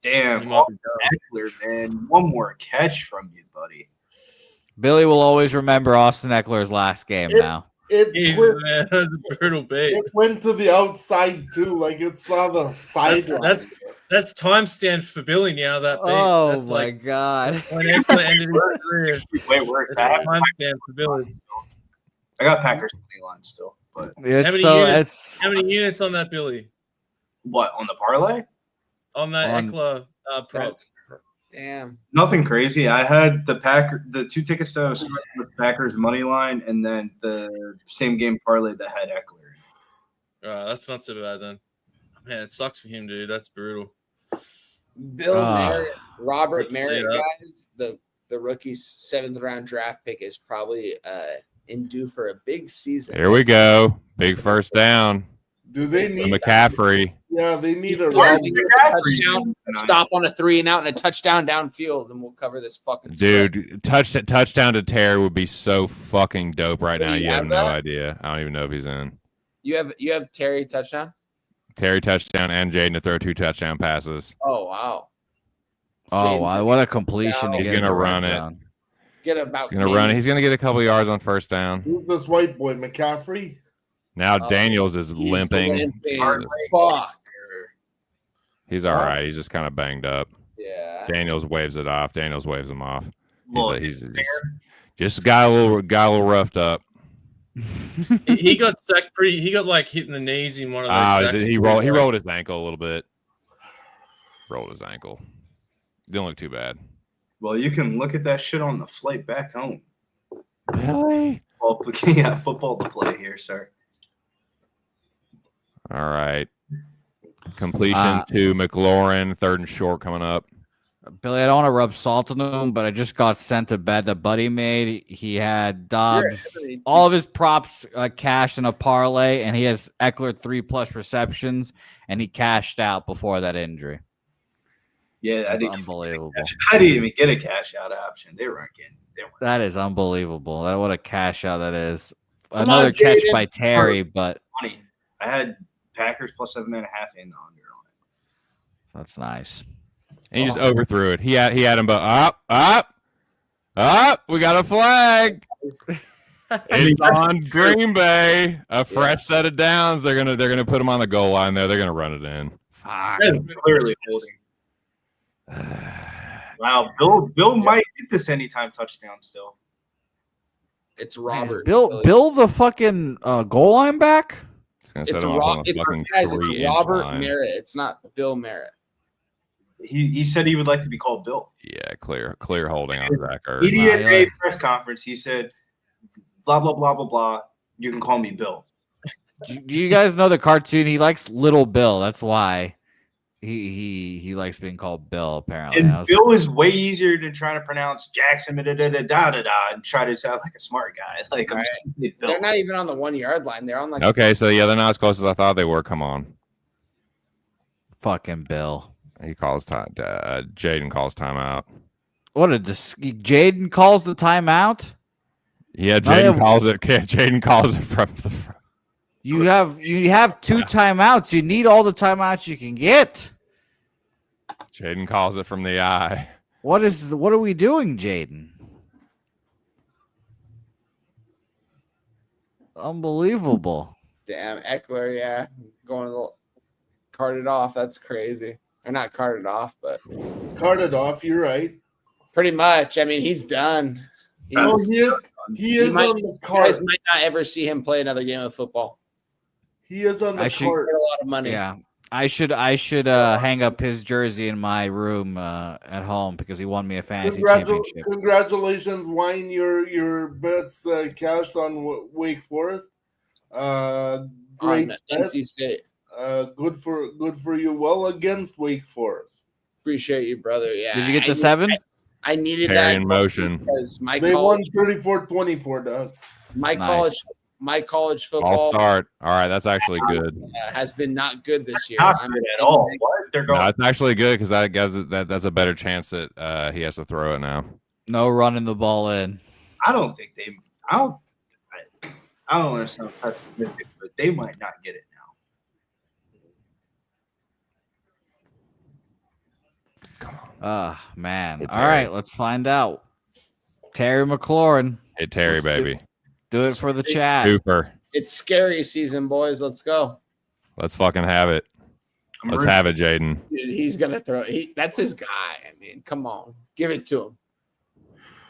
Damn, he might be done. Eckler, man. One more catch from you, buddy. Billy will always remember Austin Eckler's last game now. Jesus, It man, that was a brutal beat. went to the outside too. Like it saw the sideline. That's timestamp for Billy now. That beat. Oh That's my like god. when Eckler ended his career. Wait, where It's timestamp for Billy. I got Packers money line still, but How many units on that Billy? what on the parlay? On that On- Eckler prop? That's- Damn. Nothing crazy. I had the 2 tickets that I was with Packers money line, and then the same game parlay that had Eckler. That's not so bad then. Man, it sucks for him, dude. That's brutal. Bill Ah. Merritt, Robert Let's see Merritt, that. guys. The rookie's 7th round draft pick is probably in due for a big season. Here we go. Big first down. Do they For need? McCaffrey. Yeah, they need a Yeah, round. we need a touchdown, stop on a 3 and out, and a touchdown downfield, and we'll cover this fucking spread. Dude, touchdown to Terry would be so fucking dope right now. Do you You have have no that? idea. I don't even know if he's in. You have Terry touchdown. Terry touchdown and Jaden to throw 2 touchdown passes. Oh wow! Oh James wow, what a completion to He's get in gonna the red run it. zone. Get about He's gonna run it. He's gonna get a couple yards on first down. Who's this white boy, McCaffrey? Now Oh, Daniels is limping. Fuck. He's all right. He's just kind of banged up. Yeah. Daniels waves it off. Daniels waves him off. Look, He's just got a little roughed up. He got sacked pretty. He got like hit in the knees in one of those. Sacks. He rolled his ankle a little bit. Rolled his ankle. Didn't look too bad. Well, you can look at that shit on the flight back home. Really? Well, yeah, football to play here, sir. All right. Completion to McLaurin. 3rd and short coming up. Billy, I don't want to rub salt on him, but I just got sent a bet that Buddy made. He had Dobbs, all of his props cashed in a parlay, and he has Eckler 3+ receptions, and he cashed out before that injury. Yeah, That's unbelievable. I didn't even get a cash out option. They weren't getting. That is unbelievable. What a cash out that is. Come Another on, catch Jaden. by Terry, but Money. I had Packers plus 7.5 in the under on it. that's nice. And he just overthrew it. He had him, but up. We got a flag. It's on Green Bay. A fresh set of downs. They're gonna put him on the goal line there. They're gonna run it in. Fuck. That's clearly holding. Wow, Bill might get this anytime touchdown still. It's Robert. Bill the fucking goal line back? It's Robert Merritt. It's not Bill Merritt. He said he would like to be called Bill. Yeah, clear holding on Zach Ertz. Media day press conference. He said, "Blah blah blah blah blah. You can call me Bill." Do you guys know the cartoon? He likes Little Bill. That's why he likes being called Bill. Apparently, And Bill is way easier than trying to pronounce Jackson da da da da da da and try to sound like a smart guy. Like Right. Bill. They're not even on the 1 yard line. They're on like Okay, so yeah, they're not as close as I thought they were. Come on. Fucking Bill. He calls time. Jaden calls timeout. What a Jaden calls the timeout. Yeah, Jaden calls it. Jaden calls it from the front. You have 2 timeouts. You need all the timeouts you can get. Jaden calls it from the eye. What are we doing, Jaden? Unbelievable. Damn, Eckler, yeah, going a little carted off. That's crazy. Or not carted off, but Carted off. You're right. pretty much. I mean, he's done. Oh, He's, he is might- on the you cart. guys might not ever see him play another game of football. He is on the I should- cart. For a lot of money. Yeah. I should hang up his jersey in my room at home because he won me a fantasy championship. Congratulations, Wayne. Your bets cashed on Wake Forest. Great On bet. NC State. Good for you. Well against Wake Forest. Appreciate you, brother. Yeah. Did you get the 7? I needed Carry that in motion. because my They won college, 34-24, Doug. my Nice. college I'll football start. All right, that's actually good. has been not good this year. Not I'm good at all. What? They're No, going. it's actually good because that gives that's a better chance that he has to throw it now. No running the ball in. I don't think they. I don't understand how pessimistic, but they might not get it now. Man. Hey, All Terry. right, let's find out. Terry McLaurin. Hey Terry, Let's do- baby, Do it for the chat. Cooper, It's scary season, boys. Let's go. let's fucking have it. Let's have it, Jaden. Dude, he's gonna throw. That's his guy. I mean, come on, give it to him.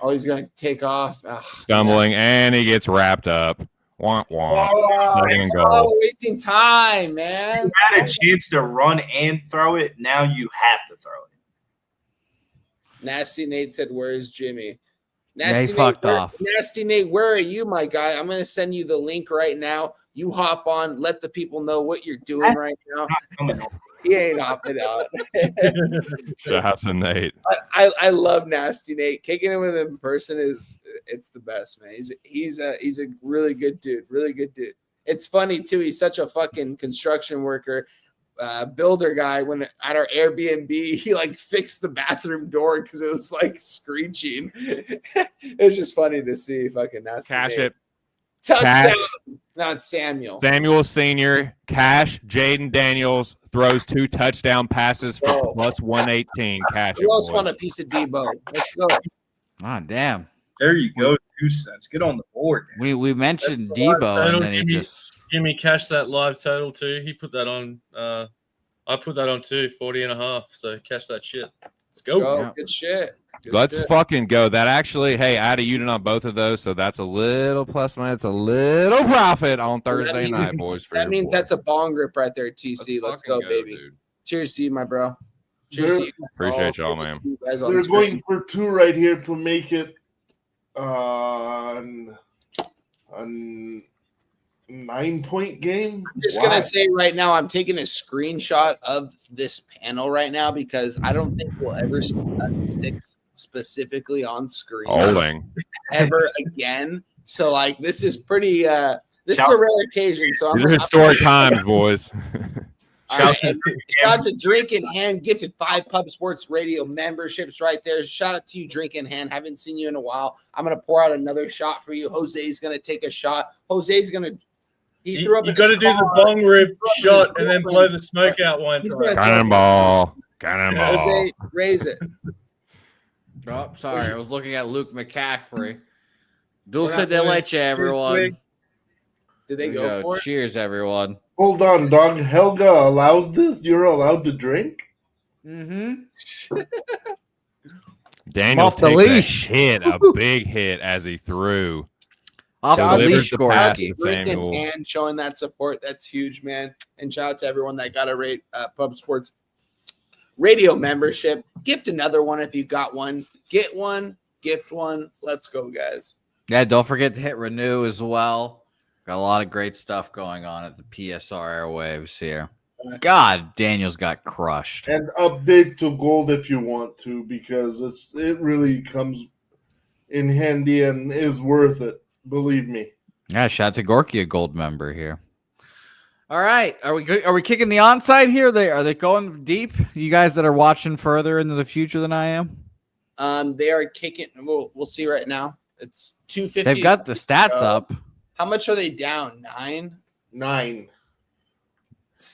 Oh, he's gonna take off. Ugh, Stumbling, and he gets wrapped up. Womp womp. Oh, Second and oh, goal. wasting time, man. You had a chance to run and throw it. Now you have to throw it. Nasty Nate said, "Where's Jimmy?" Yeah, Nasty he fucked where- off. Nasty Nate, where are you, my guy? I'm gonna send you the link right now. You hop on, let the people know what you're doing right now. Coming on. He ain't opting out. Shout out to Nate. I love Nasty Nate. Kicking it with him in person it's the best, man. He's a really good dude. Really good dude. It's funny too. He's such a fucking construction worker, builder guy. When at our Airbnb, he like fixed the bathroom door because it was like screeching. It was just funny to see fucking Nasty Cash Nate. it. Touchdown. Cash. Not Samuel. Samuel Senior, Cash, Jaden Daniels throws 2 touchdown passes for Bro. plus 118. Cash it, Who else boys. want a piece of Debo? Let's go. Ah, damn. There you go. 2 cents. Get on the board. We mentioned That's the live Debo total, and then he Jimmy. just Jimmy cashed that live total too. He put that on. I put that on too, 40.5. So cash that shit. Let's go. Let's go. Yeah. Good shit. Good Let's shit. fucking go. That actually, hey, I had a unit on both of those, so that's a little plus minus, a little profit on Thursday means- night, boys. For That your means boy. that's a bong grip right there, TC. Let's go, fucking baby. dude. Cheers to you, my bro. Cheers to you. Appreciate y'all, cheers man. to you guys on They're screen. going for 2 right here to make it on 9-point game. I'm just Wow. gonna say right now, I'm taking a screenshot of this panel right now because I don't think we'll ever see a 6 specifically on screen Holding. ever again. So like this is pretty this Shout- is a rare occasion. So These are historic times, boys. All right, and shout out to Drink in Hand, gifted 5 Pub Sports Radio memberships right there. Shout out to you, Drink in Hand. Haven't seen you in a while. I'm gonna pour out another shot for you. Jose's gonna take a shot. Jose's gonna. He threw up. You in got to his do the car. bong rip shot and then blow the smoke out one He's time. gonna- Cannonball. Cannonball. Jose, raise it. Oh, sorry. I was looking at Luke McCaffrey. Dulce not de doing leche, this everyone. week. Did they There you go for it? Cheers, everyone. Hold on, dog. Helga allows this. You're allowed to drink. Mm-hmm. Daniels Off the takes leash. a hit, a big hit as he threw. Off Shout the out leash, the Shout out pass Gorski. to to Drink in Samuel. Hand showing that support. That's huge, man. And shout out to everyone that got a rate Pub Sports Radio membership. Gift another one if you got one. Get one. Gift one. Let's go, guys. Yeah, don't forget to hit renew as well. Got a lot of great stuff going on at the PSR airwaves here. God, Daniels got crushed. And update to gold if you want to, because it really comes in handy and is worth it. Believe me. Yeah, shout out to Gorky, a gold member here. All right, are we kicking the onside here? Are they going deep? You guys that are watching further into the future than I am. They are kicking. We'll see right now. It's 250. They've got the stats up. How much are they down? 9. 9.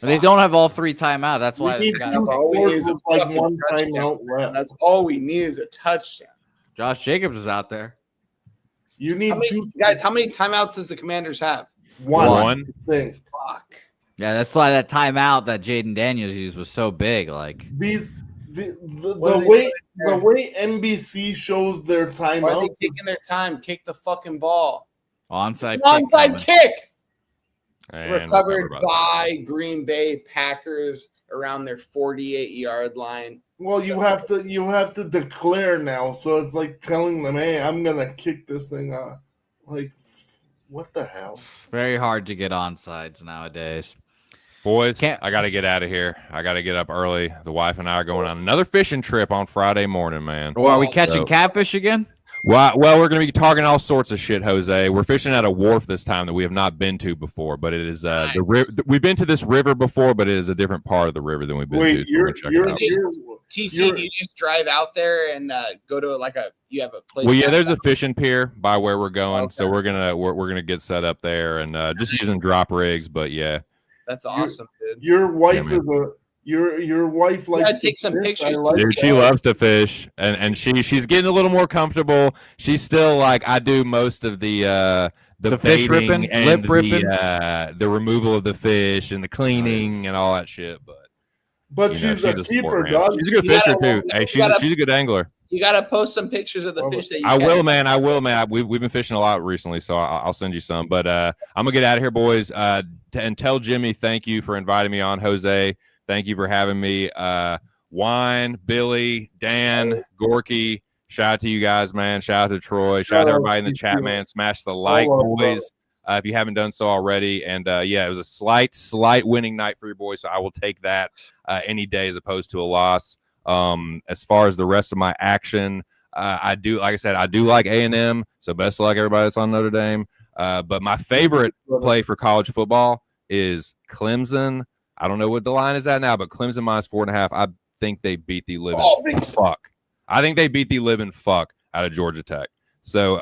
But they don't have all 3 timeouts. That's why We they need got 2 all we need is scores a with like fucking 1 touchdown. timeout left. That's all we need is a touchdown. Josh Jacobs is out there. You need How many, 2. guys, how many timeouts does the Commanders have? One. Thing. Fuck. Yeah, that's why that timeout that Jaden Daniels used was so big. Like The What are they way doing there? the way NBC shows their Why are timeout. they taking their time? Kick the fucking ball. onside Onside kick. And Recovered by by Green Bay Packers around their 48-yard line. Well, you have to declare now, so it's like telling them, "Hey, I'm gonna kick this thing out." Like, what the hell? Very hard to get onsides nowadays. Boys, Can't- I got to get out of here. I got to get up early. The wife and I are going on another fishing trip on Friday morning, man. Or are we catching So- catfish again? Well, we're going to be targeting all sorts of shit, Jose. We're fishing at a wharf this time that we have not been to before, but it is the river. We've been to this river before, but it is a different part of the river than we've been to. So we're gonna check it out. TC, do you just drive out there and go to you have a place? Well, yeah, down there's there? a fishing pier by where we're going, Okay. so we're gonna get set up there and just using drop rigs. But yeah, That's awesome, dude. Your wife man. is a your wife You likes gotta take to some fish. I pictures, like dude, she that. loves to fish, and she's getting a little more comfortable. She's still like I do most of the fish baiting ripping, and lip ripping, the removal of the fish and the cleaning and all that shit. But But you know, she's a sport keeper, man. dog. She's a good You gotta- fisher too. Hey, you she's gotta- a good angler. You gotta post some pictures of the Oh, fish that you I catch. will, man. I will, man. We've been fishing a lot recently, so I'll send you some. But I'm gonna get out of here, boys. And tell Jimmy thank you for inviting me on. Jose, thank you for having me. Wine, Billy, Dan, Gorky. Shout out to you guys, man. Shout out to Troy. Shout out to everybody in the chat, man. Smash the like, boys. If you haven't done so already. And yeah, it was a slight winning night for your boys, so I will take that any day as opposed to a loss. As far as the rest of my action, I do, like I said, I do like A&M. So best of luck, everybody that's on Notre Dame. But my favorite play for college football is Clemson. I don't know what the line is at now, but Clemson minus 4.5. I think they beat the living fuck. I think they beat the living fuck out of Georgia Tech. So,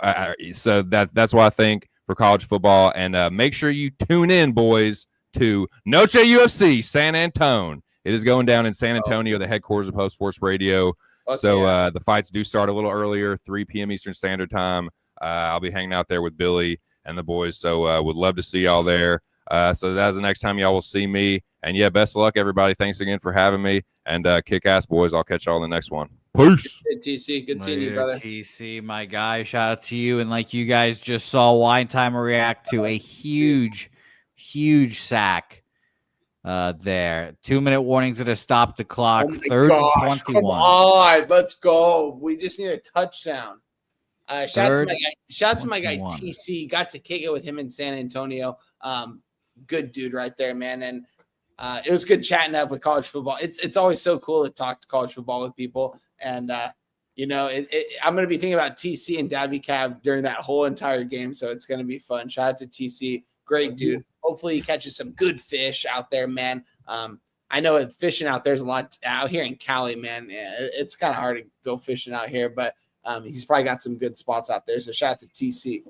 so that's what I think for college football. And make sure you tune in, boys, to Noche UFC San Antonio. It is going down in San Antonio, the headquarters of Post Sports Radio. So the fights do start a little earlier, 3 p.m. Eastern Standard Time. I'll be hanging out there with Billy and the boys. So would love to see y'all there. So that's the next time y'all will see me. And yeah, best of luck, everybody. Thanks again for having me. And kick ass, boys. I'll catch y'all in the next one. Peace. Good, TC. Good seeing you, brother. TC, my guy. Shout out to you. And like you guys just saw, Wine Timer react to a huge sack there. 2-minute warnings to stop the clock. Oh my 3rd gosh, and 21. Come on, let's go. We just need a touchdown. Shout out to my guy 21. TC. Got to kick it with him in San Antonio. Good dude right there, man. And it was good chatting up with college football. It's always so cool to talk to college football with people. And you know, I'm gonna be thinking about TC and Davy Cab during that whole entire game. So it's gonna be fun. Shout out to TC. Great dude. Hopefully he catches some good fish out there, man. I know fishing out there's a lot out here in Cali, man. Yeah, it's kind of hard to go fishing out here, but he's probably got some good spots out there. So shout out to TC.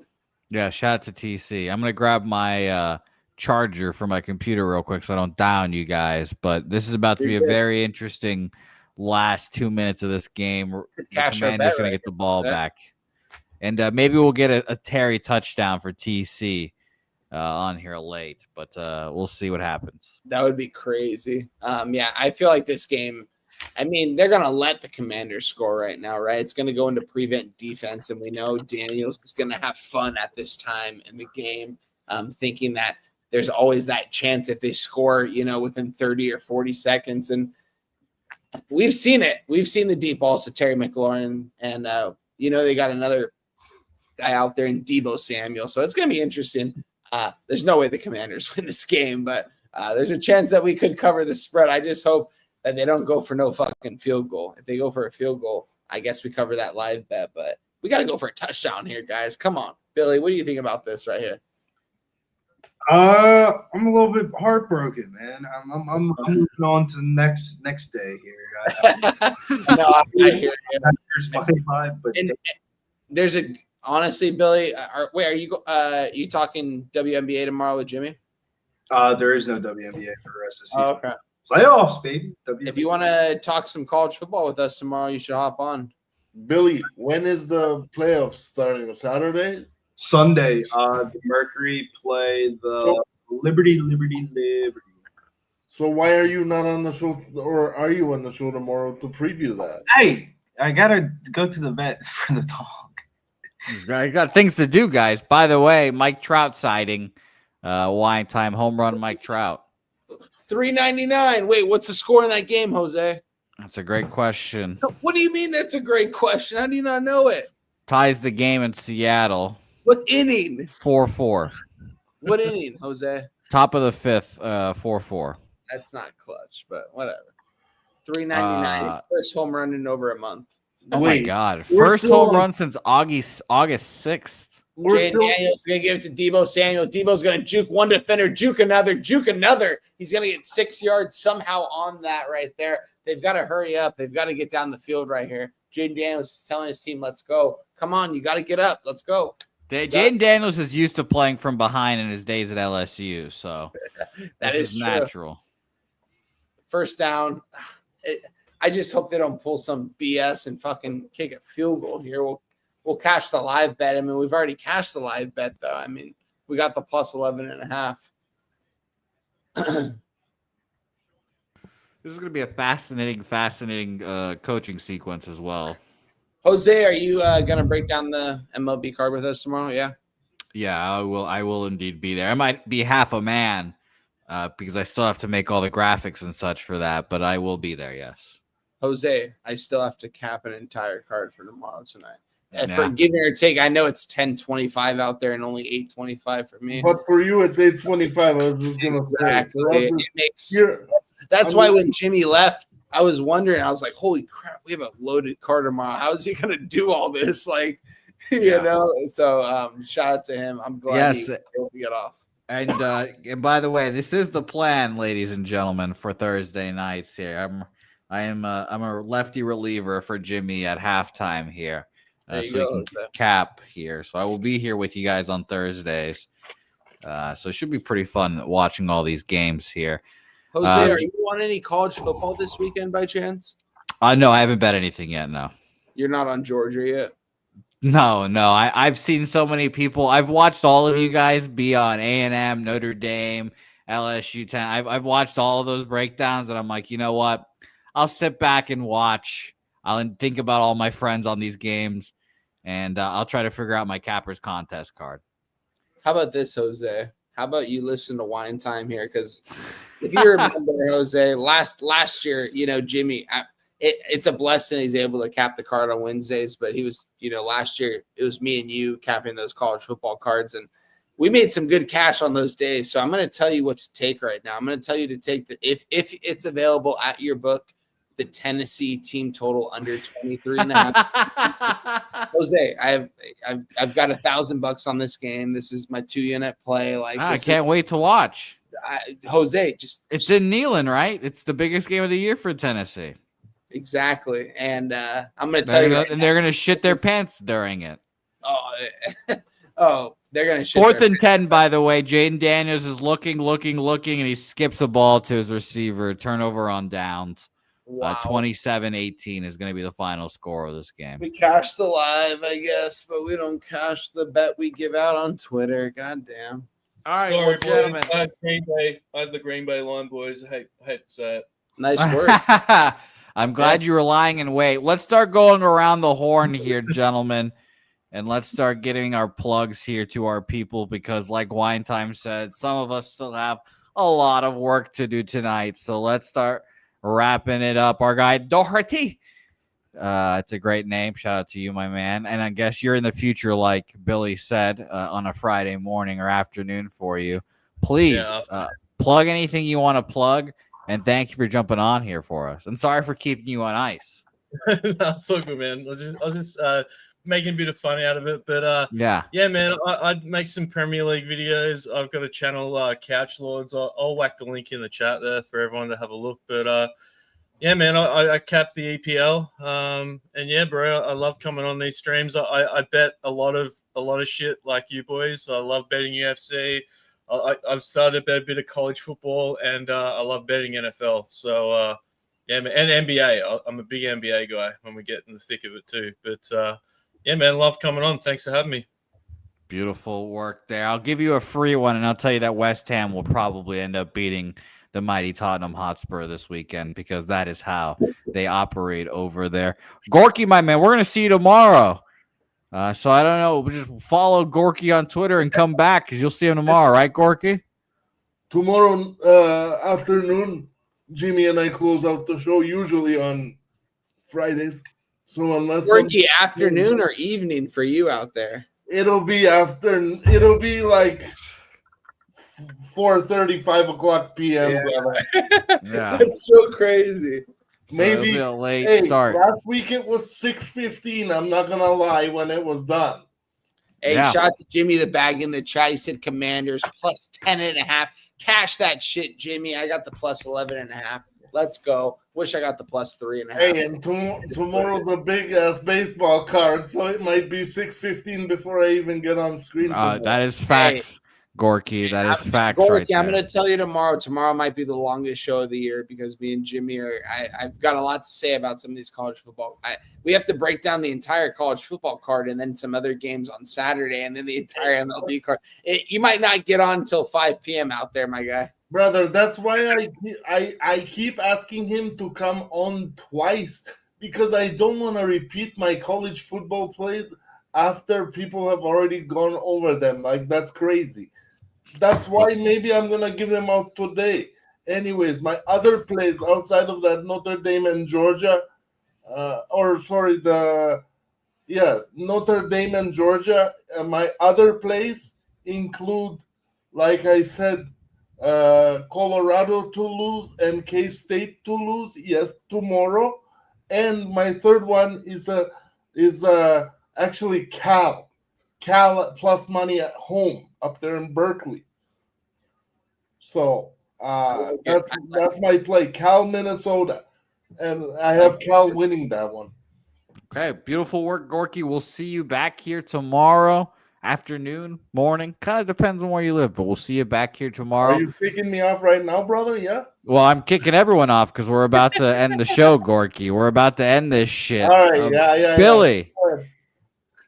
Yeah, shout out to TC. I'm gonna grab my charger for my computer real quick so I don't down you guys. But this is about to be a very interesting last 2 minutes of this game. The Commander's gonna get the ball back, and maybe we'll get a Terry touchdown for TC on here late. But we'll see what happens. That would be crazy. Yeah, I feel like this game. I mean, they're gonna let the Commanders score right now, right? It's gonna go into prevent defense, and we know Daniels is gonna have fun at this time in the game, thinking that there's always that chance if they score, you know, within 30 or 40 seconds. And we've seen it. We've seen the deep balls to Terry McLaurin, and you know, they got another guy out there in Deebo Samuel. So it's gonna be interesting. There's no way the Commanders win this game, but there's a chance that we could cover the spread. I just hope that they don't go for no fucking field goal. If they go for a field goal, I guess we cover that live bet, but we got to go for a touchdown here, guys. Come on. Billy, what do you think about this right here? I'm a little bit heartbroken, man. I'm moving on to the next day here. No, I hear you. Here's my vibe, but There's honestly, Billy, are you talking WNBA tomorrow with Jimmy? there is no WNBA for the rest of the season. Okay. Playoffs, baby. WNBA. If you want to talk some college football with us tomorrow, you should hop on. Billy, when is the playoffs starting? Saturday? Sunday, the Mercury play the Liberty. So why are you not on the show, or are you on the show tomorrow to preview that? Hey, I gotta go to the vet for the dog. I got things to do, guys. By the way, Mike Trout sighting. Wine time home run, Mike Trout. $3.99. Wait, what's the score in that game, Jose? That's a great question. What do you mean that's a great question? How do you not know it? Ties the game in Seattle. What inning? 4-4. What inning, Jose? Top of the fifth, 4-4. That's not clutch, but whatever. $3.99. First home run in over a month. Oh Wait, my God! we're First still home on- run since August 6th. Jay Daniels going to give it to Debo Samuel. Debo's going to juke one defender, juke another. He's going to get 6 yards somehow on that right there. They've got to hurry up. They've got to get down the field right here. Jaden Daniels is telling his team, let's go. Come on, you got to get up. Let's go. Jaden Daniels is used to playing from behind in his days at LSU, so that this is true. natural. First down. I just hope they don't pull some BS and fucking kick a field goal here. We'll cash the live bet. I mean, we've already cashed the live bet, though. I mean, we got the plus 11.5. This is going to be a fascinating coaching sequence as well. Jose, are you going to break down the MLB card with us tomorrow? Yeah. Yeah, I will indeed be there. I might be half a man because I still have to make all the graphics and such for that, but I will be there, yes. Jose, I still have to cap an entire card for tomorrow tonight. Yeah. For give or take, I know it's 10:25 out there and only 8:25 for me. But for you, it's 8:25. I was just gonna Exactly. say. That's why when Jimmy left, I was wondering. I was like, "Holy crap, we have a loaded card tomorrow. How is he going to do all this?" Like, you know. So, shout out to him. I'm glad he get off. And by the way, this is the plan, ladies and gentlemen, for Thursday nights here. I'm a lefty reliever for Jimmy at halftime here. So he can cap here. So I will be here with you guys on Thursdays. So it should be pretty fun watching all these games here. Jose, are you on any college football this weekend by chance? No, I haven't bet anything yet. No. You're not on Georgia yet? No. I've seen so many people. I've watched all of you guys be on A&M, Notre Dame, LSU 10. I've watched all of those breakdowns, and I'm like, you know what? I'll sit back and watch. I'll think about all my friends on these games, and I'll try to figure out my Cappers contest card. How about this, Jose? How about you listen to Wine Time here? Because if you remember, Jose, last year, you know, Jimmy, it's a blessing he's able to cap the card on Wednesdays. But he was, you know, last year it was me and you capping those college football cards, and we made some good cash on those days. So I'm going to tell you what to take right now. I'm going to tell you to take if it's available at your book, the Tennessee team total under 23.5. Jose, I've got $1,000 on this game. This is my 2-unit play. Like, I can't wait to watch. Jose, it's in Neyland, right? It's the biggest game of the year for Tennessee. Exactly, and I'm going to tell you, and they're going to shit their pants during it. Oh, they're going to shit. 4th and 10, by the way. Jaden Daniels is looking, and he skips a ball to his receiver. Turnover on downs. Wow. 27-18 is going to be the final score of this game. We cash the live, I guess, but we don't cash the bet we give out on Twitter. God damn. All right, Sorry, well, gentlemen. I had the Green Bay line, boys. I hate to say it. Nice work. I'm glad you were lying in wait. Let's start going around the horn here, gentlemen, and let's start getting our plugs here to our people because, like Wine Time said, some of us still have a lot of work to do tonight. So let's start wrapping it up. Our guy Doherty. It's a great name. Shout out to you, my man. And I guess you're in the future, like Billy said, on a Friday morning or afternoon for you. Please plug anything you want to plug. And thank you for jumping on here for us. And sorry for keeping you on ice. No, it's all good, man. I was just making a bit of fun out of it. But yeah, man, I'd make some Premier League videos. I've got a channel, Couch Lords. I'll whack the link in the chat there for everyone to have a look. But yeah, man, I capped the EPL. And yeah, bro, I love coming on these streams. I bet a lot of shit like you boys. I love betting UFC. I've started a bit of college football, and I love betting NFL. So yeah, man, and NBA. I'm a big NBA guy when we get in the thick of it too. But yeah, man, love coming on. Thanks for having me. Beautiful work there. I'll give you a free one, and I'll tell you that West Ham will probably end up beating the mighty Tottenham Hotspur this weekend because that is how they operate over there. Gorky, my man, we're going to see you tomorrow. So I don't know. Just follow Gorky on Twitter and come back because you'll see him tomorrow, right, Gorky? Tomorrow afternoon, Jimmy and I close out the show usually on Fridays. So unless Gorky, afternoon or evening for you out there? It'll be like 4:30, 5 o'clock p.m. brother. Yeah. That's so crazy. So Maybe it'll be a late start. Last week it was 6:15. I'm not gonna lie when it was done. Hey, Yeah. shout out to Jimmy the Bag in the chat. He said Commanders plus 10.5. Cash that shit, Jimmy. I got the plus 11.5. Let's go. Wish I got the plus 3.5. Hey, and tomorrow's a big ass baseball card, so it might be 6:15 before I even get on screen. That is facts, Gorky. That is facts, Gorky, right there. I'm going to tell you tomorrow. Tomorrow might be the longest show of the year because me and Jimmy I've got a lot to say about some of these college football. We have to break down the entire college football card and then some other games on Saturday and then the entire MLB card. You might not get on until 5 p.m. out there, my guy. Brother, that's why I keep asking him to come on twice because I don't want to repeat my college football plays after people have already gone over them. Like, that's crazy. That's why maybe I'm going to give them out today. Anyways, my other plays outside of that Notre Dame and Georgia, Notre Dame and Georgia, my other plays include, like I said, Colorado to lose and K-State to lose. Yes, tomorrow. And my third one is actually Cal plus money at home up there in Berkeley. So that's my play. Cal, Minnesota, and I have Cal winning that one. Okay, beautiful work, Gorky. We'll see you back here tomorrow. Afternoon, morning, kind of depends on where you live, but we'll see you back here tomorrow. Are you kicking me off right now, brother? Yeah. Well, I'm kicking everyone off because we're about to end the show, Gorky. We're about to end this shit. All right, Billy,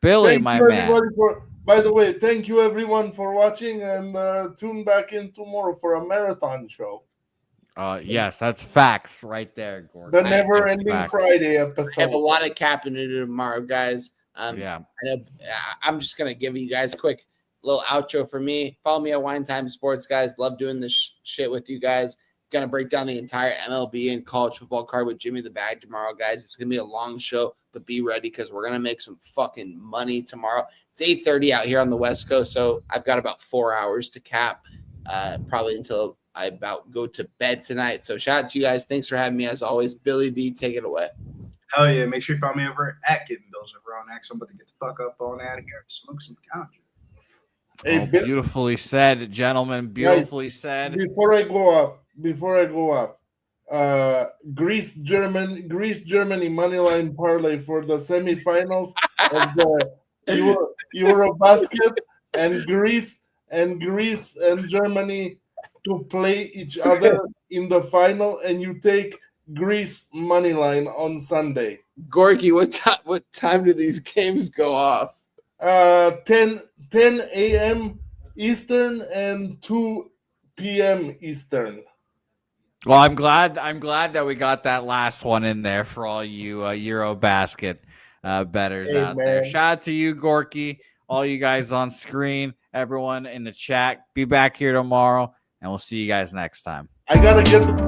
Thank my you, man. everybody, by the way, thank you everyone for watching, and tune back in tomorrow for a marathon show. Yes, that's facts right there, Gorky. The never-ending Friday episode. I have a lot of capping to do tomorrow, guys. Yeah. I'm just going to give you guys a quick little outro for me. Follow me at Wine Time Sports, guys. Love doing this shit with you guys. Going to break down the entire MLB and college football card with Jimmy the Bag tomorrow, guys. It's going to be a long show, but be ready because we're going to make some fucking money tomorrow. It's 8:30 out here on the West Coast, so I've got about 4 hours to cap, probably until I about go to bed tonight. So shout out to you guys. Thanks for having me as always. Billy B, take it away. Hell yeah. Make sure you follow me over at Getting Bills over on X. I'm about to get the fuck up on out of here and smoke some ganja. Hey, Beautifully said, gentlemen. Beautifully said. Before I go off, Greece Germany moneyline parlay for the semifinals of the Eurobasket, and Greece and Germany to play each other in the final, and you take Greece money line on Sunday. Gorky, what time do these games go off? 10 a.m. Eastern and 2 p.m. Eastern. Well, I'm glad that we got that last one in there for all you Eurobasket bettors out there. Shout out to you, Gorky, all you guys on screen, everyone in the chat. Be back here tomorrow, and we'll see you guys next time. I gotta get the